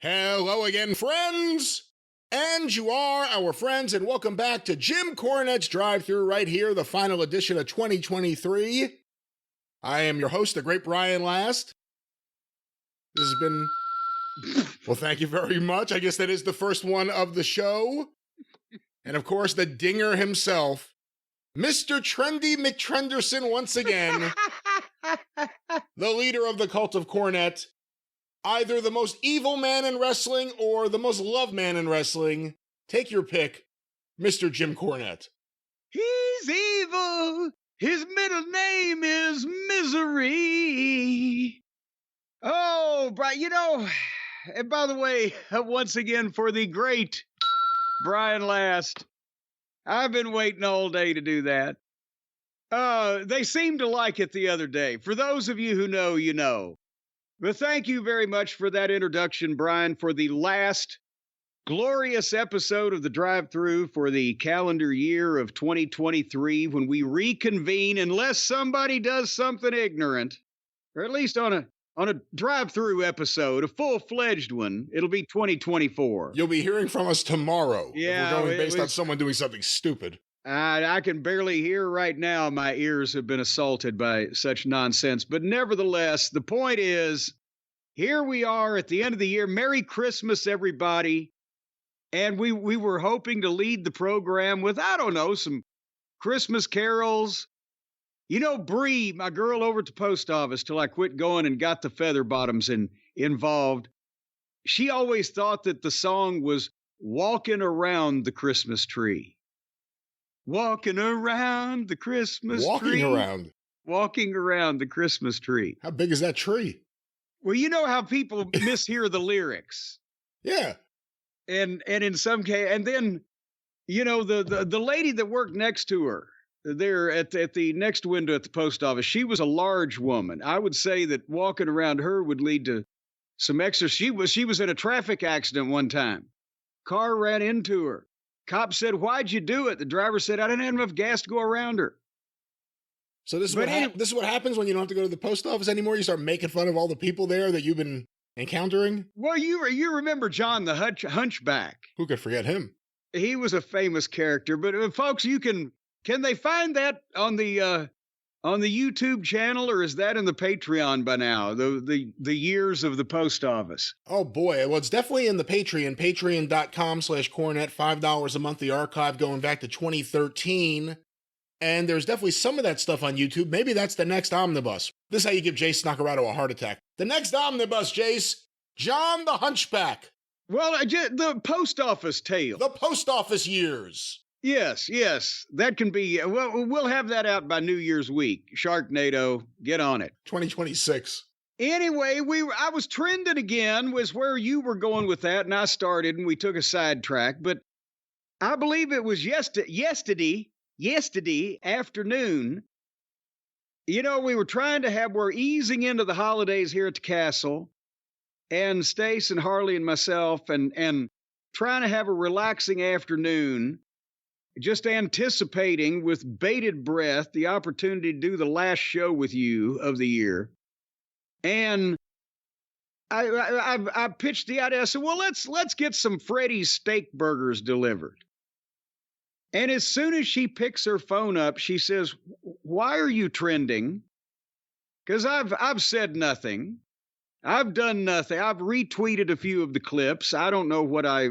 Hello again, friends! And you are our friends, and welcome back to Jim Cornette's Drive-Thru right here, the final edition of 2023. I am your host, the great Brian Last. This has been... Well, thank you very much. I guess that is the first one of the show. And of course, the dinger himself, Mr. Trendy McTrenderson once again, the leader of the cult of Cornette, either the most evil man in wrestling or the most loved man in wrestling. Take your pick, Mr. Jim Cornette. He's evil. His middle name is Misery. Oh, Brian, and by the way, once again, for the great Brian Last, I've been waiting all day to do that. They seemed to like it the other day. For those of you who know, you know. But thank you very much for that introduction, Brian, for the last glorious episode of the Drive-Thru for the calendar year of 2023, when we reconvene, unless somebody does something ignorant, or at least on a Drive-Thru episode, a full-fledged one, it'll be 2024. You'll be hearing from us tomorrow. Yeah, if we're going based on someone doing something stupid. I can barely hear right now. My ears have been assaulted by such nonsense. But nevertheless, the point is, here we are at the end of the year. Merry Christmas, everybody. And we were hoping to lead the program with, I don't know, some Christmas carols. You know, Bree, my girl over at the post office, till I quit going and got the feather bottoms involved, she always thought that the song was Walking Around the Christmas Tree. Walking around the Christmas tree. Walking around the Christmas tree. How big is that tree? Well, you know how people mishear the lyrics. Yeah. And in some case, and then, the lady that worked next to her there at the next window at the post office, she was a large woman. I would say that walking around her would lead to some extra. She was in a traffic accident one time. Car ran into her. Cop said, "Why'd you do it?" The driver said, "I didn't have enough gas to go around her." So this is what happens when you don't have to go to the post office anymore? You start making fun of all the people there that you've been encountering? Well, you remember John the Hunchback. Who could forget him? He was a famous character. But folks, can they find that on the YouTube channel, or is that in the Patreon by now? The years of the post office. Oh boy, well, it's definitely in the Patreon. Patreon.com/Cornette, $5 a month. The archive going back to 2013. And there's definitely some of that stuff on YouTube. Maybe that's the next omnibus. This is how you give Jace Nakarado a heart attack. The next omnibus, Jace, John the Hunchback. Well, the post office tale. The post office years. Yes. That can be, we'll have that out by New Year's week. Sharknado, get on it. 2026. Anyway, I was trending again, was where you were going with that, and I started, and we took a sidetrack. But I believe it was yesterday afternoon, we were we're easing into the holidays here at the castle, and Stace and Harley and myself, and trying to have a relaxing afternoon, just anticipating with bated breath the opportunity to do the last show with you of the year. And I pitched the idea. I said, well, let's get some Freddy's steak burgers delivered. And as soon as she picks her phone up, she says, "Why are you trending?" Because I've said nothing. I've done nothing. I've retweeted a few of the clips. I don't know what I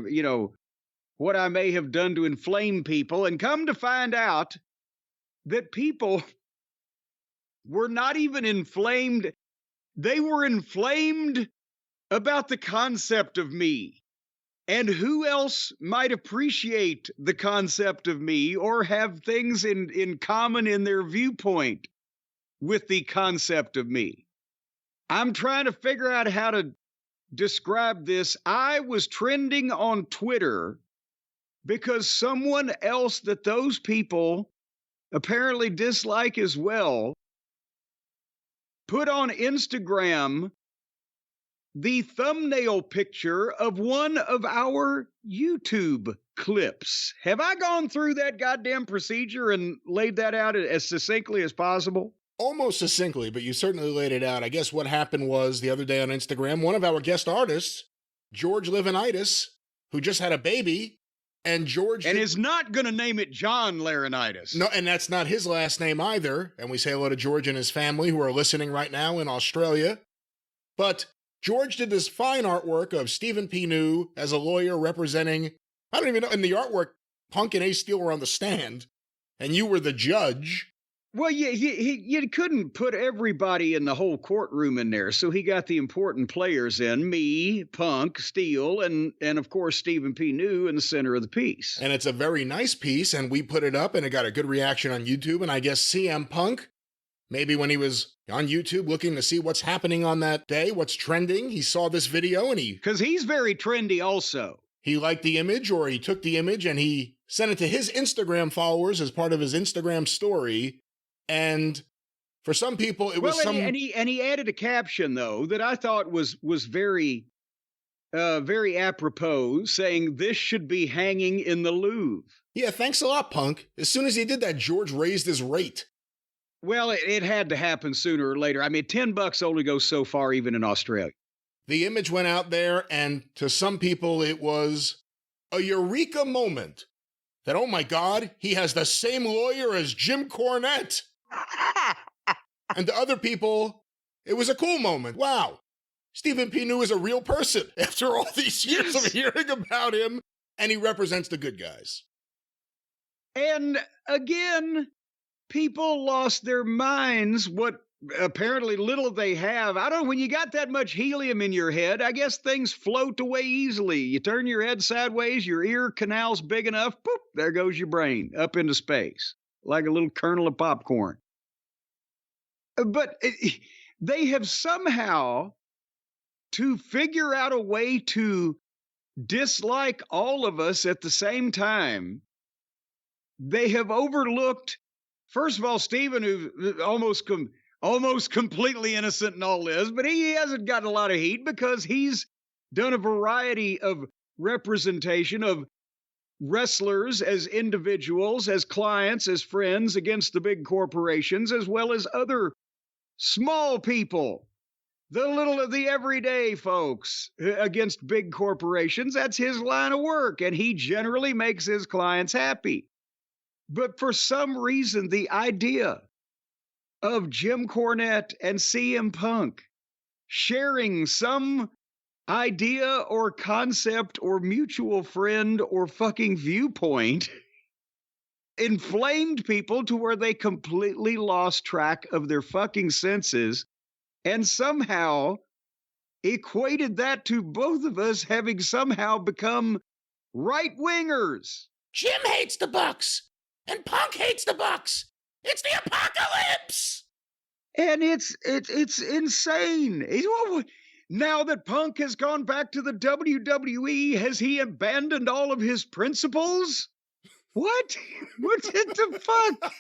may have done to inflame people. And come to find out that people were not even inflamed. They were inflamed about the concept of me. And who else might appreciate the concept of me or have things in common in their viewpoint with the concept of me? I'm trying to figure out how to describe this. I was trending on Twitter because someone else that those people apparently dislike as well put on Instagram the thumbnail picture of one of our YouTube clips. Have I gone through that goddamn procedure and laid that out as succinctly as possible? Almost succinctly, but you certainly laid it out. I guess what happened was the other day on Instagram, one of our guest artists George Livinitis, who just had a baby, and George is not going to name it John Laurinaitis. No, and that's not his last name either. And we say hello to George and his family who are listening right now in Australia. But George did this fine artwork of Stephen P. New as a lawyer representing, I don't even know, in the artwork, Punk and Ace Steel were on the stand, and you were the judge. Well, you couldn't put everybody in the whole courtroom in there, so he got the important players in, me, Punk, Steele, and of course Stephen P. New in the center of the piece. And it's a very nice piece, and we put it up, and it got a good reaction on YouTube, and I guess CM Punk, maybe when he was on YouTube looking to see what's happening on that day, what's trending, he saw this video, and because he's very trendy also. He liked the image, or he took the image, and he sent it to his Instagram followers as part of his Instagram story. And for some people, it was and he added a caption though that I thought was very, very apropos, saying this should be hanging in the Louvre. Yeah, thanks a lot, Punk. As soon as he did that, George raised his rate. Well, it had to happen sooner or later. I mean, $10 only goes so far, even in Australia. The image went out there, and to some people, it was a eureka moment. That, oh my God, he has the same lawyer as Jim Cornette. And to other people, it was a cool moment. Wow, Stephen P. New is a real person after all these years of hearing about him, and he represents the good guys. And again, people lost their minds, what apparently little they have. I don't know, when you got that much helium in your head, I guess things float away easily. You turn your head sideways, your ear canal's big enough, boop, there goes your brain up into space, like a little kernel of popcorn. But they have somehow, to figure out a way to dislike all of us at the same time, they have overlooked, first of all, Stephen, who's almost completely innocent in all this, but he hasn't gotten a lot of heat because he's done a variety of representation of wrestlers as individuals, as clients, as friends against the big corporations, as well as other small people, the everyday folks against big corporations. That's his line of work, and he generally makes his clients happy. But for some reason, the idea of Jim Cornette and CM Punk sharing some idea or concept or mutual friend or fucking viewpoint inflamed people to where they completely lost track of their fucking senses and somehow equated that to both of us having somehow become right-wingers. Jim hates the Bucks, and Punk hates the Bucks. It's the apocalypse! And it's insane. Now that Punk has gone back to the WWE, has he abandoned all of his principles? What? What the fuck?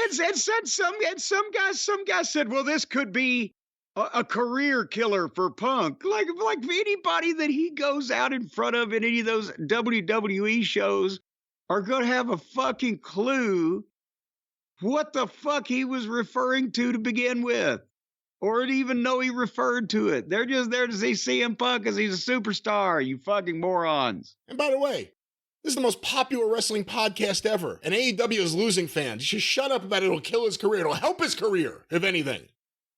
And said some guy said, well, this could be a career killer for Punk. Like anybody that he goes out in front of in any of those WWE shows are going to have a fucking clue what the fuck he was referring to begin with, or even know he referred to it. They're just there to see CM Punk because he's a superstar, you fucking morons. And by the way, this is the most popular wrestling podcast ever, and AEW is losing fans. You should shut up about it. It'll kill his career. It'll help his career, if anything.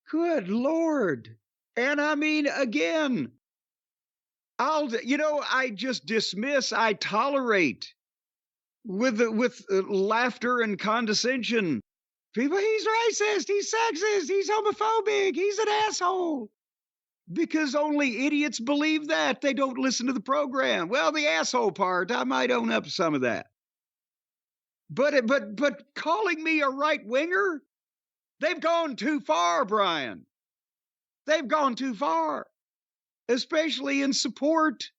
Good Lord. And I mean, again, I just dismiss, I tolerate with laughter and condescension people. He's racist, he's sexist, he's homophobic, he's an asshole. Because only idiots believe that. They don't listen to the program. Well, the asshole part, I might own up to some of that. But calling me a right-winger, they've gone too far, Brian. They've gone too far, especially in support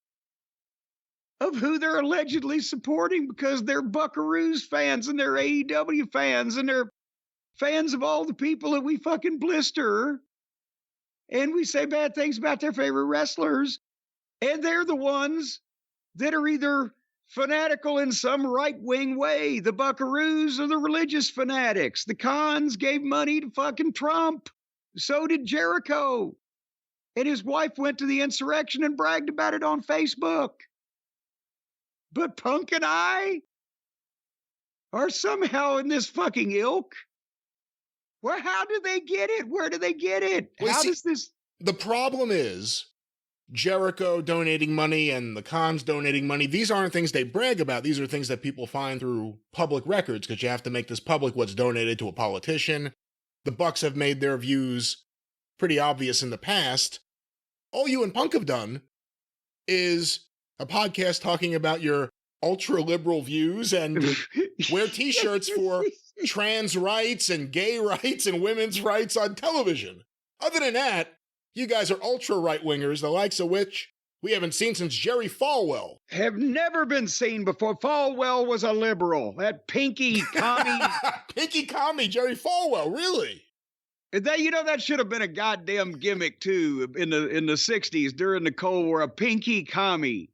of who they're allegedly supporting, because they're Buckaroos fans and they're AEW fans and they're fans of all the people that we fucking blister. And we say bad things about their favorite wrestlers. And they're the ones that are either fanatical in some right-wing way. The Buckaroos are the religious fanatics. The Khans gave money to fucking Trump. So did Jericho. And his wife went to the insurrection and bragged about it on Facebook. But Punk and I are somehow in this fucking ilk. Well, how do they get it? Where do they get it? Well, How see, does this? The problem is Jericho donating money and the Khans donating money. These aren't things they brag about. These are things that people find through public records because you have to make this public what's donated to a politician. The Bucks have made their views pretty obvious in the past. All you and Punk have done is a podcast talking about your ultra-liberal views and wear t-shirts for trans rights and gay rights and women's rights on television. Other than that, you guys are ultra-right-wingers, the likes of which we haven't seen since Jerry Falwell. Have never been seen before. Falwell was a liberal. That pinky commie. Pinky commie, Jerry Falwell, really? That should have been a goddamn gimmick too in the 60s during the Cold War. A pinky commie.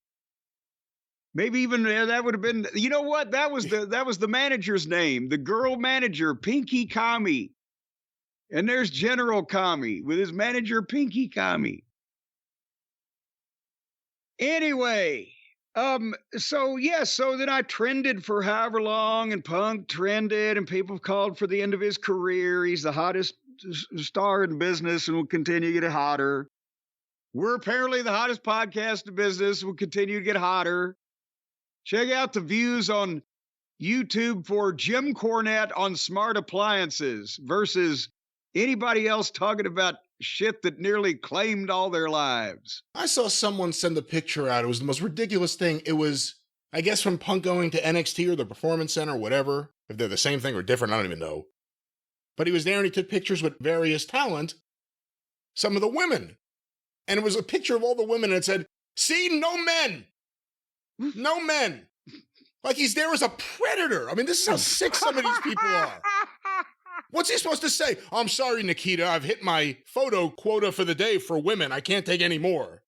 Maybe even that would have been. You know what? That was the manager's name. The girl manager, Pinky Commie. And there's General Commie with his manager, Pinky Commie. Anyway, so then I trended for however long, and Punk trended, and people called for the end of his career. He's the hottest star in business and will continue to get hotter. We're apparently the hottest podcast in business. We'll continue to get hotter. Check out the views on YouTube for Jim Cornette on smart appliances versus anybody else talking about shit that nearly claimed all their lives. I saw someone send a picture out. It was the most ridiculous thing. It was, I guess, from Punk going to NXT or the Performance Center or whatever. If they're the same thing or different, I don't even know. But he was there and he took pictures with various talent, some of the women. And it was a picture of all the women and it said, "See, no men. No men." Like he's there as a predator. I mean, this is how sick some of these people are. What's he supposed to say? "I'm sorry, Nikita, I've hit my photo quota for the day for women. I can't take any more."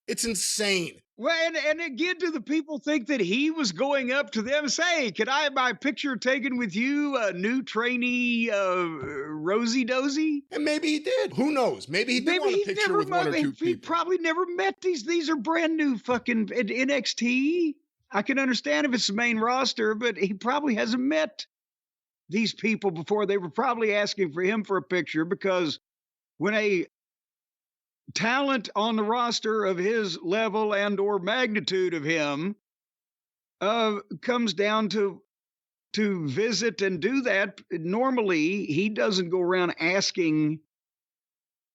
It's insane. Well, and again, do the people think that he was going up to them, say, "Can I have my picture taken with you, new trainee Rosie Dozy?" And maybe he did. Who knows? Maybe he did want a picture with one or two people. He probably never met these. These are brand new fucking NXT. I can understand if it's the main roster, but he probably hasn't met these people before. They were probably asking for him for a picture because when a talent on the roster of his level and or magnitude of him comes down to visit and do that, normally he doesn't go around asking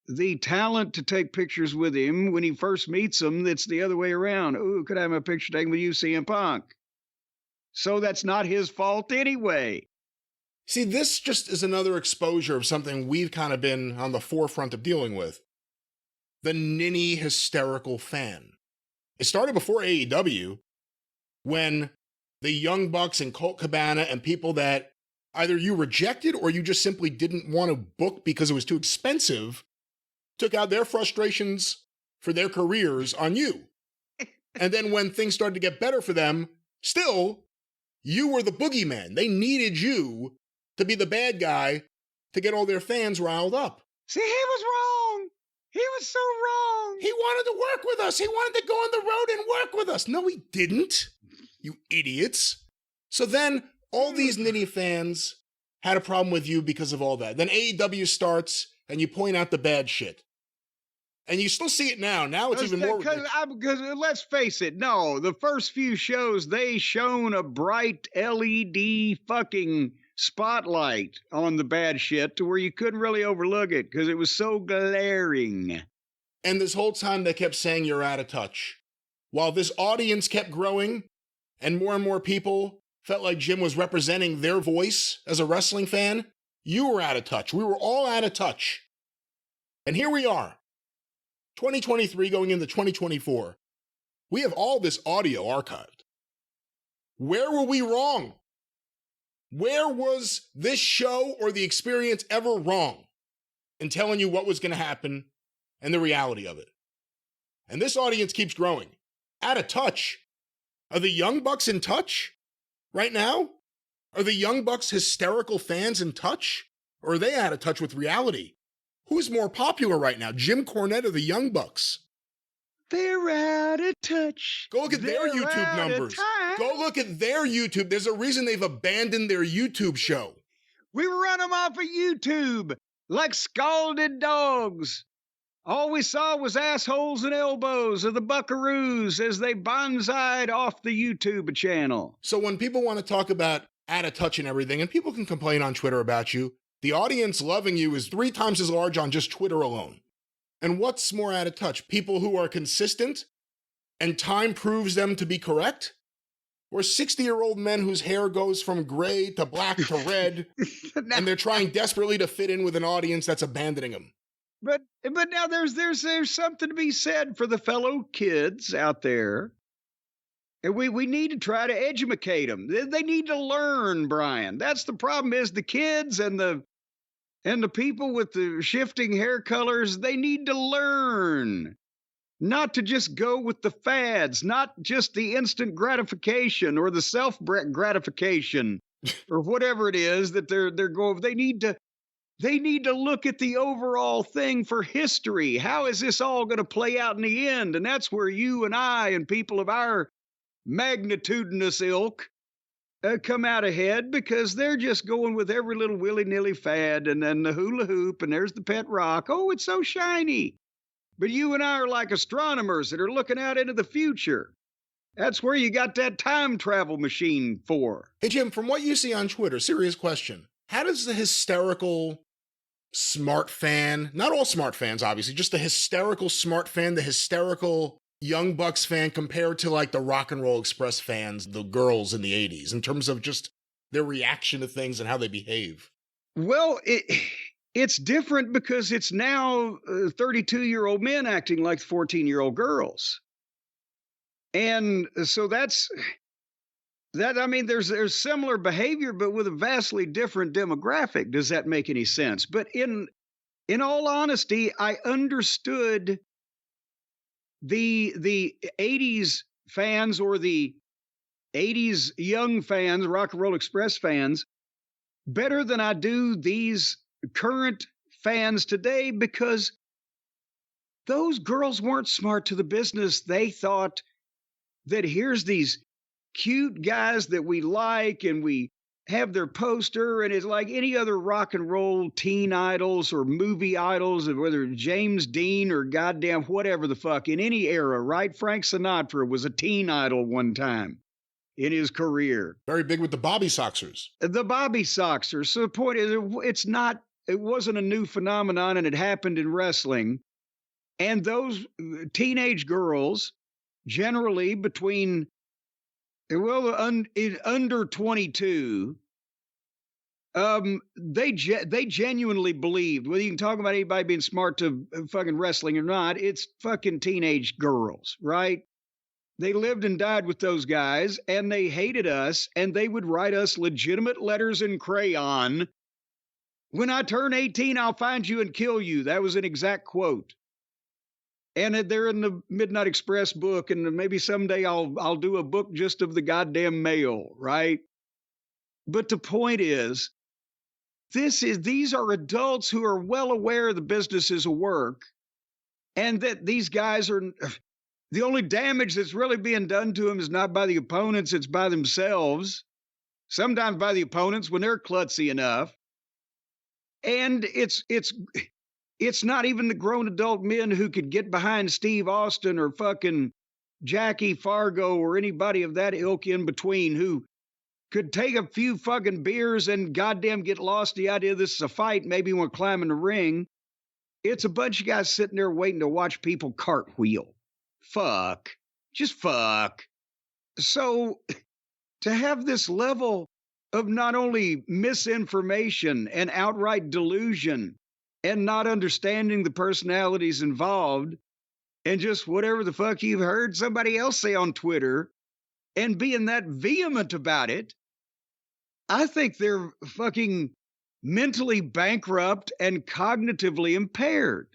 the talent to take pictures with him. When he first meets them, it's the other way around. "Oh, could I have a picture taken with you, CM Punk?" So that's not his fault anyway. See, this just is another exposure of something we've kind of been on the forefront of dealing with. The ninny hysterical fan. It started before AEW when the Young Bucks and Colt Cabana and people that either you rejected or you just simply didn't want to book because it was too expensive took out their frustrations for their careers on you. And then when things started to get better for them, still, you were the boogeyman. They needed you to be the bad guy to get all their fans riled up. See, he was wrong. He was so wrong. He wanted to work with us. He wanted to go on the road and work with us. No, he didn't. You idiots. So then all these nitty fans had a problem with you because of all that. Then AEW starts and you point out the bad shit. And you still see it now. Now it's even more ridiculous. Because let's face it, no, the first few shows, they shone a bright LED fucking spotlight on the bad shit to where you couldn't really overlook it because it was so glaring. And this whole time they kept saying you're out of touch. While this audience kept growing and more people felt like Jim was representing their voice as a wrestling fan, you were out of touch. We were all out of touch. And here we are. 2023 going into 2024. We have all this audio archived. Where were we wrong? Where was this show or the experience ever wrong in telling you what was going to happen and the reality of it? And this audience keeps growing. Out of touch. Are the Young Bucks in touch right now? Are the Young Bucks hysterical fans in touch? Or are they out of touch with reality? Who's more popular right now, Jim Cornette or the Young Bucks? They're out of touch. Go look at their They're YouTube out of numbers. time. Go look at their YouTube. There's a reason they've abandoned their YouTube show. We run them off of YouTube like scalded dogs. All we saw was assholes and elbows of the buckaroos as they bonsai'd off the YouTube channel. So when people want to talk about out of touch and everything, and people can complain on Twitter about you, the audience loving you is 3 times as large on just Twitter alone. And what's more out of touch? People who are consistent and time proves them to be correct? Or 60-year-old men whose hair goes from gray to black to red, and they're trying desperately to fit in with an audience that's abandoning them? But now there's something to be said for the fellow kids out there. And we need to try to educate them. They need to learn, Brian. That's the problem, is the kids and the people with the shifting hair colors, they need to learn not to just go with the fads, not just the instant gratification or the self-gratification or whatever it is that they're going. They need to look at the overall thing for history. How is this all going to play out in the end? And that's where you and I and people of our magnitudinous ilk come out ahead, because they're just going with every little willy-nilly fad, and then the hula hoop, and there's the pet rock. Oh, it's so shiny. But you and I are like astronomers that are looking out into the future. That's where you got that time travel machine for. Hey, Jim, from what you see on Twitter, serious question. How does the hysterical smart fan, not all smart fans, obviously, just the hysterical smart fan, the hysterical Young Bucks fan compare to like the Rock and Roll Express fans, the girls in the 80s, in terms of just their reaction to things and how they behave? Well, it's different because it's now 32-year-old men acting like 14-year-old girls. And so that's that. I mean, there's similar behavior, but with a vastly different demographic. Does that make any sense? But in all honesty, I understood the 80s fans, or the 80s young fans, Rock and Roll Express fans, better than I do these current fans today, because those girls weren't smart to the business. They thought that here's these cute guys that we like, and we have their poster, and it's like any other rock and roll teen idols or movie idols, whether James Dean or goddamn whatever the fuck, in any era, right? Frank Sinatra was a teen idol one time in his career. Very big with the Bobby Soxers. The Bobby Soxers. So the point is, it wasn't a new phenomenon, and it happened in wrestling. And those teenage girls, generally between, well, under 22, they genuinely believed, whether you can talk about anybody being smart to fucking wrestling or not, it's fucking teenage girls, right? They lived and died with those guys, and they hated us, and they would write us legitimate letters in crayon. When I turn 18, I'll find you and kill you. That was an exact quote. And they're in the Midnight Express book, and maybe someday I'll do a book just of the goddamn mail, right? But the point is, these are adults who are well aware the business is a work, and that these guys are, the only damage that's really being done to them is not by the opponents, it's by themselves. Sometimes by the opponents when they're klutzy enough. And it's not even the grown adult men who could get behind Steve Austin or fucking Jackie Fargo or anybody of that ilk in between, who could take a few fucking beers and goddamn get lost the idea this is a fight, maybe want to climb in the ring. It's a bunch of guys sitting there waiting to watch people cartwheel. Fuck. Just fuck. So to have this level of not only misinformation and outright delusion, and not understanding the personalities involved, and just whatever the fuck you've heard somebody else say on Twitter, and being that vehement about it, I think they're fucking mentally bankrupt and cognitively impaired.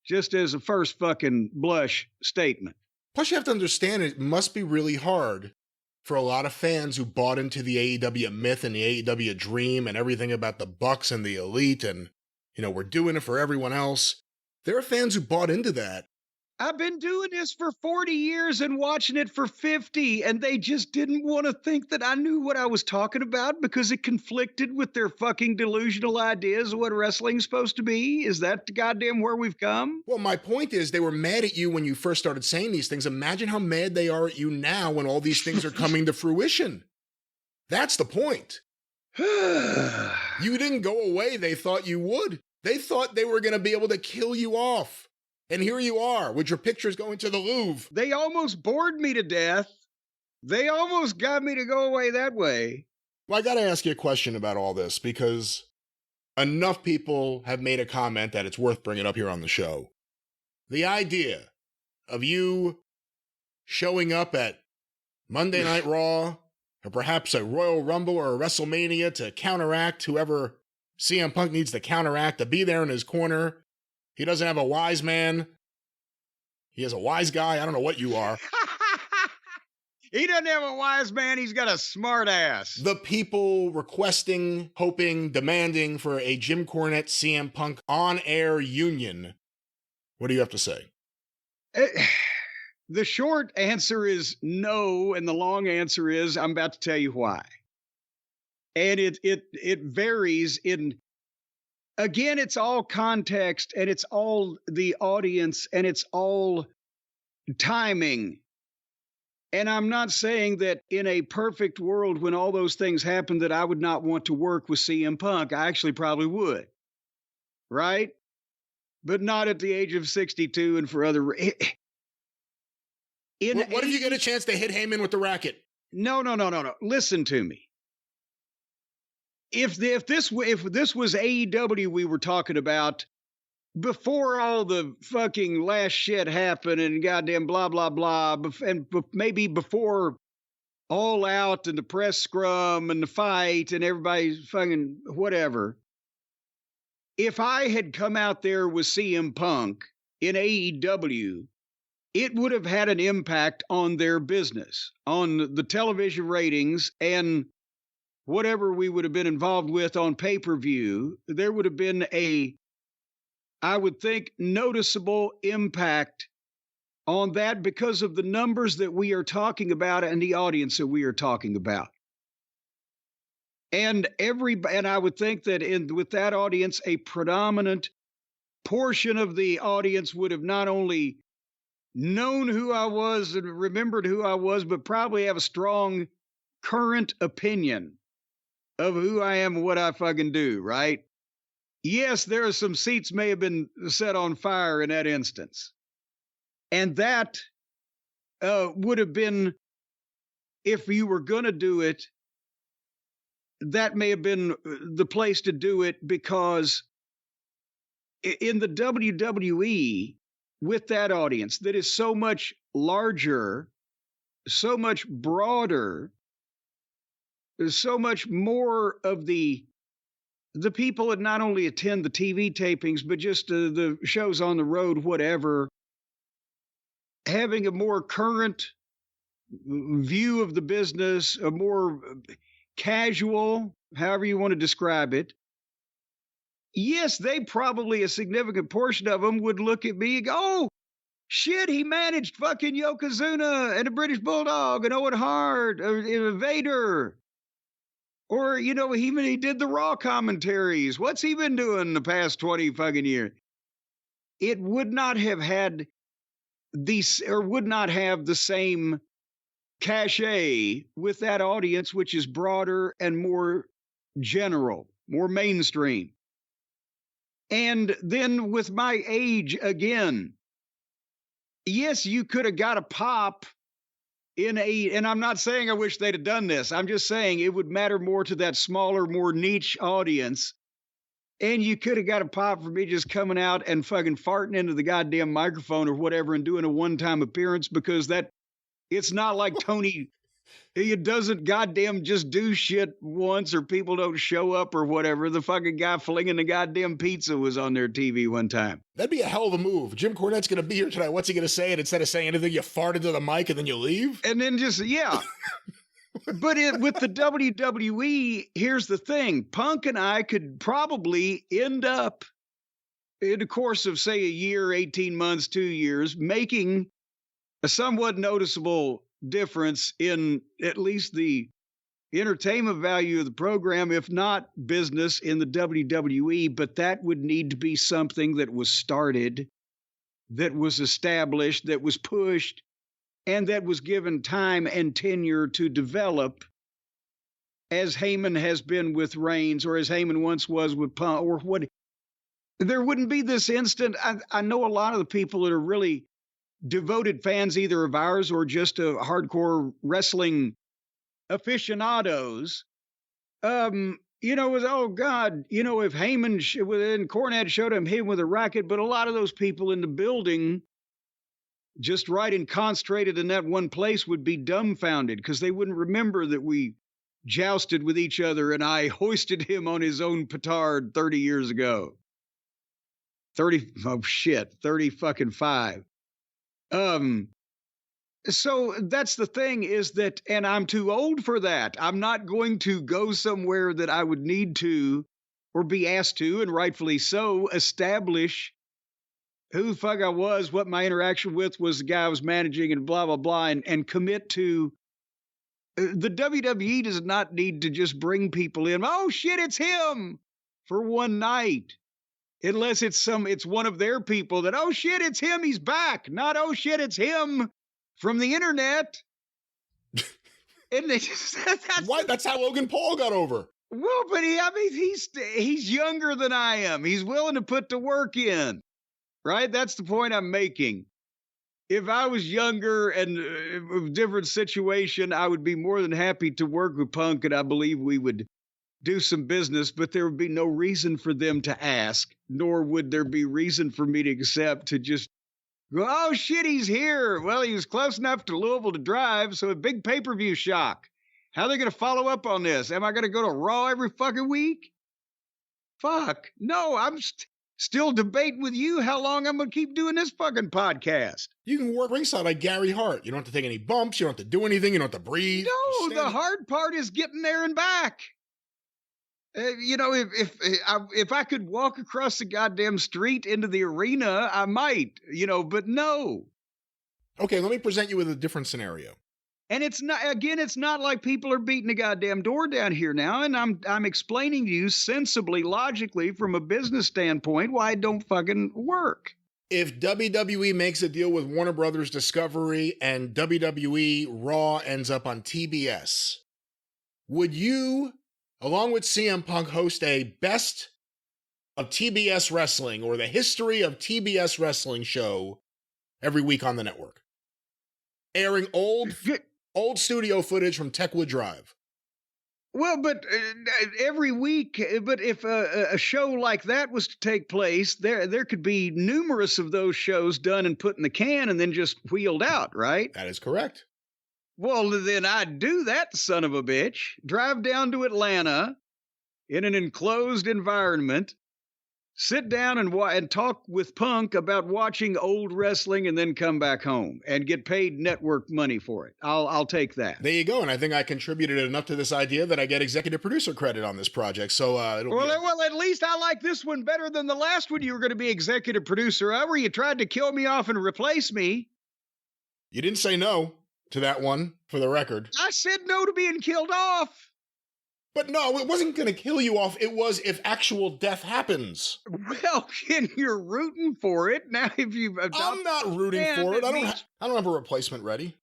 Just as a first fucking blush statement. Plus, you have to understand, it must be really hard for a lot of fans who bought into the AEW myth and the AEW dream and everything about the Bucks and the Elite and, we're doing it for everyone else. There are fans who bought into that. I've been doing this for 40 years and watching it for 50, and they just didn't want to think that I knew what I was talking about because it conflicted with their fucking delusional ideas of what wrestling's supposed to be. Is that goddamn where we've come? Well, my point is they were mad at you when you first started saying these things. Imagine how mad they are at you now when all these things are coming to fruition. That's the point. You didn't go away. They thought you would. They thought they were going to be able to kill you off. And here you are with your pictures going to the Louvre. They almost bored me to death. They almost got me to go away that way. Well, I got to ask you a question about all this because enough people have made a comment that it's worth bringing up here on the show. The idea of you showing up at Monday Night Raw or perhaps a Royal Rumble or a WrestleMania to counteract whoever CM Punk needs to counteract, to be there in his corner. He doesn't have a wise man. He has a wise guy. I don't know what you are. He doesn't have a wise man. He's got a smart ass. The people requesting, hoping, demanding for a Jim Cornette CM Punk on-air union. What do you have to say? The short answer is no, and the long answer is I'm about to tell you why. And it varies in. Again, it's all context, and it's all the audience, and it's all timing. And I'm not saying that in a perfect world, when all those things happen, that I would not want to work with CM Punk. I actually probably would. Right? But not at the age of 62 and for other... What if you get a chance to hit Heyman with the racket? No. Listen to me. If this was AEW we were talking about before all the fucking last shit happened and goddamn blah blah blah, and maybe before All Out and the press scrum and the fight and everybody fucking whatever, if I had come out there with CM Punk in AEW, it would have had an impact on their business, on the television ratings and whatever we would have been involved with on pay-per-view. There would have been I would think, noticeable impact on that because of the numbers that we are talking about and the audience that we are talking about. And I would think that with that audience, a predominant portion of the audience would have not only known who I was and remembered who I was, but probably have a strong current opinion of who I am and what I fucking do, right? Yes, there are some seats may have been set on fire in that instance. And that would have been, if you were going to do it, that may have been the place to do it, because in the WWE, with that audience that is so much larger, so much broader, there's so much more of the people that not only attend the TV tapings, but just the shows on the road, whatever, having a more current view of the business, a more casual, however you want to describe it. Yes, they probably, a significant portion of them would look at me and go, oh, shit, he managed fucking Yokozuna and the British Bulldog and Owen Hart, Vader. Or, he did the Raw commentaries. What's he been doing the past 20 fucking years? It would not have had would not have the same cachet with that audience, which is broader and more general, more mainstream. And then with my age again, yes, you could have got a pop and I'm not saying I wish they'd have done this. I'm just saying it would matter more to that smaller, more niche audience. And you could have got a pop for me just coming out and fucking farting into the goddamn microphone or whatever and doing a one-time appearance, because it's not like Tony, it doesn't goddamn just do shit once or people don't show up or whatever. The fucking guy flinging the goddamn pizza was on their TV one time. That'd be a hell of a move. Jim Cornette's going to be here tonight. What's he going to say? And instead of saying anything, you fart into the mic and then you leave? And then just, yeah. But with the WWE, here's the thing. Punk and I could probably end up in the course of, say, a year, 18 months, 2 years, making a somewhat noticeable difference in at least the entertainment value of the program, if not business in the WWE. But that would need to be something that was started, that was established, that was pushed, and that was given time and tenure to develop, as Heyman has been with Reigns, or as Heyman once was with Punk, or what. There wouldn't be this instant. I know a lot of the people that are really devoted fans, either of ours or just hardcore wrestling aficionados. Was, oh God, if Heyman and Cornette showed him hit with a racket, but a lot of those people in the building, just right and concentrated in that one place, would be dumbfounded because they wouldn't remember that we jousted with each other and I hoisted him on his own petard 30 years ago. 30 fucking 5. So that's the thing, is that, and I'm too old for that. I'm not going to go somewhere that I would need to, or be asked to, and rightfully so, establish who the fuck I was, what my interaction with was the guy I was managing, and blah, blah, blah, and commit to. The WWE does not need to just bring people in. Oh shit, it's him for one night. Unless it's one of their people that, oh shit, it's him, he's back. Not, oh shit, it's him from the internet. And they just, That's how Logan Paul got over. Well, but he's younger than I am. He's willing to put the work in, right? That's the point I'm making. If I was younger and a different situation, I would be more than happy to work with Punk, and I believe we would do some business, but there would be no reason for them to ask, nor would there be reason for me to accept to just go, oh shit, he's here. Well, he was close enough to Louisville to drive, so a big pay-per-view shock. How are they going to follow up on this? Am I going to go to Raw every fucking week? Fuck. No, I'm still debating with you how long I'm going to keep doing this fucking podcast. You can work ringside like Gary Hart. You don't have to take any bumps. You don't have to do anything. You don't have to breathe. No, the hard part is getting there and back. If I could walk across the goddamn street into the arena, I might, but no. Okay, let me present you with a different scenario. And it's not like people are beating the goddamn door down here now. And I'm explaining to you sensibly, logically, from a business standpoint, why it don't fucking work. If WWE makes a deal with Warner Brothers Discovery and WWE Raw ends up on TBS, would you, along with CM Punk, host a best of TBS wrestling or the history of TBS wrestling show every week on the network, airing old studio footage from Techwood Drive? Well, but every week, but if a show like that was to take place, there could be numerous of those shows done and put in the can and then just wheeled out, right? That is correct. Well, then I'd do that, son of a bitch. Drive down to Atlanta in an enclosed environment, sit down and talk with Punk about watching old wrestling, and then come back home and get paid network money for it. I'll take that. There you go. And I think I contributed enough to this idea that I get executive producer credit on this project. So well, at least I like this one better than the last one you were going to be executive producer of, where you tried to kill me off and replace me. You didn't say no to that one, for the record. I said no to being killed off. But no, it wasn't going to kill you off. It was if actual death happens. Well, you're rooting for it. Now, if you've adopted... I'm not rooting for it. I don't have a replacement ready.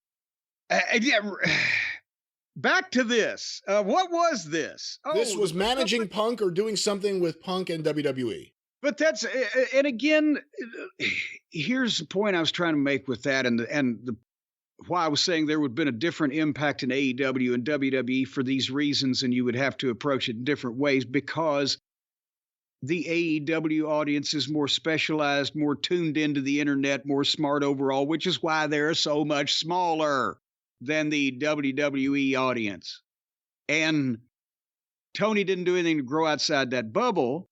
Back to this. What was this? This was managing Punk or doing something with Punk and WWE. But that's, and again, here's the point I was trying to make with that, and why I was saying there would have been a different impact in AEW and WWE for these reasons, and you would have to approach it in different ways, because the AEW audience is more specialized, more tuned into the internet, more smart overall, which is why they're so much smaller than the WWE audience. And Tony didn't do anything to grow outside that bubble,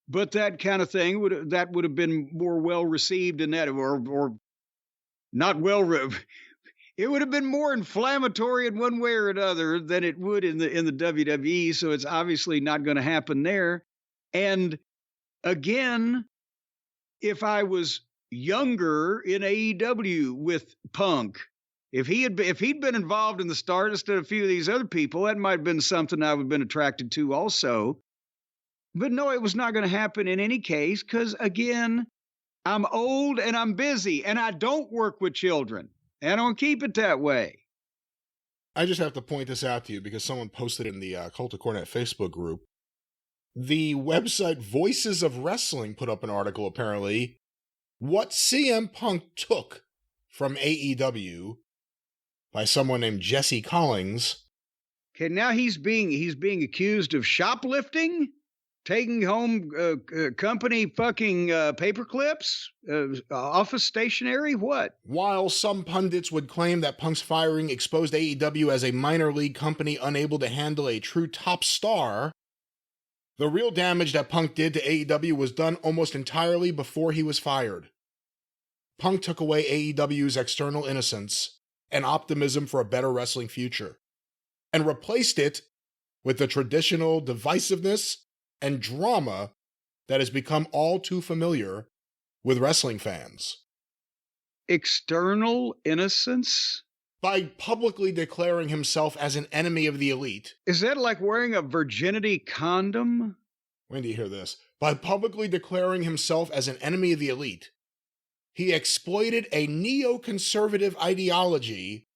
but that kind of thing would have been more well received in that, or not well. It would have been more inflammatory in one way or another than it would in the WWE. So it's obviously not going to happen there. And again, if I was younger in AEW with Punk, if he'd been involved in the start instead of a few of these other people, that might have been something I would have been attracted to also. But no, it was not going to happen in any case because, again, I'm old and I'm busy and I don't work with children. And I don't keep it that way. I just have to point this out to you because someone posted it in the Cult of Cornette Facebook group. The website Voices of Wrestling put up an article, apparently, what CM Punk took from AEW by someone named Jesse Collins. Okay, now he's being accused of shoplifting, taking home company fucking paper clips, office stationery, what? While some pundits would claim that Punk's firing exposed AEW as a minor league company unable to handle a true top star, the real damage that Punk did to AEW was done almost entirely before he was fired. Punk took away AEW's external innocence and optimism for a better wrestling future, and replaced it with the traditional divisiveness and drama that has become all too familiar with wrestling fans. External innocence? By publicly declaring himself as an enemy of the elite. Is that like wearing a virginity condom? When do you hear this? By publicly declaring himself as an enemy of the elite, he exploited a neoconservative ideology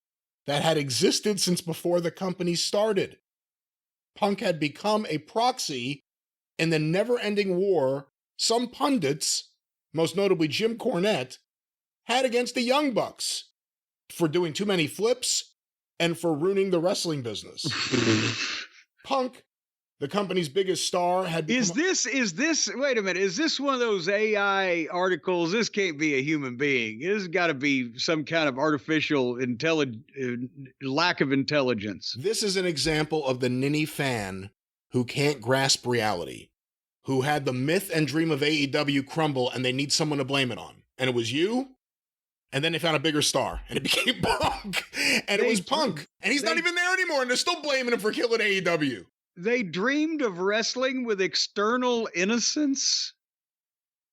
that had existed since before the company started. Punk had become a proxy in the never-ending war some pundits, most notably Jim Cornette, had against the Young Bucks for doing too many flips and for ruining the wrestling business. Punk, the company's biggest star, had become... Is this, wait a minute, is this one of those AI articles? This can't be a human being. This has got to be some kind of artificial lack of intelligence. This is an example of the ninny fan who can't grasp reality, who had the myth and dream of AEW crumble and they need someone to blame it on. And it was you, and then they found a bigger star, and it became Punk. And it was Punk. And he's not even there anymore, and they're still blaming him for killing AEW. They dreamed of wrestling with external innocence?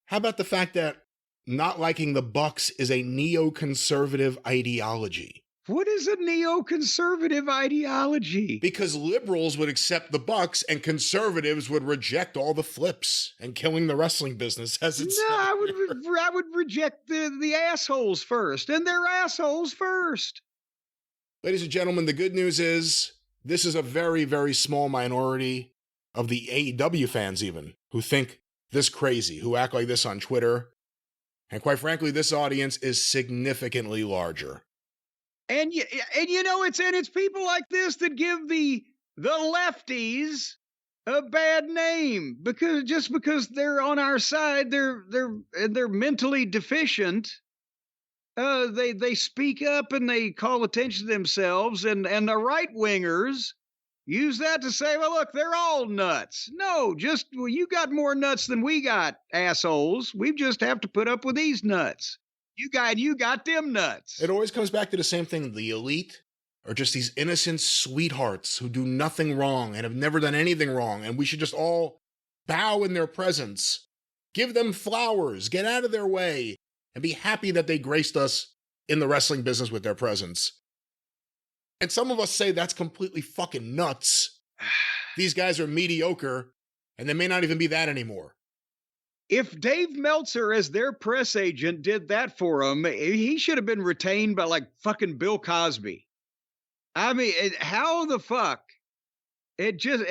How about the fact that not liking the Bucks is a neoconservative ideology? What is a neoconservative ideology? Because liberals would accept the Bucks and conservatives would reject all the flips and killing the wrestling business as it's... No, I would reject the assholes first, and they're assholes first. Ladies and gentlemen, the good news is this is a very, very small minority of the AEW fans even who think this crazy, who act like this on Twitter. And quite frankly, this audience is significantly larger. And you know, it's people like this that give the lefties a bad name because they're on our side, they're mentally deficient. They speak up and they call attention to themselves, and the right wingers use that to say, well, look, they're all nuts. No, you got more nuts than we got, assholes. We just have to put up with these nuts. You got them nuts. It always comes back to the same thing. The elite are just these innocent sweethearts who do nothing wrong and have never done anything wrong, and we should just all bow in their presence, give them flowers, get out of their way, and be happy that they graced us in the wrestling business with their presence. And some of us say that's completely fucking nuts. These guys are mediocre, and they may not even be that anymore. If Dave Meltzer, as their press agent, did that for him, he should have been retained by like fucking Bill Cosby. I mean, how the fuck? It just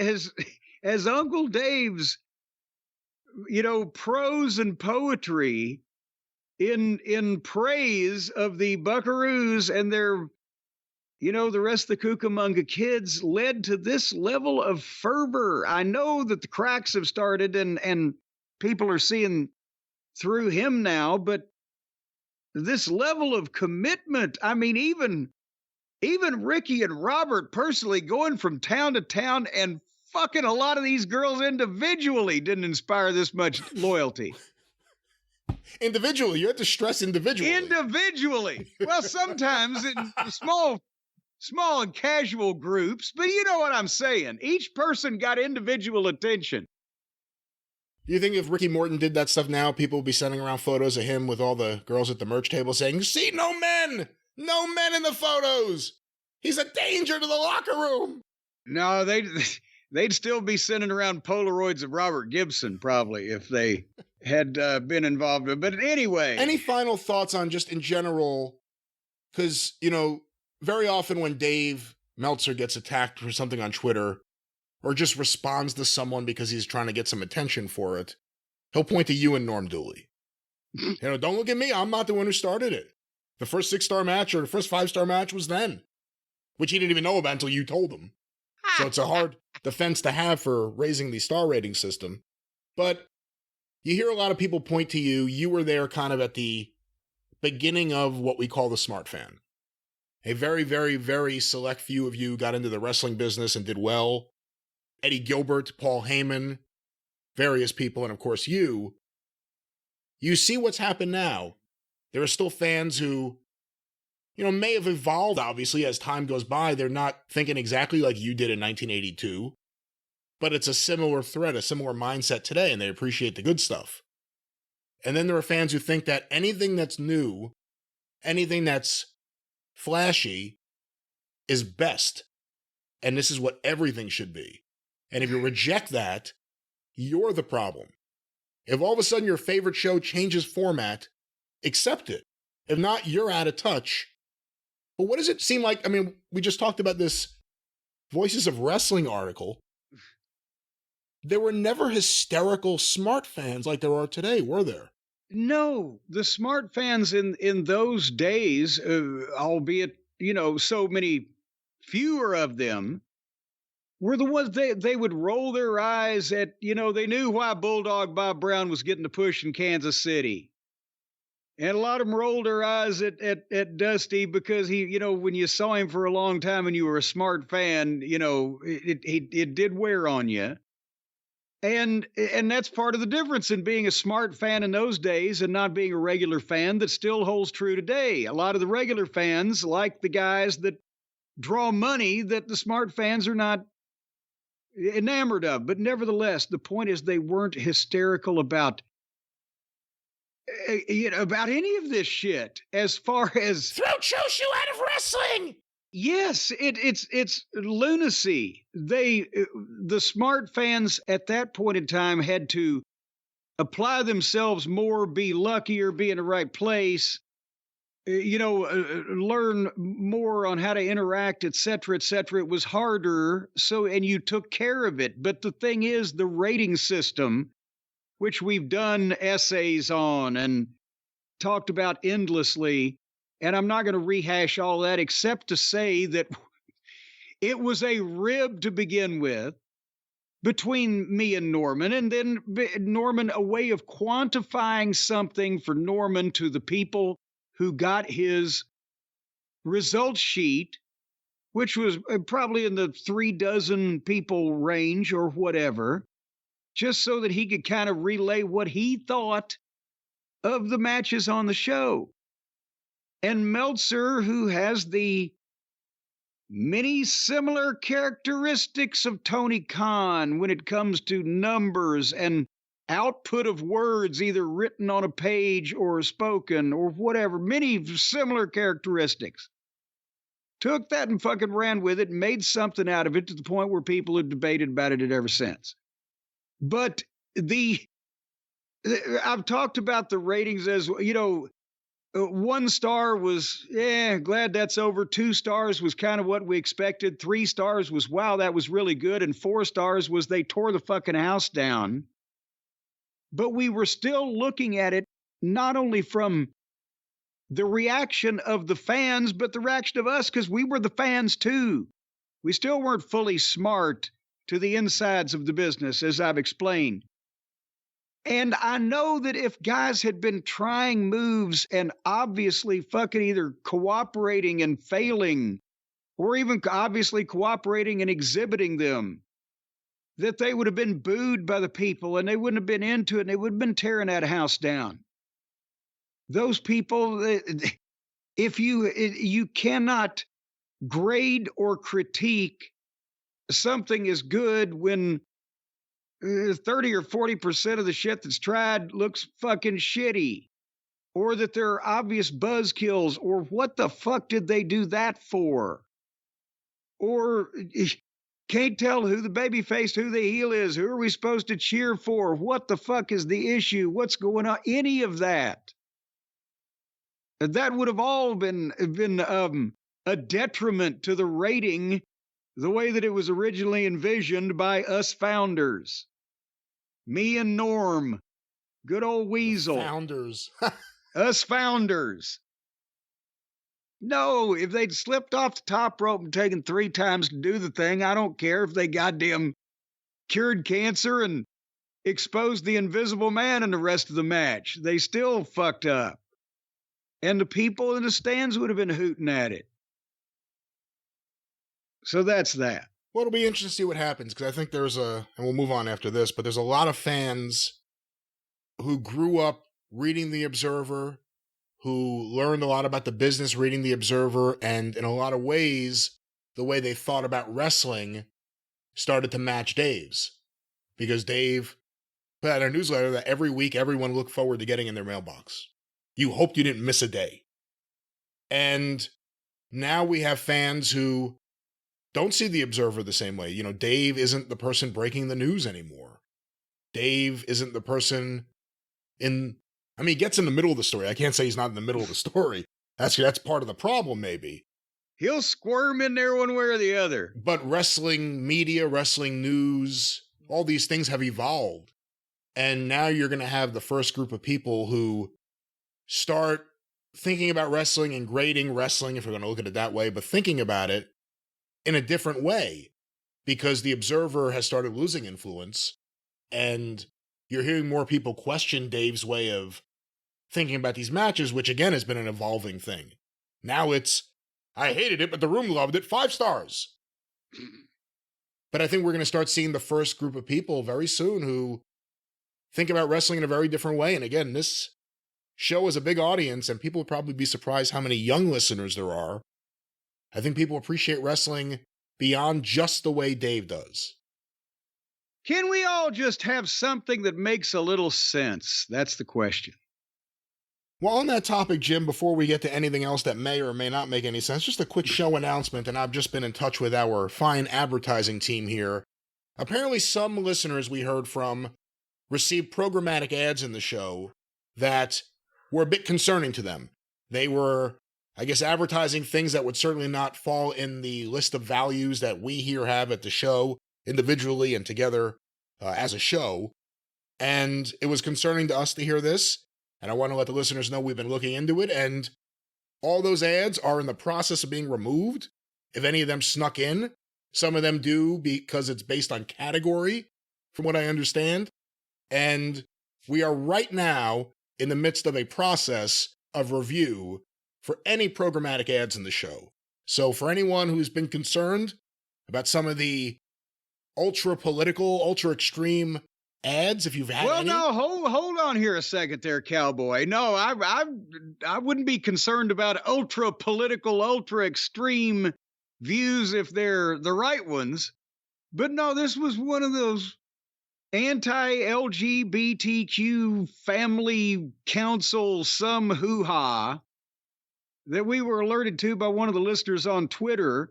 as Uncle Dave's, prose and poetry in praise of the Buckaroos and their, the rest of the Cucamonga kids led to this level of fervor. I know that the cracks have started and people are seeing through him now, but this level of commitment, I mean, even Ricky and Robert personally going from town to town and fucking a lot of these girls individually didn't inspire this much loyalty. Individually, you have to stress individually. Individually. Well, sometimes in small and casual groups, but you know what I'm saying. Each person got individual attention. Do you think if Ricky Morton did that stuff now, people would be sending around photos of him with all the girls at the merch table saying, see, no men! No men in the photos! He's a danger to the locker room! No, they'd still be sending around Polaroids of Robert Gibson, probably, if they had been involved. But anyway. Any final thoughts on just in general? Because, very often when Dave Meltzer gets attacked for something on Twitter, or just responds to someone because he's trying to get some attention for it, he'll point to you and Norm Dooley. Don't look at me. I'm not the one who started it. The first 6-star match or the first 5-star match was then, which he didn't even know about until you told him. So it's a hard defense to have for raising the star rating system. But you hear a lot of people point to you. You were there kind of at the beginning of what we call the smart fan. A very, very, very select few of you got into the wrestling business and did well. Eddie Gilbert, Paul Heyman, various people, and of course you. You see what's happened now. There are still fans who, may have evolved, obviously, as time goes by. They're not thinking exactly like you did in 1982, but it's a similar thread, a similar mindset today, and they appreciate the good stuff. And then there are fans who think that anything that's new, anything that's flashy, is best, and this is what everything should be. And if you reject that, you're the problem. If all of a sudden your favorite show changes format, accept it. If not, you're out of touch. But what does it seem like? I mean, we just talked about this Voices of Wrestling article. There were never hysterical smart fans like there are today, were there? No, the smart fans in those days, albeit, so many fewer of them, were the ones they would roll their eyes at, they knew why Bulldog Bob Brown was getting the push in Kansas City. And a lot of them rolled their eyes at Dusty because he, when you saw him for a long time and you were a smart fan, it did wear on you. And that's part of the difference in being a smart fan in those days and not being a regular fan that still holds true today. A lot of the regular fans like the guys that draw money that the smart fans are not enamored of. But nevertheless, the point is they weren't hysterical about any of this shit as far as throw Choshu out of wrestling. Yes, it's lunacy. The smart fans at that point in time had to apply themselves more, be luckier, be in the right place, learn more on how to interact, et cetera, et cetera. It was harder. And you took care of it. But the thing is, the rating system, which we've done essays on and talked about endlessly, and I'm not going to rehash all that except to say that it was a rib to begin with between me and Norman, and then Norman, a way of quantifying something for Norman to the people who got his results sheet, which was probably in the 36 people range or whatever, just so that he could kind of relay what he thought of the matches on the show. And Meltzer, who has the many similar characteristics of Tony Khan when it comes to numbers and output of words, either written on a page or spoken or whatever, many similar characteristics, took that and fucking ran with it and made something out of it to the point where people have debated about it ever since. But I've talked about the ratings as, 1 star was, glad that's over. 2 stars was kind of what we expected. 3 stars was, wow, that was really good. And 4 stars was they tore the fucking house down. But we were still looking at it not only from the reaction of the fans, but the reaction of us, because we were the fans too. We still weren't fully smart to the insides of the business, as I've explained. And I know that if guys had been trying moves and obviously fucking either cooperating and failing, or even obviously cooperating and exhibiting them, that they would have been booed by the people and they wouldn't have been into it and they would have been tearing that house down. Those people, if you cannot grade or critique something as good when 30 or 40% of the shit that's tried looks fucking shitty. Or that there are obvious buzzkills, or what the fuck did they do that for? Or can't tell who the baby face, who the heel is, who are we supposed to cheer for? What the fuck is the issue? What's going on? Any of that. That would have all been a detriment to the rating the way that it was originally envisioned by us founders. Me and Norm. Good old Weasel. Founders. Us founders. No, if they'd slipped off the top rope and taken 3 times to do the thing, I don't care if they goddamn cured cancer and exposed the Invisible Man in the rest of the match. They still fucked up. And the people in the stands would have been hooting at it. So that's that. Well, it'll be interesting to see what happens, because I think and we'll move on after this, but there's a lot of fans who grew up reading The Observer, who learned a lot about the business reading The Observer, and in a lot of ways, the way they thought about wrestling started to match Dave's. Because Dave put out a newsletter that every week everyone looked forward to getting in their mailbox. You hoped you didn't miss a day. And now we have fans who don't see The Observer the same way. You know, Dave isn't the person breaking the news anymore. Dave isn't the person he gets in the middle of the story. I can't say he's not in the middle of the story. That's part of the problem, maybe. He'll squirm in there one way or the other. But wrestling media, wrestling news, all these things have evolved. And now you're going to have the first group of people who start thinking about wrestling and grading wrestling, if you're going to look at it that way, but thinking about it in a different way, because The Observer has started losing influence, and you're hearing more people question Dave's way of thinking about these matches, which again has been an evolving thing. Now it's, I hated it, but the room loved it, 5 stars. But I think we're going to start seeing the first group of people very soon who think about wrestling in a very different way. And again, this show is a big audience, and people will probably be surprised how many young listeners there are. I think people appreciate wrestling beyond just the way Dave does. Can we all just have something that makes a little sense? That's the question. Well, on that topic, Jim, before we get to anything else that may or may not make any sense, just a quick show announcement, and I've just been in touch with our fine advertising team here. Apparently, some listeners we heard from received programmatic ads in the show that were a bit concerning to them. They were, I guess, advertising things that would certainly not fall in the list of values that we here have at the show, individually and together as a show. And it was concerning to us to hear this. And I want to let the listeners know we've been looking into it, and all those ads are in the process of being removed. If any of them snuck in, some of them do because it's based on category, from what I understand. And we are right now in the midst of a process of review for any programmatic ads in the show. So for anyone who's been concerned about some of the ultra-political, ultra-extreme ads, if you've had any. No, hold on here a second there, cowboy. No, I wouldn't be concerned about ultra political, ultra extreme views if they're the right ones. But no, this was one of those anti-LGBTQ family council some hoo-ha that we were alerted to by one of the listeners on Twitter.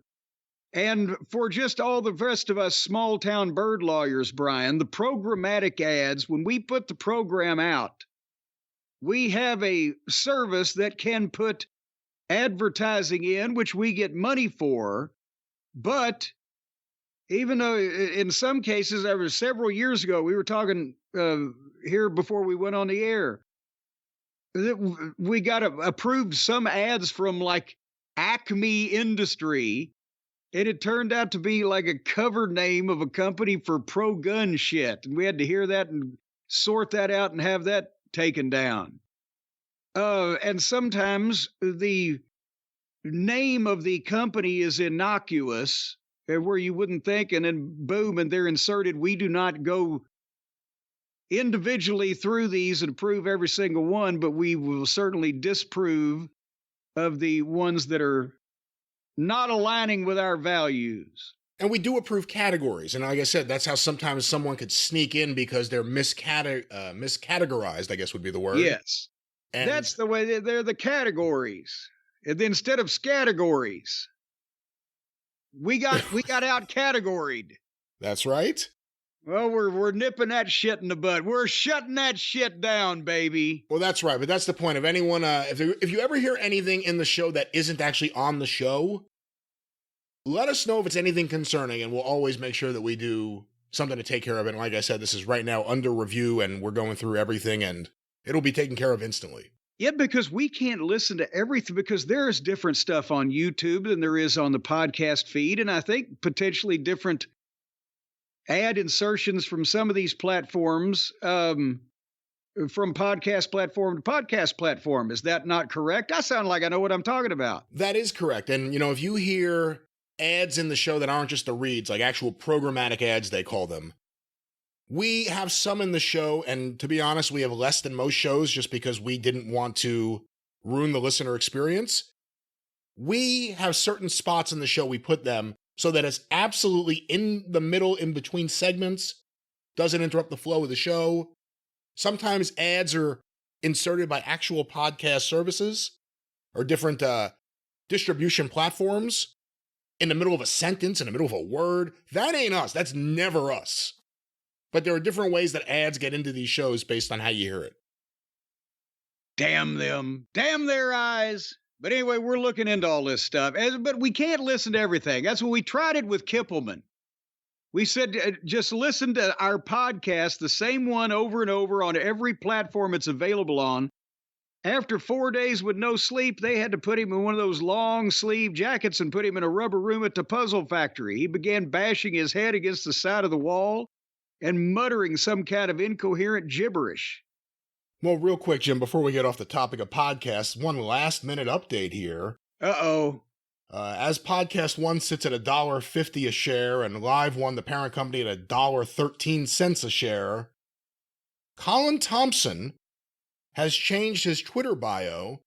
And for just all the rest of us small town bird lawyers, Brian, the programmatic ads, when we put the program out, we have a service that can put advertising in, which we get money for. But even though in some cases, over several years ago, we were talking here before we went on the air, we got approved some ads from like Acme Industry. And it turned out to be like a cover name of a company for pro-gun shit. And we had to hear that and sort that out and have that taken down. And sometimes the name of the company is innocuous, where you wouldn't think, and then boom, and they're inserted. We do not go individually through these and approve every single one, but we will certainly disapprove of the ones that are not aligning with our values. And we do approve categories. And like I said, that's how sometimes someone could sneak in because they're miscategorized, I guess would be the word. Yes. And That's the way they're the categories. And then instead of categories, we got out categoried. that's right. Well, we're nipping that shit in the bud. We're shutting that shit down, baby. Well, that's right. But that's the point of anyone. If you ever hear anything in the show that isn't actually on the show, let us know if it's anything concerning, and we'll always make sure that we do something to take care of it. And like I said, this is right now under review, and we're going through everything, and it'll be taken care of instantly. Yeah, because we can't listen to everything because there's different stuff on YouTube than there is on the podcast feed. And I think potentially different ad insertions from some of these platforms, from podcast platform to podcast platform. Is that not correct? I sound like I know what I'm talking about. That is correct. And, if you hear ads in the show that aren't just the reads, like actual programmatic ads, they call them, we have some in the show, and to be honest, we have less than most shows just because we didn't want to ruin the listener experience. We have certain spots in the show, we put them so that it's absolutely in the middle, in between segments, doesn't interrupt the flow of the show. Sometimes ads are inserted by actual podcast services or different distribution platforms in the middle of a sentence, in the middle of a word. That ain't us. That's never us. But there are different ways that ads get into these shows based on how you hear it. Damn them. Damn their eyes. But anyway, we're looking into all this stuff. But we can't listen to everything. That's what we tried it with Kippelman. We said, just listen to our podcast, the same one over and over on every platform it's available on. After 4 days with no sleep, they had to put him in one of those long sleeve jackets and put him in a rubber room at the puzzle factory. He began bashing his head against the side of the wall and muttering some kind of incoherent gibberish. Well, real quick, Jim, before we get off the topic of podcasts, one last-minute update here. Uh-oh. As Podcast One sits at $1.50 a share and Live One, the parent company, at $1.13 a share, Colin Thompson has changed his Twitter bio.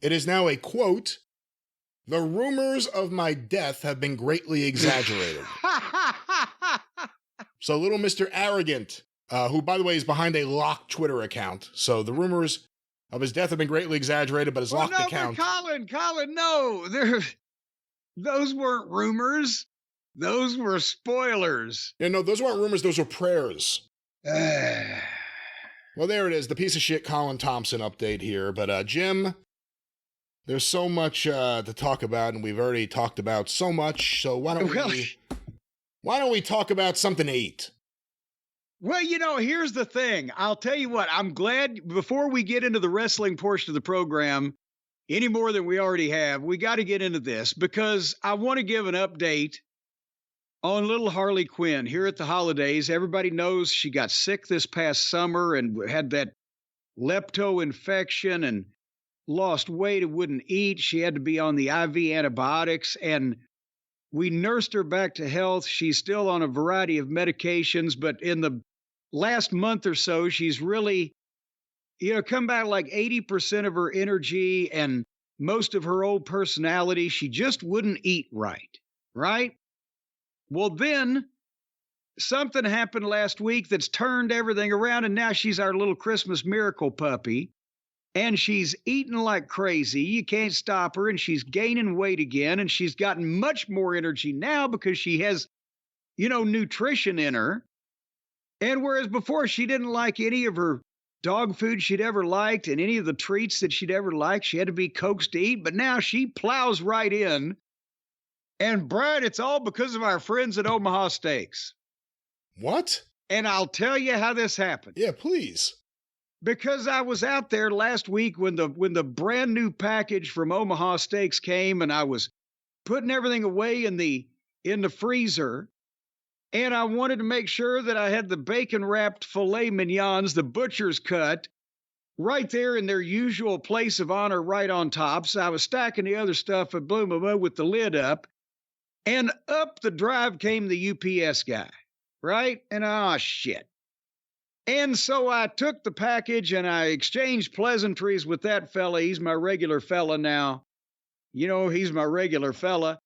It is now a quote, "The rumors of my death have been greatly exaggerated." So little Mr. Arrogant, who, by the way, is behind a locked Twitter account. So the rumors of his death have been greatly exaggerated, but his locked account. Colin, no. Those weren't rumors. Those were spoilers. Yeah, no, those weren't rumors. Those were prayers. Well, there it is. The piece of shit Colin Thompson update here. But, Jim, there's so much to talk about, and we've already talked about so much. So why don't we talk about something to eat? Well, here's the thing. I'll tell you what, I'm glad before we get into the wrestling portion of the program, any more than we already have, we got to get into this because I want to give an update on little Harley Quinn here at the holidays. Everybody knows she got sick this past summer and had that lepto infection and lost weight and wouldn't eat. She had to be on the IV antibiotics, and we nursed her back to health. She's still on a variety of medications, but in the last month or so, she's really, come back like 80% of her energy and most of her old personality. She just wouldn't eat right? Well, then something happened last week that's turned everything around, and now she's our little Christmas miracle puppy. And she's eating like crazy. You can't stop her. And she's gaining weight again. And she's gotten much more energy now because she has, nutrition in her. And whereas before she didn't like any of her dog food she'd ever liked and any of the treats that she'd ever liked, she had to be coaxed to eat. But now she plows right in. And Brian, it's all because of our friends at Omaha Steaks. What? And I'll tell you how this happened. Yeah, please. Because I was out there last week when the brand new package from Omaha Steaks came, and I was putting everything away in the freezer, and I wanted to make sure that I had the bacon wrapped filet mignons, the butcher's cut, right there in their usual place of honor, right on top. So I was stacking the other stuff at with the lid up, and up the drive came the UPS guy, right? And shit. And so I took the package and I exchanged pleasantries with that fella. He's my regular fella now. He's my regular fella.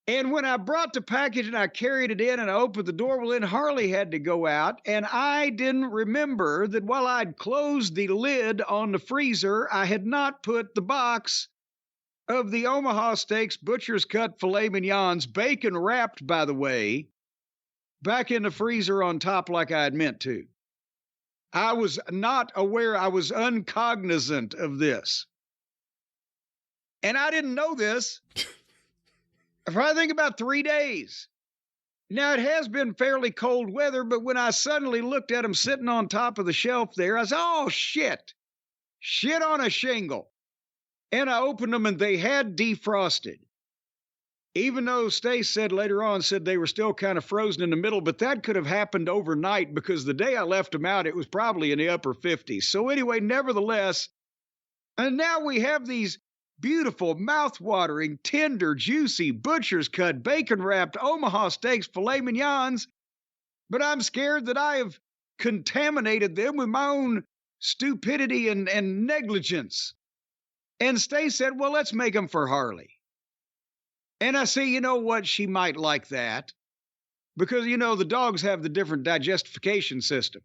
And when I brought the package and I carried it in and I opened the door, well, then Harley had to go out. And I didn't remember that while I'd closed the lid on the freezer, I had not put the box of the Omaha Steaks butcher's cut filet mignons, bacon wrapped, by the way, back in the freezer on top like I had meant to. I was not aware, I was uncognizant of this. And I didn't know this for I think about 3 days. Now, it has been fairly cold weather, but when I suddenly looked at them sitting on top of the shelf there, I said, oh, shit. Shit on a shingle. And I opened them and they had defrosted. Even though Stace said later on, said they were still kind of frozen in the middle, but that could have happened overnight because the day I left them out, it was probably in the upper 50s. So anyway, nevertheless, and now we have these beautiful, mouth-watering, tender, juicy, butcher's cut, bacon-wrapped Omaha Steaks filet mignons, but I'm scared that I have contaminated them with my own stupidity and negligence. And Stace said, well, let's make them for Harley. And I say, you know what? She might like that because, you know, the dogs have the different digestification system.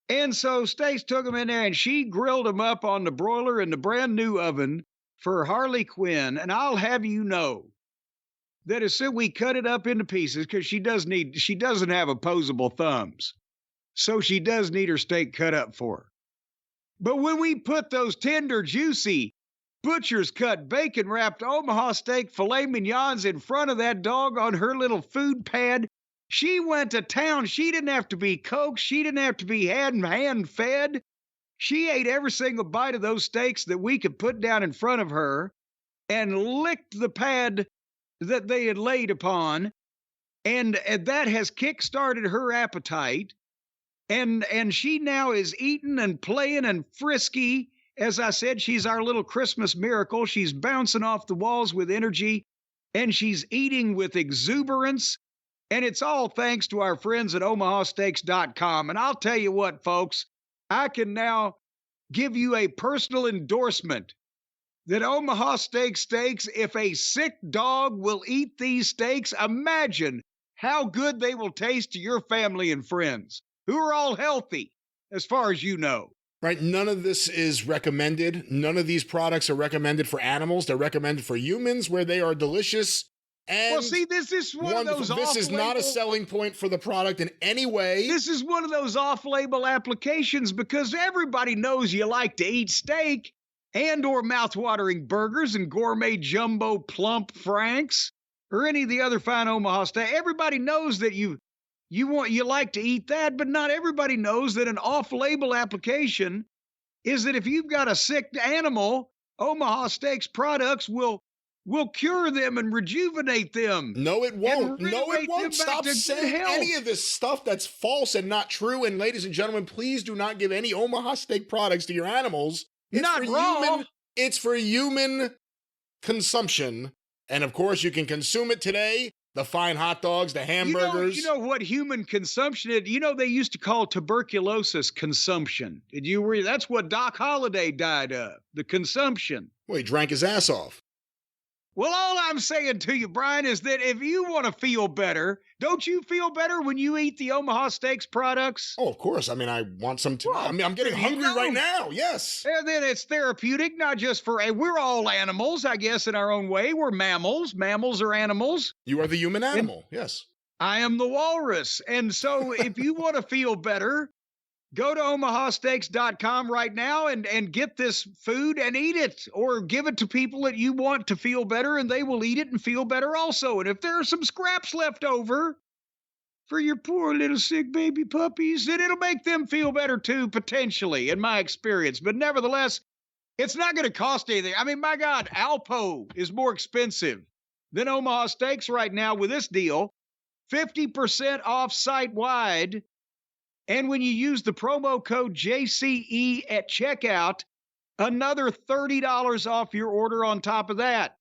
And so Stace took them in there and she grilled them up on the broiler in the brand new oven for Harley Quinn. And I'll have you know that as soon as we cut it up into pieces, because she doesn't have opposable thumbs. So she does need her steak cut up for her. But when we put those tender, juicy, butcher's cut, bacon wrapped Omaha steak filet mignons in front of that dog on her little food pad, she went to town. She didn't have to be coaxed. She didn't have to be hand fed. She ate every single bite of those steaks that we could put down in front of her and licked the pad that they had laid upon. And that has kick-started her appetite. And she now is eating and playing and frisky. As I said, she's our little Christmas miracle. She's bouncing off the walls with energy, and she's eating with exuberance. And it's all thanks to our friends at omahasteaks.com. And I'll tell you what, folks, I can now give you a personal endorsement that Omaha steaks, if a sick dog will eat these steaks, imagine how good they will taste to your family and friends, who are all healthy, as far as you know. Right, none of this is recommended. None of these products are recommended for animals. They're recommended for humans, where they are delicious and well, see, this is one of those This is not a selling point for the product in any way. This is one of those off-label applications because everybody knows you like to eat steak and or mouth-watering burgers and gourmet jumbo plump franks or any of the other fine Omaha steak. Everybody knows that you like to eat that, but not everybody knows that an off-label application is that if you've got a sick animal, Omaha Steaks products will cure them and rejuvenate them. No, it won't. No, it won't. Stop saying any of this stuff that's false and not true. And ladies and gentlemen, please do not give any Omaha Steak products to your animals. It's not raw. It's for human consumption. And of course, you can consume it today. The fine hot dogs, the hamburgers. You know what human consumption is? You know, they used to call tuberculosis consumption. Did you read? That's what Doc Holliday died of, the consumption. Well, he drank his ass off. Well, all I'm saying to you, Brian, is that if you want to feel better, don't you feel better when you eat the Omaha Steaks products? Oh, of course. I mean, I want some too. Well, I mean, I'm getting hungry right now. Yes. And then it's therapeutic, not just for, we're all animals, I guess, in our own way. We're mammals. Mammals are animals. You are the human animal. Yes. I am the walrus. And so if you want to feel better, go to omahasteaks.com right now and get this food and eat it, or give it to people that you want to feel better and they will eat it and feel better also. And if there are some scraps left over for your poor little sick baby puppies, then it'll make them feel better too, potentially, in my experience. But nevertheless, it's not going to cost anything. I mean, my God, Alpo is more expensive than Omaha Steaks right now with this deal. 50% off site-wide. And when you use the promo code JCE at checkout, another $30 off your order on top of that.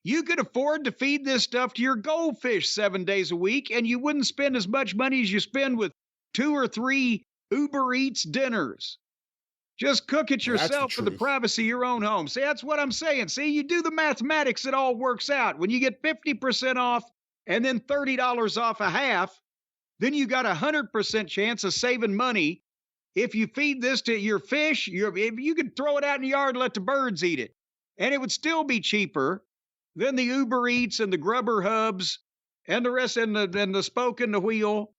You could afford to feed this stuff to your goldfish 7 days a week, and you wouldn't spend as much money as you spend with 2 or 3 Uber Eats dinners. Just cook it Well, that's the yourself in the truth. privacy of your own home. See, that's what I'm saying. See, you do the mathematics, it all works out. When you get 50% off and then $30 off a half, then you got a 100% chance of saving money. If you feed this to your fish, if you could throw it out in the yard and let the birds eat it, and it would still be cheaper than the Uber Eats and the Grubber Hubs and the rest, and the spoke and the wheel.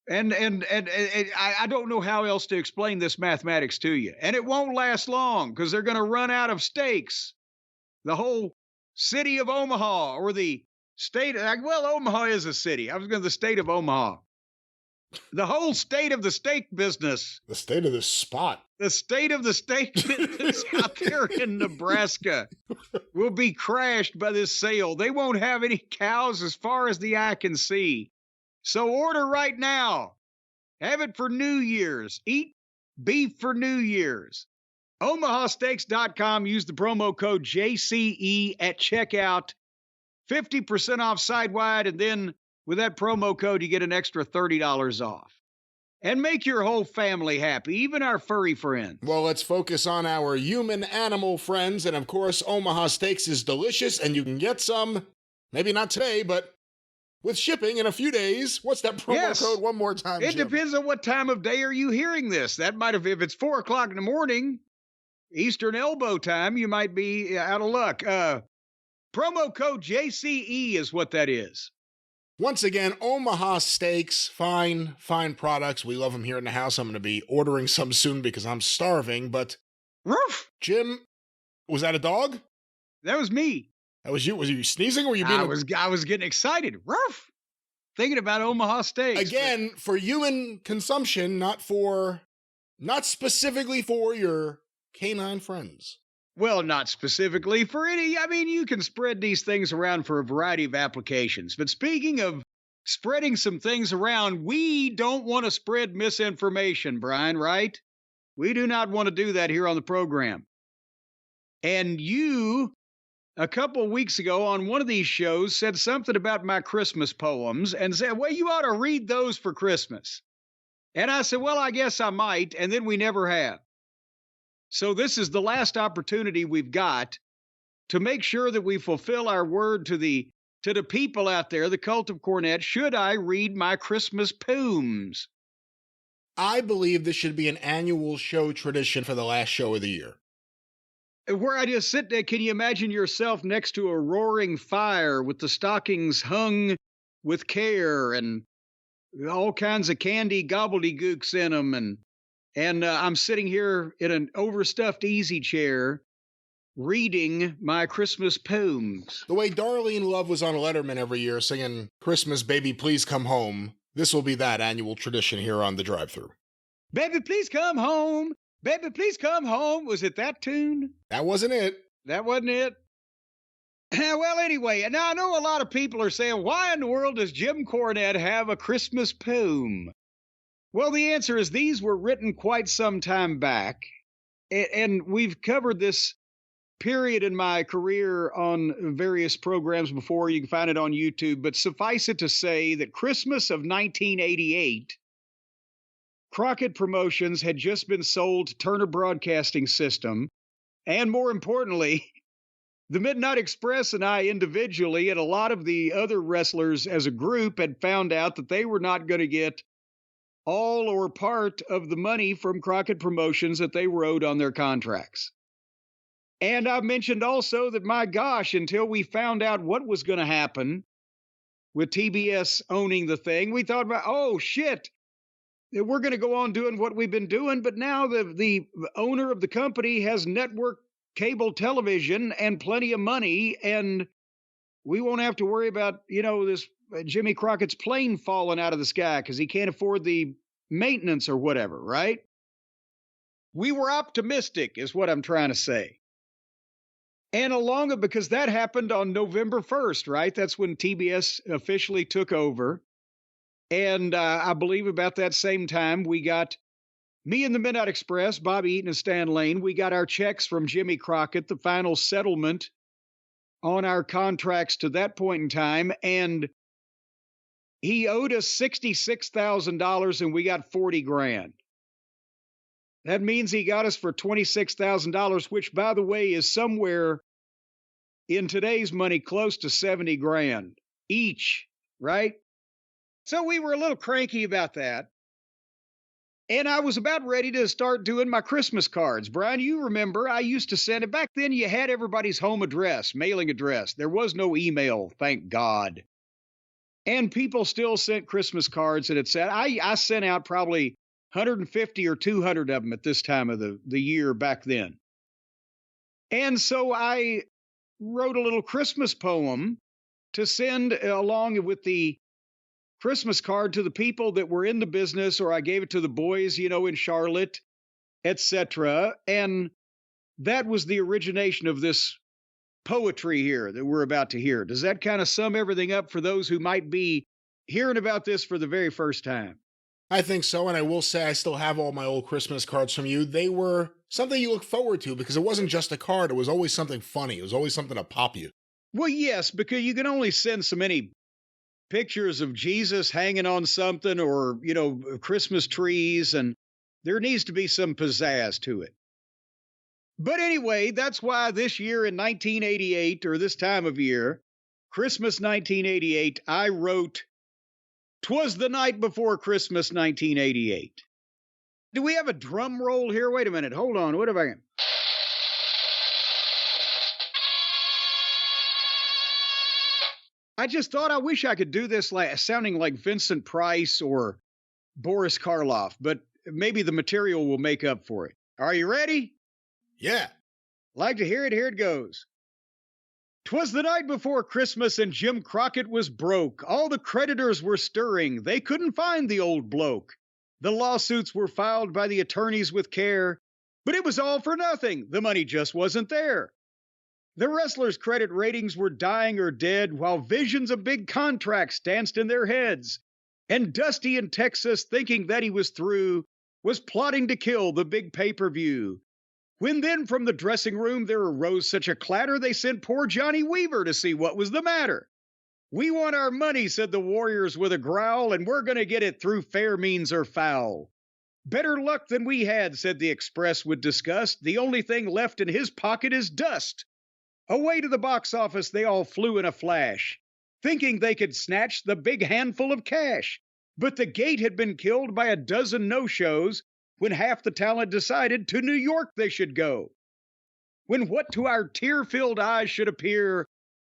And I don't know how else to explain this mathematics to you. And it won't last long because they're going to run out of steaks. The whole city of Omaha, or the state, well, Omaha is a city. I was going to the state of Omaha. The whole state of the steak business. The state of this spot. The state of the steak business out there in Nebraska will be crashed by this sale. They won't have any cows as far as the eye can see. So order right now. Have it for New Year's. Eat beef for New Year's. OmahaSteaks.com. Use the promo code JCE at checkout. 50% off side-wide, and then with that promo code, you get an extra $30 off. And make your whole family happy, even our furry friends. Well, let's focus on our human-animal friends, and of course, Omaha Steaks is delicious, and you can get some, maybe not today, but with shipping in a few days. What's that promo code one more time, It Jim? depends on what time of day are you hearing this. That might have, if it's 4 o'clock in the morning, Eastern elbow time, you might be out of luck. Promo code JCE is what that is. Once again, Omaha Steaks, fine products. We love them here in the house. I'm going to be ordering some soon because I'm starving, but Roof! Jim, was that a dog? That was me. That was you. Was you sneezing or were you being I was getting excited. Roof! Thinking about Omaha Steaks. Again, for human consumption, not specifically for your canine friends. Well, not specifically for any. I mean, you can spread these things around for a variety of applications. But speaking of spreading some things around, we don't want to spread misinformation, Brian, right? We do not want to do that here on the program. And you, a couple of weeks ago on one of these shows, said something about my Christmas poems and said, well, you ought to read those for Christmas. And I said, well, I guess I might. And then we never have. So this is the last opportunity we've got to make sure that we fulfill our word to the people out there, the cult of Cornette. Should I read my Christmas poems? I believe this should be an annual show tradition for the last show of the year. Where I just sit there, can you imagine yourself next to a roaring fire with the stockings hung with care and all kinds of candy gobbledygooks in them, and I'm sitting here in an overstuffed easy chair reading my Christmas poems. The way Darlene Love was on Letterman every year singing Christmas, Baby, Please Come Home, this will be that annual tradition here on the Drive-Thru. Baby, please come home. Baby, please come home. Was it that tune? That wasn't it. That wasn't it? Well, anyway, and now I know a lot of people are saying, why in the world does Jim Cornette have a Christmas poem? Well, the answer is these were written quite some time back, and we've covered this period in my career on various programs before. You can find it on YouTube, but suffice it to say that Christmas of 1988, Crockett Promotions had just been sold to Turner Broadcasting System, and more importantly, the Midnight Express and I individually, and a lot of the other wrestlers as a group, had found out that they were not going to get all or part of the money from Crockett Promotions that they were owed on their contracts. And I mentioned also that, my gosh, until we found out what was going to happen with TBS owning the thing, we thought about, oh, shit, we're going to go on doing what we've been doing. But now the owner of the company has network cable television and plenty of money, and we won't have to worry about, this Jimmy Crockett's plane falling out of the sky because he can't afford the maintenance or whatever, right? We were optimistic is what I'm trying to say. And because that happened on November 1st, right? That's when TBS officially took over. And I believe about that same time, we got me and the Midnight Express, Bobby Eaton and Stan Lane, we got our checks from Jimmy Crockett, the final settlement on our contracts to that point in time. And he owed us $66,000 and we got $40,000. That means he got us for $26,000, which, by the way, is somewhere in today's money close to 70 grand each, right? So we were a little cranky about that. And I was about ready to start doing my Christmas cards. Brian, you remember I used to send it. Back then, you had everybody's home address, mailing address. There was no email, thank God. And people still sent Christmas cards, and it said, I sent out probably 150 or 200 of them at this time of the year back then. And so I wrote a little Christmas poem to send along with the Christmas card to the people that were in the business, or I gave it to the boys, in Charlotte, etc. And that was the origination of this poetry here that we're about to hear. Does that kind of sum everything up for those who might be hearing about this for the very first time? I think so, and I will say I still have all my old Christmas cards from you. They were something you look forward to because it wasn't just a card, it was always something funny. It was always something to pop you. Well, yes, because you can only send so many pictures of Jesus hanging on something or, Christmas trees, and there needs to be some pizzazz to it. But anyway, that's why this year in 1988, or this time of year, Christmas 1988, I wrote, "'Twas the night before Christmas 1988. Do we have a drum roll here? Wait a minute. Hold on. What have I got? I just thought I wish I could do this sounding like Vincent Price or Boris Karloff, but maybe the material will make up for it. Are you ready? Yeah. Like to hear it? Here it goes. "'Twas the night before Christmas and Jim Crockett was broke. All the creditors were stirring. They couldn't find the old bloke. The lawsuits were filed by the attorneys with care, but it was all for nothing. The money just wasn't there. The wrestlers' credit ratings were dying or dead, while visions of big contracts danced in their heads. And Dusty in Texas, thinking that he was through, was plotting to kill the big pay-per-view. When then from the dressing room there arose such a clatter, they sent poor Johnny Weaver to see what was the matter. 'We want our money,' said the Warriors with a growl, 'and we're going to get it through fair means or foul.' 'Better luck than we had,' said the Express with disgust. 'The only thing left in his pocket is dust.' Away to the box office they all flew in a flash, thinking they could snatch the big handful of cash. But the gate had been killed by a dozen no-shows when half the talent decided to New York they should go. When what to our tear-filled eyes should appear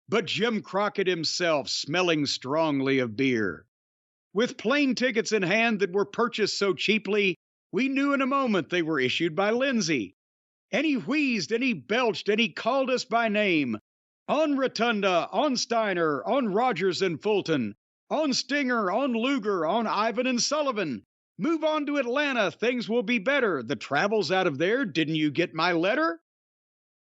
but Jim Crockett himself, smelling strongly of beer. With plane tickets in hand that were purchased so cheaply, we knew in a moment they were issued by Lindsay. And he wheezed and he belched and he called us by name. On Rotunda, on Steiner, on Rogers and Fulton, on Stinger, on Luger, on Ivan and Sullivan. Move on to Atlanta, things will be better. The travel's out of there, didn't you get my letter?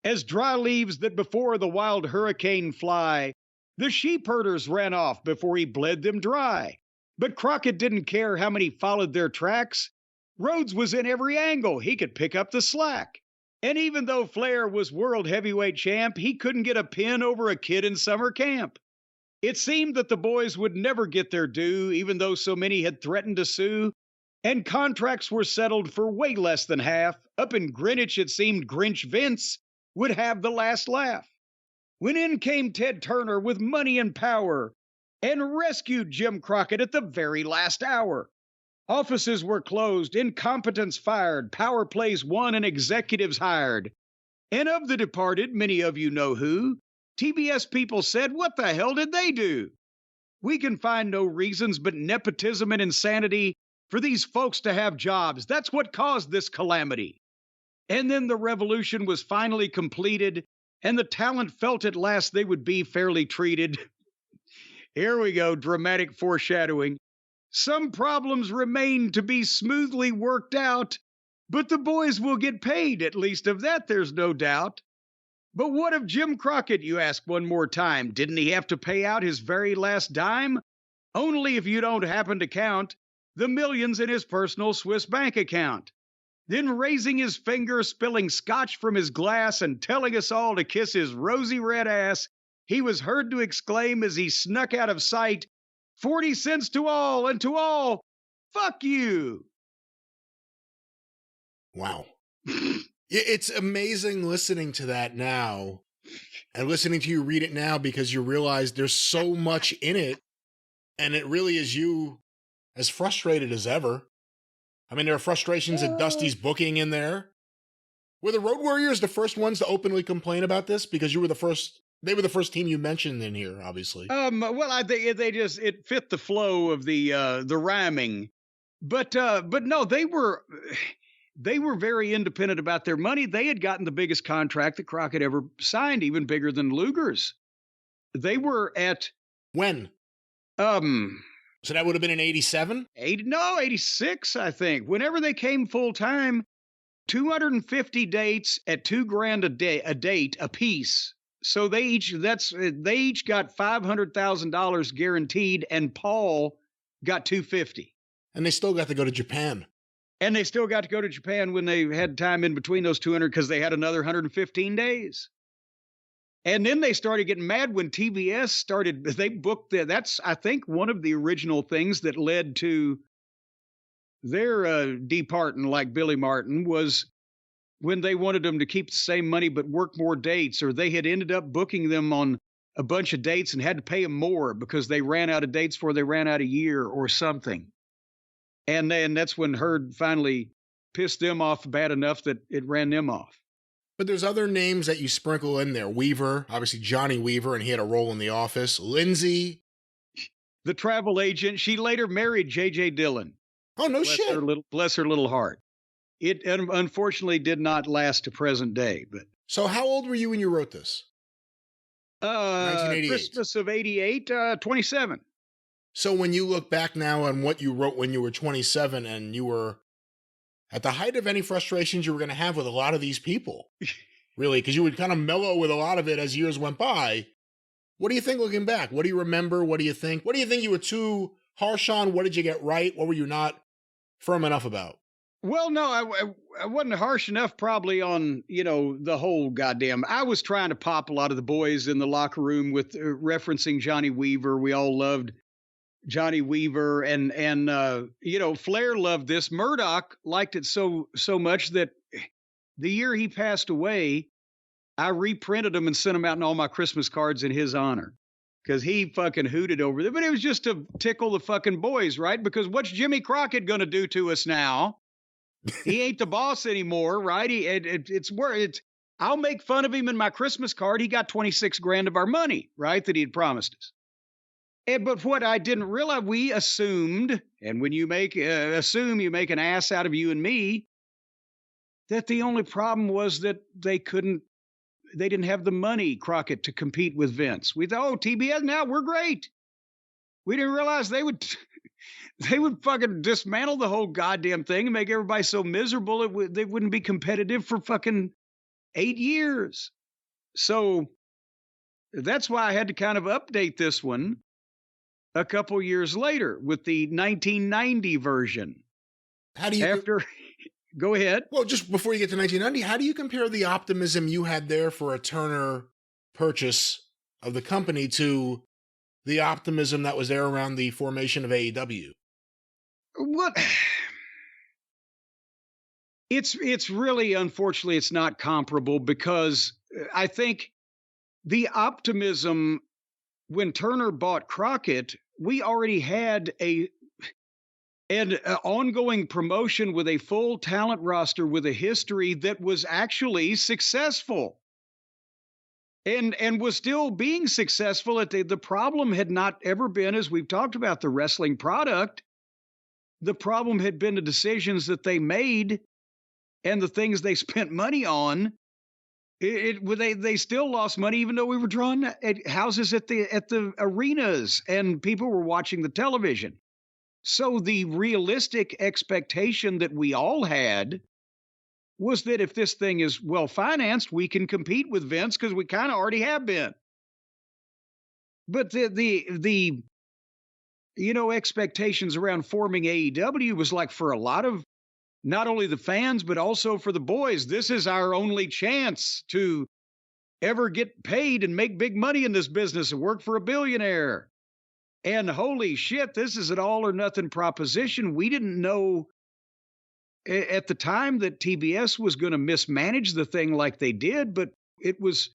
As dry leaves that before the wild hurricane fly, the sheep herders ran off before he bled them dry. But Crockett didn't care how many followed their tracks. Rhodes was in every angle, he could pick up the slack. And even though Flair was world heavyweight champ, he couldn't get a pin over a kid in summer camp. It seemed that the boys would never get their due, even though so many had threatened to sue. And contracts were settled for way less than half. Up in Greenwich, it seemed Grinch Vince would have the last laugh. When in came Ted Turner with money and power and rescued Jim Crockett at the very last hour. Offices were closed, incompetence fired, power plays won, and executives hired. And of the departed, many of you know who. TBS people said, what the hell did they do? We can find no reasons but nepotism and insanity for these folks to have jobs. That's what caused this calamity. And then the revolution was finally completed, and the talent felt at last they would be fairly treated. Here we go, dramatic foreshadowing. Some problems remain to be smoothly worked out, but the boys will get paid, at least of that there's no doubt. But what of Jim Crockett, you ask one more time? Didn't he have to pay out his very last dime? Only if you don't happen to count the millions in his personal Swiss bank account. Then raising his finger, spilling scotch from his glass, and telling us all to kiss his rosy red ass, he was heard to exclaim as he snuck out of sight, 40 cents to all, and to all, fuck you. Wow. It's amazing listening to that now and listening to you read it now because you realize there's so much in it and it really is you as frustrated as ever. I mean, there are frustrations at Dusty's booking in there. Were the Road Warriors the first ones to openly complain about this? Because you were the first, they were the first team you mentioned in here, obviously. Well, I think they just, it fit the flow of the rhyming, but no, they were very independent about their money. They had gotten the biggest contract that Crockett ever signed, even bigger than Luger's. They were at when? So that would have been in 87? 86, I think. Whenever they came full time, 250 dates at $2,000 a date a piece. So they each got $500,000 guaranteed, and Paul got $250,000. And they still got to go to Japan. And they still got to go to Japan when they had time in between those 200 because they had another 115 days. And then they started getting mad when TBS started. They booked that's, I think, one of the original things that led to their departing like Billy Martin was when they wanted them to keep the same money but work more dates, or they had ended up booking them on a bunch of dates and had to pay them more because they ran out of dates before they ran out of year or something. And then that's when Herd finally pissed them off bad enough that it ran them off. But there's other names that you sprinkle in there. Weaver, obviously Johnny Weaver, and he had a role in The Office. Lindsay. The travel agent. She later married J.J. Dillon. Oh, no shit. Bless her little heart. It unfortunately did not last to present day. But so how old were you when you wrote this? 1988. Christmas of 88, 27. So when you look back now on what you wrote when you were 27 and you were at the height of any frustrations you were going to have with a lot of these people, really, because you would kind of mellow with a lot of it as years went by. What do you think looking back? What do you remember? What do you think? What do you think you were too harsh on? What did you get right? What were you not firm enough about? Well, no, I wasn't harsh enough probably on, the whole goddamn. I was trying to pop a lot of the boys in the locker room with referencing Johnny Weaver. We all loved Johnny Weaver, and Flair loved this. Murdoch liked it so much that the year he passed away, I reprinted them and sent them out in all my Christmas cards in his honor because he fucking hooted over them. But it was just to tickle the fucking boys, right? Because what's Jimmy Crockett going to do to us now? He ain't the boss anymore, right? I'll make fun of him in my Christmas card. He got $26,000 of our money, right? That he had promised us. But what I didn't realize, we assumed, and when you assume, you make an ass out of you and me, that the only problem was that they didn't have the money, Crockett, to compete with Vince. We thought, TBS, now we're great. We didn't realize they would fucking dismantle the whole goddamn thing and make everybody so miserable they wouldn't be competitive for fucking 8 years. So that's why I had to kind of update this one a couple years later with the 1990 version. How do you go ahead? Well, just before you get to 1990, how do you compare the optimism you had there for a Turner purchase of the company to the optimism that was there around the formation of AEW? What? It's really, unfortunately, it's not comparable because I think the optimism when Turner bought Crockett, we already had an ongoing promotion with a full talent roster with a history that was actually successful and was still being successful. The problem had not ever been, as we've talked about, the wrestling product. The problem had been the decisions that they made and the things they spent money on. They still lost money, even though we were drawing at houses at the arenas and people were watching the television. So the realistic expectation that we all had was that if this thing is well financed, we can compete with Vince because we kind of already have been. But the expectations around forming AEW was like for a lot of not only the fans, but also for the boys, this is our only chance to ever get paid and make big money in this business and work for a billionaire. And holy shit, this is an all or nothing proposition. We didn't know at the time that TBS was going to mismanage the thing like they did, but it was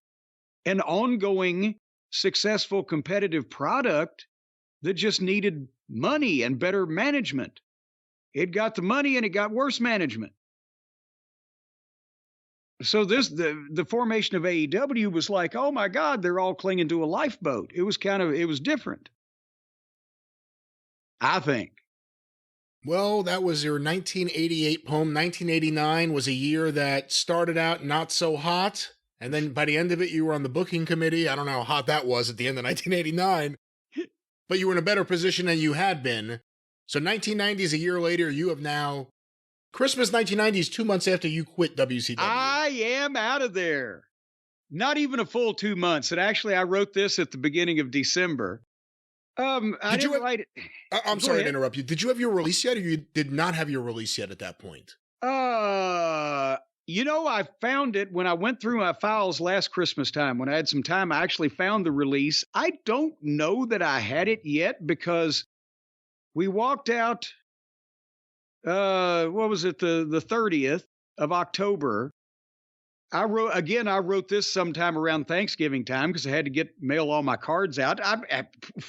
an ongoing, successful, competitive product that just needed money and better management. It got the money and it got worse management. So the formation of AEW was like, oh my God, they're all clinging to a lifeboat. It was different. I think. Well, that was your 1988 poem. 1989 was a year that started out not so hot. And then by the end of it, you were on the booking committee. I don't know how hot that was at the end of 1989, but you were in a better position than you had been. So 1990 is a year later. You have now Christmas 1990 is 2 months after you quit WCW. I am out of there. Not even a full 2 months. And actually, I wrote this at the beginning of December. I didn't write it. I'm sorry to interrupt you. Did you have your release yet, or you did not have your release yet at that point? I found it when I went through my files last Christmas time. When I had some time, I actually found the release. I don't know that I had it yet because we walked out, what was it, the 30th of October. I wrote this sometime around Thanksgiving time because I had to mail all my cards out.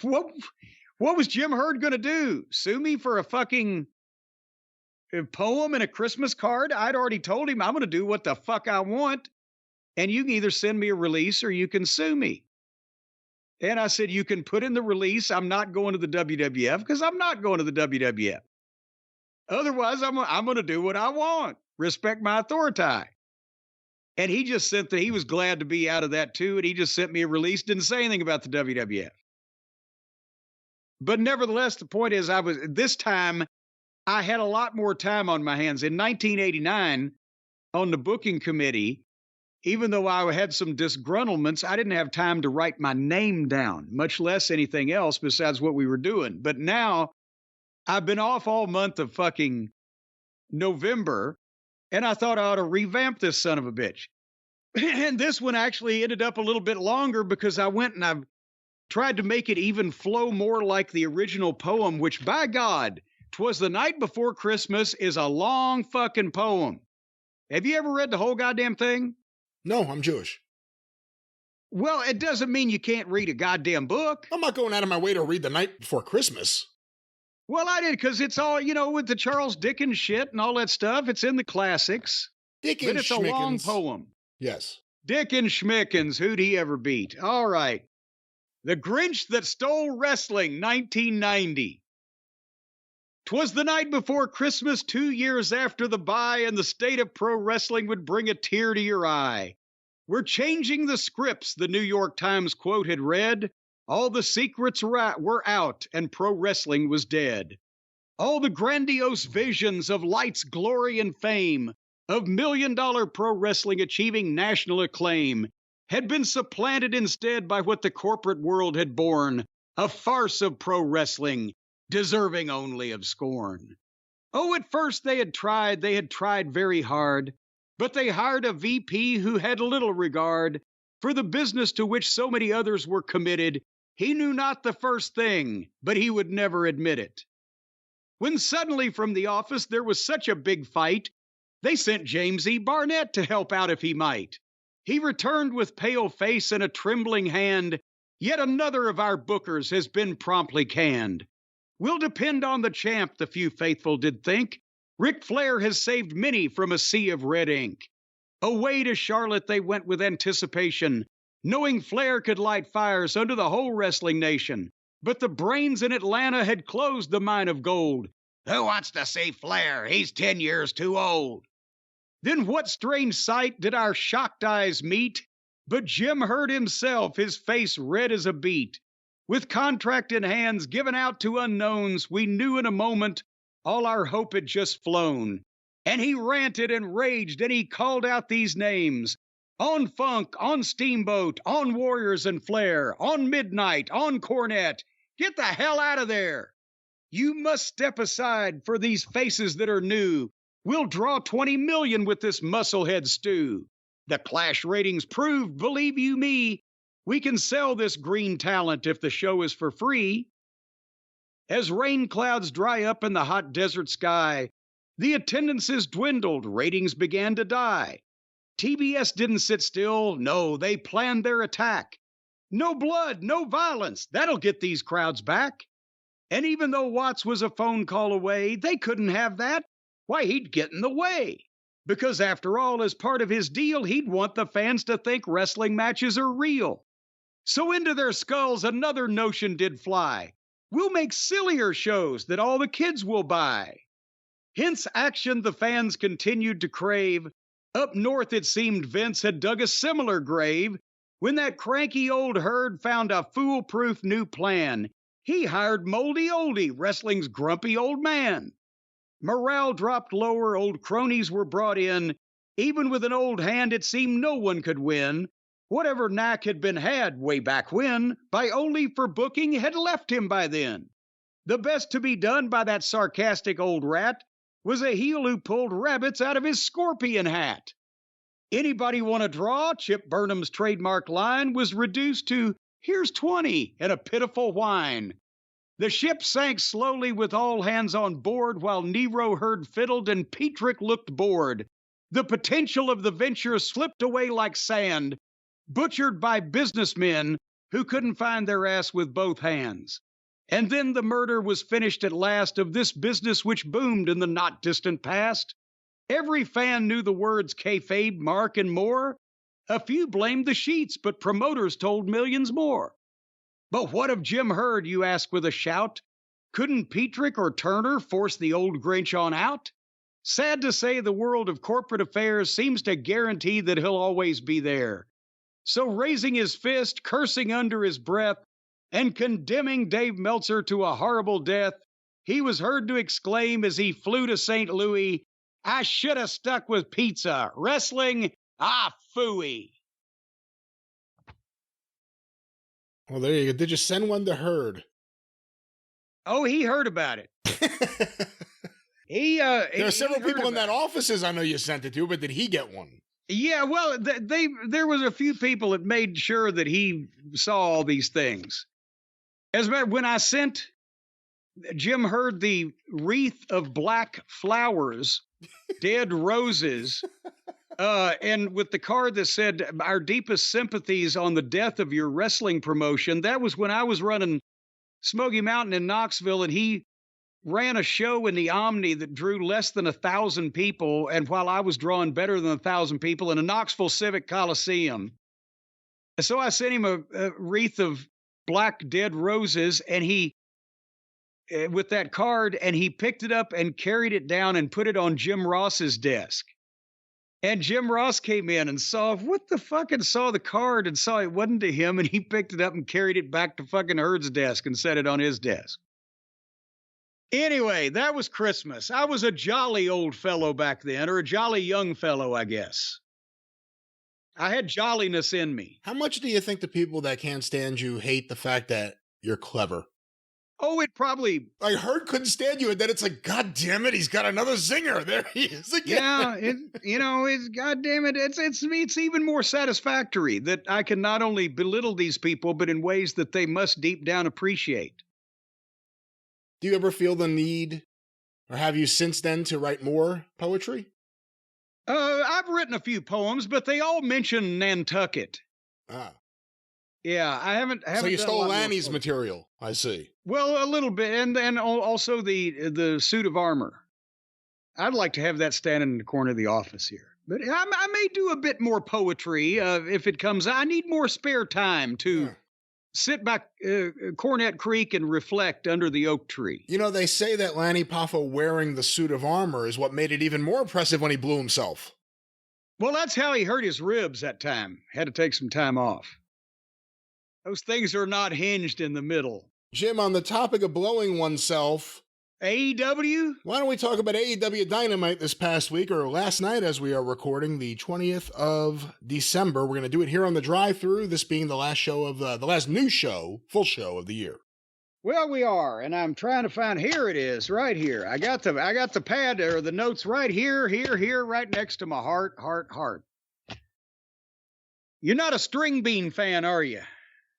What was Jim Herd going to do? Sue me for a fucking poem and a Christmas card? I'd already told him I'm going to do what the fuck I want. And you can either send me a release or you can sue me. And I said, you can put in the release, I'm not going to the WWF because I'm not going to the WWF. Otherwise, I'm going to do what I want. Respect my authority. And he just he was glad to be out of that too. And he just sent me a release, didn't say anything about the WWF. But nevertheless, the point is this time I had a lot more time on my hands. In 1989, on the booking committee, even though I had some disgruntlements, I didn't have time to write my name down, much less anything else besides what we were doing. But now I've been off all month of fucking November, and I thought I ought to revamp this son of a bitch. And this one actually ended up a little bit longer because I went and I've tried to make it even flow more like the original poem, which, by God, 'Twas the Night Before Christmas is a long fucking poem. Have you ever read the whole goddamn thing? No, I'm Jewish. Well, it doesn't mean you can't read a goddamn book. I'm not going out of my way to read The Night Before Christmas. Well, I did, because it's all, with the Charles Dickens shit and all that stuff. It's in the classics. Dickens but it's a long poem. Yes. Dickens Schmickens, who'd he ever beat? All right. The Grinch That Stole Wrestling, 1990. 'Twas the night before Christmas, 2 years after the bye, and the state of pro wrestling would bring a tear to your eye. We're changing the scripts, the New York Times quote had read. All the secrets were out, and pro wrestling was dead. All the grandiose visions of lights, glory, and fame, of million-dollar pro wrestling achieving national acclaim, had been supplanted instead by what the corporate world had borne, a farce of pro wrestling, deserving only of scorn. Oh, at first they had tried very hard, but they hired a VP who had little regard for the business to which so many others were committed. He knew not the first thing, but he would never admit it. When suddenly from the office there was such a big fight, they sent James E. Barnett to help out if he might. He returned with pale face and a trembling hand. Yet another of our bookers has been promptly canned. We'll depend on the champ, the few faithful did think. Ric Flair has saved many from a sea of red ink. Away to Charlotte they went with anticipation, knowing Flair could light fires under the whole wrestling nation. But the brains in Atlanta had closed the mine of gold. Who wants to see Flair? He's 10 years too old. Then what strange sight did our shocked eyes meet? But Jim Herd himself, his face red as a beet. With contract in hands given out to unknowns, we knew in a moment all our hope had just flown. And he ranted and raged, and he called out these names. On Funk, on Steamboat, on Warriors and Flair, on Midnight, on Cornette. Get the hell out of there. You must step aside for these faces that are new. We'll draw 20 million with this musclehead stew. The Clash ratings proved, believe you me, we can sell this green talent if the show is for free. As rain clouds dry up in the hot desert sky, The attendances dwindled, ratings began to die. TBS didn't sit still, no, they planned their attack. No blood, no violence, that'll get these crowds back. And even though Watts was a phone call away, they couldn't have that. Why, he'd get in the way. Because after all, as part of his deal, he'd want the fans to think wrestling matches are real. So into their skulls another notion did fly. We'll make sillier shows that all the kids will buy. Hence action the fans continued to crave. Up north it seemed Vince had dug a similar grave. When that cranky old herd found a foolproof new plan, he hired Moldy Oldie, wrestling's grumpy old man. Morale dropped lower, old cronies were brought in. Even with an old hand, it seemed no one could win. Whatever knack had been had way back when, by Oldie for booking, had left him by then. The best to be done by that sarcastic old rat was a heel who pulled rabbits out of his scorpion hat. Anybody want to draw? Chip Burnham's trademark line was reduced to, "Here's 20," and a pitiful whine. The ship sank slowly with all hands on board while Nero Herd fiddled and Petrick looked bored. The potential of the venture slipped away like sand, butchered by businessmen who couldn't find their ass with both hands. And then the murder was finished at last of this business which boomed in the not-distant past. Every fan knew the words kayfabe, mark, and more. A few blamed the sheets, but promoters told millions more. But what of Jim Herd, you ask with a shout? Couldn't Petrick or Turner force the old Grinch on out? Sad to say, the world of corporate affairs seems to guarantee that he'll always be there. So raising his fist, cursing under his breath, and condemning Dave Meltzer to a horrible death, he was heard to exclaim as he flew to St. Louis, "I should have stuck with pizza. Wrestling, phooey." Well, there you go. Did you send one to Herd? Oh, he heard about it. There are several people in that offices I know you sent it to, but did he get one? Yeah, well, there was a few people that made sure that he saw all these things. As a matter, when I sent Jim Herd the wreath of black flowers, dead roses, and with the card that said, "Our deepest sympathies on the death of your wrestling promotion," that was when I was running Smoky Mountain in Knoxville, and he ran a show in the Omni that drew less than 1,000 people, and while I was drawing better than 1,000 people in a Knoxville Civic Coliseum. And so I sent him a wreath of black dead roses, and he, with that card, and he picked it up and carried it down and put it on Jim Ross's desk. And Jim Ross came in and saw the card and saw it wasn't to him, and he picked it up and carried it back to fucking Herd's desk and set it on his desk. Anyway, that was Christmas. I was a jolly old fellow back then, or a jolly young fellow, I guess. I had jolliness in me. How much do you think the people that can't stand you hate the fact that you're clever? Oh, it probably... I heard couldn't stand you, and then it's like, God damn it, he's got another zinger. There he is again. Yeah, it's God damn it. It's even more satisfactory that I can not only belittle these people, but in ways that they must deep down appreciate. Do you ever feel the need, or have you since then, to write more poetry? I've written a few poems, but they all mention Nantucket. Ah. Yeah, I haven't. So you stole Lanny's material, I see. Well, a little bit, and also the suit of armor. I'd like to have that standing in the corner of the office here. But I may do a bit more poetry if it comes. I need more spare time to sit by Cornette Creek and reflect under the oak tree. You know, they say that Lanny Poffo wearing the suit of armor is what made it even more impressive when he blew himself. Well, that's how he hurt his ribs that time. Had to take some time off. Those things are not hinged in the middle. Jim, on the topic of blowing oneself, AEW? Why don't we talk about AEW Dynamite this past week, or last night as we are recording, the 20th of December. We're going to do it here on the Drive-Thru, this being the last show of the last new show, full show of the year. Well, we are, and I'm trying to find, here it is, right here. I got the pad or the notes right here, right next to my heart. You're not a string bean fan, are you?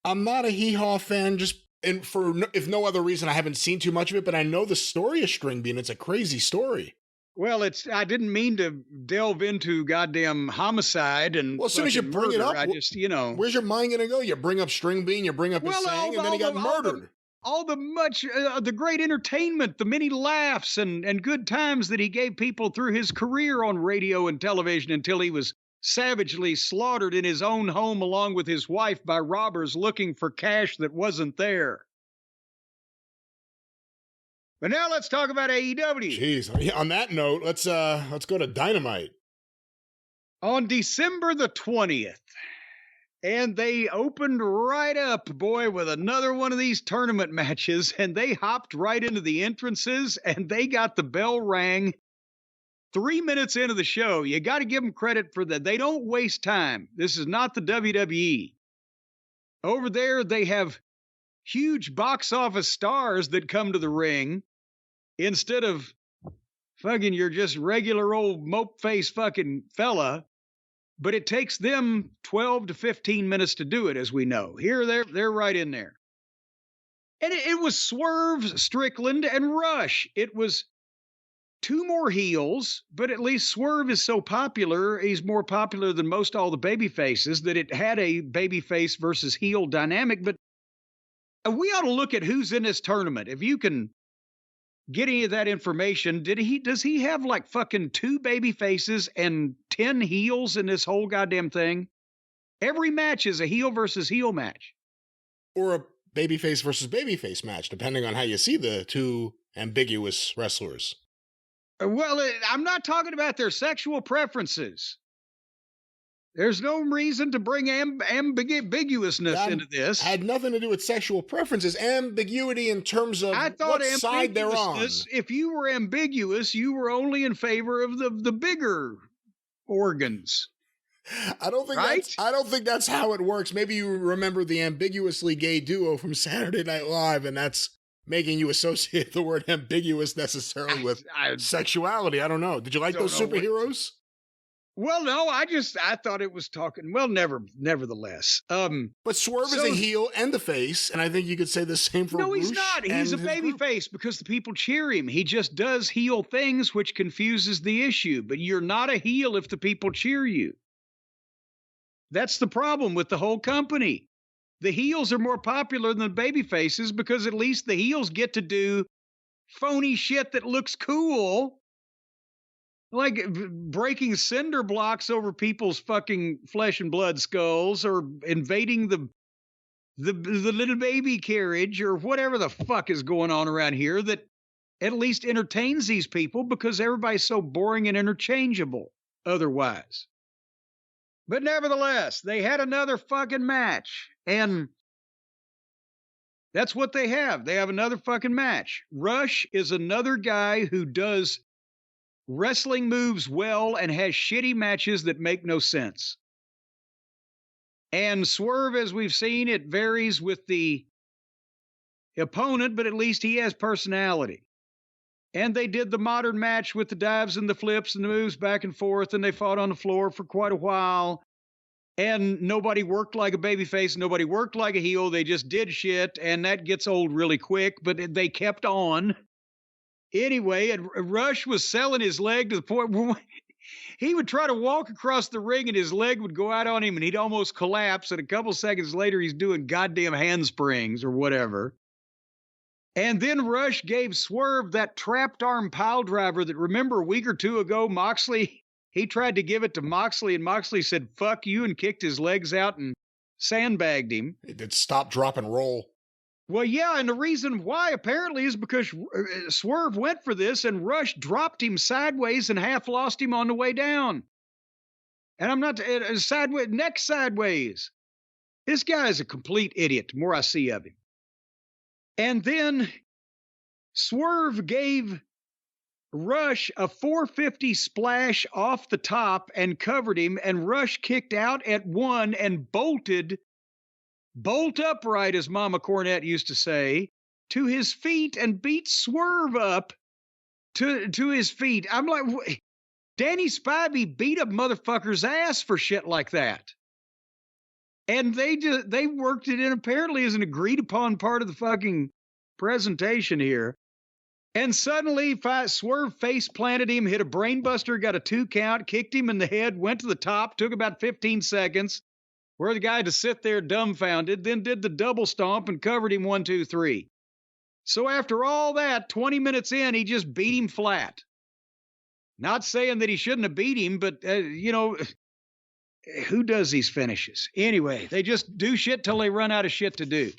I'm not a hee-haw fan, if no other reason, I haven't seen too much of it, but I know the story of String Bean. It's a crazy story. Well, I didn't mean to delve into goddamn homicide and Well, as soon as you fucking bring it murder. up, I just, where's your mind going to go? You bring up String Bean, you bring up his well, saying, and then he got murdered. all the much, the great entertainment, the many laughs and good times that he gave people through his career on radio and television until he was savagely slaughtered in his own home along with his wife by robbers looking for cash that wasn't there. But now let's talk about AEW. Jeez. On that note, let's go to Dynamite. On December the 20th, and they opened right up, boy, with another one of these tournament matches, and they hopped right into the entrances, and they got the bell rang 3 minutes into the show. You got to give them credit for that. They don't waste time. This is not the WWE. Over there, they have huge box office stars that come to the ring instead of fucking your just regular old mope face fucking fella. But it takes them 12 to 15 minutes to do it, as we know. Here, they're right in there. And it was Swerve, Strickland, and Rush. It was two more heels, but at least Swerve is so popular, he's more popular than most all the baby faces, that it had a baby face versus heel dynamic. But we ought to look at who's in this tournament. If you can get any of that information, does he have like fucking 2 baby faces and 10 heels in this whole goddamn thing? Every match is a heel versus heel match. Or a babyface versus babyface match, depending on how you see the two ambiguous wrestlers. Well, I'm not talking about their sexual preferences. There's no reason to bring ambiguousness into this. Had nothing to do with sexual preferences. Ambiguity in terms of what side they're on. If you were ambiguous, you were only in favor of the bigger organs. I don't think that's how it works. Maybe you remember the ambiguously gay duo from Saturday Night Live, and that's making you associate the word ambiguous necessarily with sexuality. I don't know. Did you like those superheroes? Well, no, I thought it was talking. Well, nevertheless. But Swerve is a heel and a face, and I think you could say the same for Roosh. No, he's not. He's a baby face because the people cheer him. He just does heel things, which confuses the issue. But you're not a heel if the people cheer you. That's the problem with the whole company. The heels are more popular than the baby faces because at least the heels get to do phony shit that looks cool. Like breaking cinder blocks over people's fucking flesh and blood skulls, or invading the little baby carriage, or whatever the fuck is going on around here that at least entertains these people because everybody's so boring and interchangeable otherwise. But nevertheless, they had another fucking match, and that's what they have. They have another fucking match. Rush is another guy who does wrestling moves well and has shitty matches that make no sense. And Swerve, as we've seen, it varies with the opponent, but at least he has personality. And they did the modern match with the dives and the flips and the moves back and forth, and they fought on the floor for quite a while. And nobody worked like a babyface, nobody worked like a heel. They just did shit, and that gets old really quick, but they kept on. Anyway, and Rush was selling his leg to the point where he would try to walk across the ring and his leg would go out on him and he'd almost collapse. And a couple seconds later, he's doing goddamn handsprings or whatever. And then Rush gave Swerve that trapped arm pile driver that, remember, a week or two ago, Moxley, he tried to give it to Moxley and Moxley said, fuck you, and kicked his legs out and sandbagged him. It did stop, drop, and roll. Well, yeah, and the reason why apparently is because Swerve went for this and Rush dropped him sideways and half lost him on the way down. And I'm not sideways, neck sideways. This guy is a complete idiot the more I see of him. And then Swerve gave Rush a 450 splash off the top and covered him, and Rush kicked out at one and bolted, bolt upright, as Mama Cornette used to say, to his feet and beat Swerve up to his feet. I'm like, Danny Spivey beat a motherfucker's ass for shit like that. And they worked it in apparently as an agreed upon part of the fucking presentation here. And suddenly, Swerve face planted him, hit a brainbuster, got a 2 count, kicked him in the head, went to the top, took about 15 seconds, where the guy had to sit there dumbfounded, then did the double stomp and covered him 1, 2, 3. So after all that, 20 minutes in, he just beat him flat. Not saying that he shouldn't have beat him, but, who does these finishes? Anyway, they just do shit till they run out of shit to do.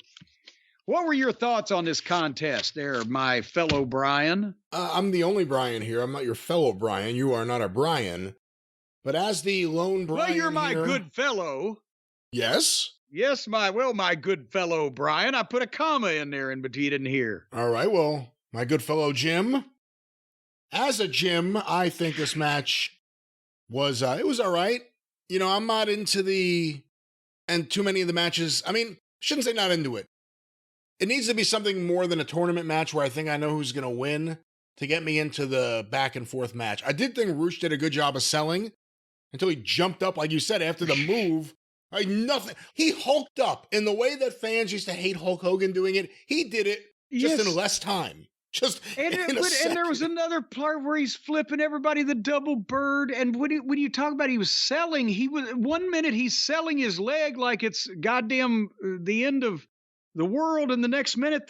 What were your thoughts on this contest there, my fellow Brian? I'm the only Brian here. I'm not your fellow Brian. You are not a Brian. But as the lone Brian Well, you're my here, good fellow. Yes? Yes, my good fellow Brian. I put a comma in there in between here. All right, well, my good fellow Jim. As a Jim, I think this match was, it was all right. You know, I'm not into too many of the matches. I mean, shouldn't say not into it. It needs to be something more than a tournament match where I think I know who's going to win to get me into the back and forth match. I did think Roosh did a good job of selling until he jumped up, like you said, after the move. Like nothing. He hulked up in the way that fans used to hate Hulk Hogan doing it. He did it just in less time. And there was another part where he's flipping everybody the double bird. And when you talk about he was selling, 1 minute he's selling his leg like it's goddamn the end of the world, and the next minute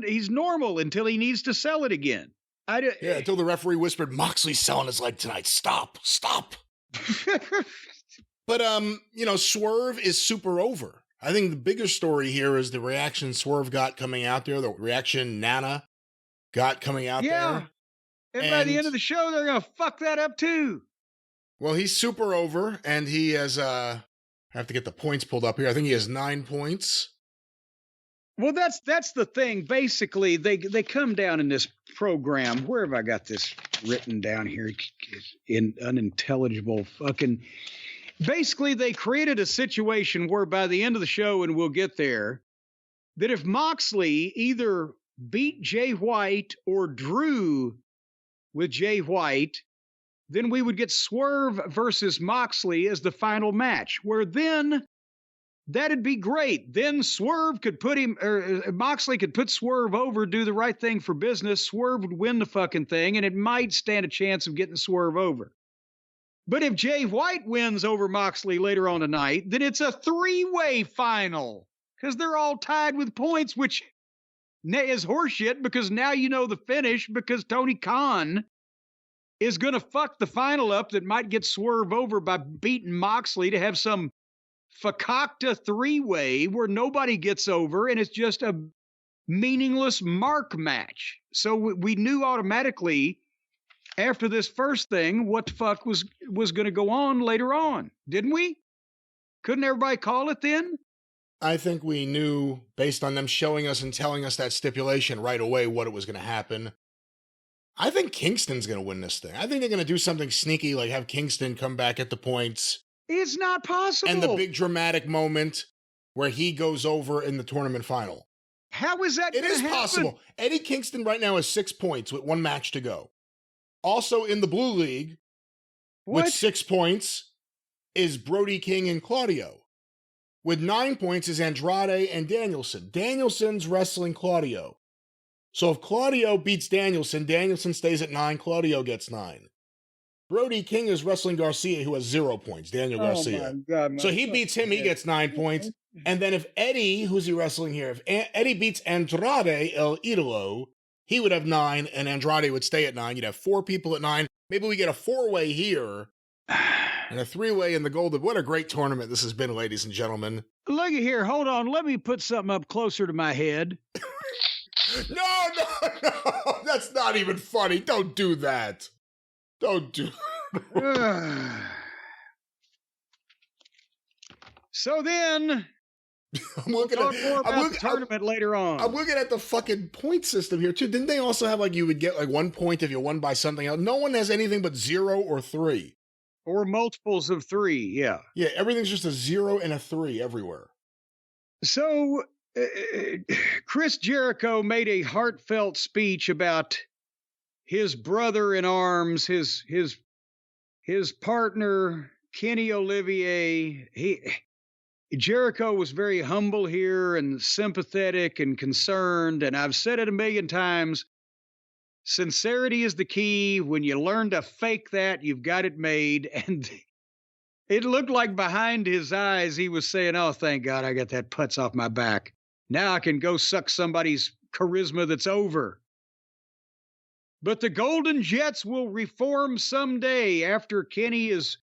he's normal until he needs to sell it again. Until the referee whispered, "Moxley's selling his leg tonight. Stop." But Swerve is super over. I think the bigger story here is the reaction Swerve got coming out there, the reaction Nana got coming out there. And by the end of the show, they're gonna fuck that up too. Well, he's super over, and he has I have to get the points pulled up here. I think he has 9 points. Well, that's the thing. Basically, they come down in this program. Where have I got this written down here? In unintelligible fucking. Basically, they created a situation where by the end of the show, and we'll get there, that if Moxley either beat Jay White or drew with Jay White, then we would get Swerve versus Moxley as the final match, where then that'd be great. Then Swerve could Moxley could put Swerve over, do the right thing for business. Swerve would win the fucking thing, and it might stand a chance of getting Swerve over. But if Jay White wins over Moxley later on tonight, then it's a 3-way final because they're all tied with points, which is horseshit because now you know the finish because Tony Khan is going to fuck the final up that might get Swerve over by beating Moxley to have some fakakta 3-way where nobody gets over and it's just a meaningless mark match. So we knew automatically after this first thing what the fuck was going to go on later on, didn't we? Couldn't everybody call it then? I think we knew based on them showing us and telling us that stipulation right away what it was going to happen. I think Kingston's going to win this thing. I think they're going to do something sneaky like have Kingston come back at the points. It's not possible. And the big dramatic moment where he goes over in the tournament final. How is that going to happen? It is possible. Eddie Kingston right now has 6 points with 1 match to go. Also in the Blue League with 6 points is Brody King and Claudio. With 9 points is Andrade and Danielson. Danielson's wrestling Claudio. So if Claudio beats Danielson, Danielson stays at 9, Claudio gets 9. Brody King is wrestling Garcia, who has 0 points, Daniel Garcia. So he beats him, he gets 9 points. And then if Eddie, who's he wrestling here? If Eddie beats Andrade El Idolo, he would have 9, and Andrade would stay at 9. You'd have 4 people at 9. Maybe we get a 4-way here, and a 3-way in the Golden. What a great tournament this has been, ladies and gentlemen. Look at here. Hold on. Let me put something up closer to my head. No. That's not even funny. Don't do that. Don't do So then, I'm looking we'll talk more about the tournament later on. I'm looking at the fucking point system here, too. Didn't they also have, you would get, 1 point if you won by something else? No one has anything but 0 or 3. Or multiples of 3, yeah. Yeah, everything's just a 0 and a 3 everywhere. So, Chris Jericho made a heartfelt speech about his brother in arms, his partner, Kenny Olivier. Jericho was very humble here and sympathetic and concerned, and I've said it a million times. Sincerity is the key. When you learn to fake that, you've got it made. And it looked like behind his eyes, he was saying, oh, thank God I got that putz off my back. Now I can go suck somebody's charisma that's over. But the Golden Jets will reform someday after Kenny is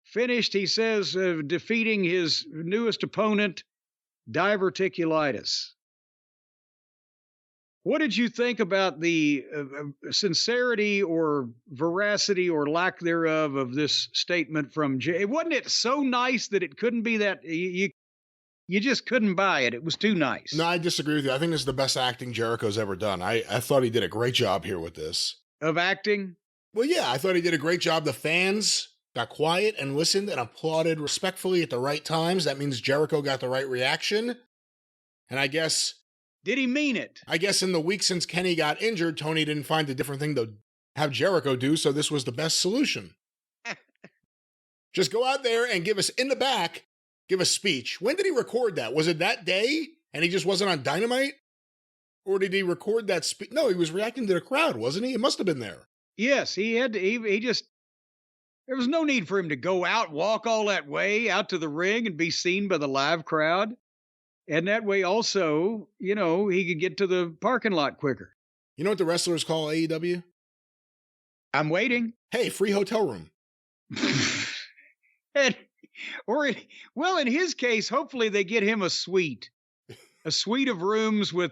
finished, he says, defeating his newest opponent, diverticulitis. What did you think about the sincerity or veracity or lack thereof of this statement from Jay? Wasn't it so nice that it couldn't be that you just couldn't buy it? It was too nice. No, I disagree with you. I think this is the best acting Jericho's ever done. I thought he did a great job here with this. Of acting? Well, yeah, I thought he did a great job. The fans got quiet and listened and applauded respectfully at the right times. That means Jericho got the right reaction. And I guess... Did he mean it? I guess in the week since Kenny got injured, Tony didn't find a different thing to have Jericho do, so this was the best solution. Just go out there and give us, in the back, give a speech. When did he record that? Was it that day and he just wasn't on Dynamite? Or did he record that speech? No, he was reacting to the crowd, wasn't he? It must have been there. Yes, he had to, he just, there was no need for him to go out, walk all that way out to the ring and be seen by the live crowd. And that way also, you know, he could get to the parking lot quicker. You know what the wrestlers call AEW? I'm waiting. Hey, free hotel room. Well, in his case, hopefully they get him a suite of rooms with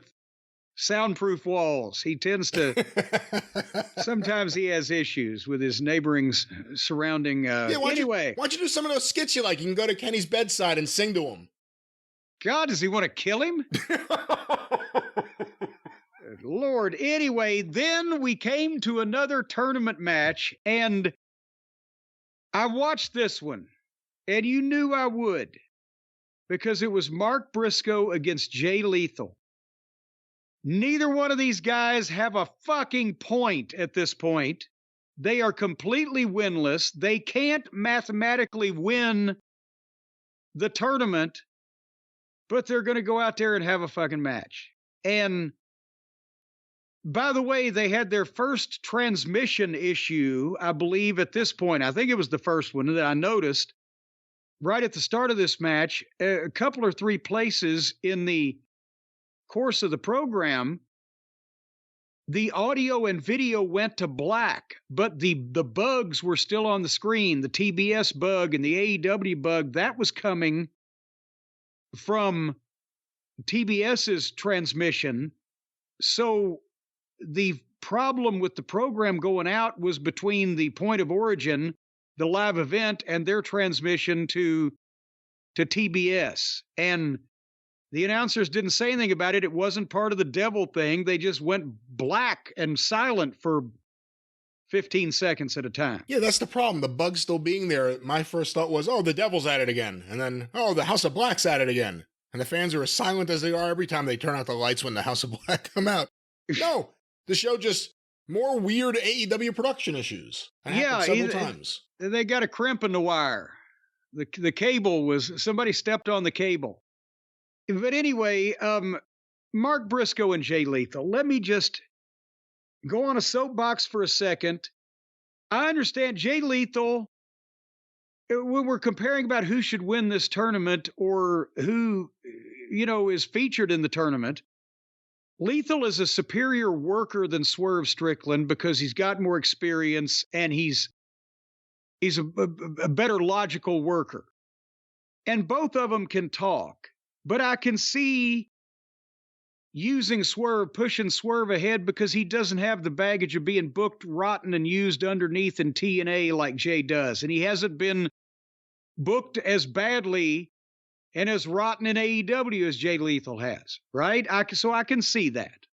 soundproof walls. He tends to, sometimes he has issues with his neighboring surrounding. Why don't you do some of those skits you like? You can go to Kenny's bedside and sing to him. God, does he want to kill him? Lord. Anyway, then we came to another tournament match, and I watched this one, and you knew I would, because it was Mark Briscoe against Jay Lethal. Neither one of these guys have a fucking point at this point. They are completely winless. They can't mathematically win the tournament, but they're going to go out there and have a fucking match. And by the way, they had their first transmission issue, I believe, at this point. I think it was the first one that I noticed right at the start of this match. A couple or three places in the course of the program, the audio and video went to black, but the bugs were still on the screen. The TBS bug and the AEW bug, that was coming from TBS's transmission. So the problem with the program going out was between the point of origin, the live event, and their transmission to TBS. And the announcers didn't say anything about it. It wasn't part of the devil thing. They just went black and silent for 15 seconds at a time. Yeah, that's the problem. The bug still being there. My first thought was, oh, the devil's at it again. And then, oh, the House of Black's at it again. And the fans are as silent as they are every time they turn out the lights when the House of Black come out. No, the show just more weird AEW production issues. Several times. They got a crimp in the wire. The cable was, somebody stepped on the cable. But anyway, Mark Briscoe and Jay Lethal, let me just go on a soapbox for a second. I understand Jay Lethal, when we're comparing about who should win this tournament or who, you know, is featured in the tournament, Lethal is a superior worker than Swerve Strickland because he's got more experience and he's a better logical worker. And both of them can talk. But I can see using Swerve, pushing Swerve ahead because he doesn't have the baggage of being booked, rotten, and used underneath in TNA like Jay does. And he hasn't been booked as badly and as rotten in AEW as Jay Lethal has, right? So I can see that.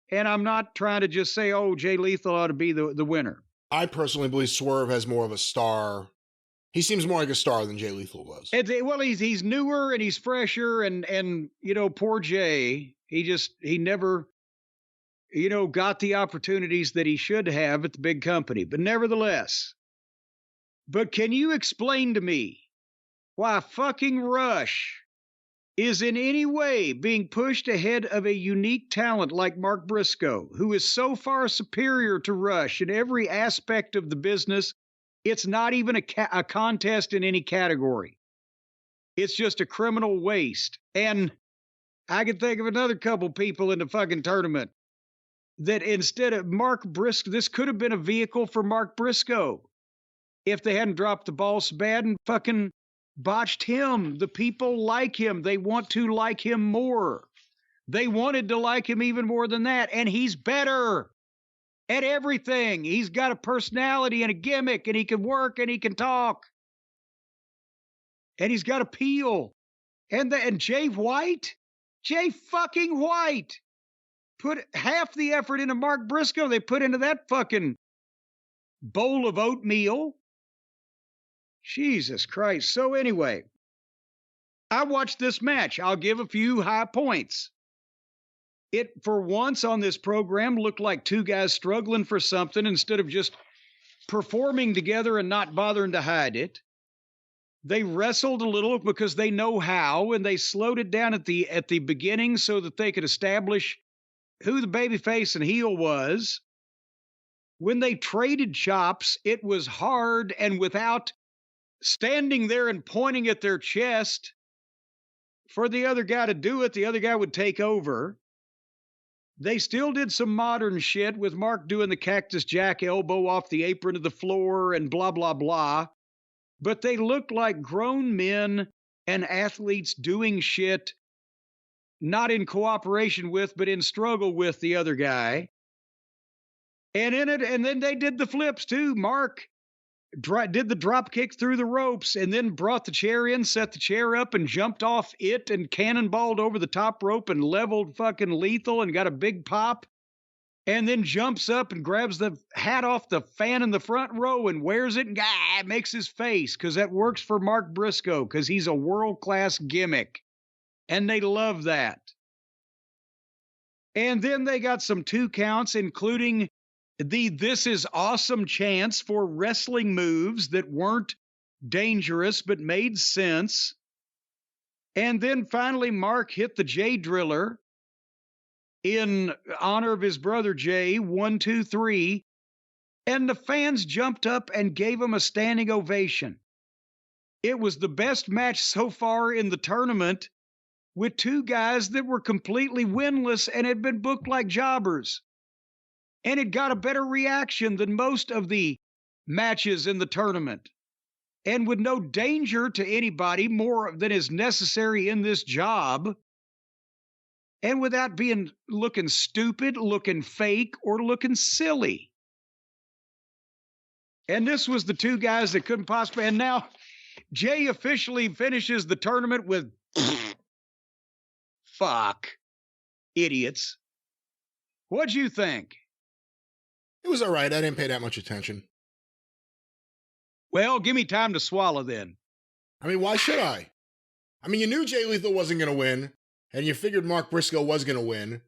And I'm not trying to just say, oh, Jay Lethal ought to be the winner. I personally believe Swerve has more of a star. He seems more like a star than Jay Lethal does. Well, he's newer and he's fresher, and you know, poor Jay, he never, you know, got the opportunities that he should have at the big company. But nevertheless, can you explain to me why fucking Rush is in any way being pushed ahead of a unique talent like Mark Briscoe, who is so far superior to Rush in every aspect of the business, it's not even a contest in any category. It's just a criminal waste. And I can think of another couple people in the fucking tournament that instead of Mark Briscoe, this could have been a vehicle for Mark Briscoe if they hadn't dropped the ball so bad and fucking botched him. The people like him. They want to like him more. They wanted to like him even more than that. And he's better at everything. He's got a personality and a gimmick, and he can work and he can talk. And he's got appeal. And Jay fucking White put half the effort into Mark Briscoe they put into that fucking bowl of oatmeal. Jesus Christ. So anyway, I watched this match. I'll give a few high points. It, for once on this program, looked like two guys struggling for something instead of just performing together and not bothering to hide it. They wrestled a little because they know how, and they slowed it down at the beginning so that they could establish who the babyface and heel was. When they traded chops, it was hard, and without standing there and pointing at their chest for the other guy to do it, the other guy would take over. They still did some modern shit with Mark doing the Cactus Jack elbow off the apron of the floor and blah, blah, blah. But they looked like grown men and athletes doing shit, not in cooperation with, but in struggle with the other guy. And then they did the flips too. Mark did the drop kick through the ropes and then brought the chair in, set the chair up, and jumped off it and cannonballed over the top rope and leveled fucking Lethal and got a big pop. And then jumps up and grabs the hat off the fan in the front row and wears it and makes his face, because that works for Mark Briscoe, because he's a world-class gimmick. And they love that. And then they got some 2 counts, including the "this is awesome" chance for wrestling moves that weren't dangerous but made sense. And then finally Mark hit the Jay Driller in honor of his brother Jay, 1, 2, 3, and the fans jumped up and gave him a standing ovation. It was the best match so far in the tournament, with 2 guys that were completely winless and had been booked like jobbers. And it got a better reaction than most of the matches in the tournament. And with no danger to anybody more than is necessary in this job. And without looking stupid, looking fake, or looking silly. And this was the 2 guys that couldn't possibly. And now Jay officially finishes the tournament with fuck idiots. What'd you think? It was all right. I didn't pay that much attention. Well, give me time to swallow then. I mean, why should I? I mean, you knew Jay Lethal wasn't going to win, and you figured Mark Briscoe was going to win.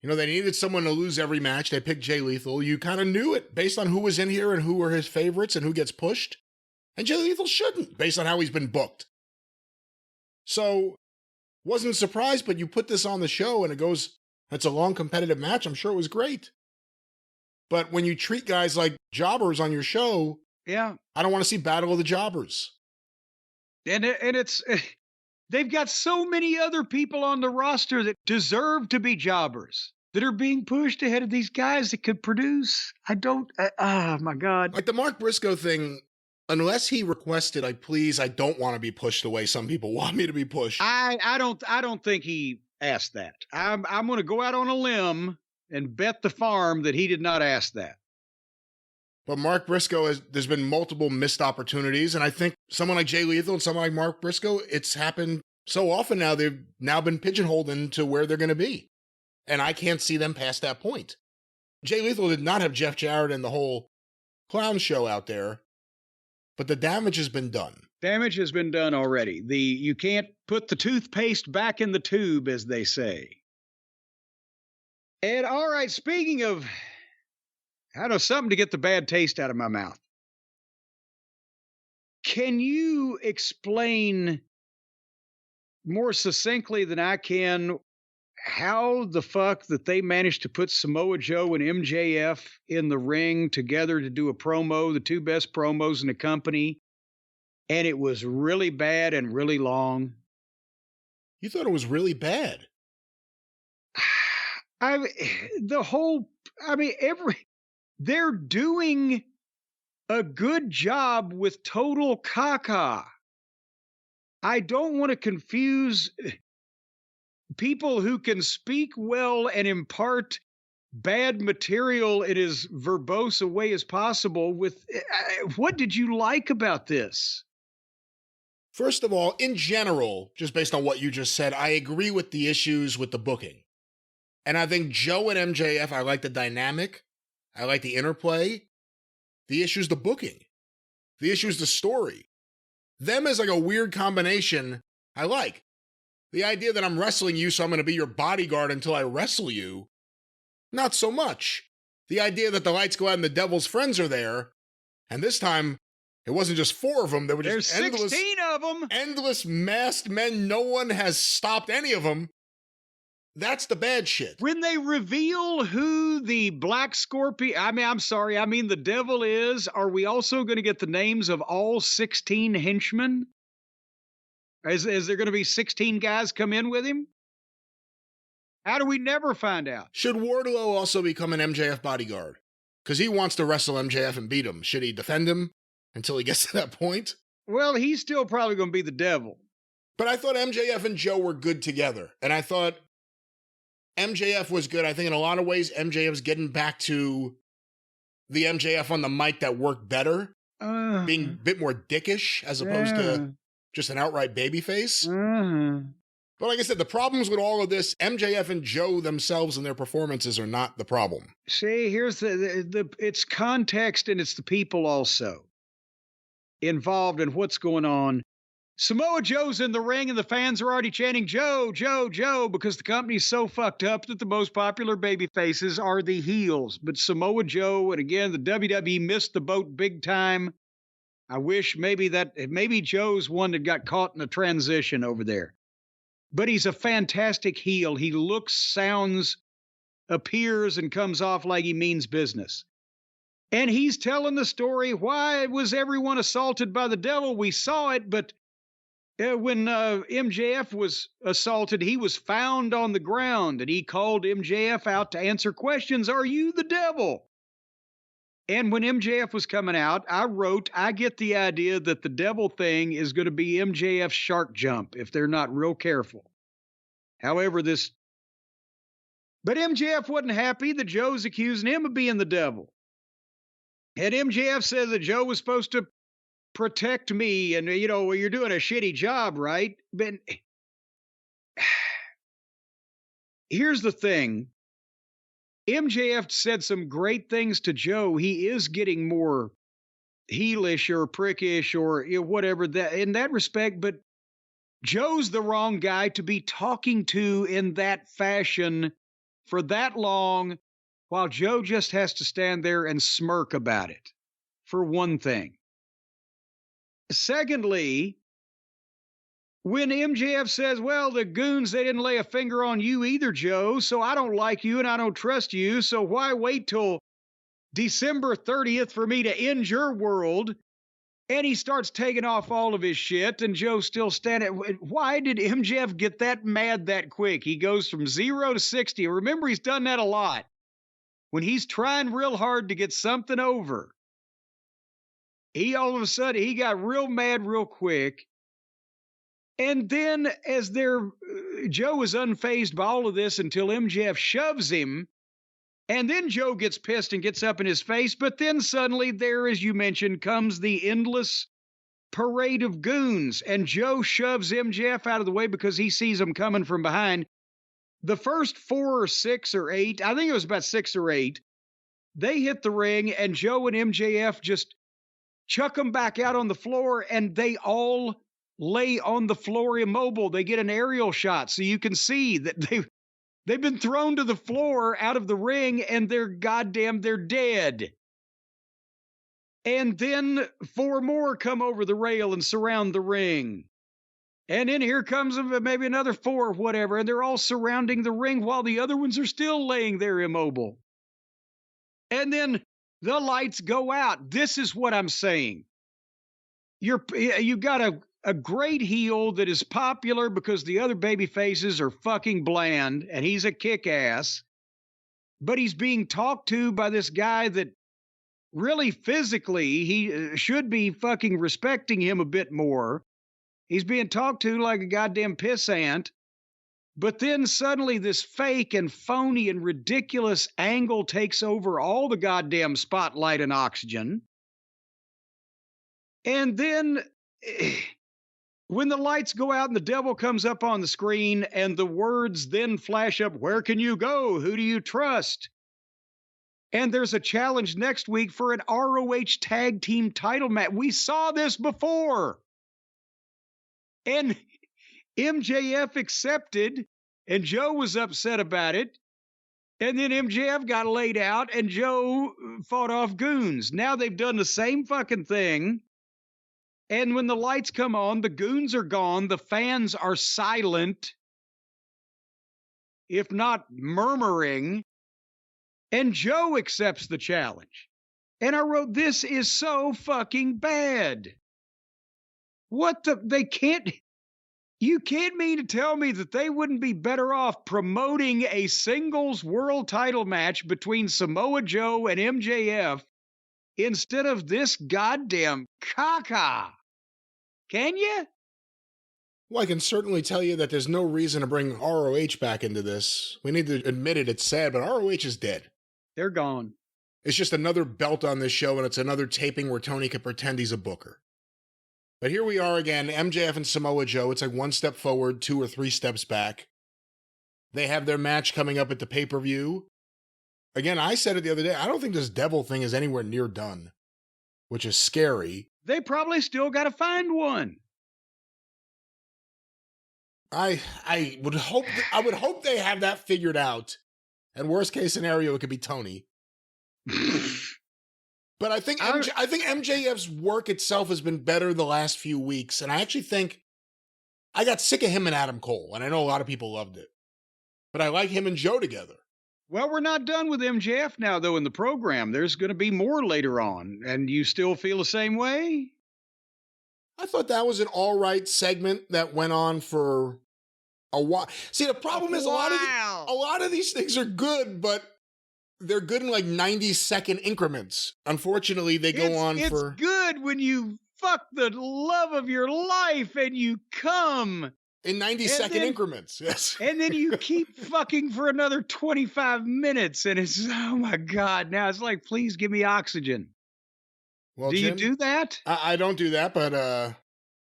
You know, they needed someone to lose every match. They picked Jay Lethal. You kind of knew it based on who was in here and who were his favorites and who gets pushed. And Jay Lethal shouldn't, based on how he's been booked. So, wasn't surprised, but you put this on the show and it's a long competitive match. I'm sure it was great. But when you treat guys like jobbers on your show, yeah, I don't want to see Battle of the Jobbers. And it's they've got so many other people on the roster that deserve to be jobbers that are being pushed ahead of these guys that could produce. Oh my God. Like the Mark Briscoe thing, unless he requested, I don't want to be pushed the way some people want me to be pushed. I don't think he asked that. I'm going to go out on a limb and bet the farm that he did not ask that. But Mark Briscoe, there's been multiple missed opportunities, and I think someone like Jay Lethal and someone like Mark Briscoe, it's happened so often now, they've now been pigeonholed into where they're going to be. And I can't see them past that point. Jay Lethal did not have Jeff Jarrett and the whole clown show out there, but the damage has been done. Damage has been done already. You can't put the toothpaste back in the tube, as they say. And all right, speaking of, something to get the bad taste out of my mouth. Can you explain more succinctly than I can how the fuck that they managed to put Samoa Joe and MJF in the ring together to do a promo, the two best promos in the company, and it was really bad and really long. You thought it was really bad. They're doing a good job with total caca. I don't want to confuse people who can speak well and impart bad material in as verbose a way as possible with what did you like about this? First of all, in general, just based on what you just said, I agree with the issues with the booking. And I think Joe and MJF, I like the dynamic. I like the interplay. The issue's the booking. The issue's the story. Them as like a weird combination, I like. The idea that I'm wrestling you, so I'm going to be your bodyguard until I wrestle you, not so much. The idea that the lights go out and the devil's friends are there, and this time, it wasn't just 4 of them, there were just There's 16 of them. Endless masked men. No one has stopped any of them. That's the bad shit. When they reveal who the Black Scorpion, I mean the devil is, are we also going to get the names of all 16 henchmen? Is there going to be 16 guys come in with him? How do we never find out? Should Wardlow also become an MJF bodyguard? Because he wants to wrestle MJF and beat him. Should he defend him until he gets to that point? Well, he's still probably going to be the devil. But I thought MJF and Joe were good together. And I thought MJF was good. I think in a lot of ways, MJF's getting back to the MJF on the mic that worked better. Being a bit more dickish as opposed to just an outright babyface. But like I said, the problems with all of this, MJF and Joe themselves and their performances are not the problem. See, here's it's context and it's the people also involved in what's going on. Samoa Joe's in the ring and the fans are already chanting, Joe, Joe, Joe, because the company's so fucked up that the most popular baby faces are the heels. But Samoa Joe, and again, the WWE missed the boat big time. I wish maybe Joe's one that got caught in a transition over there. But he's a fantastic heel. He looks, sounds, appears, and comes off like he means business. And he's telling the story, why was everyone assaulted by the devil? We saw it, but when MJF was assaulted, he was found on the ground, and he called MJF out to answer questions. Are you the devil? And when MJF was coming out, I get the idea that the devil thing is going to be MJF's shark jump if they're not real careful. However, but MJF wasn't happy that Joe's accusing him of being the devil. And MJF says that Joe was supposed to protect me, and you're doing a shitty job, right? But here's the thing. MJF said some great things to Joe. He is getting more heelish or prickish or whatever that in that respect, but Joe's the wrong guy to be talking to in that fashion for that long, while Joe just has to stand there and smirk about it, for one thing. Secondly, when MJF says, well, the goons, they didn't lay a finger on you either, Joe, so I don't like you and I don't trust you, so why wait till December 30th for me to end your world? And he starts taking off all of his shit, and Joe's still standing. Why did MJF get that mad that quick? He goes from 0 to 60. Remember, he's done that a lot. When he's trying real hard to get something over, he all of a sudden, he got real mad real quick. And then Joe is unfazed by all of this until MJF shoves him. And then Joe gets pissed and gets up in his face. But then suddenly there, as you mentioned, comes the endless parade of goons. And Joe shoves MJF out of the way because he sees him coming from behind. The first 4 or 6 or 8, I think it was about 6 or 8, they hit the ring and Joe and MJF just chuck them back out on the floor, and they all lay on the floor immobile. They get an aerial shot so you can see that they've been thrown to the floor out of the ring, and they're dead. And then 4 more come over the rail and surround the ring. And then here comes maybe another 4 or whatever, and they're all surrounding the ring while the other ones are still laying there immobile. And then the lights go out. This is what I'm saying. You got a great heel that is popular because the other baby faces are fucking bland, and he's a kick-ass. But he's being talked to by this guy that really physically, he should be fucking respecting him a bit more. He's being talked to like a goddamn pissant. But then suddenly this fake and phony and ridiculous angle takes over all the goddamn spotlight and oxygen. And then when the lights go out and the devil comes up on the screen and the words then flash up, where can you go? Who do you trust? And there's a challenge next week for an ROH tag team title match. We saw this before. And MJF accepted, and Joe was upset about it. And then MJF got laid out, and Joe fought off goons. Now they've done the same fucking thing. And when the lights come on, the goons are gone. The fans are silent, if not murmuring. And Joe accepts the challenge. And I wrote, this is so fucking bad. What the, you can't mean to tell me that they wouldn't be better off promoting a singles world title match between Samoa Joe and MJF instead of this goddamn caca. Can you? Well, I can certainly tell you that there's no reason to bring ROH back into this. We need to admit it, it's sad, but ROH is dead. They're gone. It's just another belt on this show, and it's another taping where Tony can pretend he's a booker. But here we are again, MJF and Samoa Joe. It's like 1 step forward, 2 or 3 steps back. They have their match coming up at the pay-per-view. Again, I said it the other day, I don't think this devil thing is anywhere near done, which is scary. They probably still got to find one. I would hope they have that figured out. And worst case scenario, it could be Tony. But I think MJF's work itself has been better the last few weeks, and I actually think I got sick of him and Adam Cole, and I know a lot of people loved it. But I like him and Joe together. Well, we're not done with MJF now, though, in the program. There's going to be more later on, and you still feel the same way? I thought that was an all right segment that went on for a while. See, the problem is a lot of these things are good, but they're good in like 90-second increments. Unfortunately, they go on for... It's good when you fuck the love of your life and you come. In 90-second increments, yes. And then you keep fucking for another 25 minutes, and it's, oh my God, now it's like, please give me oxygen. Well, do Jim, you do that? I don't do that, but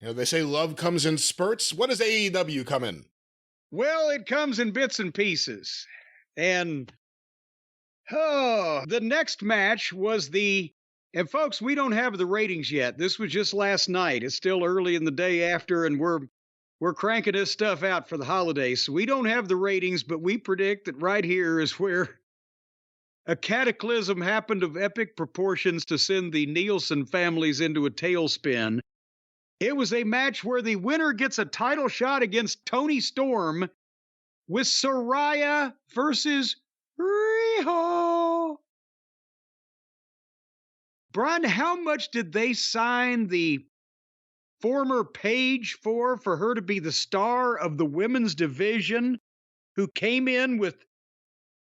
they say love comes in spurts. What does AEW come in? Well, it comes in bits and pieces. And the next match was and folks, we don't have the ratings yet. This was just last night. It's still early in the day after, and we're cranking this stuff out for the holidays. So we don't have the ratings, but we predict that right here is where a cataclysm happened of epic proportions to send the Nielsen families into a tailspin. It was a match where the winner gets a title shot against Tony Storm with Saraya versus Riho. Brian, how much did they sign the former Paige for her to be the star of the women's division, who came in with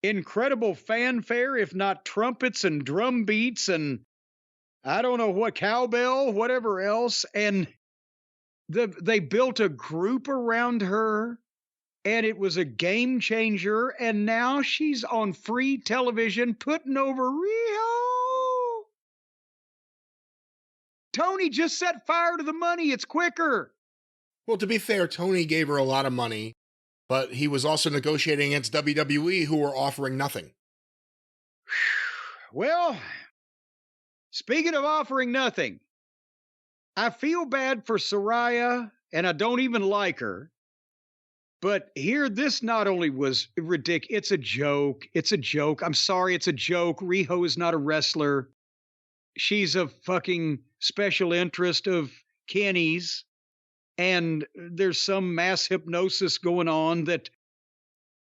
incredible fanfare, if not trumpets and drum beats and I don't know what, cowbell, whatever else. And they built a group around her, and it was a game changer. And now she's on free television putting over Riho. Tony just set fire to the money. It's quicker. Well, to be fair, Tony gave her a lot of money, but he was also negotiating against WWE, who were offering nothing. Well, speaking of offering nothing, I feel bad for Saraya, and I don't even like her. But here, this not only was ridiculous, it's a joke. It's a joke. I'm sorry, it's a joke. Riho is not a wrestler. She's a fucking special interest of Kenny's. and there's some mass hypnosis going on that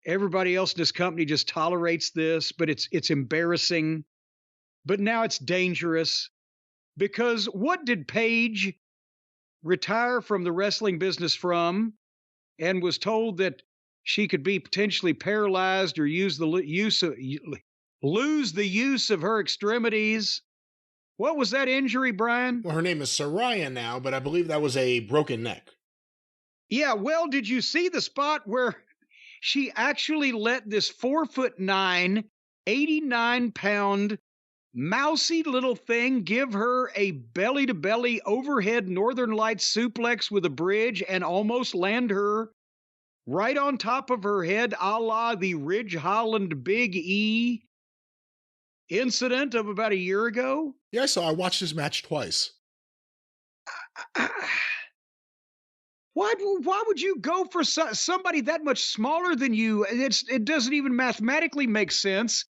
everybody else in this company just tolerates this, but it's embarrassing. But now it's dangerous because what did Paige retire from the wrestling business from, and was told that she could be potentially paralyzed or lose the use of her extremities? What was that injury, Brian? Well, her name is Saraya now, but I believe that was a broken neck. Yeah, well, did you see the spot where she actually let this 4'9", 89-pound mousy little thing give her a belly-to-belly overhead Northern Lights suplex with a bridge and almost land her right on top of her head, a la the Ridge Holland Big E incident of about a year ago? Yeah, I watched this match twice. Why would you go for somebody that much smaller than you? It doesn't even mathematically make sense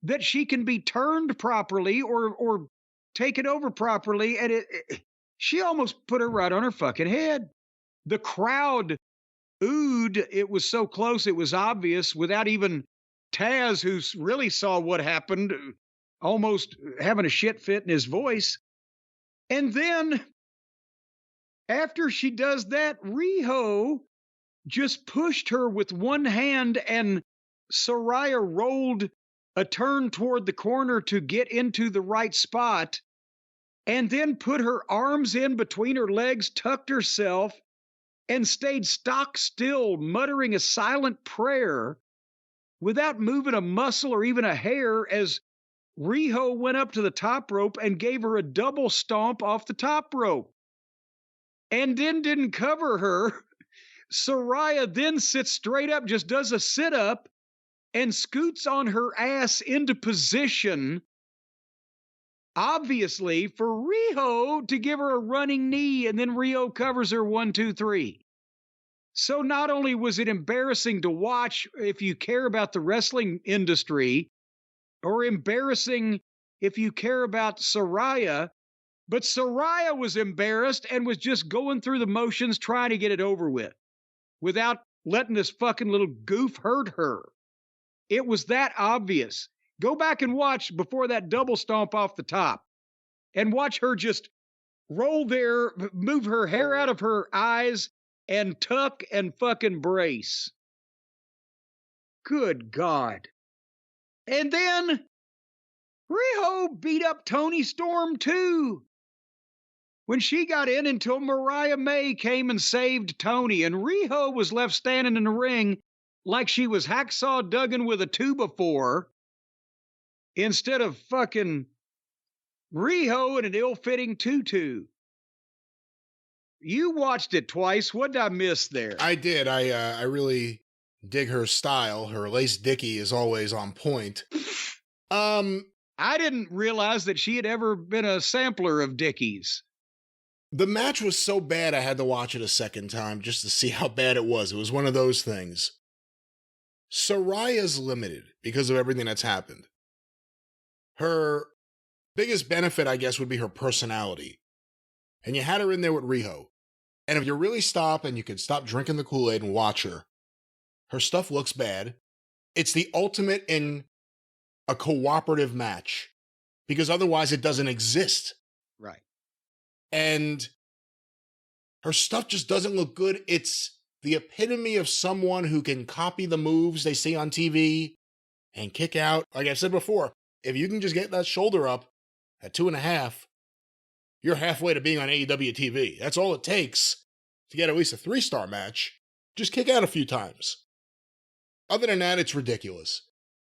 that she can be turned properly or taken over properly, and she almost put her right on her fucking head. The crowd oohed. It was so close, it was obvious, without even Taz, who really saw what happened, almost having a shit fit in his voice. And then, after she does that, Riho just pushed her with one hand, and Saraya rolled a turn toward the corner to get into the right spot, and then put her arms in between her legs, tucked herself, and stayed stock still, muttering a silent prayer without moving a muscle or even a hair, as Riho went up to the top rope and gave her a double stomp off the top rope. And then didn't cover her. Saraya then sits straight up, just does a sit-up, and scoots on her ass into position, obviously for Riho to give her a running knee, and then Riho covers her 1, 2, 3. So not only was it embarrassing to watch if you care about the wrestling industry, or embarrassing if you care about Saraya, but Saraya was embarrassed and was just going through the motions trying to get it over with without letting this fucking little goof hurt her. It was that obvious. Go back and watch before that double stomp off the top and watch her just roll there, move her hair out of her eyes, and tuck and fucking brace. Good God. And then Riho beat up Toni Storm too when she got in, until Mariah May came and saved Toni, and Riho was left standing in the ring like she was Hacksaw Duggan with a 2x4 instead of fucking Riho in an ill-fitting tutu. You watched it twice. What did I miss there? I did. I really dig her style. Her lace dicky is always on point. I didn't realize that she had ever been a sampler of Dickies. The match was so bad I had to watch it a second time just to see how bad it was. It was one of those things. Saraya's limited because of everything that's happened. Her biggest benefit, I guess, would be her personality. And you had her in there with Riho. And if you really stop and you can stop drinking the Kool-Aid and watch her, her stuff looks bad. It's the ultimate in a cooperative match, because otherwise it doesn't exist. Right. And her stuff just doesn't look good. It's the epitome of someone who can copy the moves they see on TV and kick out. Like I said before, if you can just get that shoulder up at 2.5, you're halfway to being on AEW TV. That's all it takes to get at least a 3-star match. Just kick out a few times. Other than that, it's ridiculous.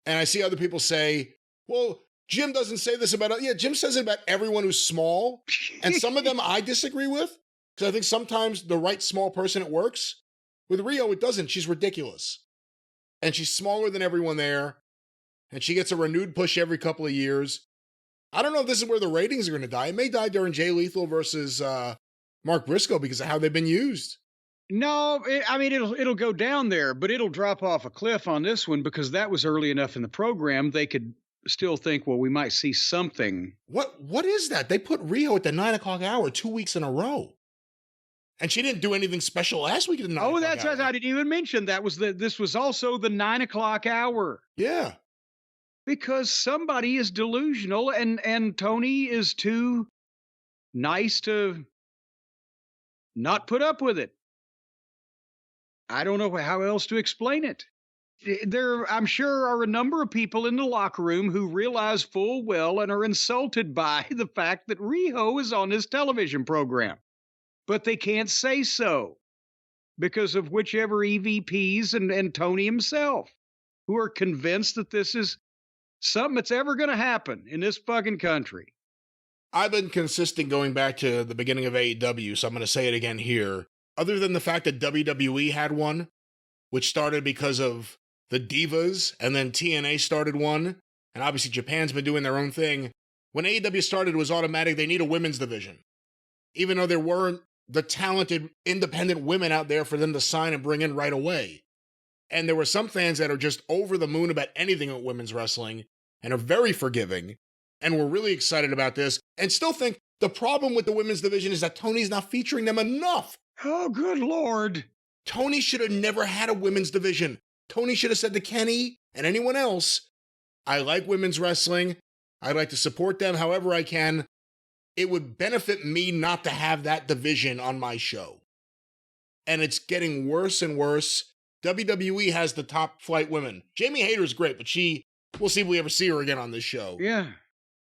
And I see other people say, well, Jim doesn't say this about... Yeah, Jim says it about everyone who's small. And some of them I disagree with, because I think sometimes the right small person, it works. With Riho, it doesn't. She's ridiculous. And she's smaller than everyone there. And she gets a renewed push every couple of years. I don't know if this is where the ratings are going to die. It may die during Jay Lethal versus Mark Briscoe because of how they've been used. No, I mean, it'll go down there, but it'll drop off a cliff on this one because that was early enough in the program. They could still think, well, we might see something. What is that? They put Riho at the 9 o'clock hour 2 weeks in a row. And she didn't do anything special last week at the 9 Oh, o'clock that's right. hour. I didn't even mention that this was also the 9 o'clock hour. Yeah. Because somebody is delusional and Tony is too nice to not put up with it. I don't know how else to explain it. There, I'm sure, are a number of people in the locker room who realize full well and are insulted by the fact that Riho is on this television program. But they can't say so because of whichever EVPs and Tony himself, who are convinced that this is something that's ever going to happen in this fucking country. I've been consistent going back to the beginning of AEW, so I'm going to say it again here. Other than the fact that WWE had one, which started because of the Divas, and then TNA started one, and obviously Japan's been doing their own thing. When AEW started, it was automatic. They need a women's division. Even though there weren't the talented independent women out there for them to sign and bring in right away. And there were some fans that are just over the moon about anything at women's wrestling and are very forgiving and were really excited about this and still think the problem with the women's division is that Tony's not featuring them enough. Oh, good Lord. Tony should have never had a women's division. Tony should have said to Kenny and anyone else, I like women's wrestling. I'd like to support them however I can. It would benefit me not to have that division on my show. And it's getting worse and worse. WWE has the top flight women. Jamie Hayter's great, but we'll see if we ever see her again on this show. Yeah.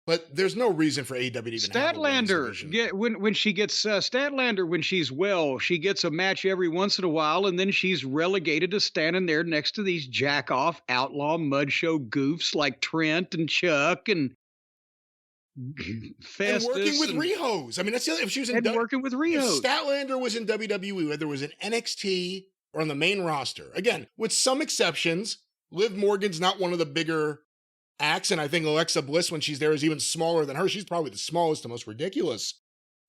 But there's no reason for AEW to even have a women's division. When she gets Statlander, when she's well, she gets a match every once in a while, and then she's relegated to standing there next to these jack-off outlaw mud show goofs like Trent and Chuck and Festus. And working with Rihos. I mean, that's the other. If she was working with Rihos. If Statlander was in WWE, whether it was in NXT or on the main roster, again, with some exceptions, Liv Morgan's not one of the bigger acts, and I think Alexa Bliss, when she's there, is even smaller than her. She's probably the smallest and most ridiculous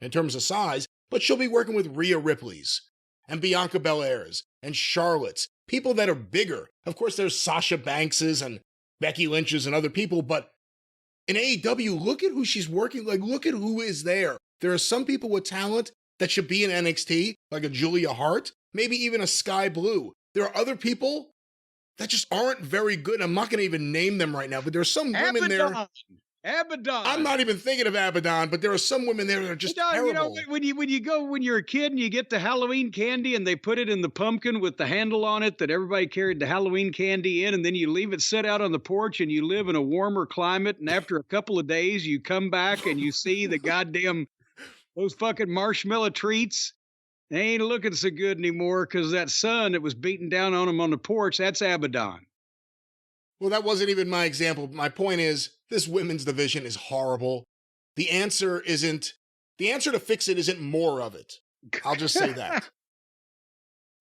in terms of size, but she'll be working with Rhea Ripley's and Bianca Belair's and Charlotte's, people that are bigger. Of course, there's Sasha Banks's and Becky Lynch's and other people, but in AEW, look at who she's working, look at who is there. There are some people with talent that should be in NXT, like a Julia Hart, maybe even a Sky Blue. There are other people that just aren't very good. I'm not going to even name them right now, but there's some women there. Abaddon. I'm not even thinking of Abaddon, but there are some women there that are just terrible. You know, when you're a kid and you get the Halloween candy and they put it in the pumpkin with the handle on it that everybody carried the Halloween candy in, and then you leave it set out on the porch and you live in a warmer climate, and after a couple of days you come back and you see the goddamn those fucking marshmallow treats. They ain't looking so good anymore because that sun that was beating down on them on the porch, that's Abaddon. Well, that wasn't even my example. My point is, this women's division is horrible. The answer to fix it isn't more of it. I'll just say that.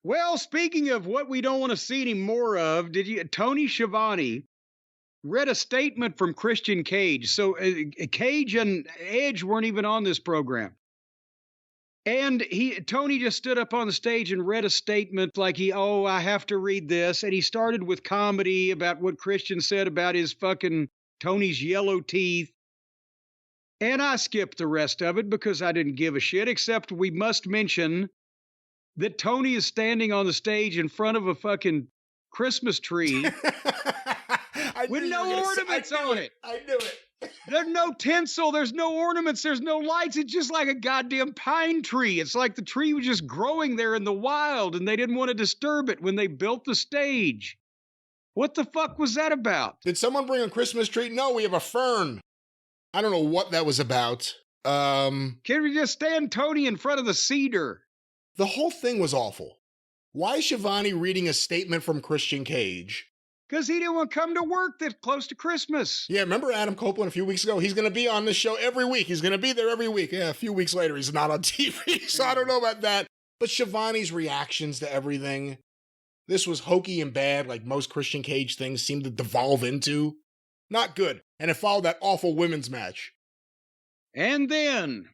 Well, speaking of what we don't want to see any more of, Tony Schiavone read a statement from Christian Cage. So Cage and Edge weren't even on this program. And Tony just stood up on the stage and read a statement like I have to read this. And he started with comedy about what Christian said about his fucking Tony's yellow teeth. And I skipped the rest of it because I didn't give a shit, except we must mention that Tony is standing on the stage in front of a fucking Christmas tree with no ornaments on it. I knew it. There's no tinsel. There's no ornaments. There's no lights. It's just like a goddamn pine tree. It's like the tree was just growing there in the wild and they didn't want to disturb it when they built the stage. What the fuck was that about? Did someone bring a Christmas tree? No, we have a fern. I don't know what that was about. Can we just stand Tony in front of the cedar? The whole thing was awful. Why is Schiavone reading a statement from Christian Cage? Because he didn't want to come to work that close to Christmas. Yeah, remember Adam Copeland a few weeks ago? He's going to be on this show every week. He's going to be there every week. Yeah, a few weeks later, he's not on TV, so I don't know about that. But Schiavone's reactions to everything, this was hokey and bad, like most Christian Cage things seem to devolve into. Not good. And it followed that awful women's match. And then,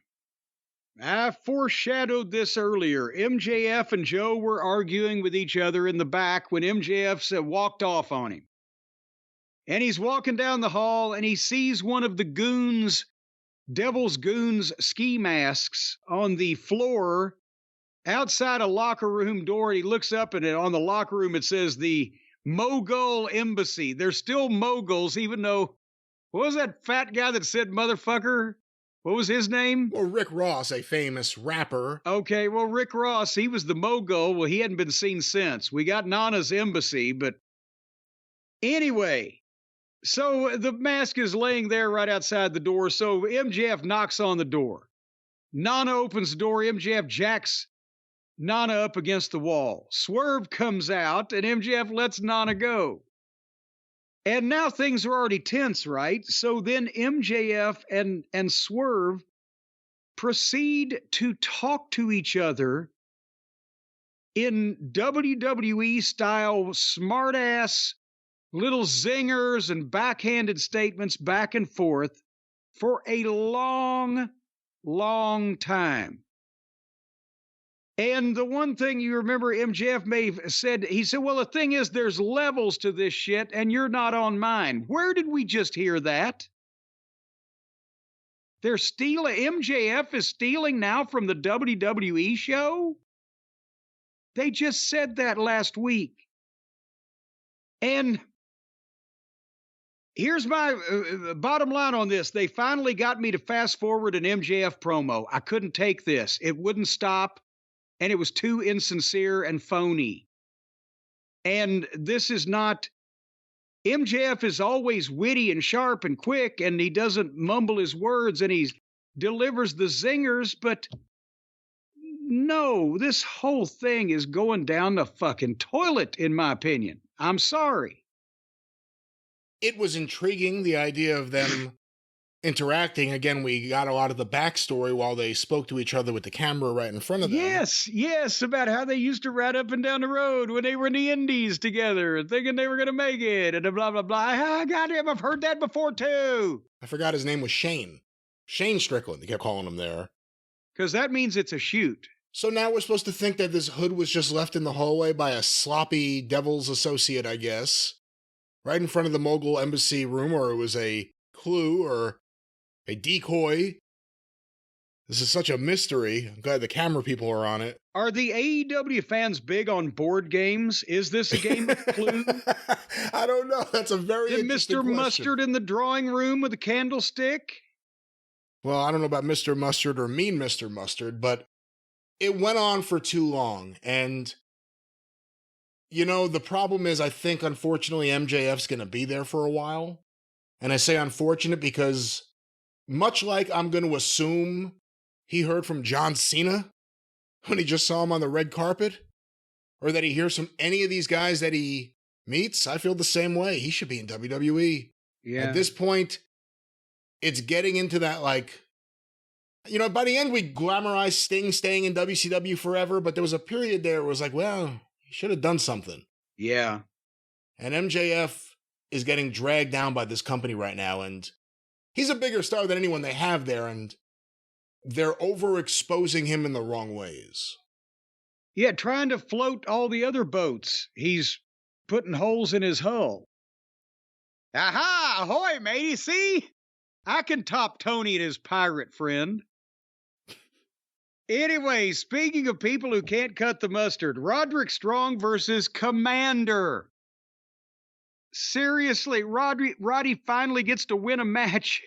I foreshadowed this earlier. MJF and Joe were arguing with each other in the back when MJF walked off on him. And he's walking down the hall and he sees one of the Devil's Goons ski masks on the floor outside a locker room door, and he looks up, and on the locker room it says the Mogul Embassy. They're still moguls, even though, what was that fat guy that said motherfucker? What was his name? Well, Rick Ross, a famous rapper. Okay, well, Rick Ross, he was the mogul. Well, he hadn't been seen since. We got Nana's Embassy, but anyway, so the mask is laying there right outside the door. So MJF knocks on the door. Nana opens the door. MJF jacks Nana up against the wall. Swerve comes out, and MJF lets Nana go. And now things are already tense, right? So then MJF and Swerve proceed to talk to each other in WWE style smartass little zingers and backhanded statements back and forth for a long, long time. And the one thing you remember MJF may have said, he said, well, the thing is, there's levels to this shit, and you're not on mine. Where did we just hear that? They're stealing, MJF is stealing now from the WWE show? They just said that last week. And here's my bottom line on this. They finally got me to fast forward an MJF promo. I couldn't take this. It wouldn't stop. And it was too insincere and phony. And this is not, MJF is always witty and sharp and quick, and he doesn't mumble his words, and he delivers the zingers, but no, this whole thing is going down the fucking toilet, in my opinion. I'm sorry. It was intriguing, the idea of them interacting. Again, we got a lot of the backstory while they spoke to each other with the camera right in front of them. Yes, about how they used to ride up and down the road when they were in the Indies together, thinking they were going to make it, and blah, blah, blah. Ah, goddamn, I've heard that before, too. I forgot his name was Shane. Shane Strickland, they kept calling him there. Because that means it's a shoot. So now we're supposed to think that this hood was just left in the hallway by a sloppy devil's associate, I guess, right in front of the Mogul Embassy room, or it was a clue or a decoy. This is such a mystery. I'm glad the camera people are on it. Are the AEW fans big on board games? Is this a game of Clue? I don't know. That's a very interesting Mr. question. Mustard in the drawing room with a candlestick? Well, I don't know about Mr. Mustard or Mean Mr. Mustard, but it went on for too long. And, you know, the problem is, I think, unfortunately, MJF's going to be there for a while. And I say unfortunate because, much like I'm going to assume he heard from John Cena when he just saw him on the red carpet, or that he hears from any of these guys that he meets, I feel the same way. He should be in WWE. Yeah. At this point, it's getting into that, like, you know, by the end, we glamorized Sting staying in WCW forever, but there was a period there where it was like, well, he should have done something. Yeah. And MJF is getting dragged down by this company right now, and he's a bigger star than anyone they have there, and they're overexposing him in the wrong ways. Yeah, trying to float all the other boats. He's putting holes in his hull. Aha! Ahoy, matey! See? I can top Tony and his pirate friend. Anyway, speaking of people who can't cut the mustard, Roderick Strong versus Commander. Seriously, Roddy finally gets to win a match.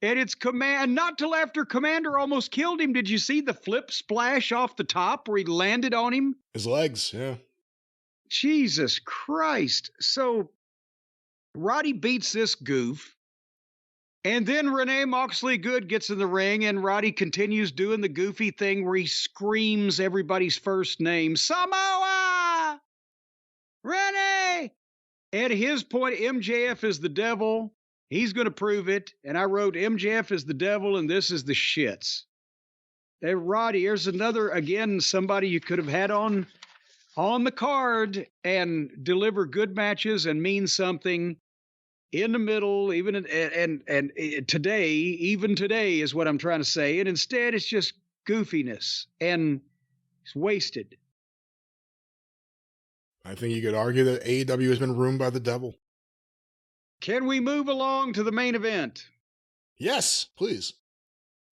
And it's not till after Commander almost killed him. Did you see the flip splash off the top where he landed on him? His legs, yeah. Jesus Christ. So Roddy beats this goof. And then Renee Moxley Good gets in the ring, and Roddy continues doing the goofy thing where he screams everybody's first name. Samoa! Renee! At his point, MJF is the devil. He's going to prove it. And I wrote, MJF is the devil, and this is the shits. Hey, Roddy, here's another, again, somebody you could have had on the card and deliver good matches and mean something in the middle, even today, even today is what I'm trying to say. And instead, it's just goofiness, and it's wasted. I think you could argue that AEW has been ruined by the devil. Can we move along to the main event? Yes, please.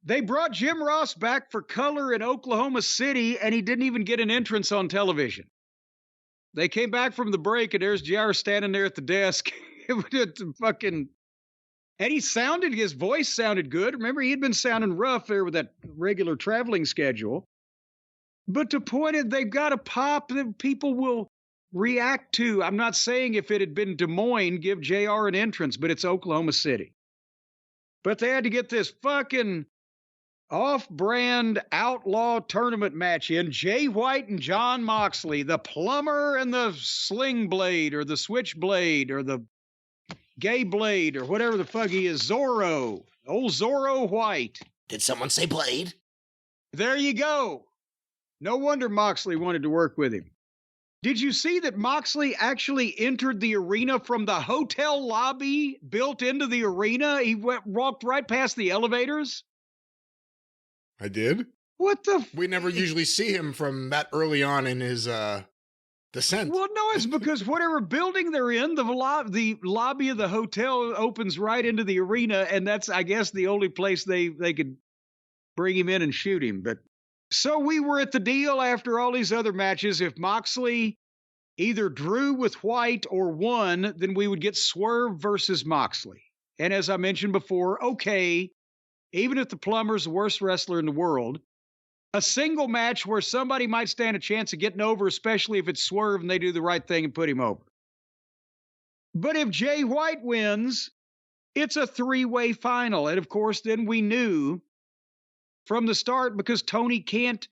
They brought Jim Ross back for color in Oklahoma City, and he didn't even get an entrance on television. They came back from the break, and there's JR standing there at the desk. And his voice sounded good. Remember, he had been sounding rough there with that regular traveling schedule. But the point is, they've got a pop that people will react to. I'm not saying if it had been Des Moines, give JR an entrance, but it's Oklahoma City. But they had to get this fucking off-brand outlaw tournament match in. Jay White and John Moxley, the plumber and the sling blade or the switchblade or the gay blade or whatever the fuck he is, Zorro. Old Zorro White. Did someone say blade? There you go. No wonder Moxley wanted to work with him. Did you see that Moxley actually entered the arena from the hotel lobby built into the arena? He walked right past the elevators. I did? What the? We never usually see him from that early on in his descent. Well, no, it's because whatever building they're in, the lobby of the hotel opens right into the arena, and that's, I guess, the only place they could bring him in and shoot him. But so we were at the deal after all these other matches. If Moxley either drew with White or won, then we would get Swerve versus Moxley. And as I mentioned before, okay, even if the plumber's the worst wrestler in the world, a single match where somebody might stand a chance of getting over, especially if it's Swerve and they do the right thing and put him over. But if Jay White wins, it's a three-way final. And of course, then we knew from the start, because Tony can't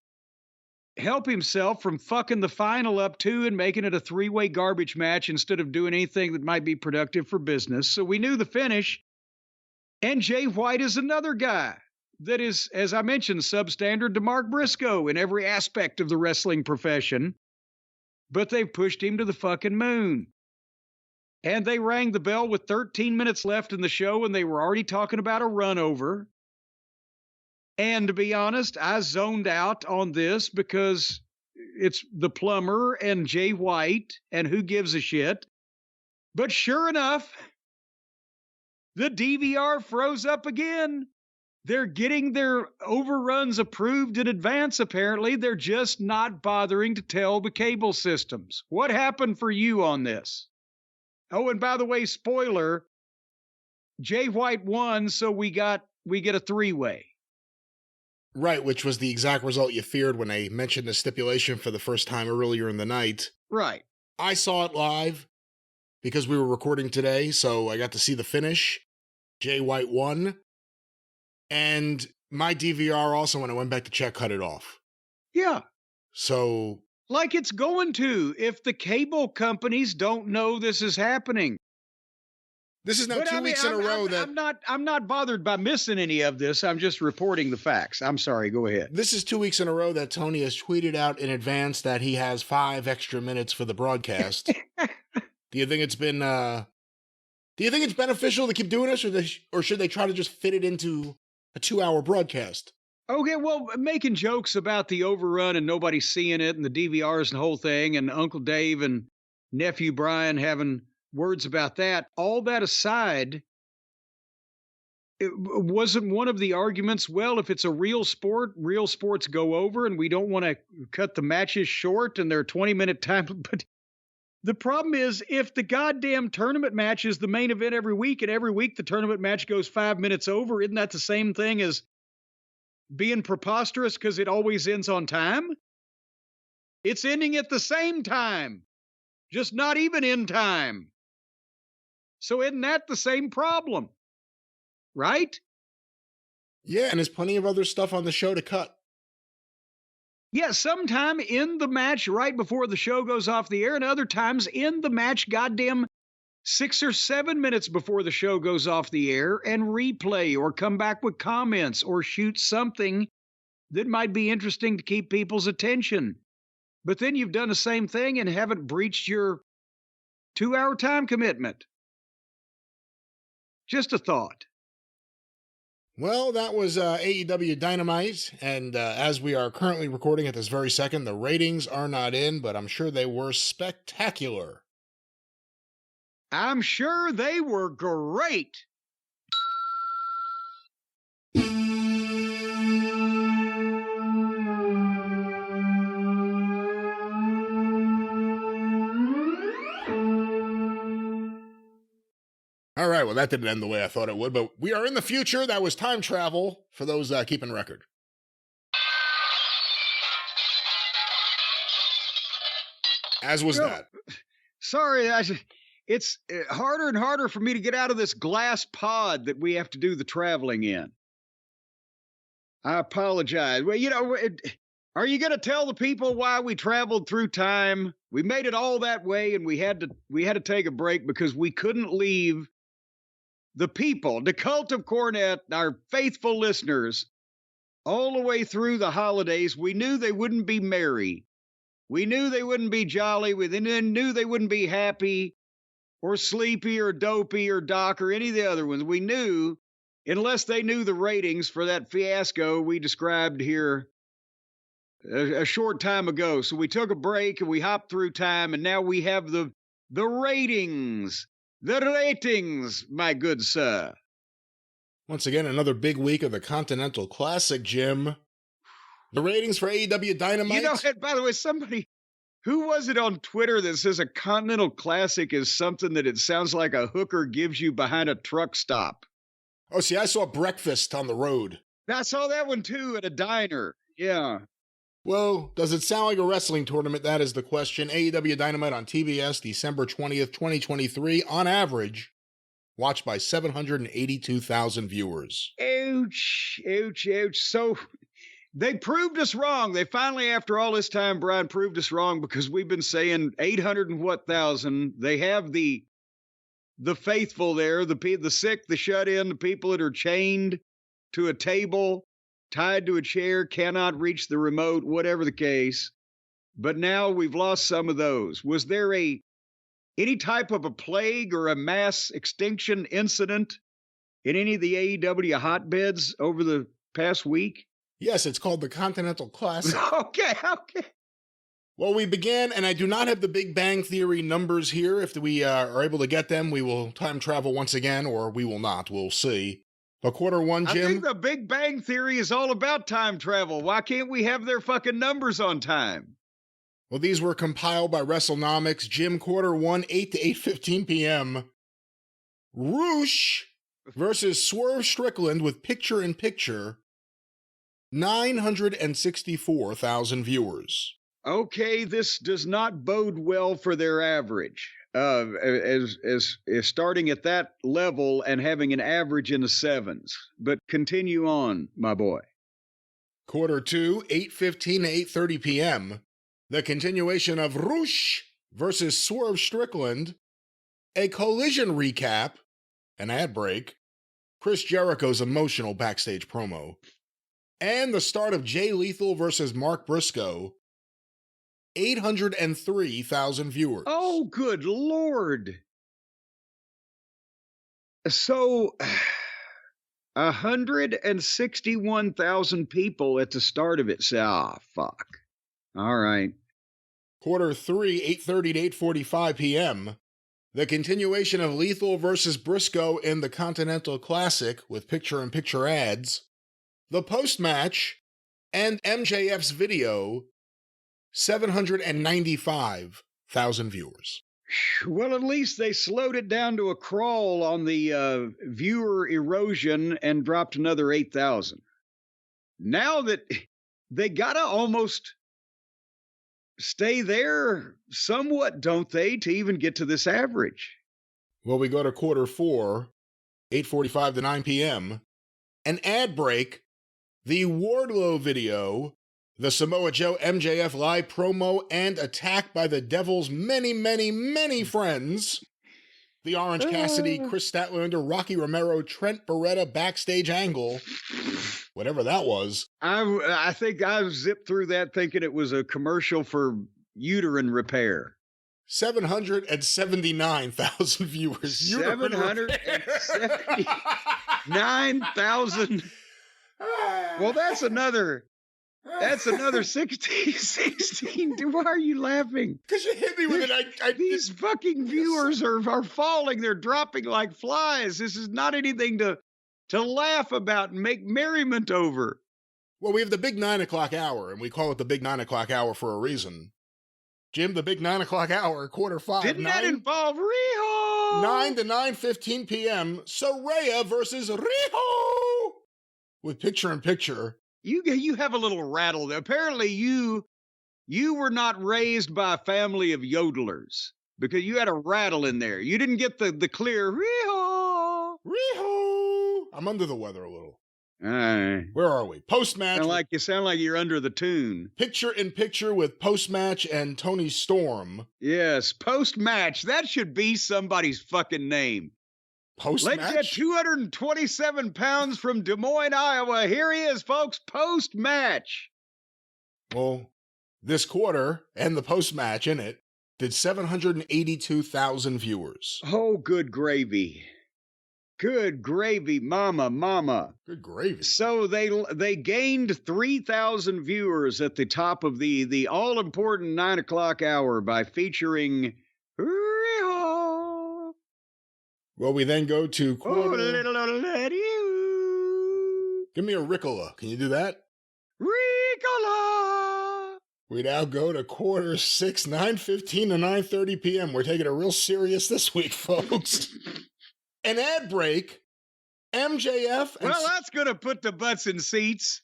help himself from fucking the final up too and making it a three-way garbage match instead of doing anything that might be productive for business. So we knew the finish. And Jay White is another guy that is, as I mentioned, substandard to Mark Briscoe in every aspect of the wrestling profession. But they've pushed him to the fucking moon. And they rang the bell with 13 minutes left in the show, and they were already talking about a run over. And to be honest, I zoned out on this because it's the plumber and Jay White, and who gives a shit. But sure enough, the DVR froze up again. They're getting their overruns approved in advance, apparently. They're just not bothering to tell the cable systems. What happened for you on this? Oh, and by the way, spoiler, Jay White won, so we get a three-way. Right, which was the exact result you feared when they mentioned the stipulation for the first time earlier in the night. Right. I saw it live because we were recording today, so I got to see the finish. Jay White won. And my DVR also, when I went back to check, cut it off. Yeah. So... like it's going to, if the cable companies don't know this is happening. This is now 2 weeks in a row that... I'm not bothered by missing any of this. I'm just reporting the facts. I'm sorry. Go ahead. This is 2 weeks in a row that Tony has tweeted out in advance that he has 5 extra minutes for the broadcast. Do you think it's been... do you think it's beneficial to keep doing this, or should they try to just fit it into a 2-hour broadcast? Okay, well, making jokes about the overrun and nobody seeing it and the DVRs and the whole thing and Uncle Dave and nephew Brian having words about that, all that aside, it wasn't one of the arguments, well, if it's a real sport, real sports go over and we don't want to cut the matches short and they're 20-minute time. But the problem is, if the goddamn tournament match is the main event every week and every week the tournament match goes 5 minutes over, isn't that the same thing as being preposterous because it always ends on time? It's ending at the same time, just not even in time. So isn't that the same problem? Right? Yeah, and there's plenty of other stuff on the show to cut. Yeah, sometime in the match right before the show goes off the air, and other times in the match goddamn 6 or 7 minutes before the show goes off the air, and replay or come back with comments or shoot something that might be interesting to keep people's attention. But then you've done the same thing and haven't breached your 2-hour time commitment. Just a thought. Well, that was AEW Dynamite, and as we are currently recording at this very second, the ratings are not in, but I'm sure they were spectacular. I'm sure they were great. All right, well, that didn't end the way I thought it would, but we are in the future. That was time travel for those keeping record. As was that. Sorry, it's harder and harder for me to get out of this glass pod that we have to do the traveling in. I apologize. Well, are you going to tell the people why we traveled through time? We made it all that way, and we had to take a break because we couldn't leave the people, the cult of Cornette, our faithful listeners, all the way through the holidays. We knew they wouldn't be merry. We knew they wouldn't be jolly. We knew they wouldn't be happy or sleepy or dopey or doc or any of the other ones. We knew, unless they knew the ratings for that fiasco we described here a short time ago. So we took a break and we hopped through time, and now we have the ratings. The ratings, my good sir. Once again, another big week of the Continental Classic, Jim. The ratings for AEW Dynamite. And by the way, who was it on Twitter that says a Continental Classic is something that it sounds like a hooker gives you behind a truck stop? Oh, see, I saw breakfast on the road. I saw that one too at a diner. Yeah. Well, does it sound like a wrestling tournament? That is the question. AEW Dynamite on TBS, December 20th, 2023, on average, watched by 782,000 viewers. Ouch, ouch, ouch. So they proved us wrong. They finally, after all this time, Brian, proved us wrong because we've been saying 800 and what thousand. They have the faithful there, the sick, the shut in, the people that are chained to a table, tied to a chair, cannot reach the remote, whatever the case. But now we've lost some of those. Was there any type of a plague or a mass extinction incident in any of the AEW hotbeds over the past week? Yes, it's called the Continental Classic. Okay. Well, we began, and I do not have the Big Bang Theory numbers here. If we are able to get them, we will time travel once again, or we will not. We'll see. But quarter one, Jim? I think the Big Bang Theory is all about time travel. Why can't we have their fucking numbers on time? Well, these were compiled by WrestleNomics. Jim, quarter one, 8 to 8:15 p.m. Roosh versus Swerve Strickland with picture-in-picture, 964,000 viewers. Okay, this does not bode well for their average. As starting at that level and having an average in the sevens. But continue on, my boy. Quarter two, 8:15 to 8:30 p.m. The continuation of Roosh versus Swerve Strickland, a collision recap, an ad break, Chris Jericho's emotional backstage promo, and the start of Jay Lethal versus Mark Briscoe, 803,000 viewers. Oh, good Lord. So, 161,000 people at the start of it say, fuck. All right. Quarter three, 8:30 to 8:45 p.m. The continuation of Lethal versus Briscoe in the Continental Classic with picture-in-picture ads, the post-match, and MJF's video, 795,000 viewers. Well, at least they slowed it down to a crawl on the viewer erosion and dropped another 8,000. Now that they gotta almost stay there somewhat, don't they, to even get to this average? Well, we go to quarter four, 8:45 to 9 p.m., an ad break, the Wardlow video, the Samoa Joe MJF live promo, and attack by the Devil's many, many, many friends. The Orange Cassidy, Chris Statlander, Rocky Romero, Trent Beretta backstage angle. Whatever that was. I think I zipped through that thinking it was a commercial for uterine repair. 779,000 viewers. 779,000. Well, that's another 16. Why are you laughing? Because you hit me with it. These fucking viewers are falling. They're dropping like flies. This is not anything to laugh about and make merriment over. Well, we have the big 9 o'clock hour, and we call it the big 9 o'clock hour for a reason. Jim, the big 9 o'clock hour, quarter five. Didn't that involve Riho? 9 to 9:15 p.m., Soraya versus Riho with picture-in-picture. You have a little rattle there. Apparently, you were not raised by a family of yodelers because you had a rattle in there. You didn't get the clear Riho. I'm under the weather a little. All right. Where are we? Post-match. You sound like you're under the tune. Picture-in-picture with post-match and Tony Storm. Yes, post-match. That should be somebody's fucking name. Post-match? Let's get 227 pounds from Des Moines, Iowa. Here he is, folks. Post-match. Well, this quarter and the post-match in it did 782,000 viewers. Oh, good gravy. Good gravy, mama. Good gravy. So they gained 3,000 viewers at the top of the all-important 9 o'clock hour by featuring Riho. Well, we then go to quarter... Oh, little you. Give me a Ricola. Can you do that? Ricola. We now go to quarter 6, 9:15 to 9:30 p.m. We're taking it real serious this week, folks. An ad break. MJF. Well, that's going to put the butts in seats.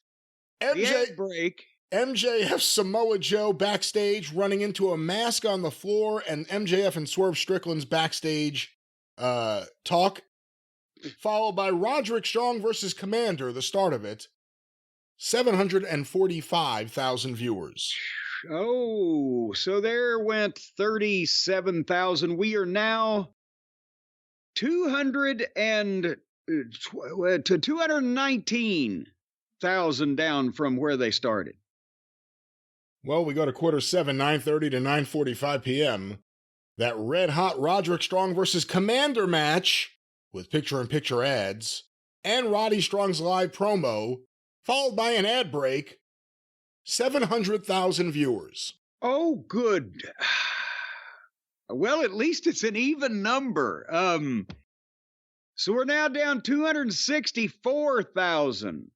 The ad break. MJF Samoa Joe backstage running into a mask on the floor, and MJF and Swerve Strickland's backstage talk, followed by Roderick Strong versus Commander, the start of it. 745,000 viewers. Oh, so there went 37,000. We are now 219,000 down from where they started. Well, we go to quarter 7, 9:30 to 9:45 p.m. That red-hot Roderick Strong versus Commander match with picture-in-picture ads and Roddy Strong's live promo, followed by an ad break. 700,000 viewers. Oh, good. Well, at least it's an even number. So we're now down 264,000.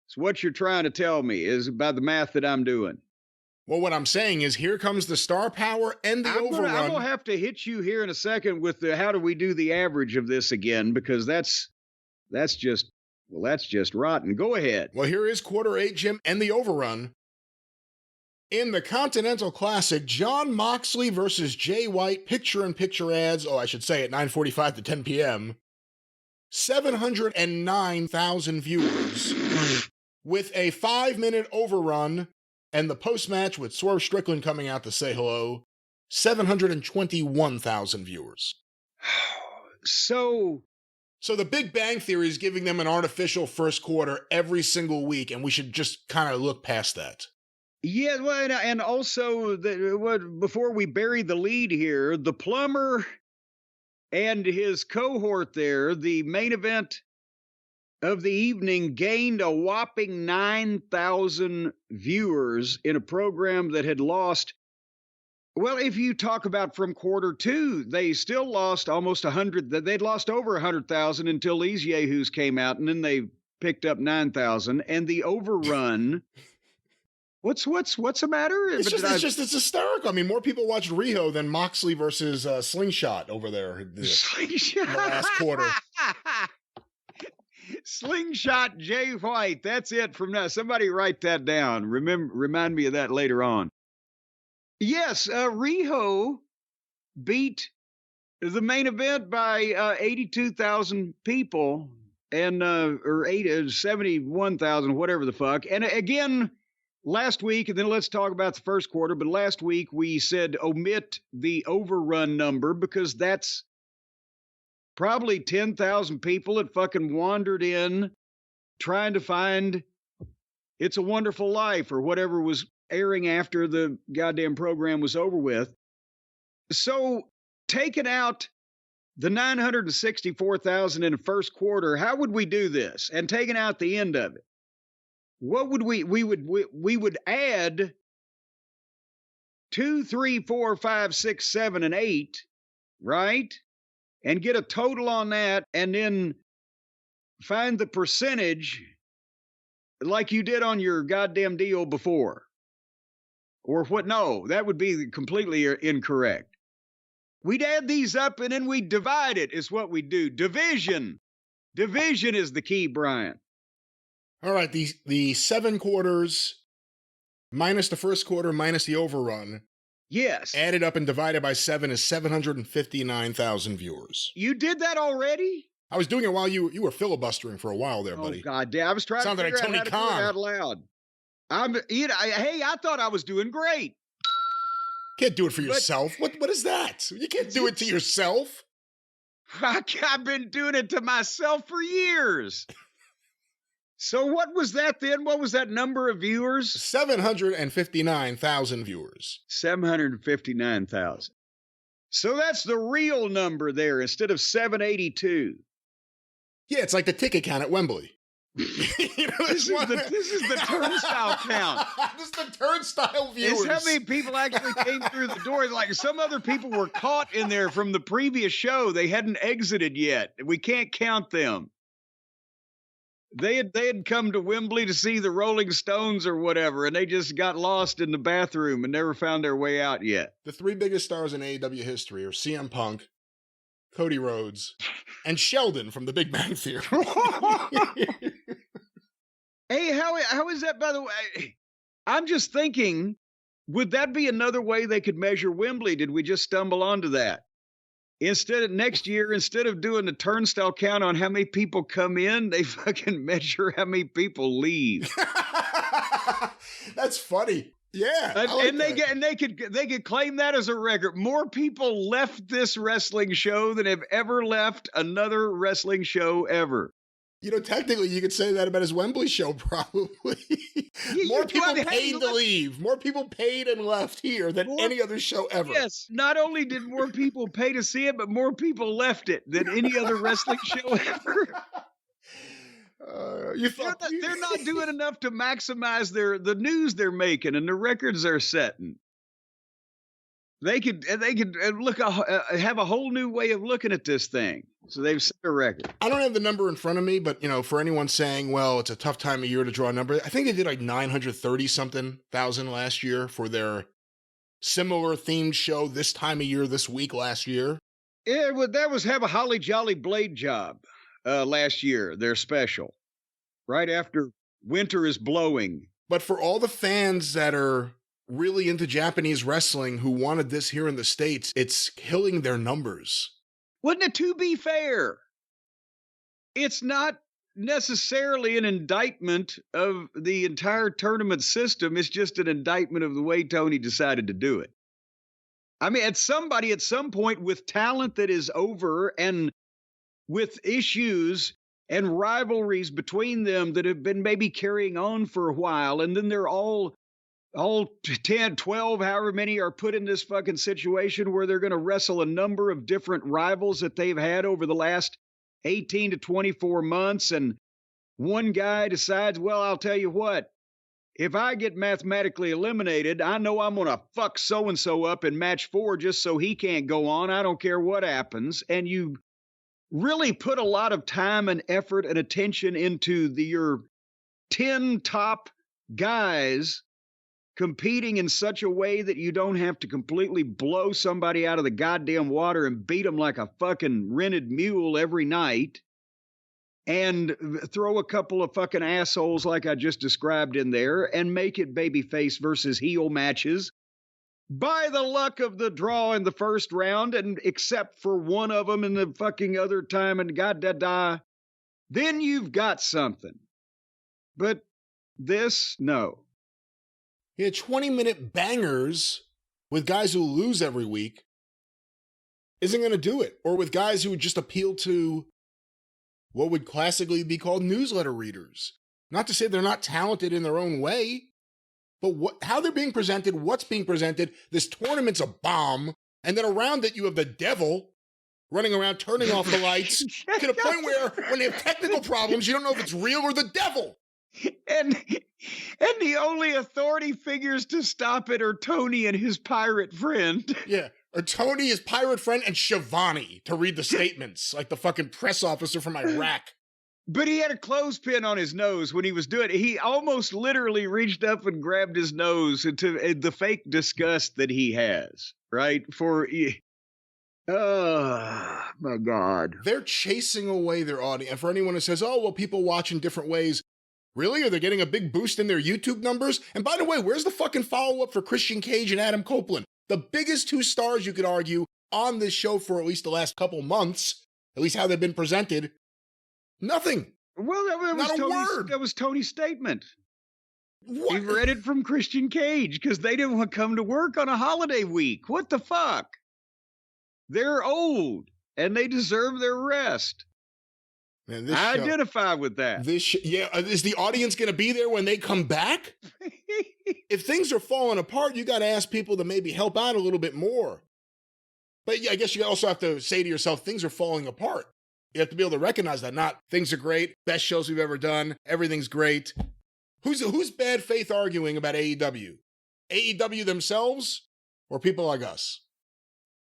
So what you're trying to tell me is by the math that I'm doing. Well, what I'm saying is here comes the star power and the overrun. I'm going to have to hit you here in a second with the how do we do the average of this again, because that's just rotten. Go ahead. Well, here is quarter 8, Jim, and the overrun. In the Continental Classic, Jon Moxley versus Jay White, picture-in-picture ads, I should say at 9:45 to 10 p.m. 709,000 viewers with a 5-minute overrun, and the post-match with Swerve Strickland coming out to say hello, 721,000 viewers. So the Big Bang Theory is giving them an artificial first quarter every single week, and we should just kind of look past that. Yeah, well, and also, before we bury the lead here, the plumber and his cohort there, the main event of the evening, gained a whopping 9,000 viewers in a program that had lost. Well, if you talk about from quarter 2, they still lost almost 100. They'd lost over 100,000 until these yahoos came out, and then they picked up 9,000. And the overrun. What's the matter? It's hysterical. I mean, more people watched Riho than Moxley versus Slingshot over there. Slingshot in the last quarter. Slingshot Jay White. That's it from now. Somebody write that down. Remind me of that later on. Yes, Riho beat the main event by 82,000 people and or 71,000, whatever the fuck. And again, last week, and then let's talk about the first quarter, but last week we said omit the overrun number because that's probably 10,000 people that fucking wandered in trying to find It's a Wonderful Life or whatever was airing after the goddamn program was over with. So taking out the 964,000 in the first quarter, how would we do this? And taking out the end of it, what would we would add 2, 3, 4, 5, 6, 7, and 8, right? And get a total on that, and then find the percentage like you did on your goddamn deal before. Or what? No, that would be completely incorrect. We'd add these up and then we'd divide it, is what we do. Division. Division is the key, Brian. All right, the 7 quarters minus the first quarter minus the overrun. Yes. Added up and divided by 7 is 759,000 viewers. You did that already? I was doing it while you were filibustering for a while there, buddy. Oh, God damn. I was trying to figure out how to do it out loud. Hey, I thought I was doing great. Can't do it for yourself. What is that? You can't do it to yourself. I've been doing it to myself for years. So what was that then? What was that number of viewers? 759,000 viewers. 759,000. So that's the real number there instead of 782. Yeah, it's like the ticket count at Wembley. This is the turnstile count. This is the turnstile viewers. It's how many people actually came through the door. Like some other people were caught in there from the previous show. They hadn't exited yet. We can't count them. They had come to Wembley to see the Rolling Stones or whatever, and they just got lost in the bathroom and never found their way out yet. The 3 biggest stars in AEW history are CM Punk, Cody Rhodes, and Sheldon from The Big Bang Theory. Hey, how is that, by the way? I'm just thinking, would that be another way they could measure Wembley? Did we just stumble onto that? Next year, instead of doing the turnstile count on how many people come in, they fucking measure how many people leave. That's funny. Yeah. They could claim that as a record. More people left this wrestling show than have ever left another wrestling show ever. You know, technically, you could say that about his Wembley show, probably. More people paid to leave. More people paid and left here than any other show ever. Yes. Not only did more people pay to see it, but more people left it than any other wrestling show ever. They're not doing enough to maximize the news they're making and the records they're setting. They could have a whole new way of looking at this thing. So they've set a record. I don't have the number in front of me, but for anyone saying, well, it's a tough time of year to draw a number, I think they did like 930-something thousand last year for their similar themed show this time of year, this week last year. Yeah, well, that was Have a Holly Jolly Blade Job last year, their special, right after Winter is Blowing. But for all the fans that are really into Japanese wrestling who wanted this here in the States, it's killing their numbers. Wouldn't it, to be fair? It's not necessarily an indictment of the entire tournament system. It's just an indictment of the way Tony decided to do it. I mean, at some point with talent that is over and with issues and rivalries between them that have been maybe carrying on for a while, and then they're all 10, 12, however many are put in this fucking situation where they're going to wrestle a number of different rivals that they've had over the last 18 to 24 months. And one guy decides, well, I'll tell you what, if I get mathematically eliminated, I know I'm going to fuck so-and-so up in match 4 just so he can't go on. I don't care what happens. And you really put a lot of time and effort and attention into your 10 top guys competing in such a way that you don't have to completely blow somebody out of the goddamn water and beat them like a fucking rented mule every night and throw a couple of fucking assholes like I just described in there and make it babyface versus heel matches by the luck of the draw in the first round, and except for one of them in the fucking other time and da-da-da, then you've got something. But this, no. Yeah, 20-minute bangers with guys who lose every week isn't going to do it. Or with guys who would just appeal to what would classically be called newsletter readers. Not to say they're not talented in their own way, but how they're being presented, what's being presented, this tournament's a bomb, and then around it you have the devil running around turning off the lights to the point where when they have technical problems, you don't know if it's real or the devil. And the only authority figures to stop it are Tony and his pirate friend. Yeah, or Tony, his pirate friend, and Shivani to read the statements, like the fucking press officer from Iraq. But he had a clothespin on his nose when he was doing it. He almost literally reached up and grabbed his nose into the fake disgust that he has, right? Oh, my God. They're chasing away their audience. And for anyone who says, oh, well, people watch in different ways, really? Are they getting a big boost in their YouTube numbers? And by the way, where's the fucking follow-up for Christian Cage and Adam Copeland? The biggest two stars, you could argue, on this show for at least the last couple months, at least how they've been presented. Nothing. Well, that was Tony's statement. What? He read it from Christian Cage because they didn't want to come to work on a holiday week. What the fuck? They're old and they deserve their rest. Man, I identify with that. Is the audience going to be there when they come back? If things are falling apart, you got to ask people to maybe help out a little bit more. But yeah, I guess you also have to say to yourself, things are falling apart. You have to be able to recognize that. Not things are great, best shows we've ever done, everything's great. Who's bad faith arguing about AEW? AEW themselves or people like us?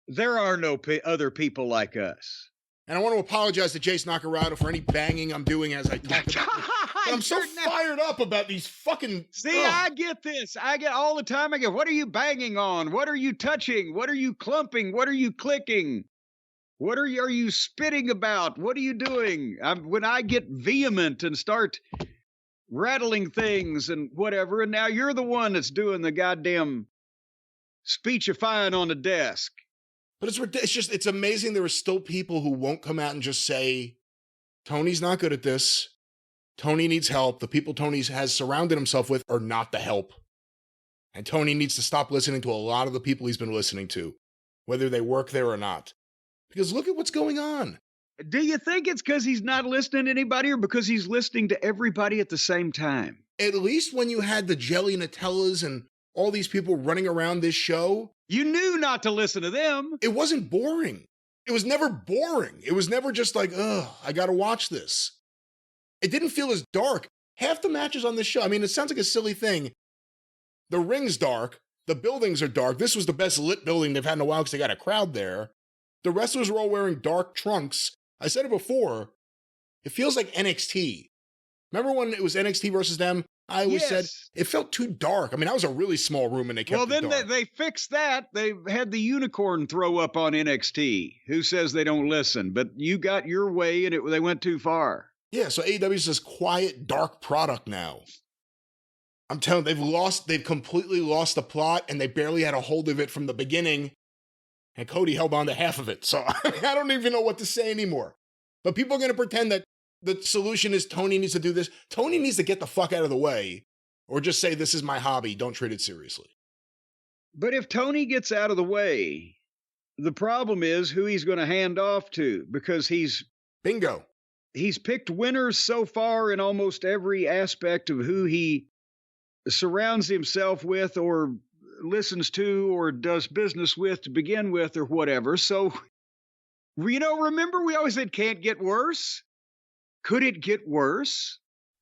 There are no other people like us. And I want to apologize to Jace Nakarado for any banging I'm doing as I talk about this. But I'm so fired up about these fucking... See, I get this. I get all the time. I get, what are you banging on? What are you touching? What are you clumping? What are you clicking? What are you spitting about? What are you doing? When I get vehement and start rattling things and whatever, and now you're the one that's doing the goddamn speechifying on the desk. But it's amazing there are still people who won't come out and just say, Tony's not good at this. Tony needs help. The people Tony has surrounded himself with are not the help. And Tony needs to stop listening to a lot of the people he's been listening to, whether they work there or not. Because look at what's going on. Do you think it's because he's not listening to anybody or because he's listening to everybody at the same time? At least when you had the Jelly Nutellas and all these people running around this show, you knew not to listen to them. It wasn't boring. It was never boring. It was never just like, ugh, I gotta watch this. It didn't feel as dark. Half the matches on this show, I mean, it sounds like a silly thing. The ring's dark. The buildings are dark. This was the best lit building they've had in a while because they got a crowd there. The wrestlers were all wearing dark trunks. I said it before. It feels like NXT. Remember when it was NXT versus them? I always said it felt too dark. I mean, that was a really small room and they kept it dark. Well, then they fixed that. They had the unicorn throw up on NXT. Who says they don't listen? But you got your way and they went too far. Yeah, so AEW is this quiet, dark product now. I'm telling you, they've completely lost the plot and they barely had a hold of it from the beginning. And Cody held on to half of it. So I don't even know what to say anymore. But people are going to pretend that the solution is Tony needs to do this. Tony needs to get the fuck out of the way or just say, this is my hobby. Don't treat it seriously. But if Tony gets out of the way, the problem is who he's going to hand off to because bingo. He's picked winners so far in almost every aspect of who he surrounds himself with or listens to or does business with to begin with or whatever. So, remember we always said can't get worse? Could it get worse?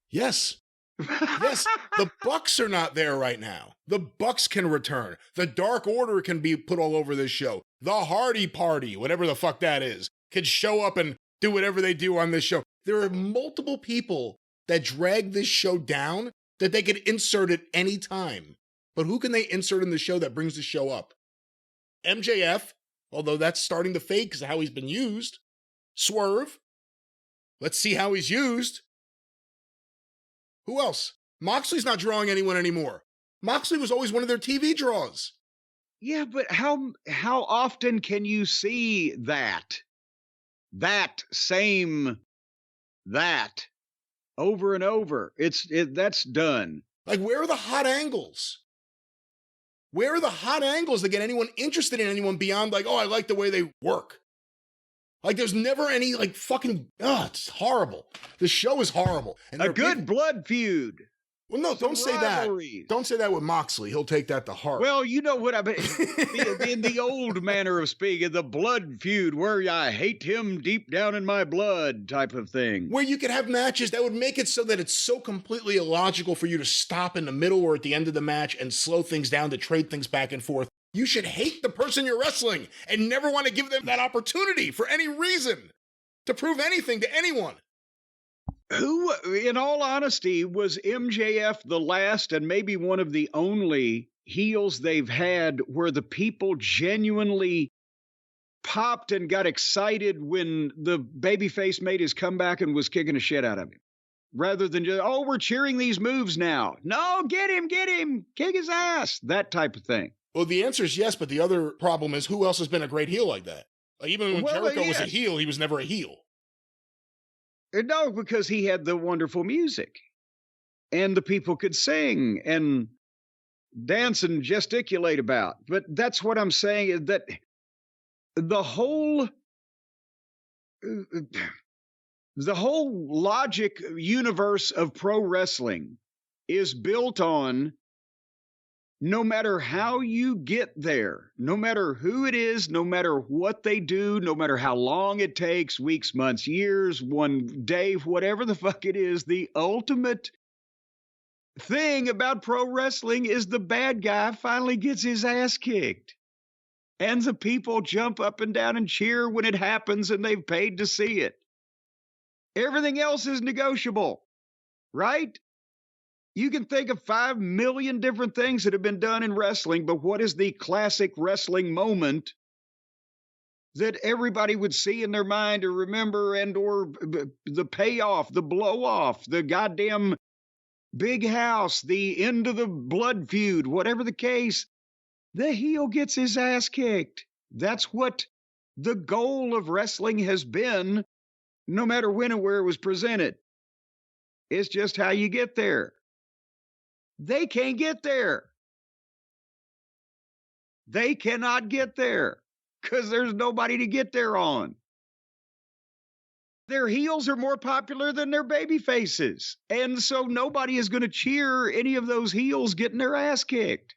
Yes. Yes. The Bucks are not there right now. The Bucks can return. The Dark Order can be put all over this show. The Hardy Party, whatever the fuck that is, can show up and do whatever they do on this show. There are multiple people that drag this show down that they could insert at any time. But who can they insert in the show that brings the show up? MJF, although that's starting to fade because of how he's been used. Swerve. Let's see how he's used. Who else? Moxley's not drawing anyone anymore. Moxley was always one of their TV draws. Yeah, but how often can you see that over and over? That's done. Like, where are the hot angles? Where are the hot angles that get anyone interested in anyone beyond like, oh, I like the way they work? Like, there's never any, like, fucking, it's horrible. The show is horrible. And a good blood feud. Well, no, don't say that. Don't say that with Moxley. He'll take that to heart. Well, you know what I mean. In the old manner of speaking, the blood feud where I hate him deep down in my blood type of thing. Where you could have matches that would make it so that it's so completely illogical for you to stop in the middle or at the end of the match and slow things down to trade things back and forth. You should hate the person you're wrestling and never want to give them that opportunity for any reason to prove anything to anyone. Who, in all honesty, was MJF the last and maybe one of the only heels they've had where the people genuinely popped and got excited when the babyface made his comeback and was kicking the shit out of him. Rather than just, oh, we're cheering these moves now. No, get him, kick his ass. That type of thing. Well, the answer is yes, but the other problem is who else has been a great heel like that? Like, even when Jericho was a heel, he was never a heel. No, because he had the wonderful music. And the people could sing and dance and gesticulate about. But that's what I'm saying, is that the whole logic universe of pro wrestling is built on, no matter how you get there, no matter who it is, no matter what they do, no matter how long it takes, weeks, months, years, one day, whatever the fuck it is, the ultimate thing about pro wrestling is the bad guy finally gets his ass kicked. And the people jump up and down and cheer when it happens, and they've paid to see it. Everything else is negotiable, right? You can think of 5 million different things that have been done in wrestling, but what is the classic wrestling moment that everybody would see in their mind or remember, and or the payoff, the blow off, the goddamn big house, the end of the blood feud, whatever the case? The heel gets his ass kicked. That's what the goal of wrestling has been, no matter when and where it was presented. It's just how you get there. They can't get there. They cannot get there because there's nobody to get there on. Their heels are more popular than their baby faces. And so nobody is going to cheer any of those heels getting their ass kicked.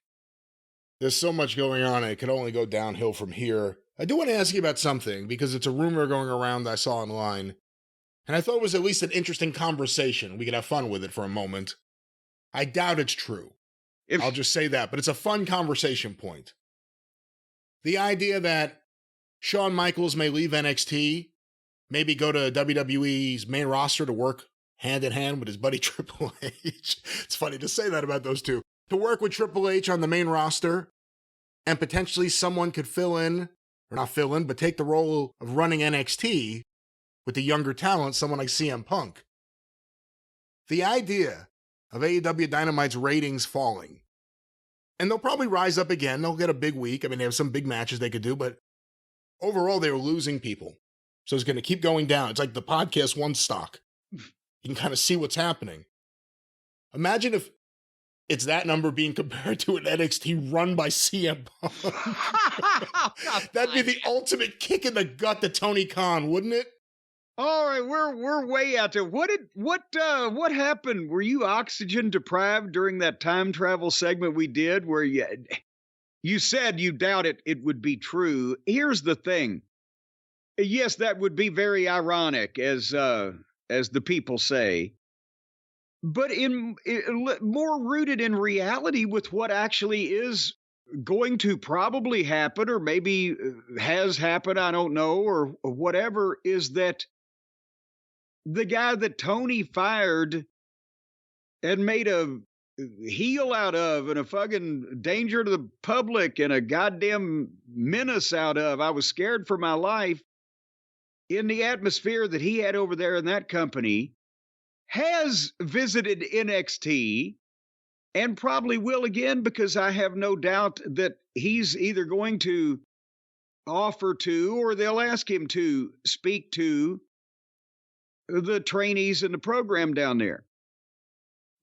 There's so much going on, and it could only go downhill from here. I do want to ask you about something, because it's a rumor going around that I saw online, and I thought it was at least an interesting conversation. We could have fun with it for a moment. I doubt it's true. I'll just say that, but it's a fun conversation point. The idea that Shawn Michaels may leave NXT, maybe go to WWE's main roster to work hand in hand with his buddy Triple H. It's funny to say that about those two. To work with Triple H on the main roster, and potentially someone could fill in, or not fill in, but take the role of running NXT with the younger talent, someone like CM Punk. The idea of AEW Dynamite's ratings falling, and they'll probably rise up again, they'll get a big week, I mean, they have some big matches they could do, but overall they were losing people. So it's going to keep going down. It's like the Podcast One stock. You can kind of see what's happening. Imagine if it's that number being compared to an NXT run by CM Punk. That'd be the ultimate kick in the gut to Tony Khan, wouldn't it? All right, we're way out there. What happened? Were you oxygen deprived during that time travel segment we did, where you said you doubt it would be true? Here's the thing. Yes, that would be very ironic, as the people say. But more rooted in reality with what actually is going to probably happen, or maybe has happened, I don't know, or whatever, is that the guy that Tony fired and made a heel out of, and a fucking danger to the public and a goddamn menace out of, I was scared for my life, in the atmosphere that he had over there in that company, has visited NXT and probably will again, because I have no doubt that he's either going to offer to, or they'll ask him to speak to the trainees in the program down there.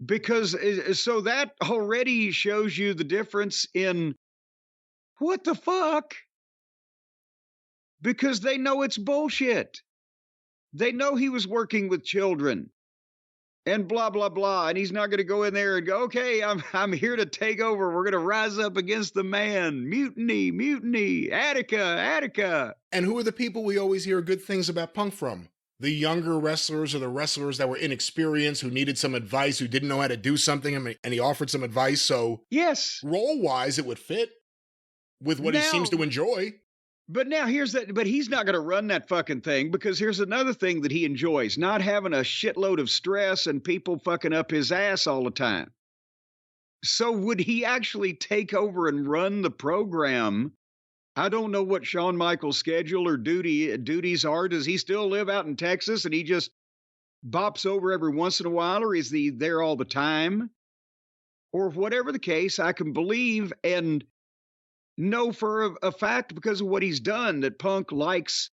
Because so that already shows you the difference in what the fuck? Because they know it's bullshit. They know he was working with children and blah, blah, blah. And he's not going to go in there and go, okay, I'm here to take over. We're going to rise up against the man. Mutiny, Attica. And who are the people we always hear good things about Punk from? The younger wrestlers, or the wrestlers that were inexperienced, who needed some advice, who didn't know how to do something, and he offered some advice. So yes, role-wise, it would fit with what he seems to enjoy. But now but he's not going to run that fucking thing, because here's another thing that he enjoys: not having a shitload of stress and people fucking up his ass all the time. So would he actually take over and run the program? I don't know what Shawn Michaels' schedule or duties are. Does he still live out in Texas and he just bops over every once in a while, or is he there all the time? Or whatever the case, I can believe and know for a fact because of what he's done that Punk likes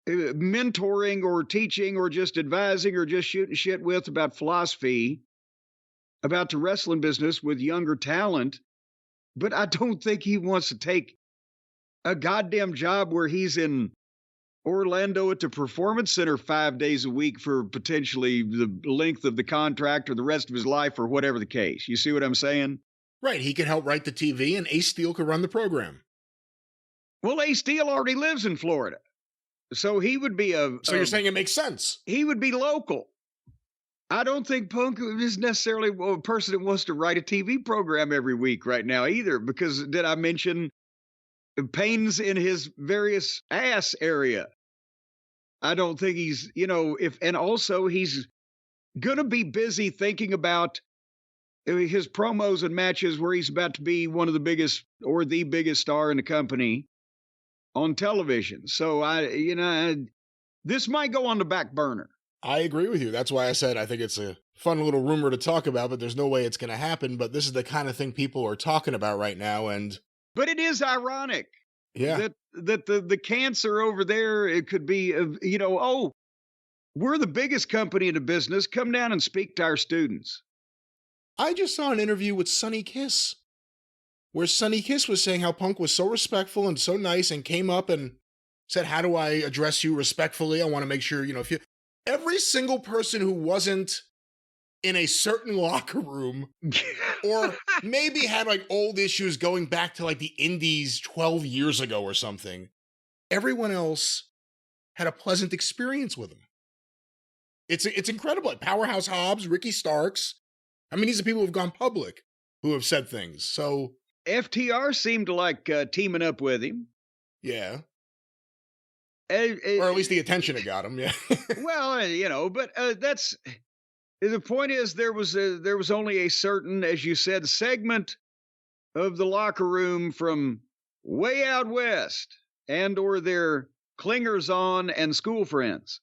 mentoring or teaching or just advising or just shooting shit with about philosophy, about the wrestling business with younger talent. But I don't think he wants to take a goddamn job where he's in Orlando at the Performance Center 5 days a week for potentially the length of the contract or the rest of his life or whatever the case. You see what I'm saying? Right. He could help write the TV and Ace Steel could run the program. Well, Ace Steel already lives in Florida. So he would be So you're saying it makes sense? He would be local. I don't think Punk is necessarily a person that wants to write a TV program every week right now either, because did I mention pains in his various ass area? I don't think he's, and also he's going to be busy thinking about his promos and matches where he's about to be one of the biggest or the biggest star in the company on television. So this might go on the back burner. I agree with you. That's why I said I think it's a fun little rumor to talk about, but there's no way it's going to happen. But this is the kind of thing people are talking about right now. But it is ironic. Yeah. That the cancer over there, it could be, we're the biggest company in the business. Come down and speak to our students. I just saw an interview with Sonny Kiss, where Sonny Kiss was saying how Punk was so respectful and so nice and came up and said, how do I address you respectfully? I want to make sure, every single person who wasn't in a certain locker room or maybe had like old issues going back to like the Indies 12 years ago or something, everyone else had a pleasant experience with him. It's incredible. Like Powerhouse Hobbs, Ricky Starks. I mean, these are people who've gone public who have said things. So FTR seemed to like teaming up with him. Yeah. Or at least the attention it got him. Yeah. Well, but that's the point is there was only a certain, as you said, segment of the locker room from way out west and or their clingers on and school friends.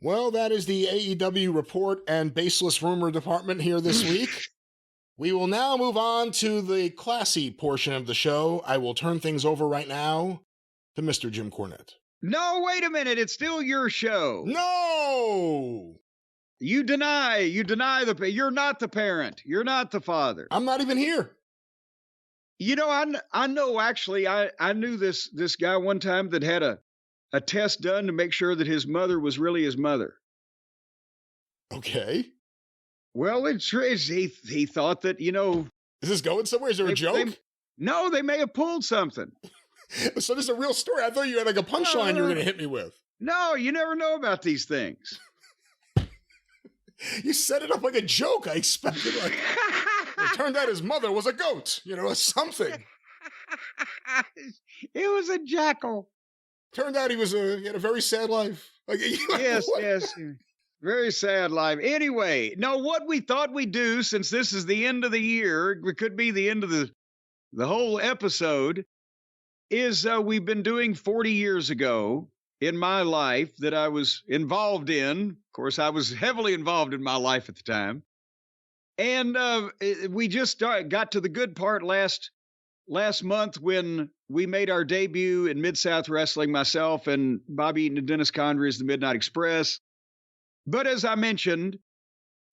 Well, that is the AEW report and baseless rumor department here this week. We will now move on to the classy portion of the show. I will turn things over right now to Mr. Jim Cornette. No, wait a minute. It's still your show. No! You deny you're not the parent. You're not the father. I'm not even here. I know actually, I knew this guy one time that had a test done to make sure that his mother was really his mother. Okay. Well, he thought that, Is this going somewhere? Is there a joke? No, they may have pulled something. So this is a real story. I thought you had like a punchline you were going to hit me with. No, you never know about these things. You set it up like a joke. I expected like, it turned out his mother was a goat, something. It was a jackal. Turned out he had a very sad life. Like, yes. Very sad life. Anyway, now what we thought we'd do, since this is the end of the year, it could be the end of the whole episode, is we've been doing 40 years ago in my life that I was involved in. Of course, I was heavily involved in my life at the time. And we just got to the good part last month when we made our debut in Mid-South Wrestling, myself and Bobby Eaton and Dennis Condrey as the Midnight Express. But as I mentioned,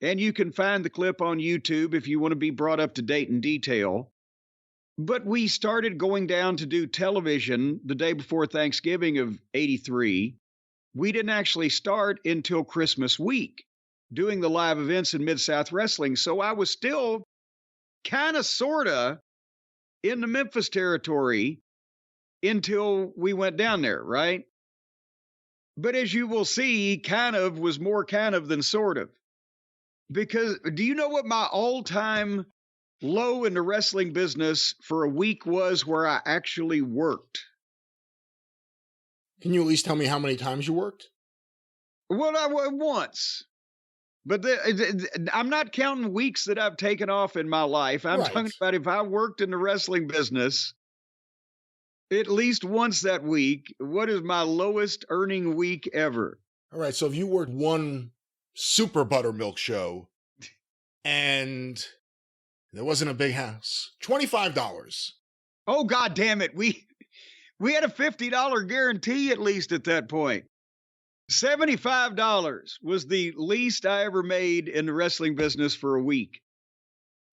and you can find the clip on YouTube if you want to be brought up to date in detail, but we started going down to do television the day before Thanksgiving of '83. We didn't actually start until Christmas week doing the live events in Mid-South Wrestling. So I was still kind of, sort of in the Memphis territory until we went down there, right? But as you will see, kind of was more kind of than sort of. Because do you know what my all-time low in the wrestling business for a week was where I actually worked? Can you at least tell me how many times you worked? Well, once. But I'm not counting weeks that I've taken off in my life. I'm talking about if I worked in the wrestling business At least once that week. What is my lowest earning week ever? All right, so if you worked one super buttermilk show and there wasn't a big house, $25. Oh, God damn it. We had a $50 guarantee at least at that point. $75 was the least I ever made in the wrestling business for a week.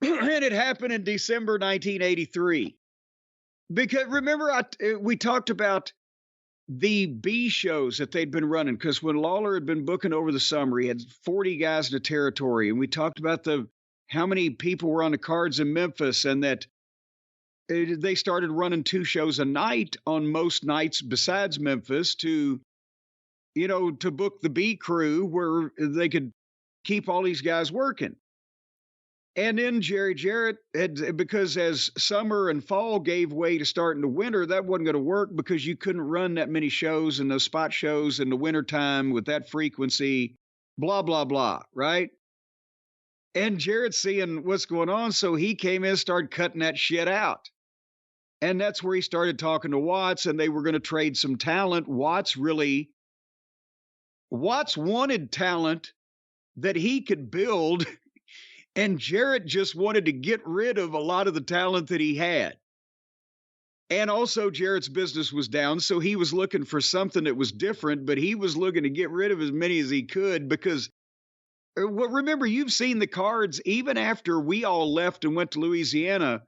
And it happened in December 1983. Because remember, we talked about the B shows that they'd been running, because when Lawler had been booking over the summer, he had 40 guys in the territory. And we talked about how many people were on the cards in Memphis, and that they started running 2 shows a night on most nights besides Memphis to book the B crew where they could keep all these guys working. And then Jerry Jarrett because as summer and fall gave way to starting the winter, that wasn't going to work because you couldn't run that many shows and those spot shows in the wintertime with that frequency, blah, blah, blah, right? And Jarrett seeing what's going on, so he came in and started cutting that shit out. And that's where he started talking to Watts, and they were going to trade some talent. Watts wanted talent that he could build, and Jarrett just wanted to get rid of a lot of the talent that he had. And also Jarrett's business was down, so he was looking for something that was different, but he was looking to get rid of as many as he could because, remember, you've seen the cards. Even after we all left and went to Louisiana,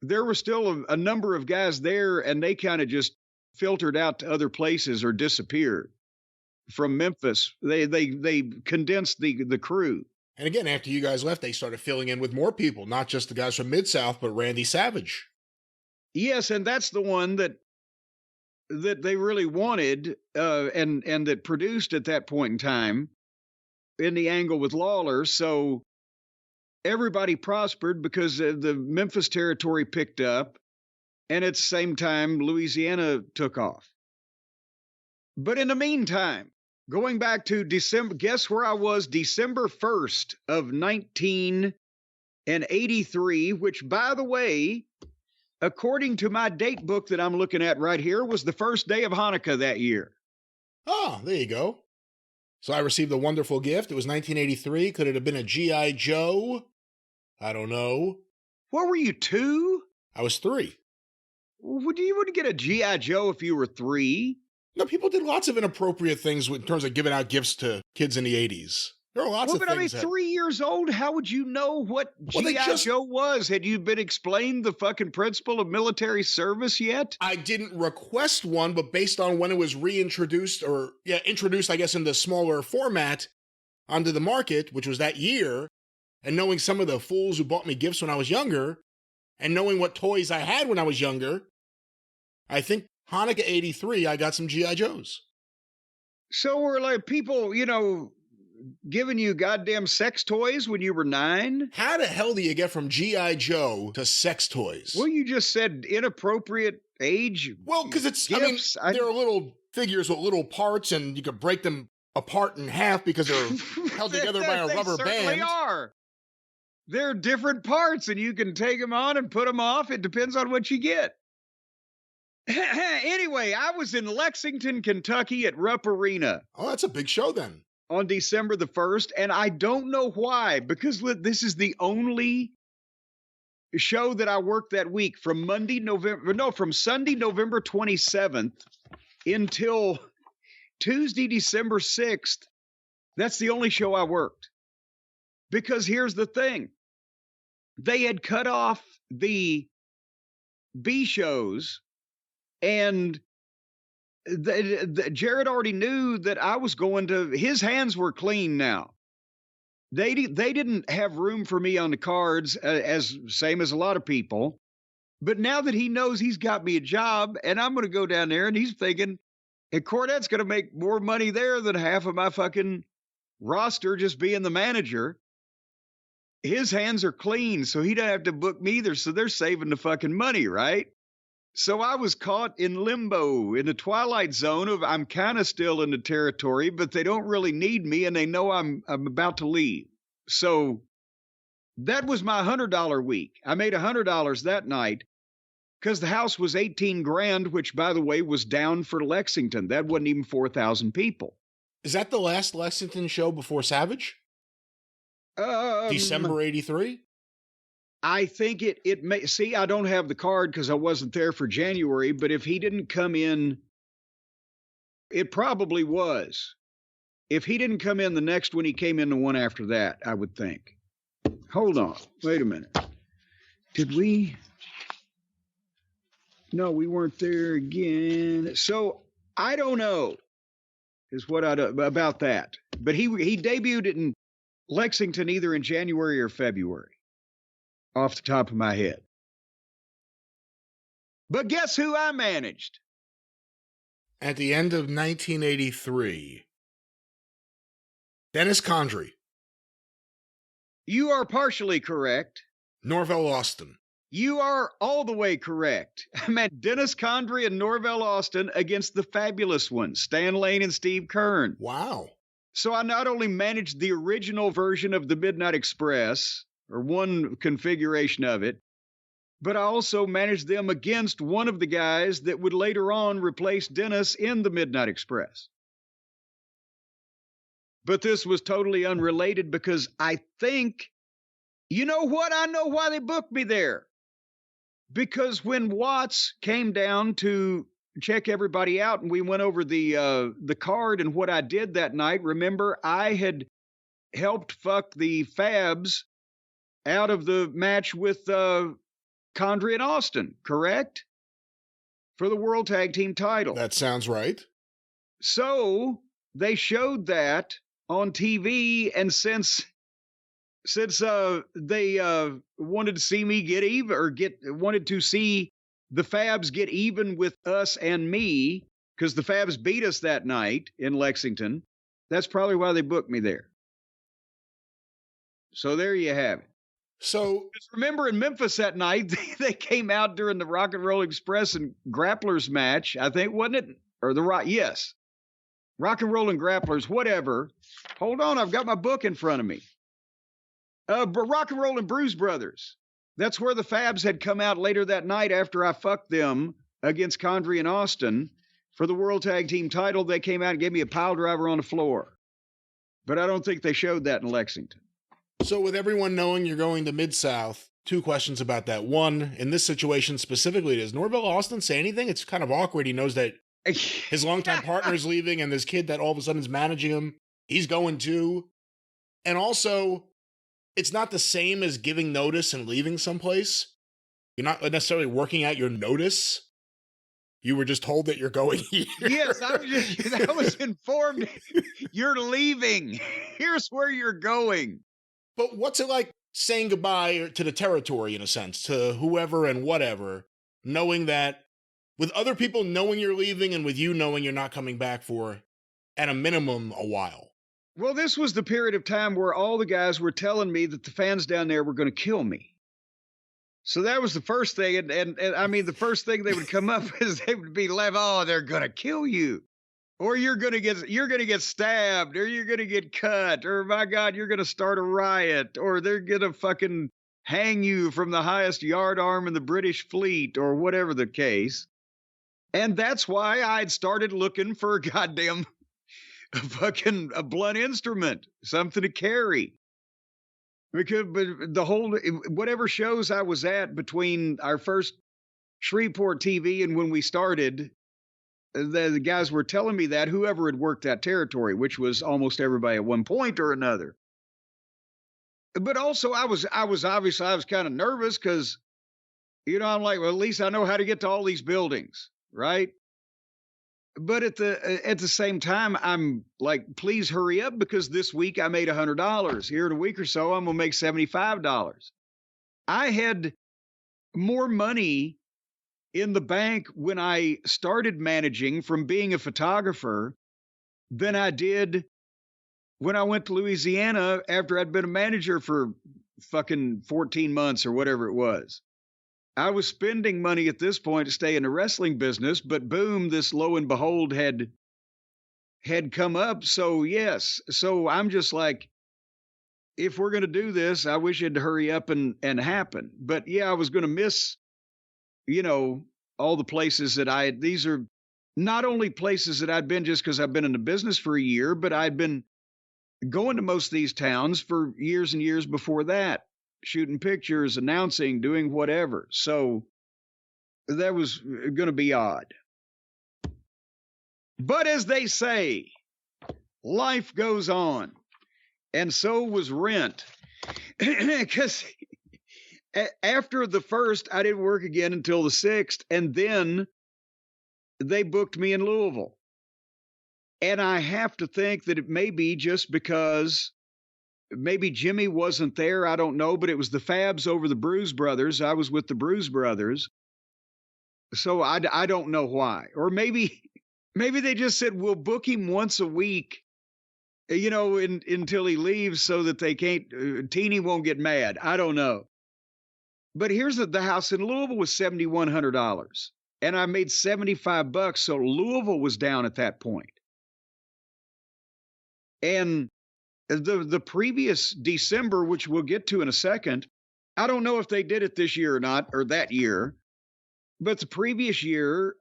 there were still a number of guys there, and they kind of just filtered out to other places or disappeared from Memphis. They condensed the crew. And again, after you guys left, they started filling in with more people, not just the guys from Mid-South, but Randy Savage. Yes, and that's the one that they really wanted and that produced at that point in time in the angle with Lawler. So everybody prospered because the Memphis territory picked up, and at the same time, Louisiana took off. But in the meantime, going back to December, guess where I was December 1st of 1983, which, by the way, according to my date book that I'm looking at right here, was the first day of Hanukkah that year. Oh, there you go. So I received a wonderful gift. It was 1983. Could it have been a G.I. Joe? I don't know. What were you, 2? I was 3. You wouldn't get a G.I. Joe if you were 3. No, people did lots of inappropriate things in terms of giving out gifts to kids in the 80s. There are lots of things. But I mean, 3 years old, how would you know what G.I. Joe was? Had you been explained the fucking principle of military service yet? I didn't request one, but based on when it was introduced, I guess, in the smaller format onto the market, which was that year, and knowing some of the fools who bought me gifts when I was younger, and knowing what toys I had when I was younger, I think Hanukkah 83, I got some G.I. Joes. So were like people, giving you goddamn sex toys when you were 9? How the hell do you get from G.I. Joe to sex toys? Well, you just said inappropriate age. Well, because there are little figures with little parts, and you could break them apart in half because they're held together by a rubber band. They are. They're different parts, and you can take them on and put them off. It depends on what you get. Anyway, I was in Lexington, Kentucky at Rupp Arena. Oh, that's a big show then. On December the 1st, and I don't know why, because this is the only show that I worked that week from Sunday, November 27th until Tuesday, December 6th. That's the only show I worked. Because here's the thing. They had cut off the B shows, and Jarrett already knew that I was going to, his hands were clean now. They didn't have room for me on the cards, same as a lot of people. But now that he knows he's got me a job, and I'm going to go down there, and he's thinking, and Cornette's going to make more money there than half of my fucking roster just being the manager. His hands are clean, so he doesn't have to book me either, so they're saving the fucking money, right? So I was caught in limbo, in the twilight zone of I'm kind of still in the territory, but they don't really need me, and they know I'm about to leave. So that was my $100 week. I made $100 that night. because the house was 18 grand, which, by the way, was down for Lexington. That wasn't even 4,000 people. Is that the last Lexington show before Savage? December 83? I think it may. See, I don't have the card because I wasn't there for January, but if he didn't come in, it probably was. If he didn't come in the next one, he came in the one after that, I would think. Hold on. Wait a minute. Did we? No, we weren't there again. So I don't know is what I do about that. But he debuted it in Lexington either in January or February, off the top of my head. But guess who I managed? At the end of 1983, Dennis Condrey. You are partially correct. Norvell Austin. You are all the way correct. I meant Dennis Condrey and Norvell Austin against the fabulous ones, Stan Lane and Steve Kern. Wow. So I not only managed the original version of the Midnight Express, or one configuration of it, but I also managed them against one of the guys that would later on replace Dennis in the Midnight Express. But this was totally unrelated because I think, you know what? I know why they booked me there. Because when Watts came down to check everybody out and we went over the card and what I did that night, remember, I had helped fuck the Fabs out of the match with Condrey and Austin, correct? For the World Tag Team title. That sounds right. So they showed that on TV, and since they wanted to see me get even, or wanted to see the Fabs get even with us and me, because the Fabs beat us that night in Lexington, that's probably why they booked me there. So there you have it. So remember in Memphis that night, they came out during the Rock and Roll Express and Grapplers match, I think, wasn't it? Or the Rock, yes. Rock and Roll and Grapplers, whatever. Hold on, I've got my book in front of me. Rock and Roll and Bruise Brothers. That's where the Fabs had come out later that night after I fucked them against Condrey and Austin for the World Tag Team title. They came out and gave me a pile driver on the floor. But I don't think they showed that in Lexington. So with everyone knowing you're going to Mid-South, two questions about that. One, in this situation specifically, does Norvell Austin say anything? It's kind of awkward. He knows that his longtime partner is leaving and this kid that all of a sudden is managing him, he's going too. And also, it's not the same as giving notice and leaving someplace. You're not necessarily working out your notice. You were just told that you're going here. Yes, I was informed you're leaving. Here's where you're going. But what's it like saying goodbye to the territory, in a sense, to whoever and whatever, knowing that, with other people knowing you're leaving and with you knowing you're not coming back for, at a minimum, a while? Well, this was the period of time where all the guys were telling me that the fans down there were going to kill me. So that was the first thing. And I mean, the first thing they would come up is they would be like, oh, they're going to kill you. Or you're going to get stabbed, or you're going to get cut, or my God, you're going to start a riot, or they're going to fucking hang you from the highest yardarm in the British fleet, or whatever the case. And that's why I'd started looking for a blunt instrument, something to carry. Because whatever shows I was at between our first Shreveport TV and when we started, the guys were telling me that, whoever had worked that territory, which was almost everybody at one point or another. But also I was kind of nervous because, I'm like, well, at least I know how to get to all these buildings, right? But at the same time, I'm like, please hurry up, because this week I made $100. Here in a week or so, I'm going to make $75. I had more money in the bank when I started managing from being a photographer than I did when I went to Louisiana after I'd been a manager for fucking 14 months or whatever it was. I was spending money at this point to stay in the wrestling business, but boom, this lo and behold had come up. So yes, so I'm just like, if we're going to do this, I wish it'd hurry up and happen. But yeah, I was going to miss all the places that these are not only places that I'd been just because I've been in the business for a year, but I'd been going to most of these towns for years and years before that, shooting pictures, announcing, doing whatever. So that was going to be odd. But as they say, life goes on. And so was rent. Because after the first, I didn't work again until the 6th. And then they booked me in Louisville. And I have to think that it may be just because maybe Jimmy wasn't there. I don't know. But it was the Fabs over the Bruise Brothers. I was with the Bruise Brothers. So I don't know why. Or maybe they just said, we'll book him once a week, until he leaves so that they can't, Teeny won't get mad. I don't know. But here's the house in Louisville was $7,100. And I made $75. So Louisville was down at that point. And the previous December, which we'll get to in a second, I don't know if they did it this year or not, or that year. But the previous year,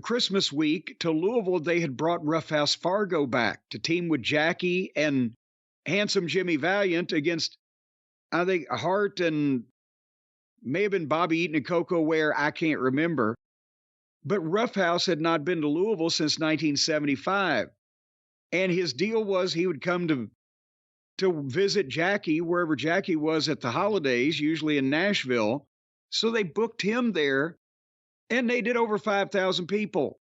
Christmas week to Louisville, they had brought Roughhouse Fargo back to team with Jackie and Handsome Jimmy Valiant against, I think, Hart and may have been Bobby Eaton and Coco Ware. I can't remember. But Roughhouse had not been to Louisville since 1975. And his deal was he would come to visit Jackie wherever Jackie was at the holidays, usually in Nashville. So they booked him there, and they did over 5,000 people.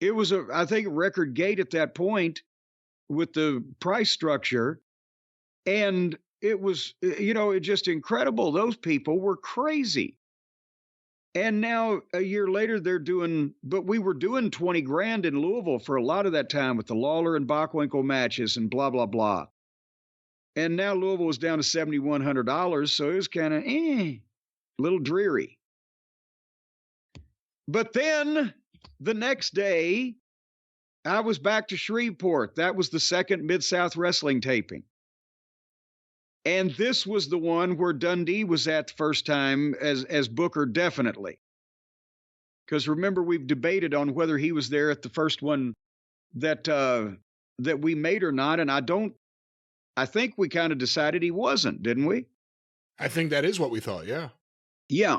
It was, I think, a record gate at that point with the price structure. And it was, just incredible. Those people were crazy. And now a year later, but we were doing 20 grand in Louisville for a lot of that time with the Lawler and Bockwinkel matches and blah, blah, blah. And now Louisville was down to $7,100. So it was kind of, a little dreary. But then the next day, I was back to Shreveport. That was the second Mid-South Wrestling taping. And this was the one where Dundee was at the first time as Booker, definitely. Because remember, we've debated on whether he was there at the first one that we made or not. And I think we kind of decided he wasn't, didn't we? I think that is what we thought, yeah. Yeah.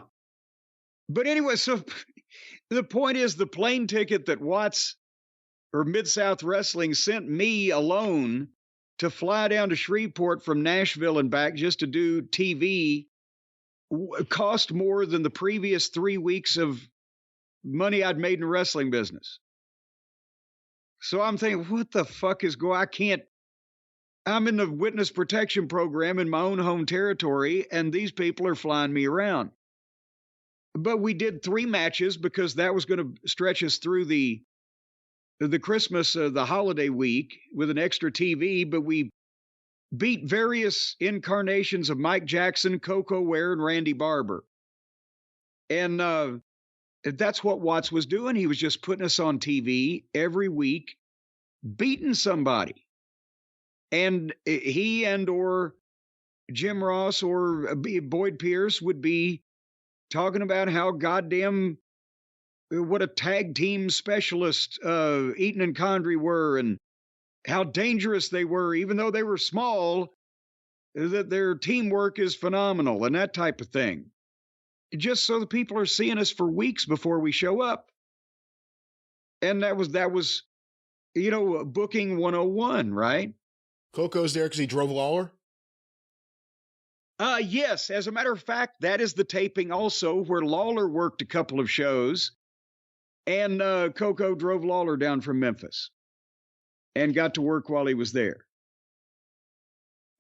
But anyway, so the point is the plane ticket that Watts or Mid-South Wrestling sent me alone to fly down to Shreveport from Nashville and back just to do TV cost more than the previous 3 weeks of money I'd made in the wrestling business. So I'm thinking, what the fuck is I'm in the witness protection program in my own home territory, and these people are flying me around. But we did 3 matches because that was going to stretch us through the Christmas, the holiday week with an extra TV. But we beat various incarnations of Mike Jackson, Coco Ware, and Randy Barber. And that's what Watts was doing. He was just putting us on TV every week, beating somebody. And he or Jim Ross or Boyd Pierce would be talking about how goddamn what a tag team specialist Eaton and Condrey were and how dangerous they were, even though they were small, that their teamwork is phenomenal and that type of thing. Just so the people are seeing us for weeks before we show up. And that was booking 101, right? Coco's there because he drove Lawler? Yes. As a matter of fact, that is the taping also where Lawler worked a couple of shows. And Coco drove Lawler down from Memphis and got to work while he was there.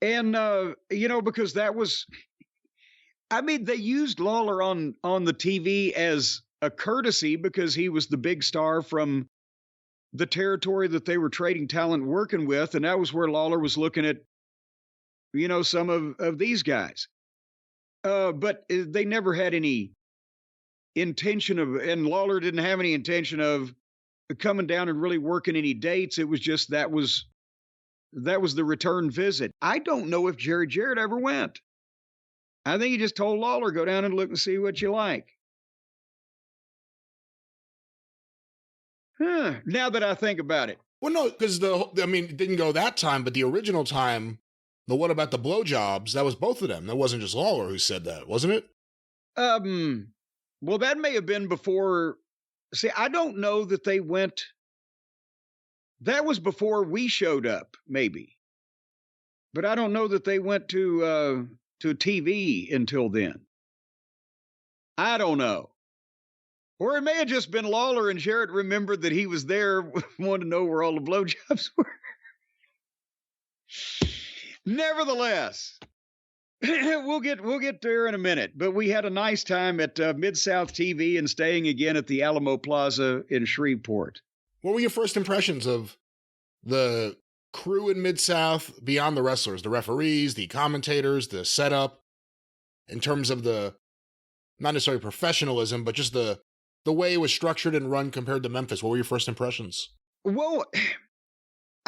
And, because that was, they used Lawler on the TV as a courtesy because he was the big star from the territory that they were trading talent working with. And that was where Lawler was looking at, some of these guys. But they never had any intention of, and Lawler didn't have any intention of coming down and really working any dates. It was just that was the return visit. I don't know if Jerry Jarrett ever went. I think he just told Lawler, go down and look and see what you like. Now that I think about it. Well, no, because it didn't go that time, but the original time, the what about the blowjobs? That was both of them. That wasn't just Lawler who said that, wasn't it? Well, that may have been before. See, I don't know that they went. That was before we showed up, maybe. But I don't know that they went to TV until then. I don't know. Or it may have just been Lawler and Jarrett remembered that he was there, wanted to know where all the blowjobs were. Nevertheless, we'll get there in a minute. But we had a nice time at Mid-South TV and staying again at the Alamo Plaza in Shreveport. What were your first impressions of the crew in Mid-South beyond the wrestlers, the referees, the commentators, the setup, in terms of the, not necessarily professionalism, but just the way it was structured and run compared to Memphis? What were your first impressions? Well,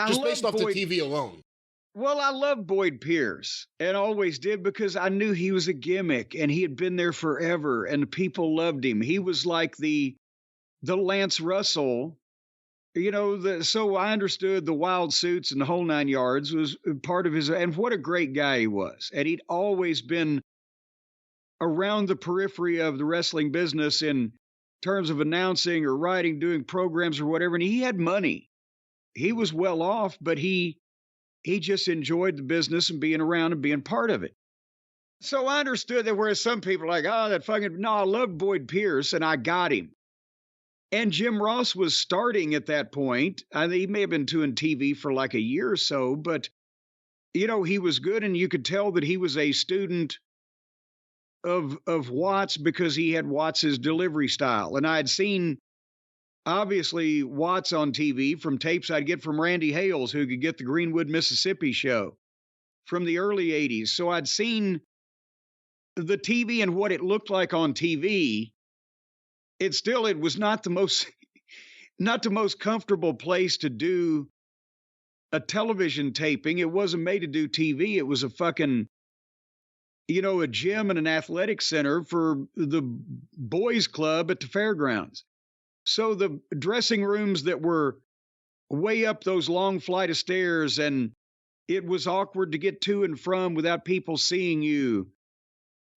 just based off the TV alone. Well, I love Boyd Pierce and always did because I knew he was a gimmick and he had been there forever and people loved him. He was like the Lance Russell, so I understood the wild suits and the whole 9 yards was part of his, and what a great guy he was. And he'd always been around the periphery of the wrestling business in terms of announcing or writing, doing programs or whatever. And he had money. He was well off, but he just enjoyed the business and being around and being part of it. So I understood that, whereas some people are like, I loved Boyd Pierce and I got him. And Jim Ross was starting at that point. I think he may have been doing TV for like a year or so, but, he was good. And you could tell that he was a student of Watts because he had Watts's delivery style. And I had seen, obviously, Watts on TV from tapes I'd get from Randy Hales, who could get the Greenwood, Mississippi show from the early 80s. So I'd seen the TV and what it looked like on TV. It was not the most comfortable place to do a television taping. It wasn't made to do TV. It was a fucking, a gym and an athletic center for the boys club at the fairgrounds. So the dressing rooms that were way up those long flight of stairs, and it was awkward to get to and from without people seeing you.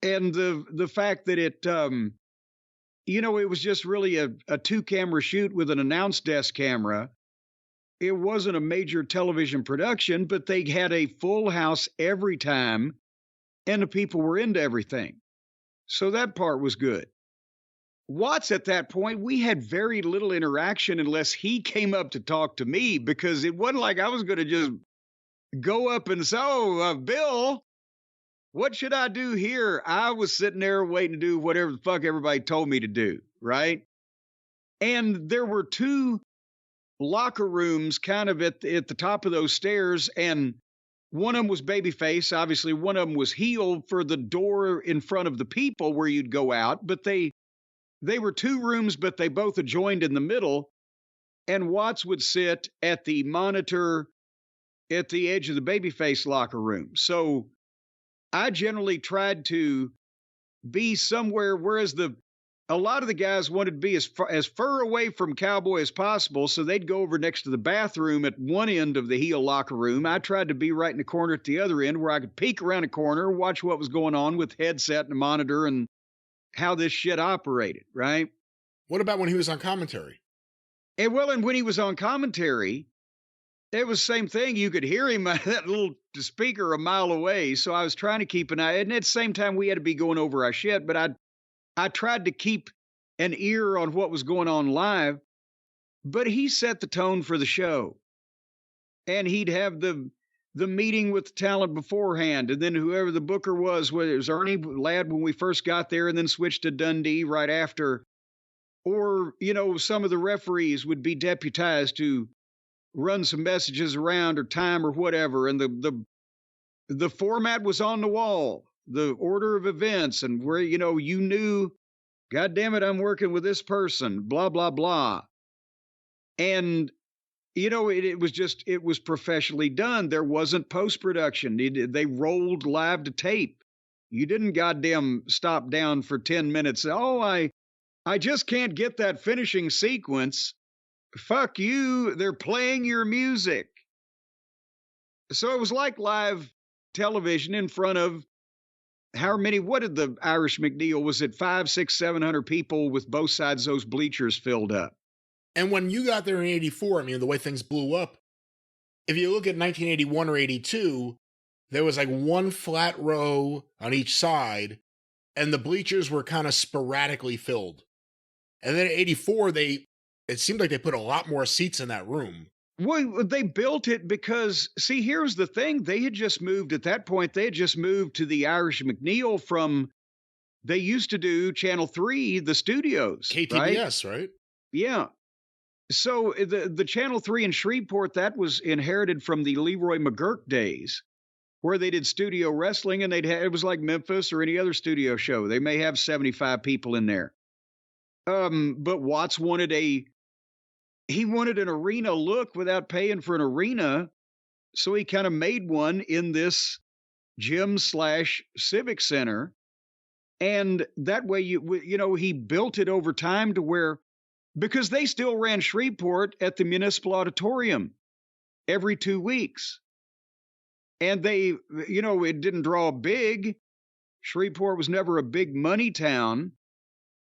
And the fact that it, it was just really a 2-camera shoot with an announce desk camera. It wasn't a major television production, but they had a full house every time, and the people were into everything. So that part was good. Watts, at that point, we had very little interaction unless he came up to talk to me, because it wasn't like I was going to just go up and say, Bill, what should I do here? I was sitting there waiting to do whatever the fuck everybody told me to do, right? And there were 2 locker rooms kind of at the top of those stairs, and one of them was babyface. Obviously, one of them was heel for the door in front of the people where you'd go out, but they were 2 rooms, but they both adjoined in the middle, and Watts would sit at the monitor at the edge of the babyface locker room. So I generally tried to be somewhere, whereas a lot of the guys wanted to be as far away from Cowboy as possible, so they'd go over next to the bathroom at one end of the heel locker room. I tried to be right in the corner at the other end where I could peek around a corner, watch what was going on with headset and a monitor and how this shit operated, right? What about when he was on commentary? And when he was on commentary, it was the same thing. You could hear him that little speaker a mile away. So I was trying to keep an eye. And at the same time, we had to be going over our shit. But I tried to keep an ear on what was going on live. But he set the tone for the show. And he'd have the meeting with the talent beforehand. And then whoever the booker was, whether it was Ernie Ladd when we first got there and then switched to Dundee right after. Or, some of the referees would be deputized to run some messages around or time or whatever. And the format was on the wall, the order of events, and where, you knew, God damn it, I'm working with this person, blah, blah, blah. And, it was professionally done. There wasn't post-production. They rolled live to tape. You didn't goddamn stop down for 10 minutes. Oh, I just can't get that finishing sequence. Fuck you. They're playing your music. So it was like live television in front of how many, what did the Irish McNeil, was it 5, 6, 700 people with both sides of those bleachers filled up? And when you got there in 84, I mean, the way things blew up, if you look at 1981 or 82, there was like one flat row on each side, and the bleachers were kind of sporadically filled. And then at 84, it seemed like they put a lot more seats in that room. Well, they built it because, see, here's the thing. They had just moved at that point. They had just moved to the Irish McNeil from, they used to do Channel 3, the studios. KTBS, right? Yeah. So the Channel 3 in Shreveport, that was inherited from the Leroy McGurk days, where they did studio wrestling, and it was like Memphis or any other studio show. They may have 75 people in there. But Watts wanted an arena look without paying for an arena. So he kind of made one in this gym/civic center. And that way, he built it over time to where, because they still ran Shreveport at the Municipal Auditorium every 2 weeks. And they, it didn't draw big. Shreveport was never a big money town,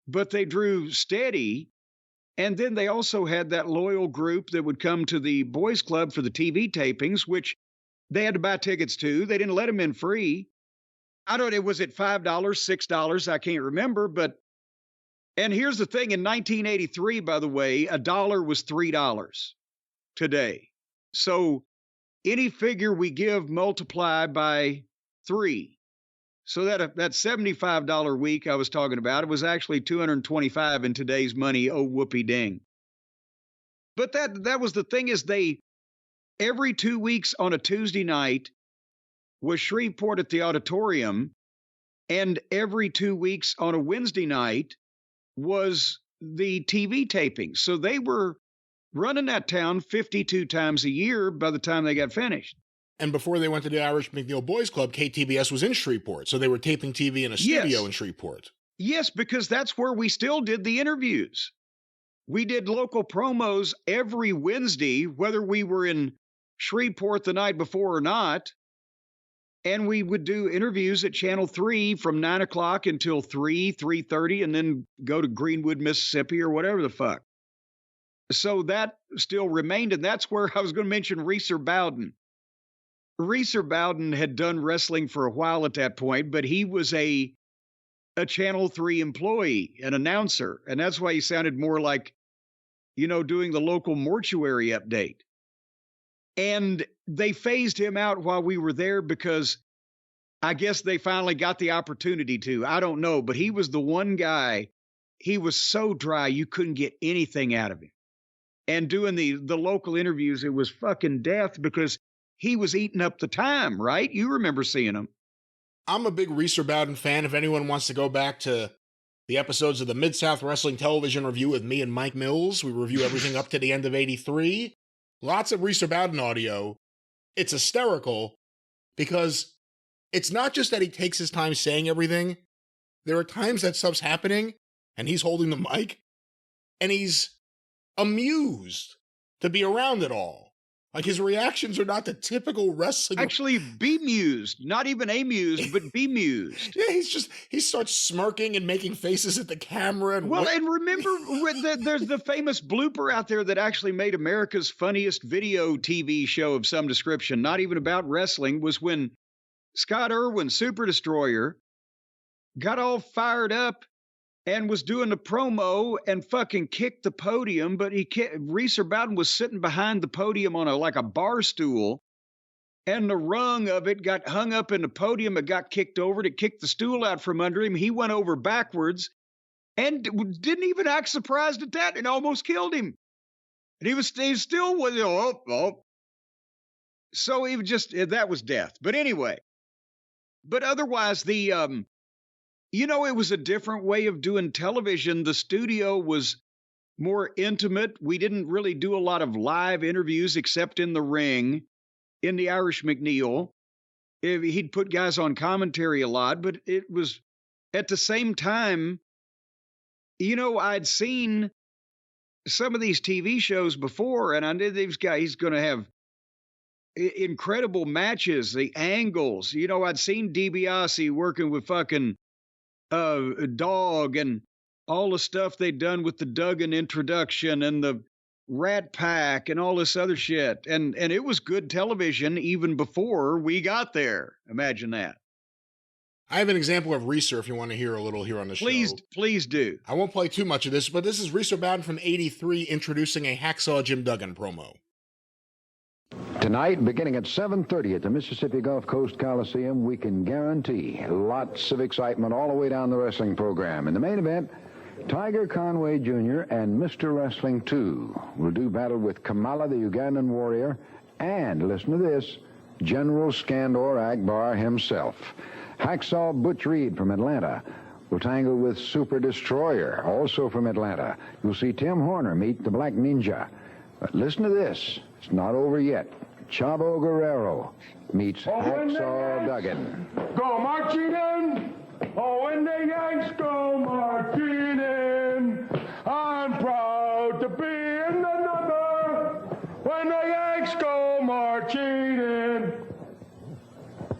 but they drew steady. And then they also had that loyal group that would come to the boys club for the TV tapings, which they had to buy tickets to. They didn't let them in free. I don't know, was it $5, $6? I can't remember. And here's the thing, in 1983, by the way, $1 was $3 today. So any figure we give multiply by 3. So that $75 week I was talking about, it was actually $225 in today's money. Oh, whoopee ding. But that was the thing, is every 2 weeks on a Tuesday night was Shreveport at the auditorium, and every 2 weeks on a Wednesday night was the TV taping. So they were running that town 52 times a year by the time they got finished. And before they went to the Irish McNeil Boys Club, KTBS was in Shreveport. So they were taping TV in a studio in Shreveport. Yes, because that's where we still did the interviews. We did local promos every Wednesday, whether we were in Shreveport the night before or not. And we would do interviews at Channel 3 from 9 o'clock until 3:30, and then go to Greenwood, Mississippi, or whatever the fuck. So that still remained, and that's where I was going to mention Reeser Bowden. Reeser Bowden had done wrestling for a while at that point, but he was a Channel 3 employee, an announcer, and that's why he sounded more like, doing the local mortuary update. And they phased him out while we were there because I guess they finally got the opportunity to. I don't know, but he was the one guy. He was so dry, you couldn't get anything out of him. And doing the local interviews, it was fucking death because he was eating up the time, right? You remember seeing him. I'm a big Reeser Bowden fan. If anyone wants to go back to the episodes of the Mid-South Wrestling Television Review with me and Mike Mills, we review everything up to the end of 83. Lots of Reeser Bowden audio. It's hysterical because it's not just that he takes his time saying everything. There are times that stuff's happening and he's holding the mic and he's amused to be around it all. Like, his reactions are not the typical wrestling. Actually, bemused. Not even amused, but bemused. Yeah, he starts smirking and making faces at the camera. And and remember, there's the famous blooper out there that actually made America's funniest video TV show of some description, not even about wrestling, was when Scott Irwin, Super Destroyer, got all fired up and was doing the promo and fucking kicked the podium, but Reeser Bowden was sitting behind the podium on a bar stool, and the rung of it got hung up in the podium. It got kicked over. It kicked the stool out from under him. He went over backwards and didn't even act surprised at that, and almost killed him. And he was still with So he was that was death. But anyway, but otherwise it was a different way of doing television. The studio was more intimate. We didn't really do a lot of live interviews except in the ring, in the Irish McNeil. He'd put guys on commentary a lot, but it was at the same time, I'd seen some of these TV shows before, and I knew he's going to have incredible matches, the angles. I'd seen DiBiase working with fucking Dog and all the stuff they'd done with the Duggan introduction and the Rat Pack and all this other shit. And it was good television even before we got there. Imagine that. I have an example of Reeser if you want to hear a little here on the show. Please do. I won't play too much of this, but this is Reeser Bowden from '83 introducing a Hacksaw Jim Duggan promo. Tonight, beginning at 7:30 at the Mississippi Gulf Coast Coliseum, we can guarantee lots of excitement all the way down the wrestling program. In the main event, Tiger Conway Jr. and Mr. Wrestling 2 will do battle with Kamala, the Ugandan warrior, and, listen to this, General Skandor Akbar himself. Hacksaw Butch Reed from Atlanta will tangle with Super Destroyer, also from Atlanta. You'll see Tim Horner meet the Black Ninja. But listen to this. It's not over yet. Chavo Guerrero meets Hacksaw Duggan. Go marching in. Oh, when the Yanks go marching in, I'm proud to be in the number. When the Yanks go marching in.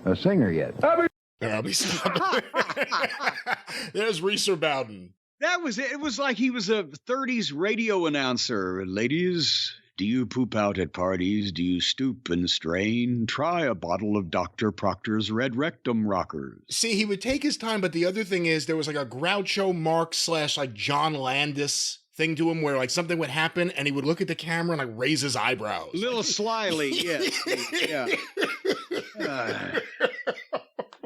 A singer yet? I'll be stopping. There's Reeser Bowden. That was it. It was like he was a 30s radio announcer. Ladies, do you poop out at parties? Do you stoop and strain? Try a bottle of Dr. Proctor's Red Rectum Rockers. See, he would take his time, but the other thing is there was like a Groucho Marx / like John Landis thing to him where like something would happen and he would look at the camera and like raise his eyebrows. Little slyly, yes. Yeah.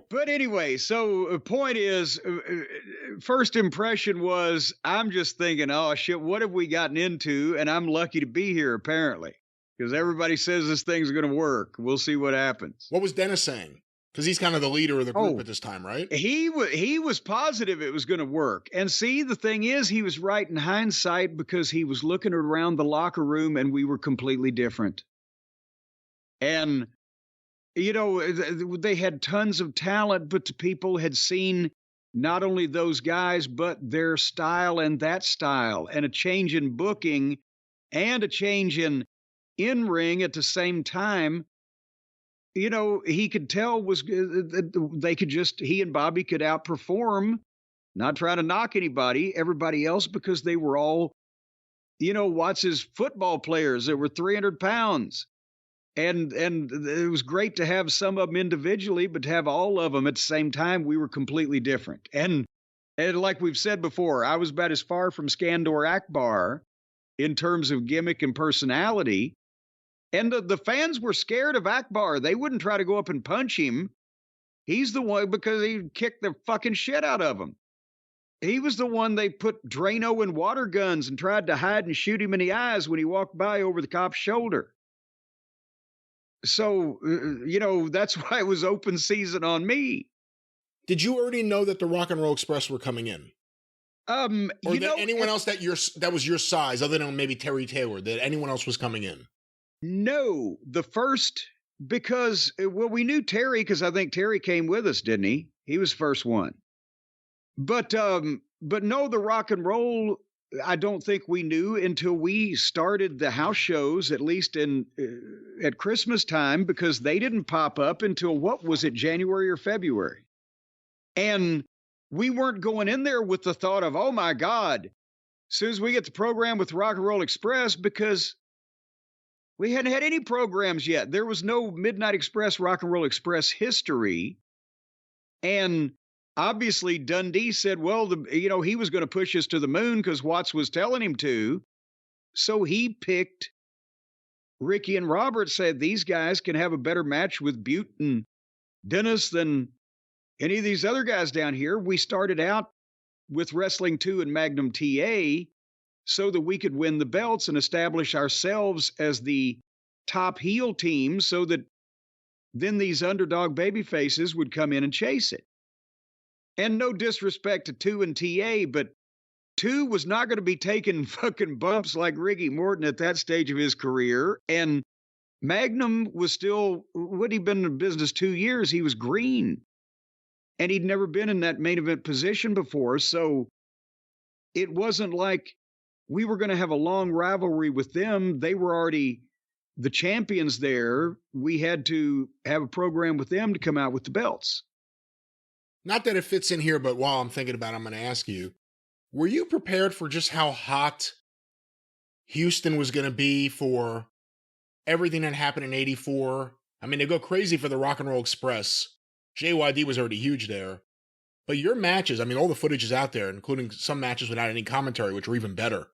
But anyway, so point is, first impression was, I'm just thinking, oh shit, what have we gotten into? And I'm lucky to be here, apparently, because everybody says this thing's going to work. We'll see what happens. What was Dennis saying? Because he's kind of the leader of the group at this time, right? He was positive it was going to work. And see, the thing is, he was right in hindsight because he was looking around the locker room and we were completely different. And they had tons of talent, but the people had seen not only those guys, but their style and that style, and a change in booking and a change in ring at the same time. He could tell he and Bobby could outperform, not trying to knock everybody else, because they were all, Watts' football players that were 300 pounds. And it was great to have some of them individually, but to have all of them at the same time, we were completely different. And like we've said before, I was about as far from Skandor Akbar in terms of gimmick and personality. And the fans were scared of Akbar. They wouldn't try to go up and punch him. He's the one, because he kicked the fucking shit out of them. He was the one they put Drano in water guns and tried to hide and shoot him in the eyes when he walked by over the cop's shoulder. So, that's why it was open season on me. Did you already know that the Rock and Roll Express were coming in? Or that anyone else that was your size, other than maybe Terry Taylor, that anyone else was coming in? No, because we knew Terry, because I think Terry came with us, didn't he? He was first one. But no, the Rock and Roll, I don't think we knew until we started the house shows, at least at Christmas time, because they didn't pop up until, what was it, January or February? And we weren't going in there with the thought of, oh my God, as soon as we get the program with Rock and Roll Express, because we hadn't had any programs yet. There was no Midnight Express, Rock and Roll Express history. And obviously, Dundee said, well, he was going to push us to the moon because Watts was telling him to. So he picked Ricky and Robert, said these guys can have a better match with Butte and Dennis than any of these other guys down here. We started out with Wrestling 2 and Magnum TA so that we could win the belts and establish ourselves as the top heel team, so that then these underdog baby faces would come in and chase it. And no disrespect to 2 and TA, but 2 was not going to be taking fucking bumps like Ricky Morton at that stage of his career. And Magnum was still, what he'd been in business 2 years, he was green. And he'd never been in that main event position before. So it wasn't like we were going to have a long rivalry with them. They were already the champions there. We had to have a program with them to come out with the belts. Not that it fits in here, but while I'm thinking about it, I'm going to ask you, were you prepared for just how hot Houston was going to be for everything that happened in 84? I mean, they go crazy for the Rock and Roll Express. JYD was already huge there. But your matches, I mean, all the footage is out there, including some matches without any commentary, which were even better.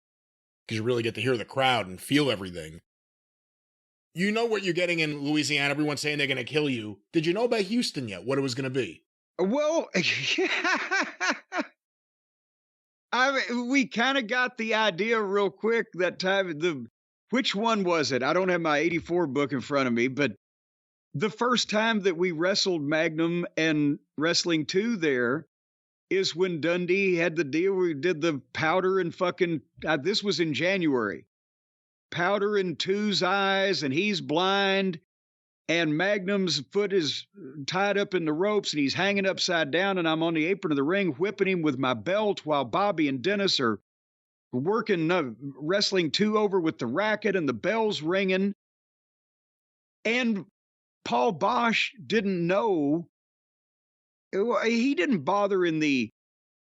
Because you really get to hear the crowd and feel everything. You know what you're getting in Louisiana. Everyone's saying they're going to kill you. Did you know about Houston yet? What it was going to be? Well, we kind of got the idea real quick that time. Which one was it? I don't have my 84 book in front of me, but the first time that we wrestled Magnum and Wrestling 2 there is when Dundee had the deal where we did the powder and fucking, this was in January. Powder in 2's eyes, and he's blind, and Magnum's foot is tied up in the ropes, and he's hanging upside down, and I'm on the apron of the ring whipping him with my belt while Bobby and Dennis are working Wrestling 2 over with the racket and the bells ringing. And Paul Bosch didn't know. He didn't bother in the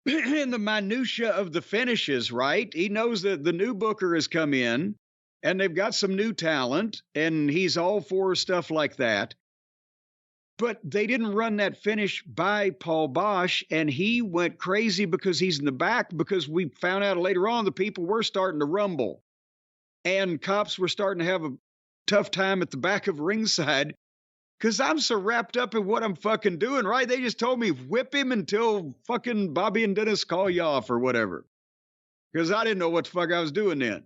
minutia of the finishes, right? He knows that the new booker has come in and they've got some new talent, and he's all for stuff like that. But they didn't run that finish by Paul Bosch, and he went crazy because he's in the back, because we found out later on the people were starting to rumble. And cops were starting to have a tough time at the back of ringside because I'm so wrapped up in what I'm fucking doing, right? They just told me, whip him until fucking Bobby and Dennis call you off or whatever. Because I didn't know what the fuck I was doing then.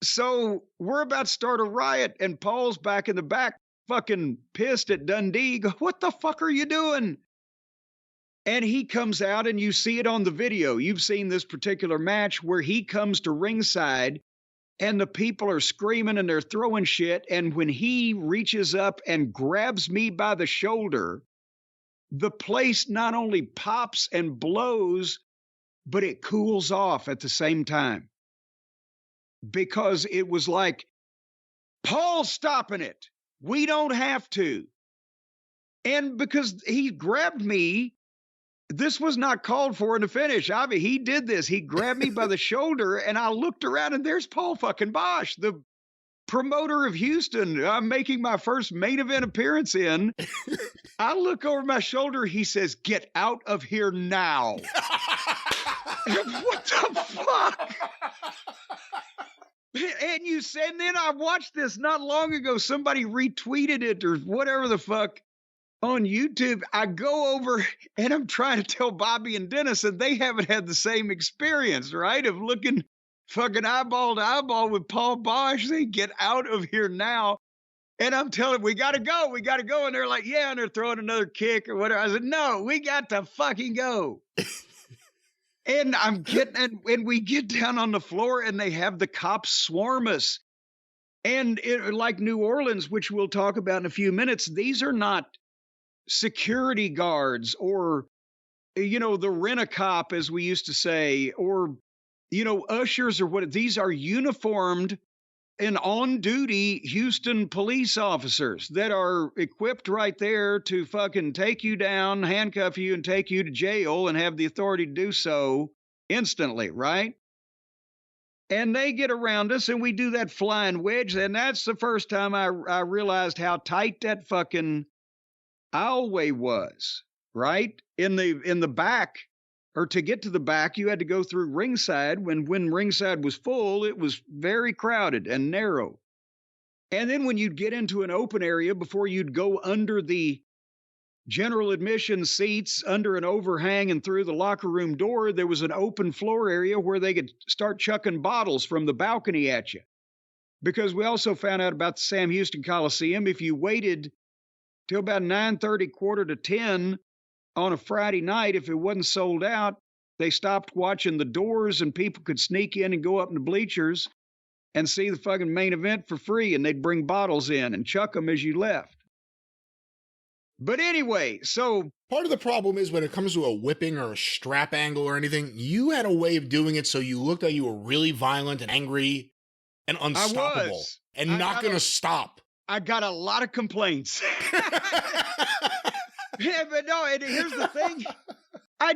So we're about to start a riot, and Paul's back in the back, fucking pissed at Dundee. Go, what the fuck are you doing? And he comes out, and you see it on the video. You've seen this particular match where he comes to ringside, and the people are screaming and they're throwing shit. And when he reaches up and grabs me by the shoulder, the place not only pops and blows, but it cools off at the same time. Because it was like, Paul's stopping it. We don't have to. And because he grabbed me, this was not called for in the finish. I mean, he did this. He grabbed me by the shoulder, and I looked around, and there's Paul fucking Bosch, the promoter of Houston. I'm making my first main event appearance in. I look over my shoulder. He says, "Get out of here now." What the fuck? And then I watched this not long ago. Somebody retweeted it or whatever the fuck on YouTube. I go over and I'm trying to tell Bobby and Dennis, and they haven't had the same experience, right? Of looking fucking eyeball to eyeball with Paul Bosch. They get out of here now. And I'm telling them, we got to go. We got to go. And they're like, yeah. And they're throwing another kick or whatever. I said, no, we got to fucking go. And and we get down on the floor, and they have the cops swarm us. And like New Orleans, which we'll talk about in a few minutes, these are not security guards or, the rent-a-cop, as we used to say, or, ushers or what. These are uniformed and on-duty Houston police officers that are equipped right there to fucking take you down, handcuff you, and take you to jail, and have the authority to do so instantly, right? And they get around us, and we do that flying wedge, and that's the first time I realized how tight that fucking aisleway was, right? In the back, or to get to the back, you had to go through ringside. When ringside was full, it was very crowded and narrow. And then when you'd get into an open area, before you'd go under the general admission seats, under an overhang and through the locker room door, there was an open floor area where they could start chucking bottles from the balcony at you. Because we also found out about the Sam Houston Coliseum. If you waited till about 9:30, quarter to 10 on a Friday night, if it wasn't sold out, they stopped watching the doors, and people could sneak in and go up in the bleachers and see the fucking main event for free, and they'd bring bottles in and chuck them as you left. But anyway, so part of the problem is when it comes to a whipping or a strap angle or anything, you had a way of doing it so you looked like you were really violent and angry and unstoppable and not going to stop. I got a lot of complaints. Yeah, but no, and here's the thing. I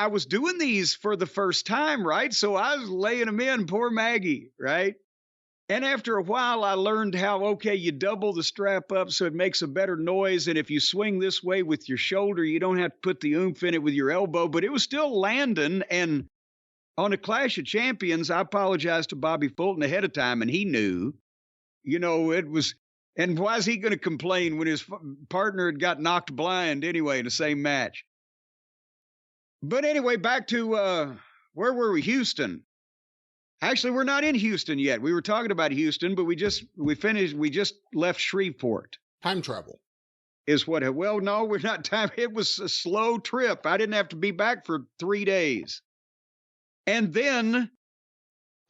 was doing these for the first time, right? So I was laying them in, poor Maggie, right? And after a while, I learned how, okay, you double the strap up so it makes a better noise. And if you swing this way with your shoulder, you don't have to put the oomph in it with your elbow. But it was still landing. And on a Clash of Champions, I apologized to Bobby Fulton ahead of time, and he knew, it was. And why is he going to complain when his partner had got knocked blind anyway in the same match? But anyway, back to where were we? Houston. Actually, we're not in Houston yet. We were talking about Houston, but we just left Shreveport. Time travel. Well, no, we're not time. It was a slow trip. I didn't have to be back for 3 days. And then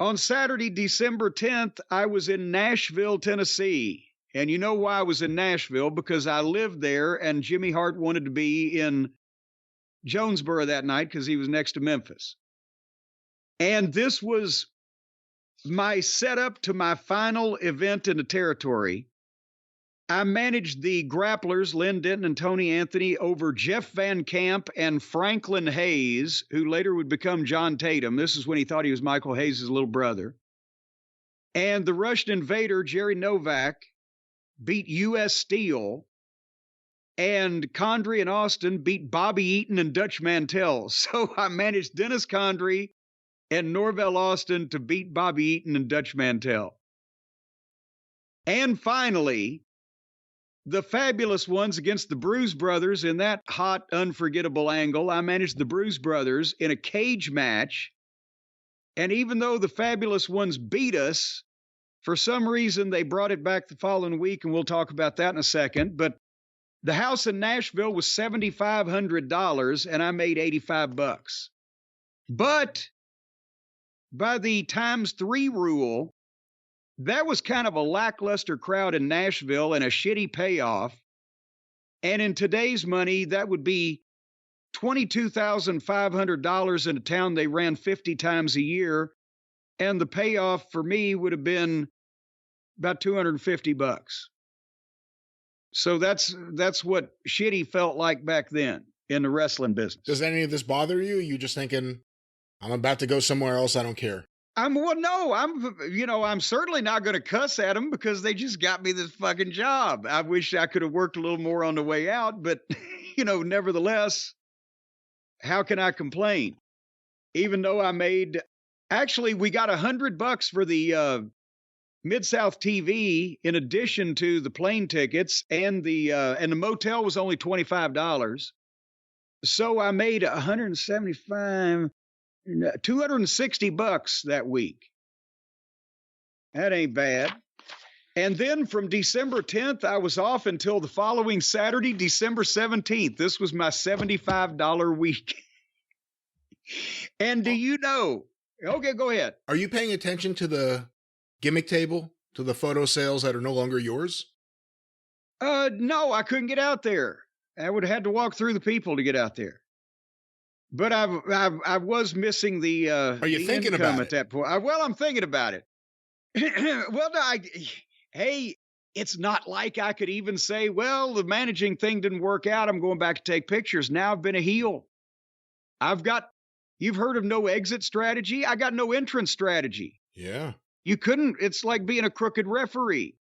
on Saturday, December 10th, I was in Nashville, Tennessee. And you know why I was in Nashville? Because I lived there, and Jimmy Hart wanted to be in Jonesboro that night because he was next to Memphis. And this was my setup to my final event in the territory. I managed the grapplers, Lynn Denton and Tony Anthony, over Jeff Van Camp and Franklin Hayes, who later would become John Tatum. This is when he thought he was Michael Hayes' little brother. And the Russian Invader, Jerry Novak, beat U.S. Steel, and Condrey and Austin beat Bobby Eaton and Dutch Mantell. So I managed Dennis Condrey and Norvell Austin to beat Bobby Eaton and Dutch Mantell. And finally, the Fabulous Ones against the Bruise Brothers in that hot, unforgettable angle. I managed the Bruise Brothers in a cage match. And even though the Fabulous Ones beat us, for some reason, they brought it back the following week, and we'll talk about that in a second. But the house in Nashville was $7,500, and I made $85. But by the ×3 rule, that was kind of a lackluster crowd in Nashville and a shitty payoff. And in today's money, that would be $22,500 in a town they ran 50 times a year. And the payoff for me would have been about $250. So that's what shitty felt like back then in the wrestling business. Does any of this bother you? You just thinking, I'm about to go somewhere else. I don't care. I'm certainly not going to cuss at them because they just got me this fucking job. I wish I could have worked a little more on the way out, but nevertheless, how can I complain? Even though actually, we got $100 for the Mid-South TV in addition to the plane tickets, and the motel was only $25. So I made $260 that week. That ain't bad. And then from December 10th, I was off until the following Saturday, December 17th. This was my $75 week. And do you know? Okay, go ahead. Are you paying attention to the gimmick table, to the photo sales that are no longer yours? No, I couldn't get out there. I would have had to walk through the people to get out there. But I was missing the. Are you thinking about it at that point? I'm thinking about it. Well, no, hey, it's not like I could even say, well, the managing thing didn't work out. I'm going back to take pictures. Now I've been a heel. You've heard of no exit strategy? I got no entrance strategy. Yeah. It's like being a crooked referee.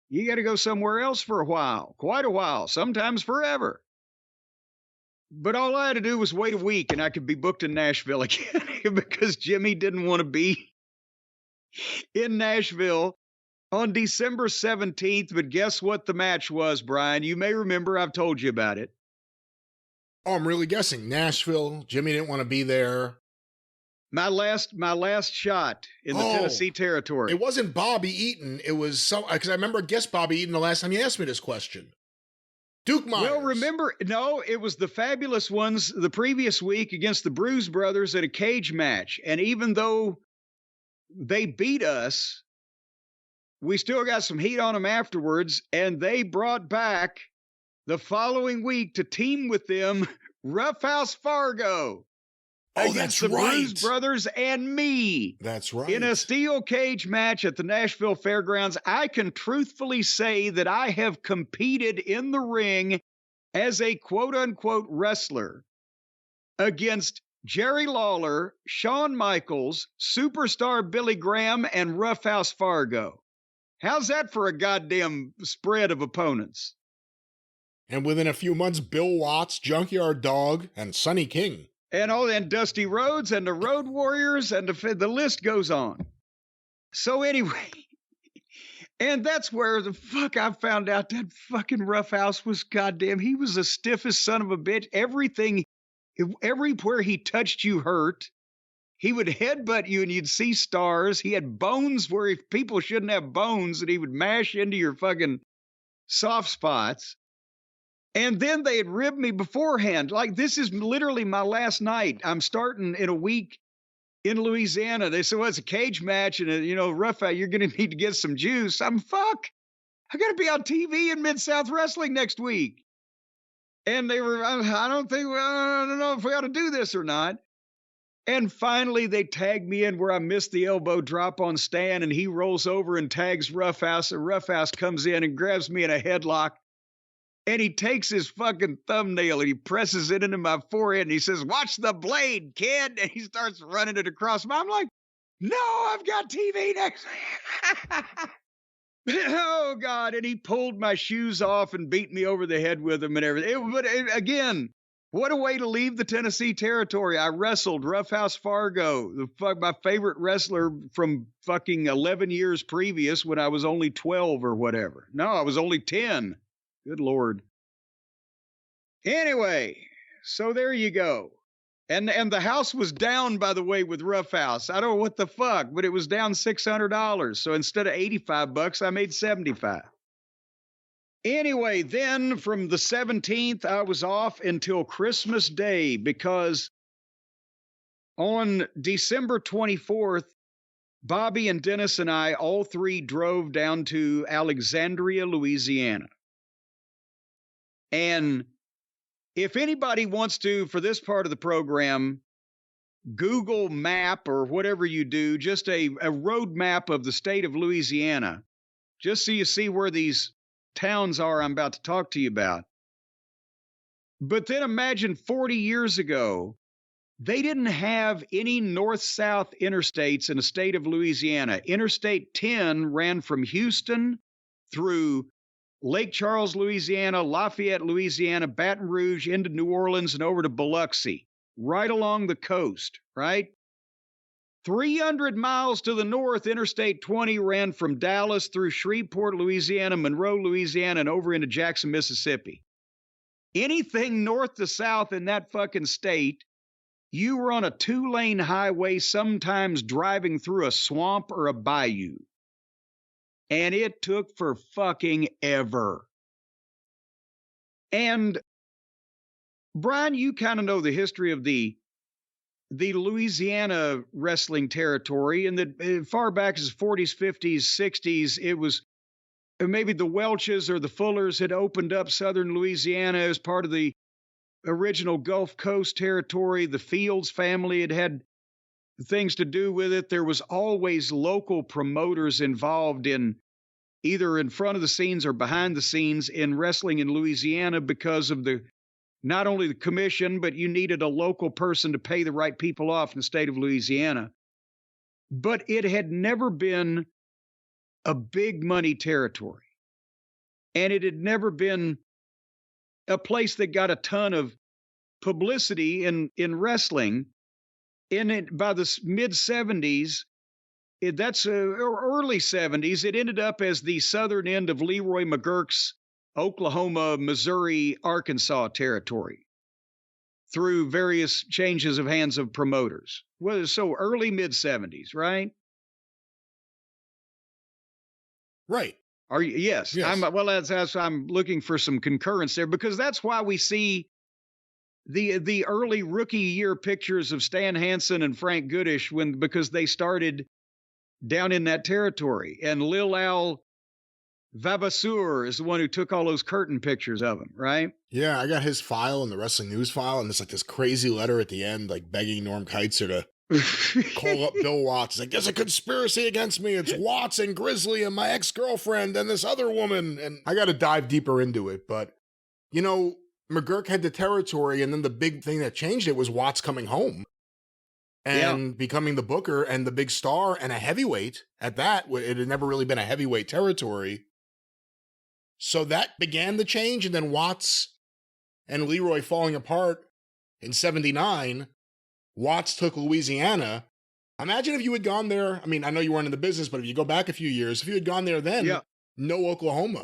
You got to go somewhere else for a while, quite a while, sometimes forever. But all I had to do was wait a week and I could be booked in Nashville again because Jimmy didn't want to be in Nashville on December 17th. But guess what the match was, Brian? You may remember, I've told you about it. Oh, I'm really guessing. Nashville, Jimmy didn't want to be there. My last shot in the Tennessee territory. It wasn't Bobby Eaton. It was because I remember Bobby Eaton the last time you asked me this question. Duke Myers. Well, remember, no, it was the Fabulous Ones the previous week against the Bruise Brothers at a cage match. And even though they beat us, we still got some heat on them afterwards, and they brought back the following week to team with them Roughhouse Fargo against the Bruise Brothers and me. That's right. In a steel cage match at the Nashville Fairgrounds. I can truthfully say that I have competed in the ring as a quote-unquote wrestler against Jerry Lawler, Shawn Michaels, Superstar Billy Graham, and Roughhouse Fargo. How's that for a goddamn spread of opponents? And within a few months, Bill Watts, Junkyard Dog, and Sonny King. And Dusty Rhodes and the Road Warriors, and the list goes on. So anyway, and that's where the fuck I found out that fucking Roughhouse was goddamn, he was the stiffest son of a bitch. Everywhere he touched you hurt. He would headbutt you and you'd see stars. He had bones where people shouldn't have bones, and he would mash into your fucking soft spots. And then they had ribbed me beforehand. Like, this is literally my last night. I'm starting in a week in Louisiana. They said, well, it's a cage match, and, Rough Out, you're going to need to get some juice. I got to be on TV in Mid-South Wrestling next week. And they were, I don't know if we ought to do this or not. And finally, they tagged me in where I missed the elbow drop on Stan, and he rolls over and tags Roughhouse, and Roughhouse comes in and grabs me in a headlock, and he takes his fucking thumbnail and he presses it into my forehead, and he says, watch the blade, kid, and he starts running it across me. I'm like, no, I've got TV next week. Oh, God, and he pulled my shoes off and beat me over the head with them and everything. Again, what a way to leave the Tennessee territory. I wrestled Roughhouse Fargo, my favorite wrestler from fucking 11 years previous when I was only 12 or whatever. No, I was only 10. Good Lord. Anyway, so there you go. And the house was down, by the way, with Roughhouse. I don't know what the fuck, but it was down $600. So instead of $85, I made $75. Anyway, then from the 17th, I was off until Christmas Day, because on December 24th, Bobby and Dennis and I, all three, drove down to Alexandria, Louisiana. And if anybody wants to, for this part of the program, Google map or whatever you do, just a road map of the state of Louisiana, just so you see where these towns are I'm about to talk to you about. But then imagine 40 years ago, they didn't have any north-south interstates in the state of Louisiana. Interstate 10 ran from Houston through Lake Charles, Louisiana, Lafayette, Louisiana, Baton Rouge, into New Orleans, and over to Biloxi, right along the coast, right? 300 miles to the north, Interstate 20 ran from Dallas through Shreveport, Louisiana, Monroe, Louisiana, and over into Jackson, Mississippi. Anything north to south in that fucking state, you were on a 2-lane highway, sometimes driving through a swamp or a bayou. And it took for fucking ever. And Brian, you kind of know the history of the Louisiana wrestling territory, and that far back as 40s, 50s, 60s, it was maybe the Welches or the Fullers had opened up southern Louisiana as part of the original Gulf Coast territory. The Fields family had things to do with it. There was always local promoters involved in either in front of the scenes or behind the scenes in wrestling in Louisiana because of not only the commission, but you needed a local person to pay the right people off in the state of Louisiana. But it had never been a big money territory. And it had never been a place that got a ton of publicity in wrestling. By the mid-70s, early 70s, it ended up as the southern end of Leroy McGurk's Oklahoma, Missouri, Arkansas territory through various changes of hands of promoters. Well, so early mid-70s, right? Right. Are you? Yes. Yes. I'm looking for some concurrence there, because that's why we see the early rookie year pictures of Stan Hansen and Frank Goodish because they started down in that territory. And Lil Al Vavasseur is the one who took all those curtain pictures of him, right? Yeah, I got his file in the Wrestling News file, and there's like this crazy letter at the end, like begging Norm Keitzer to call up Bill Watts. It's like, there's a conspiracy against me. It's Watts and Grizzly and my ex-girlfriend and this other woman. And I got to dive deeper into it. But, you know, McGurk had the territory, and then the big thing that changed it was Watts coming home and becoming the booker and the big star and a heavyweight at that. It had never really been a heavyweight territory. So that began the change. And then Watts and Leroy falling apart in 79. Watts took Louisiana. Imagine if you had gone there. I mean, I know you weren't in the business, but if you go back a few years, if you had gone there then, no Oklahoma,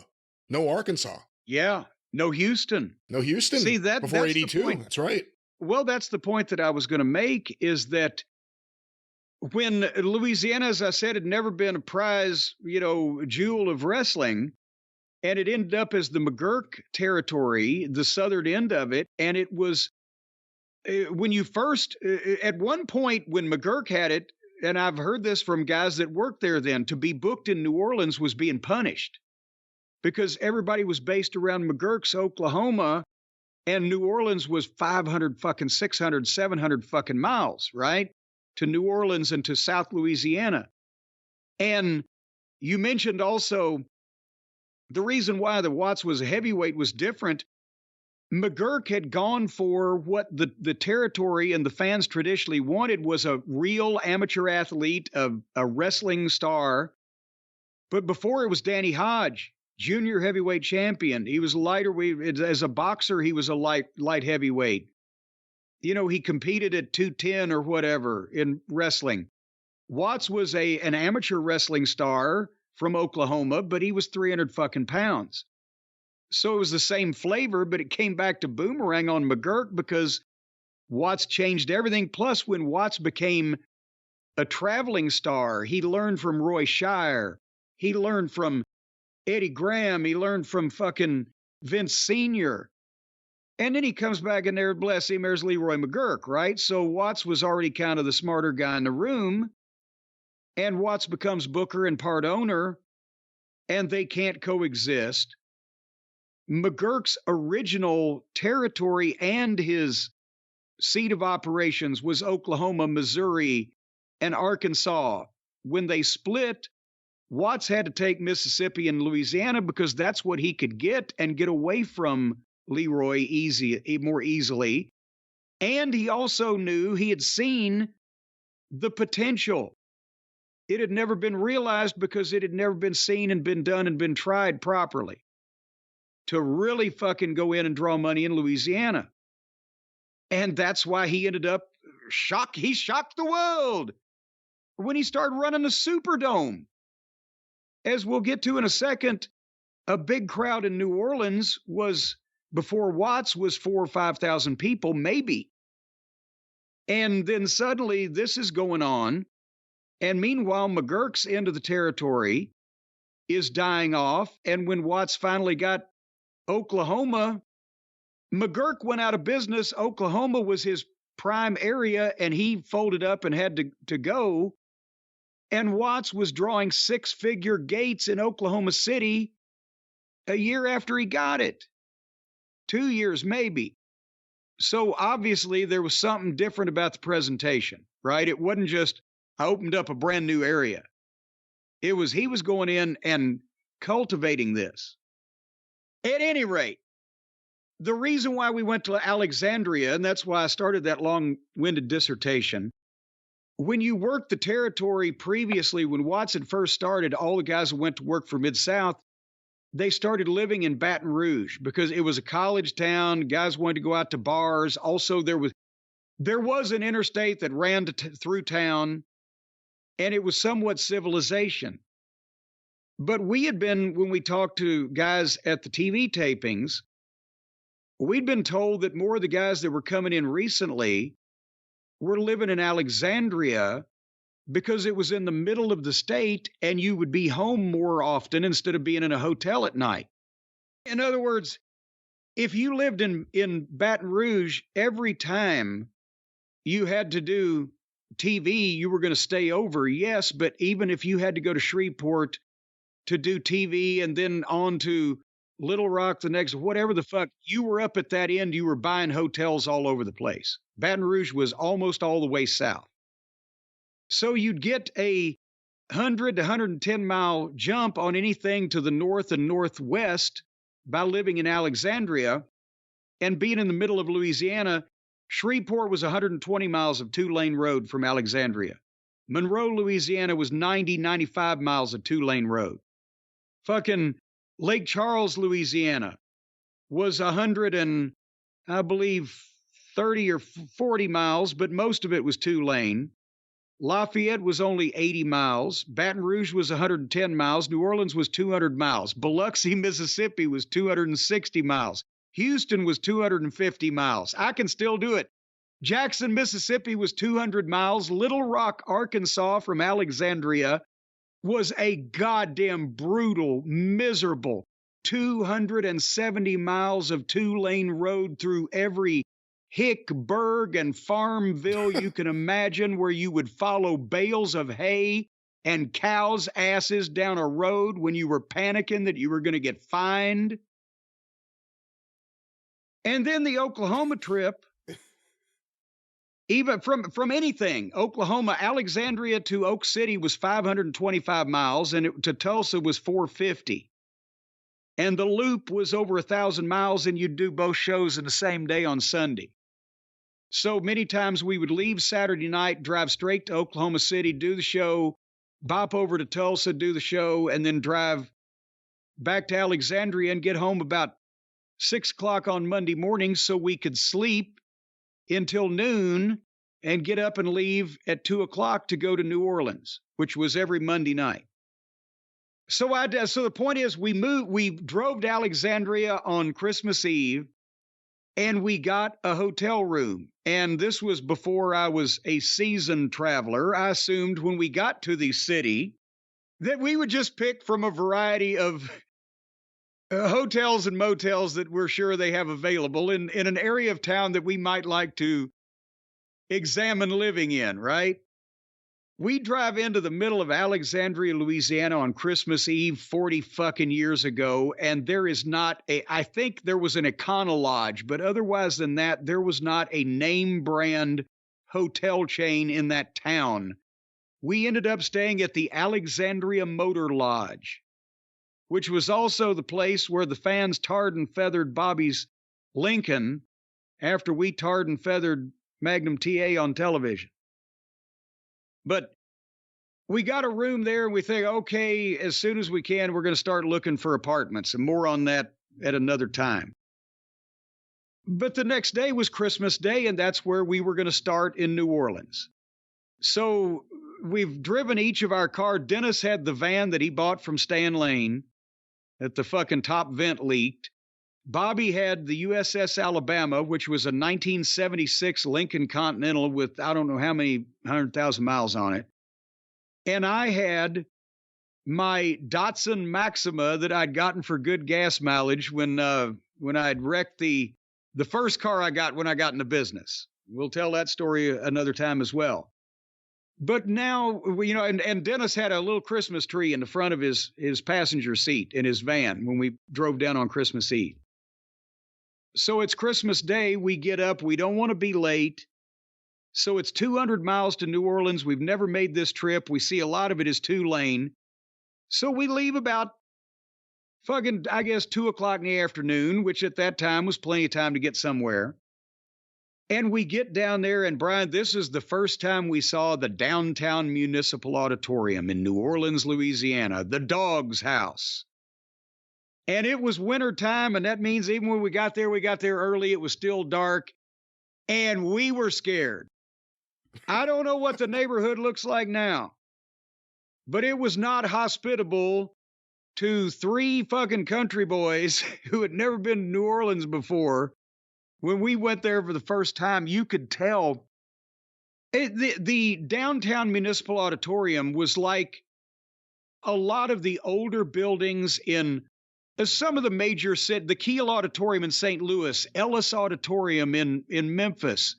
no Arkansas. Yeah, no Houston. No Houston. See, before 82. That's right. Well, that's the point that I was going to make, is that when Louisiana, as I said, had never been a prize, jewel of wrestling, and it ended up as the McGurk territory, the southern end of it, and it was when you first, at one point when McGurk had it, and I've heard this from guys that worked there then, to be booked in New Orleans was being punished because everybody was based around McGurk's Oklahoma, and New Orleans was 500 fucking 600, 700 fucking miles, right? To New Orleans and to South Louisiana. And you mentioned also the reason why the Watts was a heavyweight was different. McGurk had gone for what the territory and the fans traditionally wanted, was a real amateur athlete, a wrestling star. But before, it was Danny Hodge, junior heavyweight champion. He was lighter. As a boxer, he was a light heavyweight. He competed at 210 or whatever in wrestling. Watts was an amateur wrestling star from Oklahoma, but he was 300 fucking pounds. So it was the same flavor, but it came back to boomerang on McGurk because Watts changed everything. Plus, when Watts became a traveling star, he learned from Roy Shire. He learned from Eddie Graham. He learned from fucking Vince Sr. And then he comes back in there, bless him, there's Leroy McGurk, right? So Watts was already kind of the smarter guy in the room. And Watts becomes booker and part owner, and they can't coexist. McGurk's original territory and his seat of operations was Oklahoma, Missouri, and Arkansas. When they split, Watts had to take Mississippi and Louisiana because that's what he could get and get away from Leroy more easily. And he also knew, he had seen the potential. It had never been realized because it had never been seen and been done and been tried properly to really fucking go in and draw money in Louisiana. And that's why he ended up he shocked the world when he started running the Superdome. As we'll get to in a second, a big crowd in New Orleans was, before Watts, was 4,000 or 5,000 people, maybe. And then suddenly this is going on. And meanwhile, McGurk's end of the territory is dying off. And when Watts finally got Oklahoma, McGurk went out of business. Oklahoma was his prime area, and he folded up and had to go. And Watts was drawing six-figure gates in Oklahoma City a year after he got it. 2 years, maybe. So obviously there was something different about the presentation, right? It wasn't just, I opened up a brand new area. It was, he was going in and cultivating this. At any rate, the reason why we went to Alexandria, and that's why I started that long-winded dissertation, when you worked the territory previously, when Watts had first started, all the guys who went to work for Mid-South, they started living in Baton Rouge because it was a college town. Guys wanted to go out to bars. Also, there was an interstate that ran through town, and it was somewhat civilization. But we had been, when we talked to guys at the TV tapings, we'd been told that more of the guys that were coming in recently were living in Alexandria because it was in the middle of the state and you would be home more often instead of being in a hotel at night. In other words, if you lived in Baton Rouge, every time you had to do TV, you were going to stay over, yes, but even if you had to go to Shreveport to do TV and then on to Little Rock the next, whatever the fuck, you were up at that end, you were buying hotels all over the place. Baton Rouge was almost all the way south. So you'd get a 100 to 110 mile jump on anything to the north and northwest by living in Alexandria and being in the middle of Louisiana. Shreveport was 120 miles of 2-lane road from Alexandria. Monroe, Louisiana was 95 miles of 2-lane road. Fucking Lake Charles, Louisiana was 100 and, I believe, 30 or 40 miles, but most of it was 2-lane. Lafayette was only 80 miles. Baton Rouge was 110 miles. New Orleans was 200 miles. Biloxi, Mississippi was 260 miles. Houston was 250 miles. I can still do it. Jackson, Mississippi was 200 miles. Little Rock, Arkansas from Alexandria was a goddamn brutal, miserable 270 miles of 2-lane road through every Hickburg and Farmville you can imagine, where you would follow bales of hay and cows' asses down a road when you were panicking that you were going to get fined. And then the Oklahoma trip, even from anything, Oklahoma, Alexandria to Oak City was 525 miles, and to Tulsa was 450. And the loop was over 1,000 miles, and you'd do both shows in the same day on Sunday. So many times we would leave Saturday night, drive straight to Oklahoma City, do the show, bop over to Tulsa, do the show, and then drive back to Alexandria and get home about 6 o'clock on Monday morning so we could sleep until noon and get up and leave at 2 o'clock to go to New Orleans, which was every Monday night. So the point is, we drove to Alexandria on Christmas Eve, and we got a hotel room. And this was before I was a seasoned traveler. I assumed when we got to the city that we would just pick from a variety of hotels and motels that we're sure they have available in an area of town that we might like to examine living in, right? We drive into the middle of Alexandria, Louisiana on Christmas Eve 40 fucking years ago, and there is not I think there was an Econo Lodge, but otherwise than that, there was not a name brand hotel chain in that town. We ended up staying at the Alexandria Motor Lodge, which was also the place where the fans tarred and feathered Bobby's Lincoln after we tarred and feathered Magnum TA on television. But we got a room there, and we think, okay, as soon as we can, we're going to start looking for apartments, and more on that at another time. But the next day was Christmas Day, and that's where we were going to start in New Orleans. So we've driven each of our car. Dennis had the van that he bought from Stan Lane that the fucking top vent leaked. Bobby had the USS Alabama, which was a 1976 Lincoln Continental with I don't know how many 100,000 miles on it. And I had my Datsun Maxima that I'd gotten for good gas mileage when I'd wrecked the first car I got when I got into business. We'll tell that story another time as well. But now, and Dennis had a little Christmas tree in the front of his passenger seat in his van when we drove down on Christmas Eve. So it's Christmas Day. We get up. We don't want to be late. So it's 200 miles to New Orleans. We've never made this trip. We see a lot of it is 2-lane. So we leave about fucking, I guess, 2 o'clock in the afternoon, which at that time was plenty of time to get somewhere. And we get down there, and Brian, this is the first time we saw the Downtown Municipal Auditorium in New Orleans, Louisiana, the Dog's House. And it was winter time, and that means even when we got there early. It was still dark, and we were scared. I don't know what the neighborhood looks like now, but it was not hospitable to 3 fucking country boys who had never been to New Orleans before. When we went there for the first time, you could tell the Downtown Municipal Auditorium was like a lot of the older buildings in some of the major cities, the Kiel Auditorium in St. Louis, Ellis Auditorium in Memphis,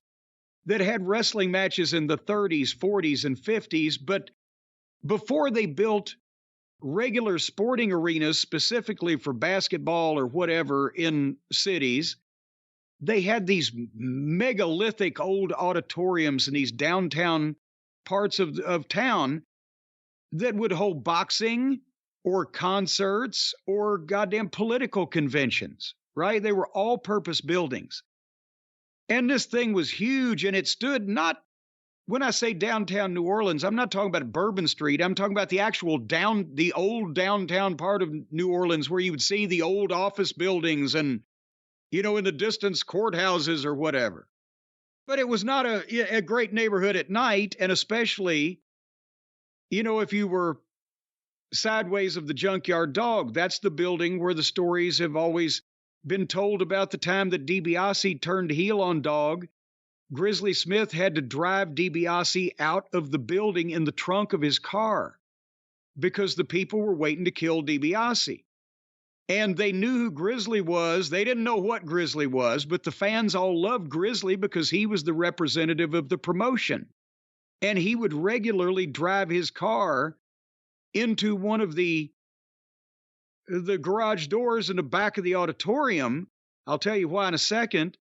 that had wrestling matches in the 30s, 40s, and 50s. But before they built regular sporting arenas specifically for basketball or whatever in cities, they had these megalithic old auditoriums in these downtown parts of town that would hold boxing or concerts or goddamn political conventions, right? They were all-purpose buildings. And this thing was huge, and it stood not, when I say downtown New Orleans, I'm not talking about Bourbon Street. I'm talking about the actual the old downtown part of New Orleans where you would see the old office buildings and, you know, in the distance, courthouses or whatever. But it was not a great neighborhood at night, and especially, you know, if you were sideways of the Junkyard Dog, that's the building where the stories have always been told about the time that DiBiase turned heel on Dog. Grizzly Smith had to drive DiBiase out of the building in the trunk of his car because the people were waiting to kill DiBiase. And they knew who Grizzly was. They didn't know what Grizzly was, but the fans all loved Grizzly because he was the representative of the promotion. And he would regularly drive his car into one of the garage doors in the back of the auditorium. I'll tell you why in a second.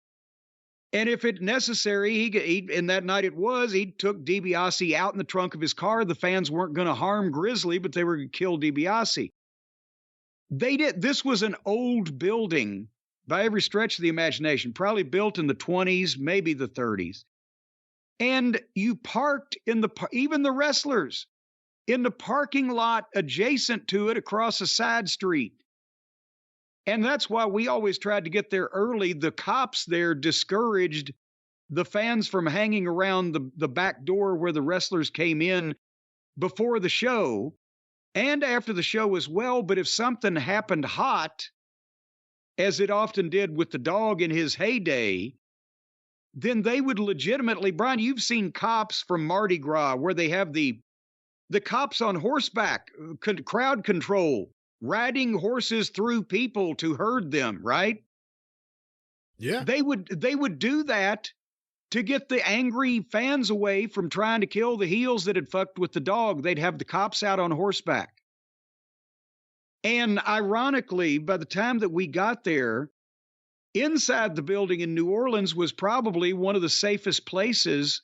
And if it necessary, and that night he took DiBiase out in the trunk of his car. The fans weren't going to harm Grizzly, but they were going to kill DiBiase. This was an old building by every stretch of the imagination, probably built in the 20s, maybe the 30s. And you parked even the wrestlers, in the parking lot adjacent to it across a side street. And that's why we always tried to get there early. The cops there discouraged the fans from hanging around the back door where the wrestlers came in before the show and after the show as well. But if something happened hot, as it often did with the Dog in his heyday, then they would legitimately, Brian, you've seen cops from Mardi Gras where they have the cops on horseback, crowd control, riding horses through people to herd them, right? Yeah. They would do that to get the angry fans away from trying to kill the heels that had fucked with the Dog. They'd have the cops out on horseback. And ironically, by the time that we got there, inside the building in New Orleans was probably one of the safest places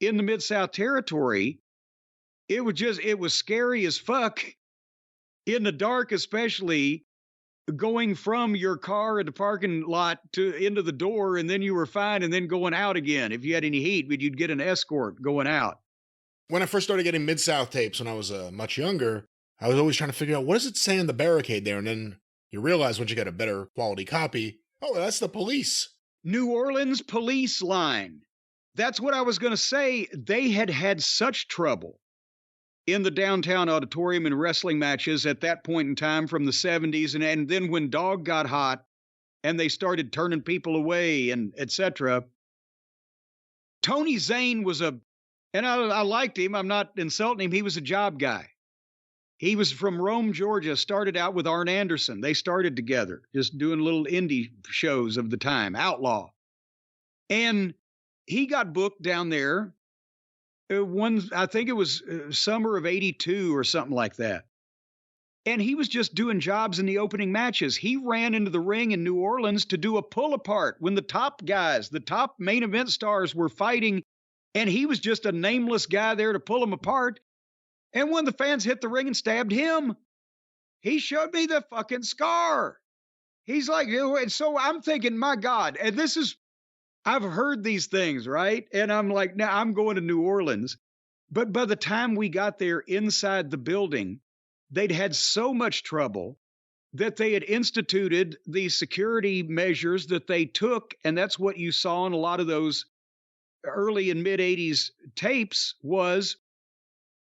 in the Mid-South Territory. It was scary as fuck in the dark, especially going from your car in the parking lot into the door, and then you were fine, and then going out again. If you had any heat, but you'd get an escort going out. When I first started getting Mid-South tapes when I was much younger, I was always trying to figure out, what does it say on the barricade there? And then you realize once you get a better quality copy, oh, that's the police. New Orleans police line. That's what I was going to say. They had such trouble in the downtown auditorium in wrestling matches at that point in time from the 70s. And then when Dog got hot and they started turning people away and etc. Tony Zane was and I liked him. I'm not insulting him. He was a job guy. He was from Rome, Georgia, started out with Arn Anderson. They started together, just doing little indie shows of the time, Outlaw. And he got booked down there. I think it was summer of 82 or something like that. And he was just doing jobs in the opening matches. He ran into the ring in New Orleans to do a pull apart when the top guys, the top main event stars were fighting. And he was just a nameless guy there to pull them apart. And when the fans hit the ring and stabbed him, he showed me the fucking scar. He's like, and so I'm thinking, my God, and I've heard these things, right? And I'm like, now I'm going to New Orleans. But by the time we got there inside the building, they'd had so much trouble that they had instituted the security measures that they took. And that's what you saw in a lot of those early and mid 80s tapes was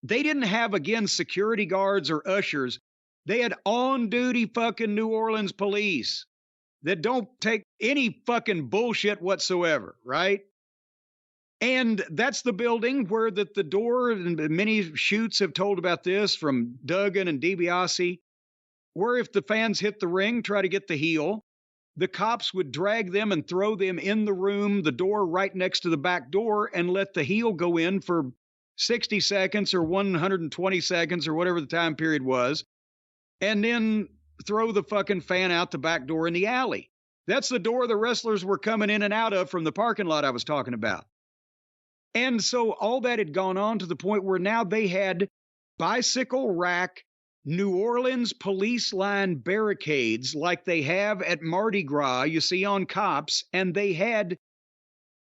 they didn't have, again, security guards or ushers. They had on-duty fucking New Orleans police that don't take any fucking bullshit whatsoever, right? And that's the building where the door, and many shoots have told about this from Duggan and DiBiase, where if the fans hit the ring, try to get the heel, the cops would drag them and throw them in the room, the door right next to the back door, and let the heel go in for 60 seconds or 120 seconds or whatever the time period was, and then throw the fucking fan out the back door in the alley. That's the door the wrestlers were coming in and out of from the parking lot I was talking about. And so all that had gone on to the point where now they had bicycle rack New Orleans police line barricades like they have at Mardi Gras, you see on cops, and they had,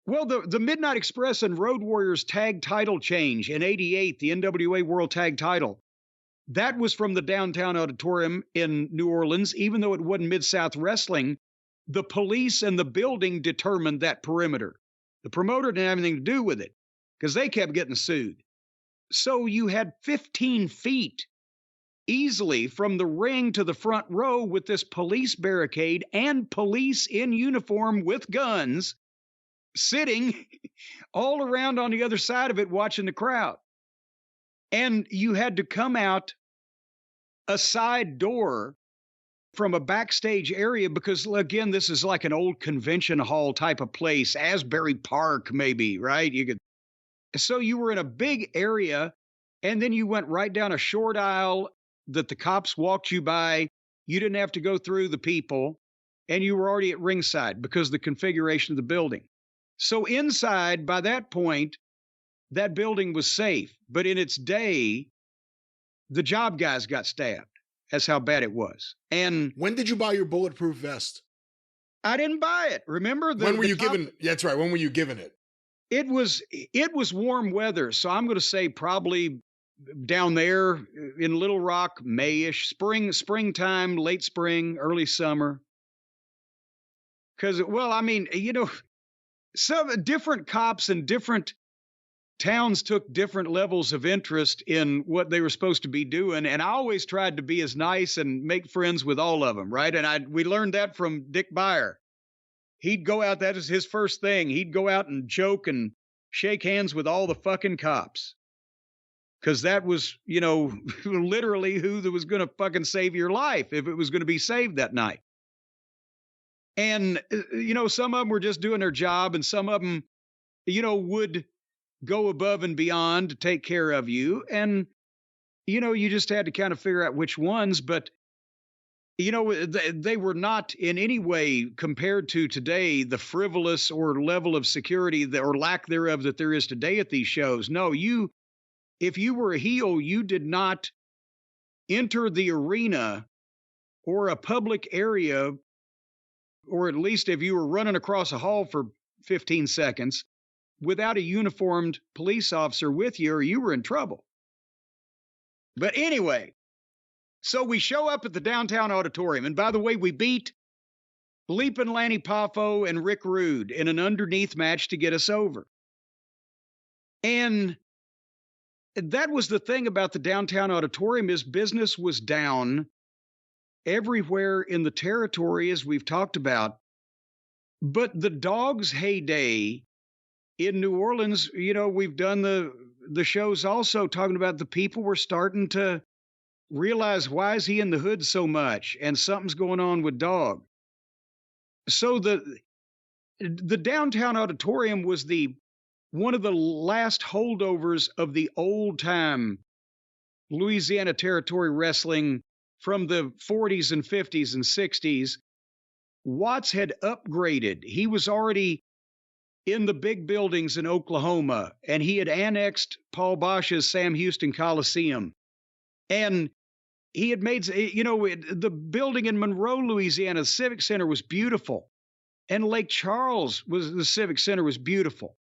well, the Midnight Express and Road Warriors tag title change in '88, the NWA World Tag Title. That was from the Downtown Auditorium in New Orleans, even though it wasn't Mid-South Wrestling. The police and the building determined that perimeter. The promoter didn't have anything to do with it because they kept getting sued. So you had 15 feet easily from the ring to the front row with this police barricade and police in uniform with guns sitting all around on the other side of it watching the crowd. And you had to come out a side door from a backstage area because, again, this is like an old convention hall type of place, Asbury Park maybe, right? So you were in a big area, and then you went right down a short aisle that the cops walked you by. You didn't have to go through the people, and you were already at ringside because of the configuration of the building. So inside, by that point, that building was safe. But in its day, the job guys got stabbed. That's how bad it was. And when did you buy your bulletproof vest? I didn't buy it. Remember? When were you given? Yeah, that's right. When were you given it? It was warm weather. So I'm going to say probably down there in Little Rock, May-ish, springtime, late spring, early summer. Because, well, I mean, you know, some different cops in different towns took different levels of interest in what they were supposed to be doing. And I always tried to be as nice and make friends with all of them, right? And we learned that from Dick Beyer. He'd go out, that is his first thing. He'd go out and joke and shake hands with all the fucking cops. Because that was, you know, literally who was going to fucking save your life if it was going to be saved that night. And, you know, some of them were just doing their job, and some of them, you know, would go above and beyond to take care of you. And, you know, you just had to kind of figure out which ones. But, you know, they were not in any way compared to today, the frivolous or level of security or lack thereof that there is today at these shows. No, if you were a heel, you did not enter the arena or a public area, or at least if you were running across a hall for 15 seconds without a uniformed police officer with you, or you were in trouble. But anyway, so we show up at the Downtown Auditorium. And by the way, we beat Leapin' Lanny Poffo and Rick Rude in an underneath match to get us over. And that was the thing about the Downtown Auditorium, is business was down everywhere in the territory, as we've talked about. But the Dogs' heyday in New Orleans, you know, we've done the shows also talking about the people were starting to realize, why is he in the hood so much? And something's going on with Dog. So the Downtown Auditorium was one of the last holdovers of the old time Louisiana Territory wrestling from the 40s and 50s and 60s. Watts had upgraded. He was already in the big buildings in Oklahoma, and he had annexed Paul Bosch's Sam Houston Coliseum. And he had made, you know, the building in Monroe, Louisiana, the Civic Center was beautiful. And Lake Charles the Civic Center was beautiful.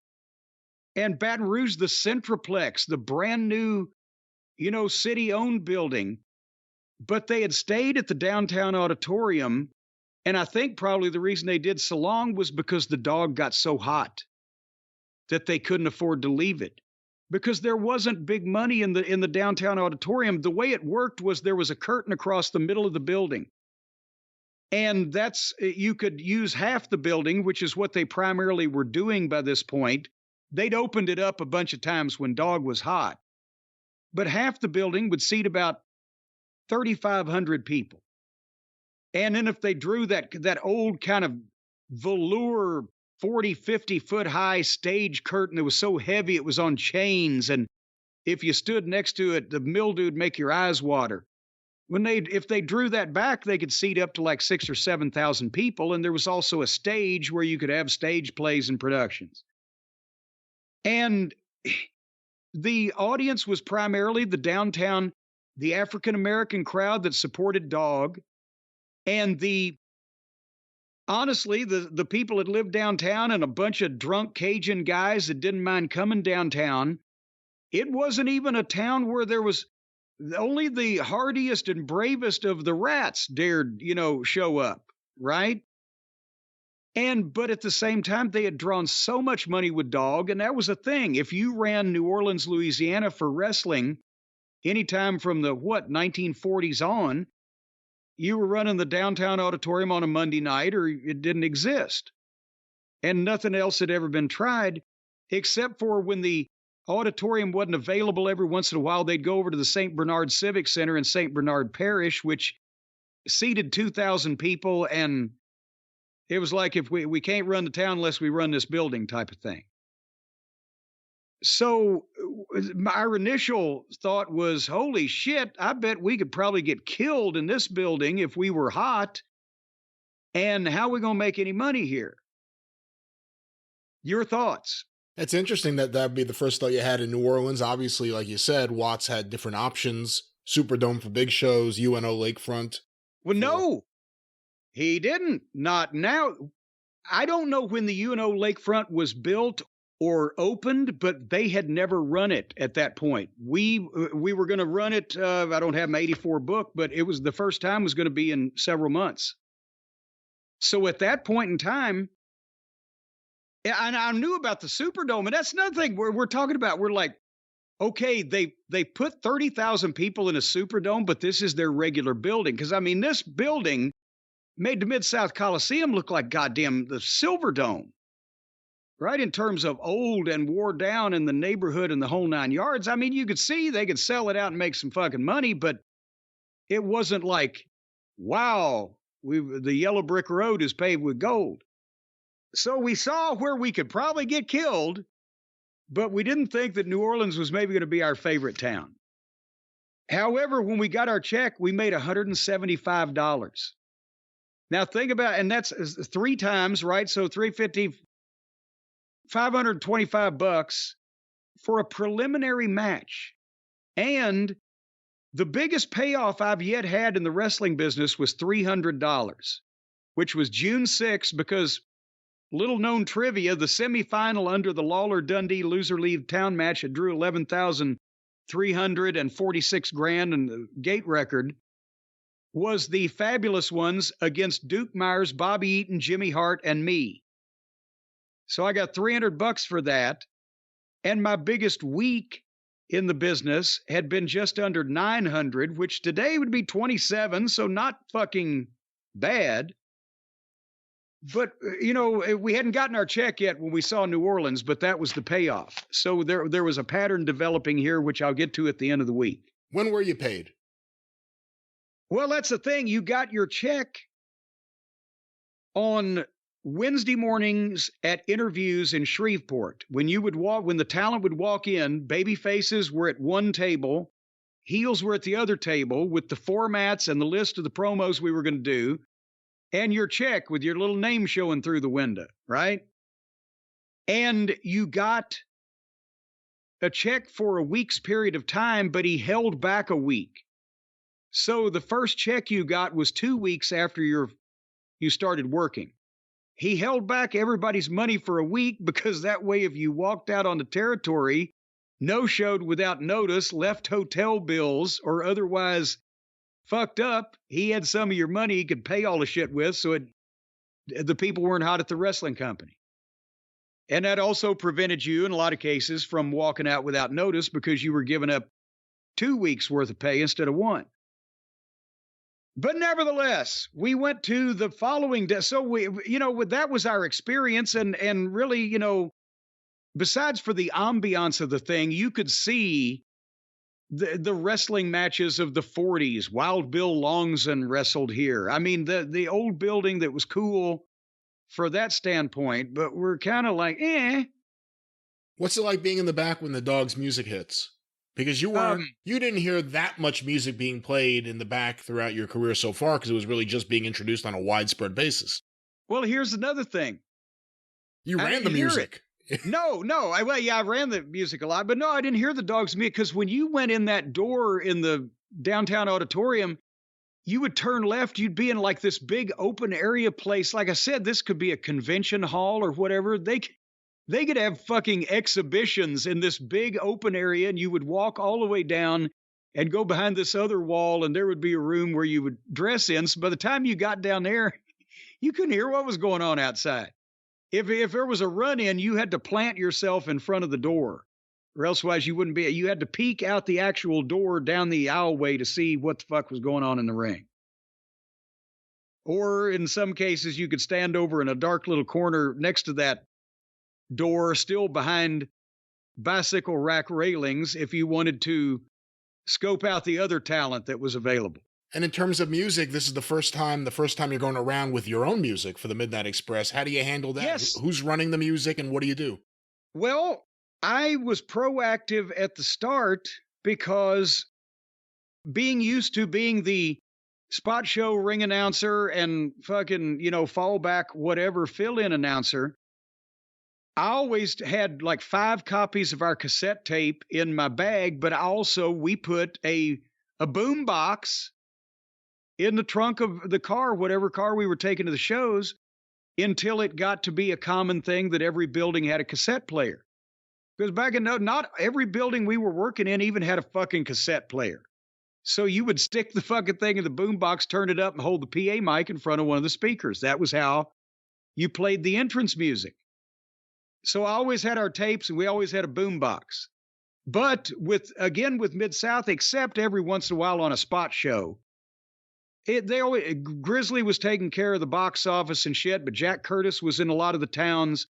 And Baton Rouge, the Centroplex, the brand new, you know, city-owned building. But they had stayed at the Downtown Auditorium. And I think probably the reason they did so long was because the Dog got so hot that they couldn't afford to leave it. Because there wasn't big money in the Downtown Auditorium. The way it worked was there was a curtain across the middle of the building. And you could use half the building, which is what they primarily were doing by this point. They'd opened it up a bunch of times when Dog was hot. But half the building would seat about 3,500 people. And then if they drew that old kind of velour 40, 50 foot high stage curtain that was so heavy it was on chains, and if you stood next to it, the mildew would make your eyes water. If they drew that back, they could seat up to like 6,000 or 7,000 people, and there was also a stage where you could have stage plays and productions. And the audience was primarily the downtown, the African-American crowd that supported Dog, and honestly, the people that lived downtown and a bunch of drunk Cajun guys that didn't mind coming downtown. It wasn't even a town where there was only the hardiest and bravest of the rats dared, show up, right? But at the same time, they had drawn so much money with Dog, and that was a thing. If you ran New Orleans, Louisiana for wrestling, anytime from the 1940s on, you were running the downtown auditorium on a Monday night, or it didn't exist. And nothing else had ever been tried, except for when the auditorium wasn't available. Every once in a while, they'd go over to the St. Bernard Civic Center in St. Bernard Parish, which seated 2,000 people. And it was like, if we can't run the town unless we run this building type of thing. So our initial thought was, holy shit, I bet we could probably get killed in this building if we were hot. And how are we going to make any money here? Your thoughts? It's interesting that would be the first thought you had in New Orleans. Obviously, like you said, Watts had different options. Superdome for big shows, UNO Lakefront. Well, no, he didn't. Not now. I don't know when the UNO Lakefront was built or opened, but they had never run it at that point. We were going to run it. I don't have my 84 book, but it was the first time was going to be in several months. So at that point in time, and I knew about the Superdome, and that's another thing we're talking about. We're like, okay, they put 30,000 people in a Superdome, but this is their regular building. Because, I mean, this building made the Mid-South Coliseum look like goddamn the Silver Dome, right? In terms of old and wore down in the neighborhood and the whole 9 yards. I mean, you could see they could sell it out and make some fucking money, but it wasn't like, wow, the yellow brick road is paved with gold. So we saw where we could probably get killed, but we didn't think that New Orleans was maybe going to be our favorite town. However, when we got our check, we made $175. Now think about, and that's 3 times, right? So $350, $525 for a preliminary match. And the biggest payoff I've yet had in the wrestling business was $300, which was June 6th, because little known trivia, the semifinal under the Lawler-Dundee loser leave town match that drew 11,346 grand and the gate record was the Fabulous Ones against Duke Myers, Bobby Eaton, Jimmy Hart, and me. So I got $300 for that. And my biggest week in the business had been just under 900, which today would be 27. So not fucking bad. But, we hadn't gotten our check yet when we saw New Orleans, but that was the payoff. So there was a pattern developing here, which I'll get to at the end of the week. When were you paid? Well, that's the thing. You got your check on Wednesday mornings at interviews in Shreveport. When the talent would walk in, baby faces were at one table, heels were at the other table with the formats and the list of the promos we were going to do. And your check with your little name showing through the window, right? And you got a check for a week's period of time, but he held back a week. So the first check you got was 2 weeks after you started working. He held back everybody's money for a week because that way if you walked out on the territory, no-showed without notice, left hotel bills, or otherwise fucked up, he had some of your money he could pay all the shit with, so the people weren't hot at the wrestling company. And that also prevented you, in a lot of cases, from walking out without notice because you were giving up 2 weeks worth of pay instead of 1. But nevertheless, we went to the following day. So that was our experience. And really, besides for the ambiance of the thing, you could see the wrestling matches of the 40s. Wild Bill Longson wrestled here. I mean, the old building that was cool for that standpoint, but we're kind of like, What's it like being in the back when the Dogs music hits? Because you didn't hear that much music being played in the back throughout your career so far, because it was really just being introduced on a widespread basis. Well, here's another thing. You ran the music. No. I ran the music a lot, but no, I didn't hear the Dogs music, because when you went in that door in the downtown auditorium, you would turn left, you'd be in like this big open area place. Like I said, this could be a convention hall or whatever. They could have fucking exhibitions in this big open area, and you would walk all the way down and go behind this other wall, and there would be a room where you would dress in. So by the time you got down there, you couldn't hear what was going on outside. If there was a run-in, you had to plant yourself in front of the door, or elsewise you wouldn't be. You had to peek out the actual door down the aisleway to see what the fuck was going on in the ring. Or in some cases, you could stand over in a dark little corner next to that door, still behind bicycle rack railings, if you wanted to scope out the other talent that was available. And in terms of music, this is the first time you're going around with your own music for the Midnight Express. How do you handle that? Yes. Who's running the music and what do you do? Well, I was proactive at the start because being used to being the spot show ring announcer and fucking, fallback, whatever, fill-in announcer, I always had like 5 copies of our cassette tape in my bag, but we put a boom box in the trunk of the car, whatever car we were taking to the shows, until it got to be a common thing that every building had a cassette player. Because back in not every building we were working in even had a fucking cassette player. So you would stick the fucking thing in the boom box, turn it up, and hold the PA mic in front of one of the speakers. That was how you played the entrance music. So I always had our tapes, and we always had a boom box. But with Mid-South, except every once in a while on a spot show, Grizzly was taking care of the box office and shit, but Jack Curtis was in a lot of the towns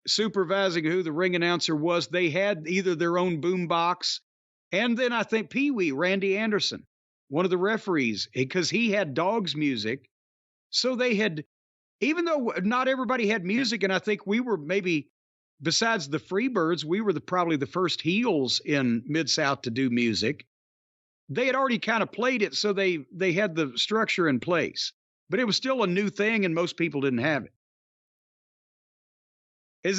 supervising who the ring announcer was. They had either their own boom box, and then I think Pee-wee, Randy Anderson, one of the referees, because he had Dogs music. So they had, even though not everybody had music, and I think we were maybe, besides the Freebirds, we were probably the first heels in Mid-South to do music. They had already kind of played it, so they had the structure in place. But it was still a new thing, and most people didn't have it.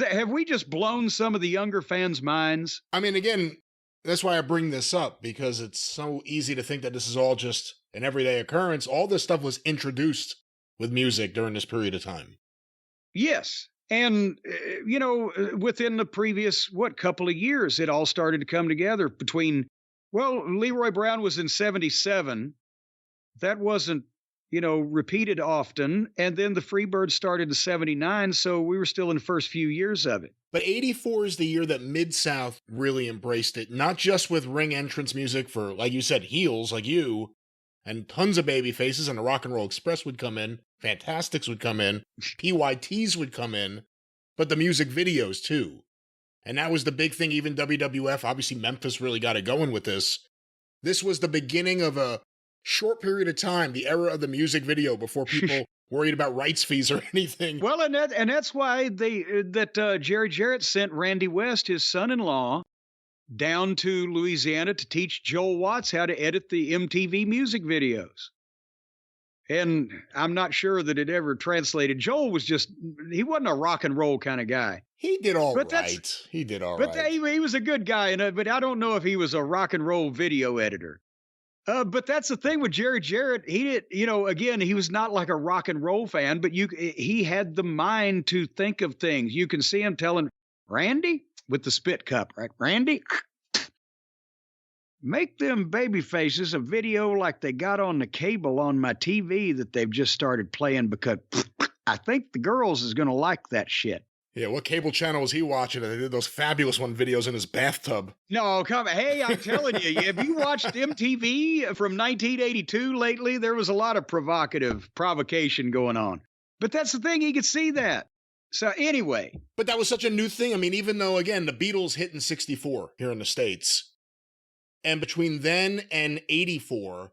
Have we just blown some of the younger fans' minds? I mean, again, that's why I bring this up, because it's so easy to think that this is all just an everyday occurrence. All this stuff was introduced with music during this period of time. Yes. And, within the previous, couple of years, it all started to come together between, Leroy Brown was in 77. That wasn't, repeated often. And then the Freebirds started in 79. So we were still in the first few years of it. But 84 is the year that Mid-South really embraced it, not just with ring entrance music for, like you said, heels like you, and tons of baby faces, and the Rock and Roll Express would come in, Fantastics would come in, PYTs would come in, but the music videos too. And that was the big thing. Even WWF, obviously Memphis really got it going with this. This was the beginning of a short period of time, the era of the music video, before people worried about rights fees or anything. Well, and that's why Jerry Jarrett sent Randy West, his son-in-law, down to Louisiana to teach Joel Watts how to edit the MTV music videos. And I'm not sure that it ever translated. Joel he wasn't a rock and roll kind of guy. He did all right. He did all right. But he was a good guy, but I don't know if he was a rock and roll video editor. But that's the thing with Jerry Jarrett. He did, again, he was not like a rock and roll fan, but he had the mind to think of things. You can see him telling Randy with the spit cup, right? Randy, make them baby faces a video like they got on the cable on my TV that they've just started playing, because I think the girls is going to like that shit. Yeah, what cable channel was he watching? They did those Fabulous One videos in his bathtub. No, hey, I'm telling you, have you watched MTV from 1982 lately? There was a lot of provocation going on. But that's the thing, he could see that. So anyway. But that was such a new thing. I mean, even though, again, the Beatles hit in 64 here in the States, And between then and 84,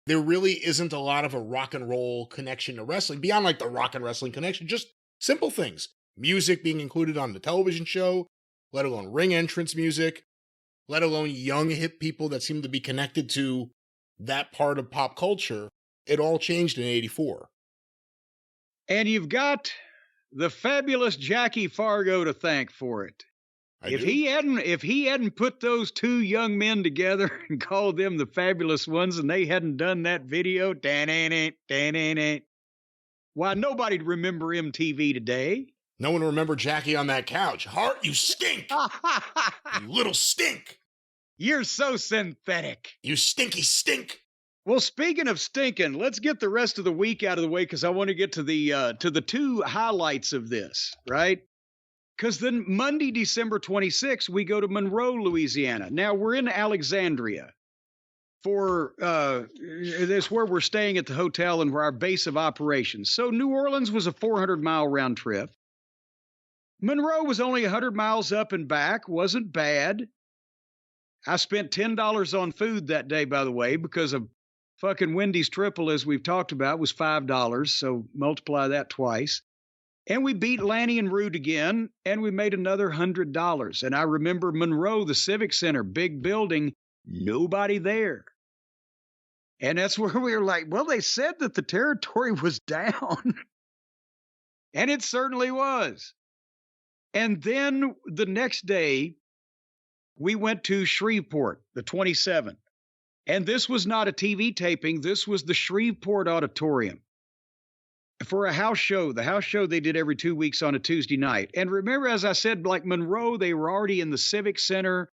there really isn't a lot of a rock and roll connection to wrestling, beyond like the rock and wrestling connection, just simple things. Music being included on the television show, let alone ring entrance music, let alone young hip people that seem to be connected to that part of pop culture. It all changed in 84. And you've got the fabulous Jackie Fargo to thank for it. If he hadn't put those two young men together and called them the fabulous ones, and they hadn't done that video, why, nobody'd remember MTV today. No one remember Jackie on that couch. Hart, you stink. You little stink. You're so synthetic. You stinky stink. Well, speaking of stinking, let's get the rest of the week out of the way, because I want to get to the two highlights of this, right? Because then Monday, December 26th, we go to Monroe, Louisiana. Now, we're in Alexandria for this where we're staying at the hotel and we're our base of operations. So New Orleans was a 400-mile round trip. Monroe was only 100 miles up and back. Wasn't bad. I spent $10 on food that day, by the way, because of fucking Wendy's triple, as we've talked about, was $5. So multiply that twice. And we beat Lanny and Rude again, and we made another $100. And I remember Monroe, the Civic Center, big building, nobody there. And that's where we were like, well, they said that the territory was down. And it certainly was. And then the next day, we went to Shreveport, the 27th. And this was not a TV taping. This was the Shreveport Auditorium for a house show. The house show they did every 2 weeks on a Tuesday night. And remember, as I said, like Monroe, they were already in the Civic Center.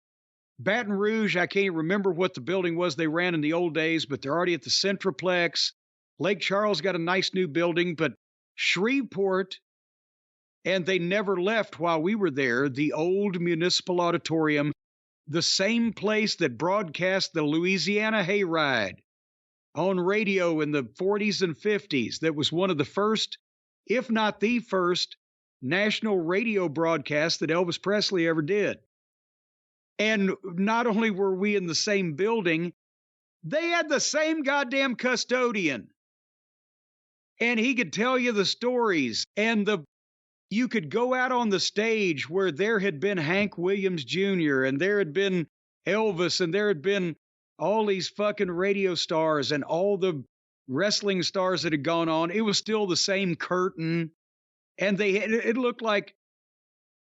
Baton Rouge, I can't remember what the building was they ran in the old days, but they're already at the Centroplex. Lake Charles got a nice new building, but Shreveport, and they never left while we were there, the old Municipal Auditorium, the same place that broadcast the Louisiana Hayride on radio in the 40s and 50s. That was one of the first, if not the first, national radio broadcast that Elvis Presley ever did. And not only were we in the same building, they had the same goddamn custodian. And he could tell you the stories. And you could go out on the stage where there had been Hank Williams Jr. and there had been Elvis and there had been all these fucking radio stars and all the wrestling stars that had gone on. It was still the same curtain. And it looked like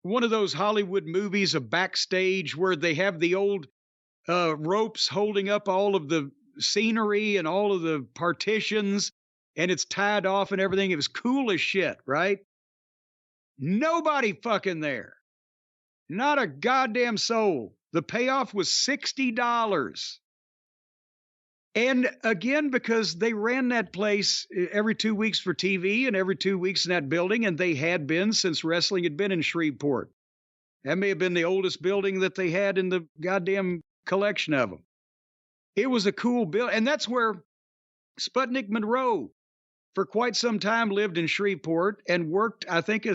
one of those Hollywood movies of backstage where they have the old ropes holding up all of the scenery and all of the partitions, and it's tied off and everything. It was cool as shit, right? Nobody fucking there. Not a goddamn soul. The payoff was $60. And again, because they ran that place every 2 weeks for TV and every 2 weeks in that building, and they had been since wrestling had been in Shreveport. That may have been the oldest building that they had in the goddamn collection of them. It was a cool building. And that's where Sputnik Monroe, for quite some time, lived in Shreveport and worked, I think,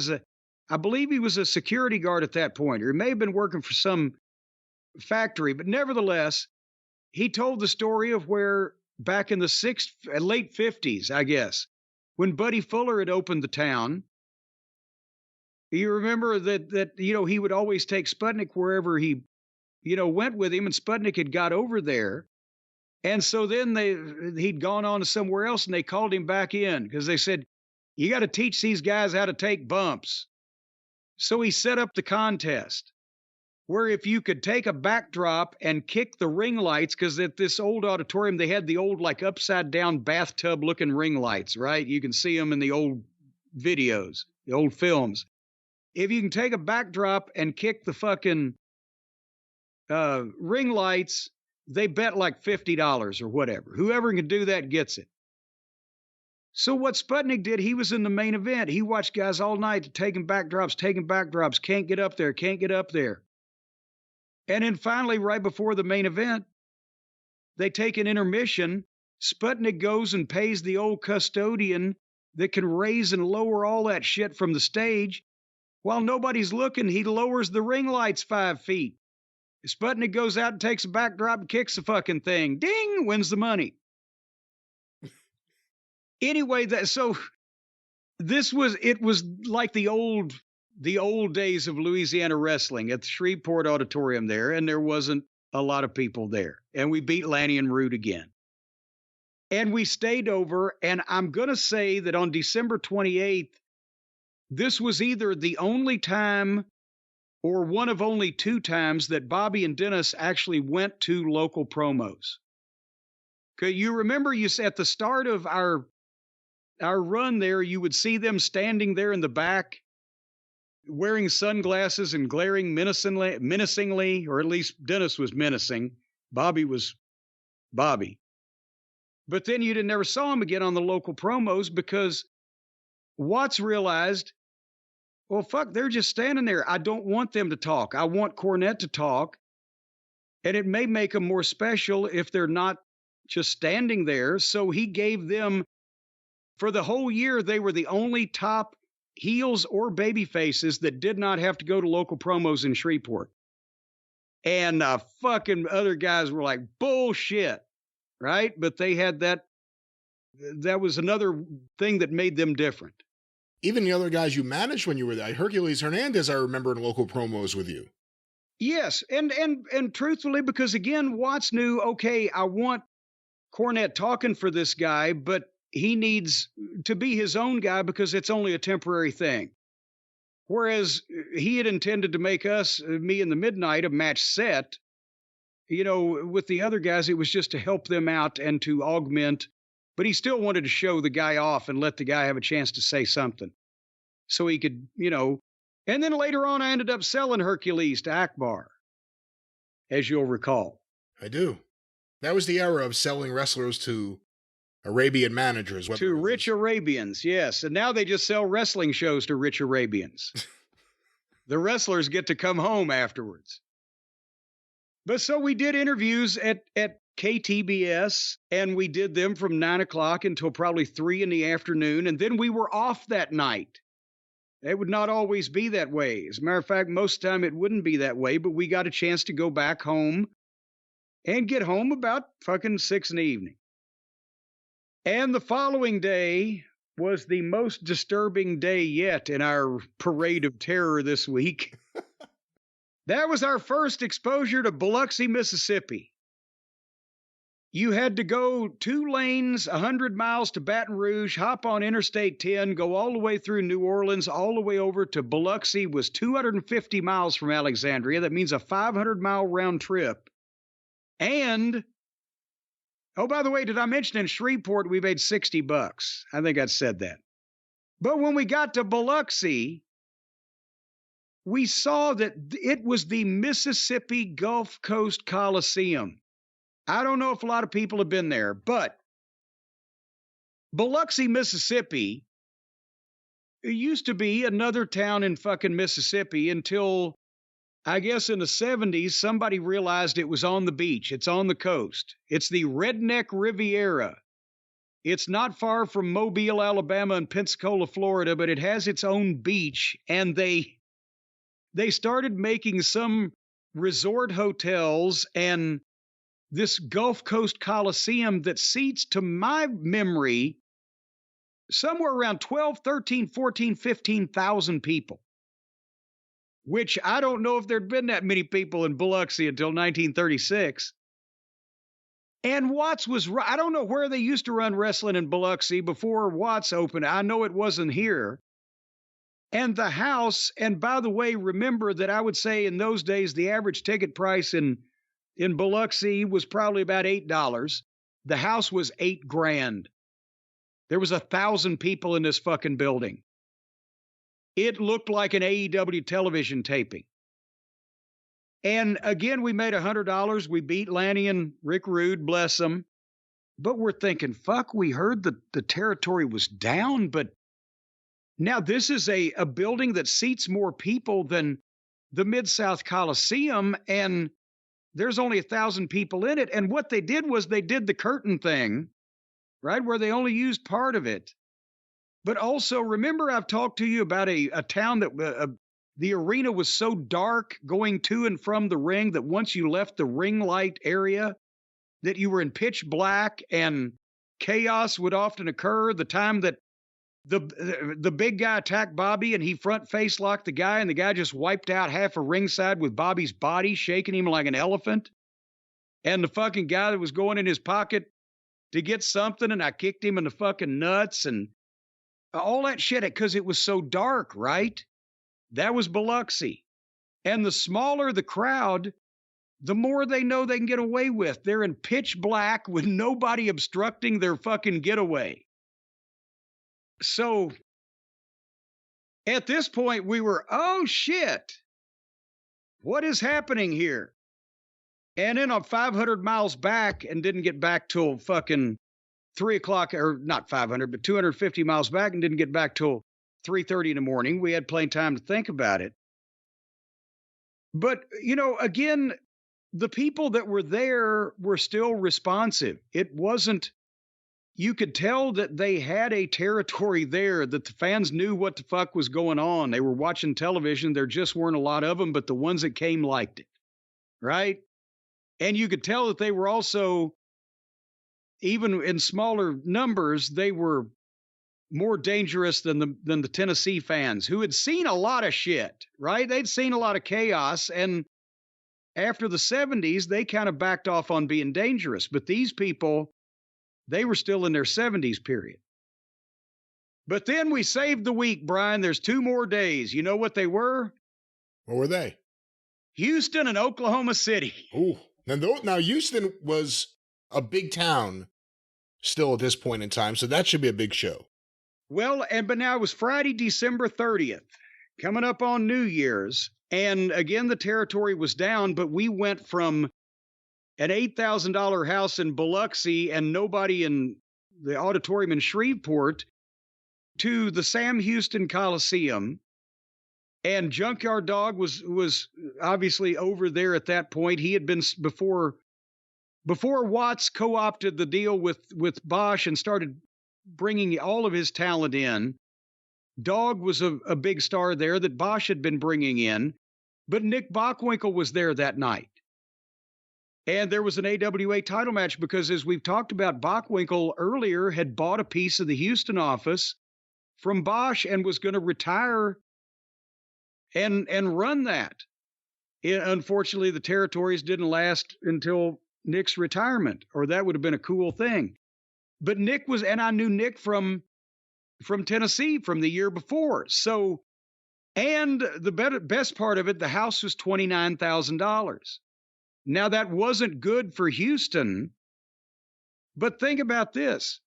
I believe he was a security guard at that point, or he may have been working for some factory, but nevertheless, he told the story of where back in the late 50s, I guess, when Buddy Fuller had opened the town. You remember that he would always take Sputnik wherever he, went with him, and Sputnik had got over there. And so then he'd gone on to somewhere else, and they called him back in because they said, you got to teach these guys how to take bumps. So he set up the contest where if you could take a backdrop and kick the ring lights, because at this old auditorium, they had the old, like, upside-down bathtub-looking ring lights, right? You can see them in the old videos, the old films. If you can take a backdrop and kick the fucking ring lights, they bet like $50 or whatever. Whoever can do that gets it. So what Sputnik did, he was in the main event. He watched guys all night taking backdrops, can't get up there. And then finally, right before the main event, they take an intermission. Sputnik goes and pays the old custodian that can raise and lower all that shit from the stage. While nobody's looking, he lowers the ring lights 5 feet. Sputnik goes out and takes a backdrop and kicks the fucking thing. Ding! Wins the money. Anyway, it was like the old days of Louisiana wrestling at the Shreveport Auditorium there, and there wasn't a lot of people there. And we beat Lanny and Root again. And we stayed over, and I'm going to say that on December 28th, this was either the only time or one of only 2 times that Bobby and Dennis actually went to local promos. Okay, you remember at the start of our run there, you would see them standing there in the back wearing sunglasses and glaring menacingly, or at least Dennis was menacing. Bobby was Bobby. But then you never saw him again on the local promos because Watts realized, well, fuck, they're just standing there. I don't want them to talk. I want Cornette to talk. And it may make them more special if they're not just standing there. So he gave them, for the whole year, they were the only top heels or baby faces that did not have to go to local promos in Shreveport. And fucking other guys were like, bullshit, right? But they had that was another thing that made them different. Even the other guys you managed when you were there, Hercules Hernandez, I remember in local promos with you. Yes, and truthfully, because again, Watts knew, okay, I want Cornette talking for this guy, but he needs to be his own guy because it's only a temporary thing. Whereas he had intended to make us, me and the Midnight, a match set. You know, with the other guys, it was just to help them out and to augment. But he still wanted to show the guy off and let the guy have a chance to say something. So he could, And then later on, I ended up selling Hercules to Akbar, as you'll recall. I do. That was the era of selling wrestlers to Arabian managers. To rich Arabians, yes. And now they just sell wrestling shows to rich Arabians. The wrestlers get to come home afterwards. But so we did interviews at KTBS, and we did them from 9 o'clock until probably 3 in the afternoon, and then we were off that night. It would not always be that way. As a matter of fact, most of the time it wouldn't be that way, but we got a chance to go back home and get home about fucking 6 in the evening. And the following day was the most disturbing day yet in our parade of terror this week. That was our first exposure to Biloxi, Mississippi. You had to go 2 lanes, 100 miles to Baton Rouge, hop on Interstate 10, go all the way through New Orleans, all the way over to Biloxi. Was 250 miles from Alexandria. That means a 500-mile round trip. And, oh, by the way, did I mention in Shreveport we made $60? I think I said that. But when we got to Biloxi, we saw that it was the Mississippi Gulf Coast Coliseum. I don't know if a lot of people have been there, but Biloxi, Mississippi, it used to be another town in fucking Mississippi until, I guess in the 70s, somebody realized it was on the beach. It's on the coast. It's the Redneck Riviera. It's not far from Mobile, Alabama and Pensacola, Florida, but it has its own beach, and they started making some resort hotels and this Gulf Coast Coliseum that seats, to my memory, somewhere around 12, 13, 14, 15,000 people, which I don't know if there'd been that many people in Biloxi until 1936. And Watts was, I don't know where they used to run wrestling in Biloxi before Watts opened. I know it wasn't here. And the house, and by the way, remember that I would say in those days, the average ticket price in Biloxi was probably about $8. The house was $8,000. There was 1,000 people in this fucking building. It looked like an AEW television taping. And again, we made $100. We beat Lanny and Rick Rude, bless them. But we're thinking, fuck, we heard that the territory was down, but now this is a building that seats more people than the Mid-South Coliseum, and there's only 1,000 people in it. And what they did was they did the curtain thing, right, where they only used part of it. But also, remember I've talked to you about a town that the arena was so dark going to and from the ring that once you left the ring light area, that you were in pitch black and chaos would often occur. The time that the big guy attacked Bobby and he front face locked the guy and the guy just wiped out half a ringside with Bobby's body shaking him like an elephant. And the fucking guy that was going in his pocket to get something and I kicked him in the fucking nuts and all that shit because it was so dark, right? That was Biloxi. And the smaller the crowd, the more they know they can get away with. They're in pitch black with nobody obstructing their fucking getaway. So at this point, we were, oh shit, what is happening here? And then I'm 500 miles back and didn't get back till fucking 3 o'clock, or not 500, but 250 miles back and didn't get back till 3:30 in the morning. We had plenty of time to think about it. But, you know, again, the people that were there were still responsive. It wasn't, you could tell that they had a territory there, that the fans knew what the fuck was going on. They were watching television. There just weren't a lot of them, but the ones that came liked it, right? And you could tell that they were also, even in smaller numbers, they were more dangerous than the Tennessee fans who had seen a lot of shit, right? They'd seen a lot of chaos. And after the 70s, they kind of backed off on being dangerous. But these people, they were still in their 70s period. But then we saved the week, Brian. There's 2 more days. You know what they were? What were they? Houston and Oklahoma City. Ooh. Now Houston was a big town still at this point in time, so that should be a big show. Well, but now it was Friday, December 30th, coming up on New Year's. And again, the territory was down, but we went from an $8,000 house in Biloxi and nobody in the auditorium in Shreveport to the Sam Houston Coliseum. And Junkyard Dog was obviously over there at that point. He had been before Watts co-opted the deal with Bosch and started bringing all of his talent in. Dog was a big star there that Bosch had been bringing in, but Nick Bockwinkel was there that night. And there was an AWA title match because, as we've talked about, Bockwinkel earlier had bought a piece of the Houston office from Bosch and was going to retire and run that. Unfortunately, the territories didn't last until Nick's retirement, or that would have been a cool thing. But Nick was, and I knew Nick from Tennessee from the year before. So, and the best part of it, the house was $29,000. Now that wasn't good for Houston, but think about this.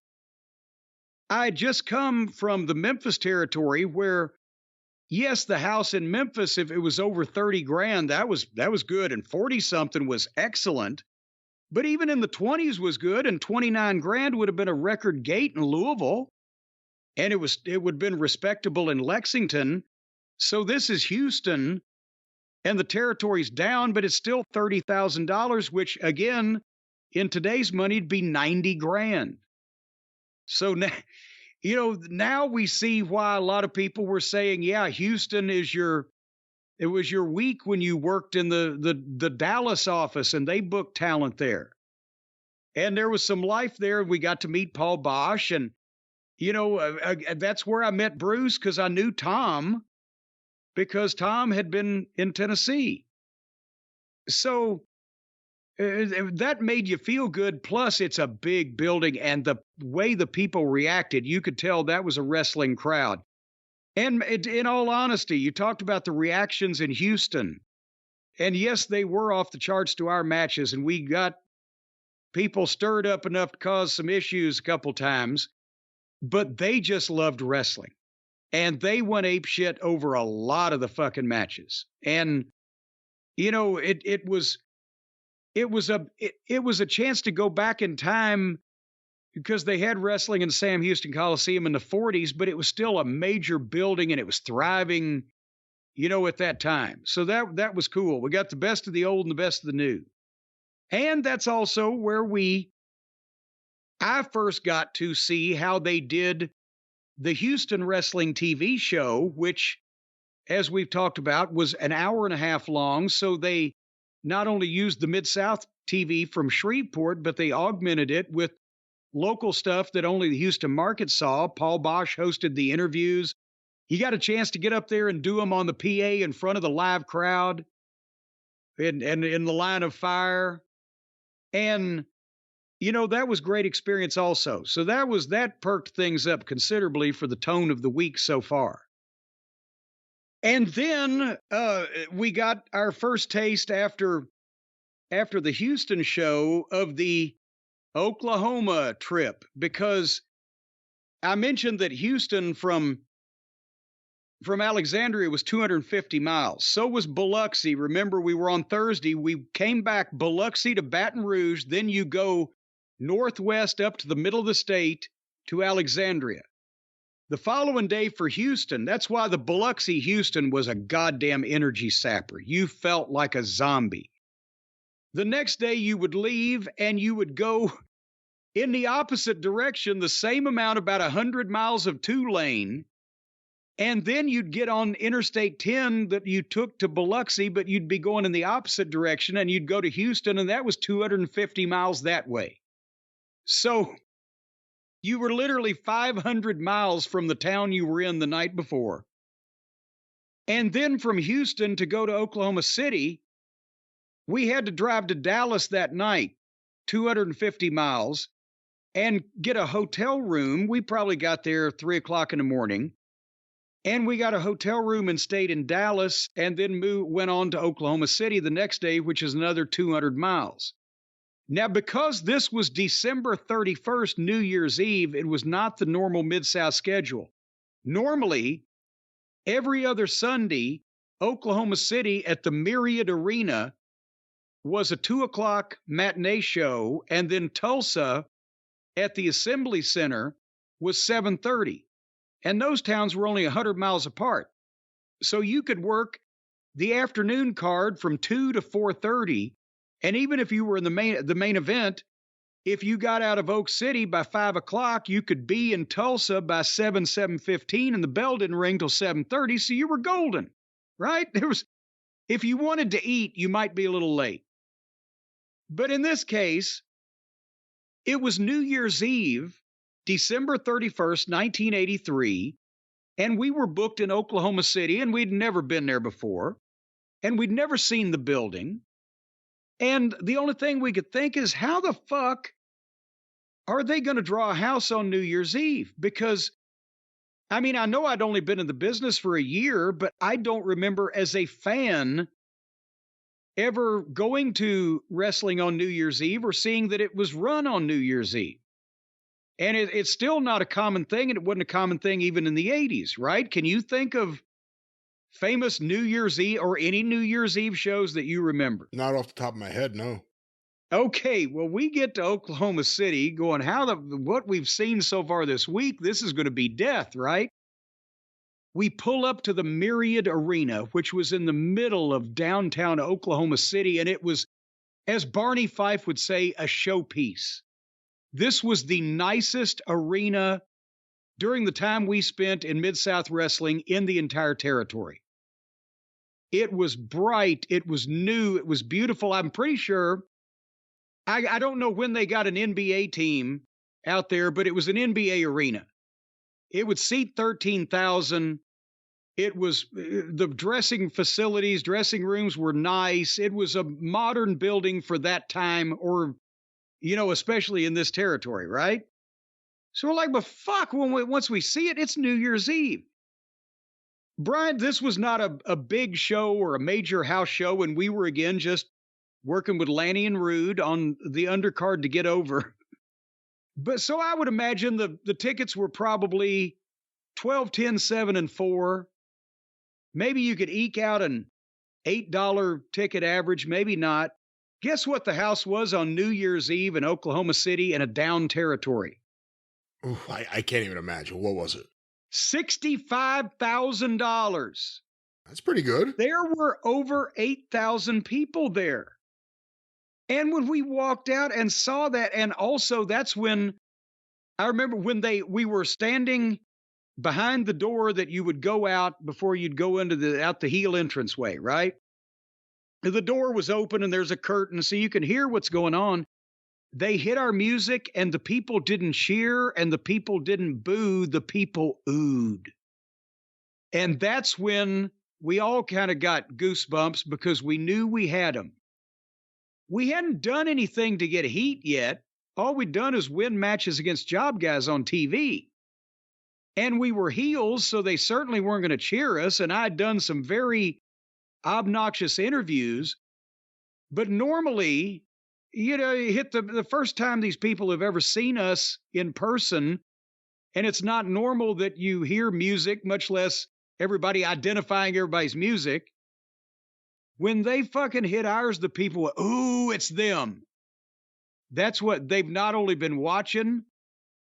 I had just come from the Memphis territory where, yes, the house in Memphis, if it was over 30 grand, that was good. And 40 something was excellent. But even in the 20s was good, and 29 grand would have been a record gate in Louisville. And it would have been respectable in Lexington. So this is Houston, and the territory's down, but it's still $30,000, which again, in today's money, it'd be 90 grand. So now, you know, now we see why a lot of people were saying, yeah, Houston is it was your week when you worked in the Dallas office and they booked talent there. And there was some life there. We got to meet Paul Bosch. And, you know, that's where I met Bruce, because I knew Tom, because Tom had been in Tennessee. So that made you feel good. Plus, it's a big building. And the way the people reacted, you could tell that was a wrestling crowd. And in all honesty, you talked about the reactions in Houston. And yes, they were off the charts to our matches. And we got people stirred up enough to cause some issues a couple times. But they just loved wrestling. And they went apeshit over a lot of the fucking matches. And, you know, it was a chance to go back in time, because they had wrestling in Sam Houston Coliseum in the 40s, but it was still a major building and it was thriving, you know, at that time. So that was cool. We got the best of the old and the best of the new. And that's also where I first got to see how they did the Houston wrestling TV show, which as we've talked about, was an hour and a half long. So they not only used the Mid-South TV from Shreveport, but they augmented it with local stuff that only the Houston market saw. Paul Bosch hosted the interviews. He got a chance to get up there and do them on the PA in front of the live crowd and in the line of fire. And, you know, that was great experience also. So that perked things up considerably for the tone of the week so far. And then we got our first taste after the Houston show of the Oklahoma trip, because I mentioned that Houston from Alexandria was 250 miles. So was Biloxi. Remember, we were on Thursday. We came back Biloxi to Baton Rouge. Then you go northwest up to the middle of the state to Alexandria. The following day for Houston, that's why the Biloxi-Houston was a goddamn energy sapper. You felt like a zombie. The next day you would leave and you would go in the opposite direction, the same amount, about 100 miles of two-lane, and then you'd get on Interstate 10 that you took to Biloxi, but you'd be going in the opposite direction, and you'd go to Houston, and that was 250 miles that way. So you were literally 500 miles from the town you were in the night before. And then from Houston to go to Oklahoma City, we had to drive to Dallas that night, 250 miles, and get a hotel room. We probably got there 3 o'clock in the morning. And we got a hotel room and stayed in Dallas, and then went on to Oklahoma City the next day, which is another 200 miles. Now, because this was December 31st, New Year's Eve, it was not the normal Mid-South schedule. Normally, every other Sunday, Oklahoma City at the Myriad Arena was a 2 o'clock matinee show, and then Tulsa at the Assembly Center was 7:30. And those towns were only 100 miles apart. So you could work the afternoon card from 2 to 4:30. And even if you were in the main event, if you got out of Oak City by 5 o'clock, you could be in Tulsa by 7:15, and the bell didn't ring till 7:30. So you were golden, right? If you wanted to eat, you might be a little late. But in this case, it was New Year's Eve, December 31st, 1983, and we were booked in Oklahoma City, and we'd never been there before, and we'd never seen the building. And the only thing we could think is, how the fuck are they going to draw a house on New Year's Eve? Because, I mean, I know I'd only been in the business for a year, but I don't remember as a fan ever going to wrestling on New Year's Eve or seeing that it was run on New Year's Eve. And it's still not a common thing, and it wasn't a common thing even in the 80s, right? Can you think of famous New Year's Eve or any New Year's Eve shows that you remember? Not off the top of my head, no. Okay, well, we get to Oklahoma City going, what we've seen so far this week, this is going to be death, right? We pull up to the Myriad Arena, which was in the middle of downtown Oklahoma City, and it was, as Barney Fife would say, a showpiece. This was the nicest arena during the time we spent in Mid-South Wrestling in the entire territory. It was bright, it was new, it was beautiful. I'm pretty sure, I don't know when they got an NBA team out there, but it was an NBA arena. It would seat 13,000. It was, the dressing facilities, dressing rooms were nice. It was a modern building for that time, or, you know, especially in this territory, right? So we're like, but fuck, once we see it, it's New Year's Eve. Brian, this was not a big show or a major house show, and we were, again, just working with Lanny and Rude on the undercard to get over. But so I would imagine the tickets were probably 12, 10, 7, and 4. Maybe you could eke out an $8 ticket average, maybe not. Guess what the house was on New Year's Eve in Oklahoma City in a down territory? Ooh, I can't even imagine. What was it? $65,000. That's pretty good. There were over 8,000 people there. And when we walked out and saw that, and also that's when I remember when we were standing behind the door that you would go out before you'd go into out the heel entranceway, right? The door was open and there's a curtain so you can hear what's going on. They hit our music and the people didn't cheer and the people didn't boo, the people oohed. And that's when we all kind of got goosebumps because we knew we had them. We hadn't done anything to get heat yet. All we'd done is win matches against job guys on TV. And we were heels, so they certainly weren't going to cheer us. And I'd done some very obnoxious interviews. But normally, you hit the first time these people have ever seen us in person, and it's not normal that you hear music, much less everybody identifying everybody's music. When they fucking hit ours, the people were, ooh, it's them. That's what they've not only been watching,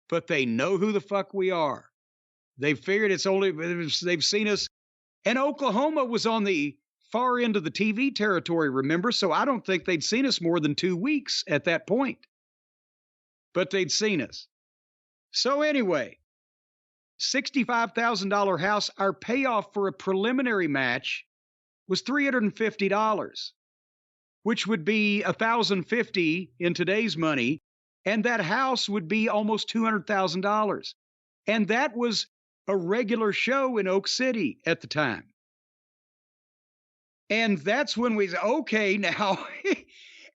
but they know who the fuck we are. They figured they've seen us. And Oklahoma was on the far end of the TV territory, remember? So I don't think they'd seen us more than 2 weeks at that point. But they'd seen us. So anyway, $65,000 house, our payoff for a preliminary match was $350, which would be $1,050 in today's money. And that house would be almost $200,000. And that was a regular show in Oak City at the time. And that's when we said, okay, now,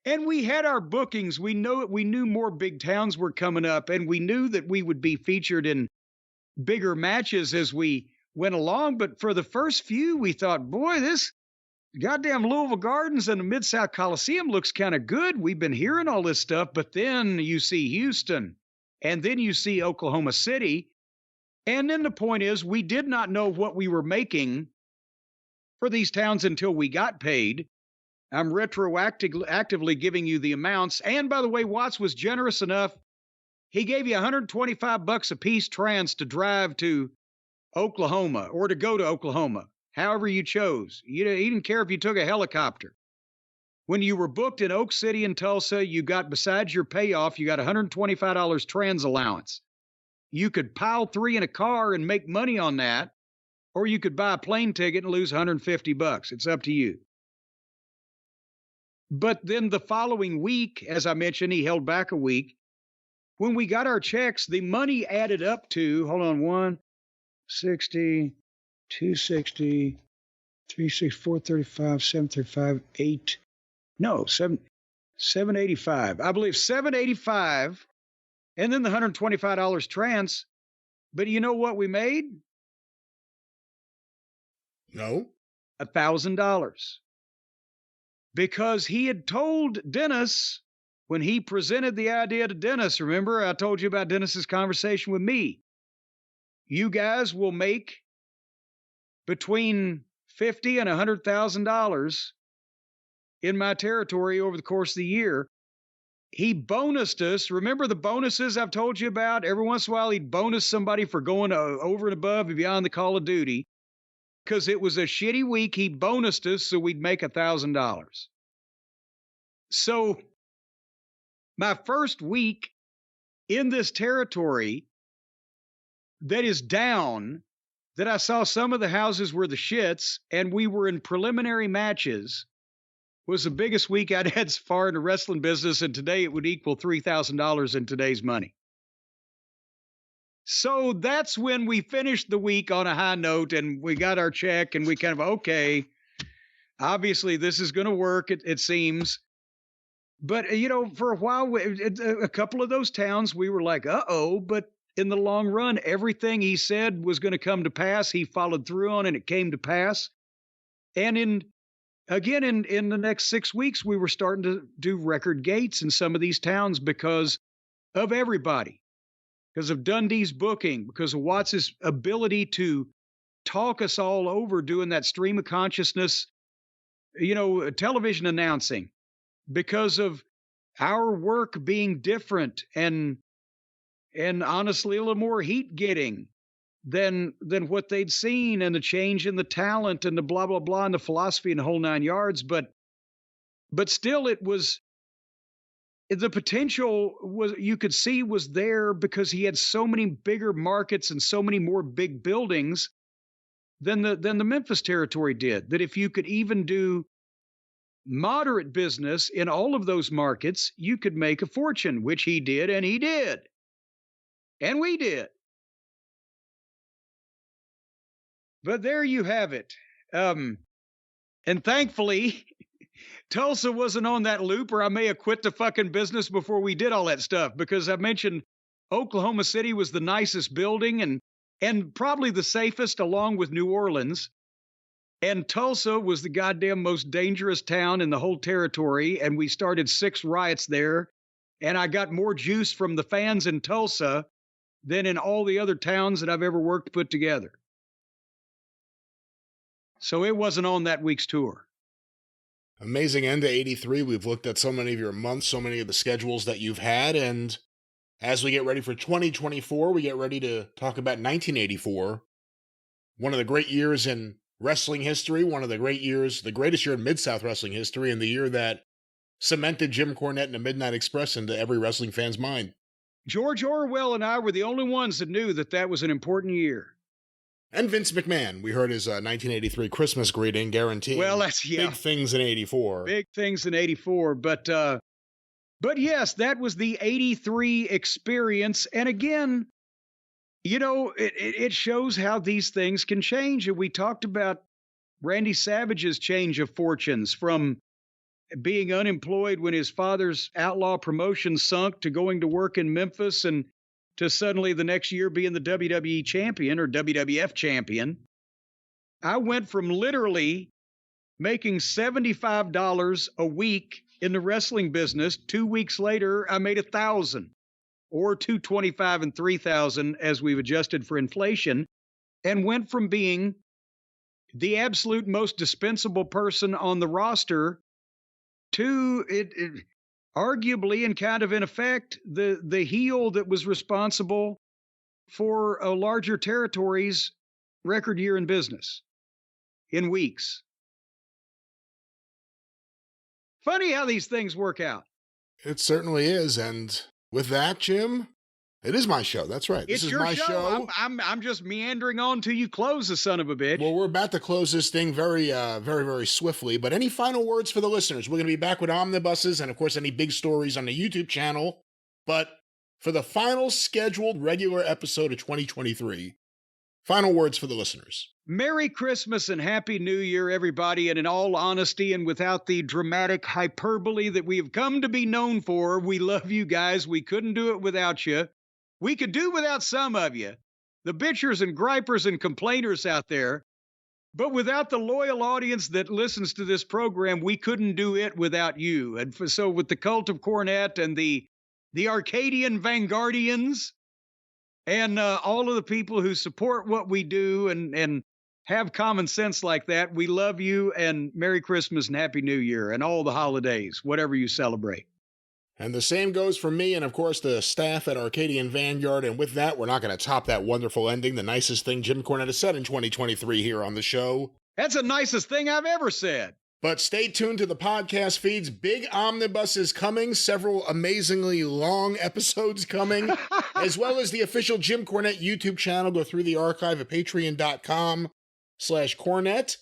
and we had our bookings. We knew more big towns were coming up, and we knew that we would be featured in bigger matches as we went along. But for the first few, we thought, boy, this goddamn Louisville Gardens and the Mid-South Coliseum looks kind of good. We've been hearing all this stuff, but then you see Houston, and then you see Oklahoma City. And then the point is, we did not know what we were making for these towns until we got paid. I'm retroactively giving you the amounts. And by the way, Watts was generous enough. He gave you $125 a piece trans to drive to Oklahoma or to go to Oklahoma, however you chose. He didn't care if you took a helicopter. When you were booked in Oak City and Tulsa, you got, besides your payoff, you got $125 trans allowance. You could pile 3 in a car and make money on that, or you could buy a plane ticket and lose $150. It's up to you. But then the following week, as I mentioned, he held back a week. When we got our checks, the money added up to, hold on, 160, 260, 360, 435, 735, 785. I believe 785. And then the $125 trans. But you know what we made? No. $1,000. Because he had told Dennis, when he presented the idea to Dennis, remember I told you about Dennis's conversation with me, you guys will make between $50,000 and $100,000 in my territory over the course of the year. He bonused us. Remember the bonuses I've told you about? Every once in a while, he'd bonus somebody for going over and above and beyond the call of duty. Because it was a shitty week, he bonused us so we'd make $1,000. So my first week in this territory that is down, that I saw some of the houses were the shits, and we were in preliminary matches, was the biggest week I'd had so far in the wrestling business, and today it would equal $3,000 in today's money. So that's when we finished the week on a high note, and we got our check, and we kind of, okay, obviously this is going to work, it seems. But, for a while, a couple of those towns, we were like, uh-oh, but in the long run, everything he said was going to come to pass, he followed through on, and it came to pass. And in the next 6 weeks, we were starting to do record gates in some of these towns because of everybody, because of Dundee's booking, because of Watts' ability to talk us all over doing that stream of consciousness, television announcing, because of our work being different and honestly a little more heat getting than what they'd seen, and the change in the talent and the blah, blah, blah, and the philosophy and the whole 9 yards. But still, it was the potential you could see was there because he had so many bigger markets and so many more big buildings than the Memphis territory did. That if you could even do moderate business in all of those markets, you could make a fortune, which he did, and he did. And we did. But there you have it. And thankfully, Tulsa wasn't on that loop, or I may have quit the fucking business before we did all that stuff, because I mentioned Oklahoma City was the nicest building and probably the safest, along with New Orleans. And Tulsa was the goddamn most dangerous town in the whole territory. And we started 6 riots there. And I got more juice from the fans in Tulsa than in all the other towns that I've ever worked put together. So it wasn't on that week's tour. Amazing end to 83. We've looked at so many of your months, so many of the schedules that you've had. And as we get ready for 2024, we get ready to talk about 1984. One of the great years in wrestling history, one of the great years, the greatest year in Mid-South wrestling history, and the year that cemented Jim Cornette and the Midnight Express into every wrestling fan's mind. George Orwell and I were the only ones that knew that was an important year. And Vince McMahon, we heard his 1983 Christmas greeting guaranteeing big things in 84. Big things in 84, but yes, that was the 83 experience. And again, you know, it shows how these things can change. And we talked about Randy Savage's change of fortunes from being unemployed when his father's outlaw promotion sunk to going to work in Memphis and to suddenly the next year being the WWE champion or WWF champion. I went from literally making $75 a week in the wrestling business. 2 weeks later, I made $1,000, or $225 and $3,000 as we've adjusted for inflation, and went from being the absolute most dispensable person on the roster to it arguably and kind of in effect the heel that was responsible for a larger territory's record year in business in weeks. Funny how these things work out. It certainly is. And with that, Jim, it is my show. That's right. This is your my show. I'm just meandering on till you close, the son of a bitch. Well, we're about to close this thing very, very swiftly. But any final words for the listeners? We're going to be back with omnibuses and, of course, any big stories on the YouTube channel. But for the final scheduled regular episode of 2023, final words for the listeners. Merry Christmas and Happy New Year, everybody. And in all honesty and without the dramatic hyperbole that we have come to be known for, we love you guys. We couldn't do it without you. We could do without some of you, the bitchers and gripers and complainers out there. But without the loyal audience that listens to this program, we couldn't do it without you. And so with the cult of Cornette and the Arcadian Vanguardians and all of the people who support what we do and have common sense like that, we love you, and Merry Christmas and Happy New Year and all the holidays, whatever you celebrate. And the same goes for me and, of course, the staff at Arcadian Vanguard. And with that, we're not going to top that wonderful ending, the nicest thing Jim Cornette has said in 2023 here on the show. That's the nicest thing I've ever said. But stay tuned to the podcast feeds. Big omnibus is coming, several amazingly long episodes coming, as well as the official Jim Cornette YouTube channel. Go through the archive at patreon.com/Cornette.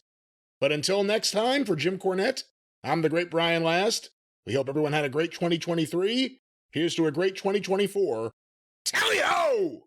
But until next time, for Jim Cornette, I'm the great Brian Last. We hope everyone had a great 2023. Here's to a great 2024. Tally-ho!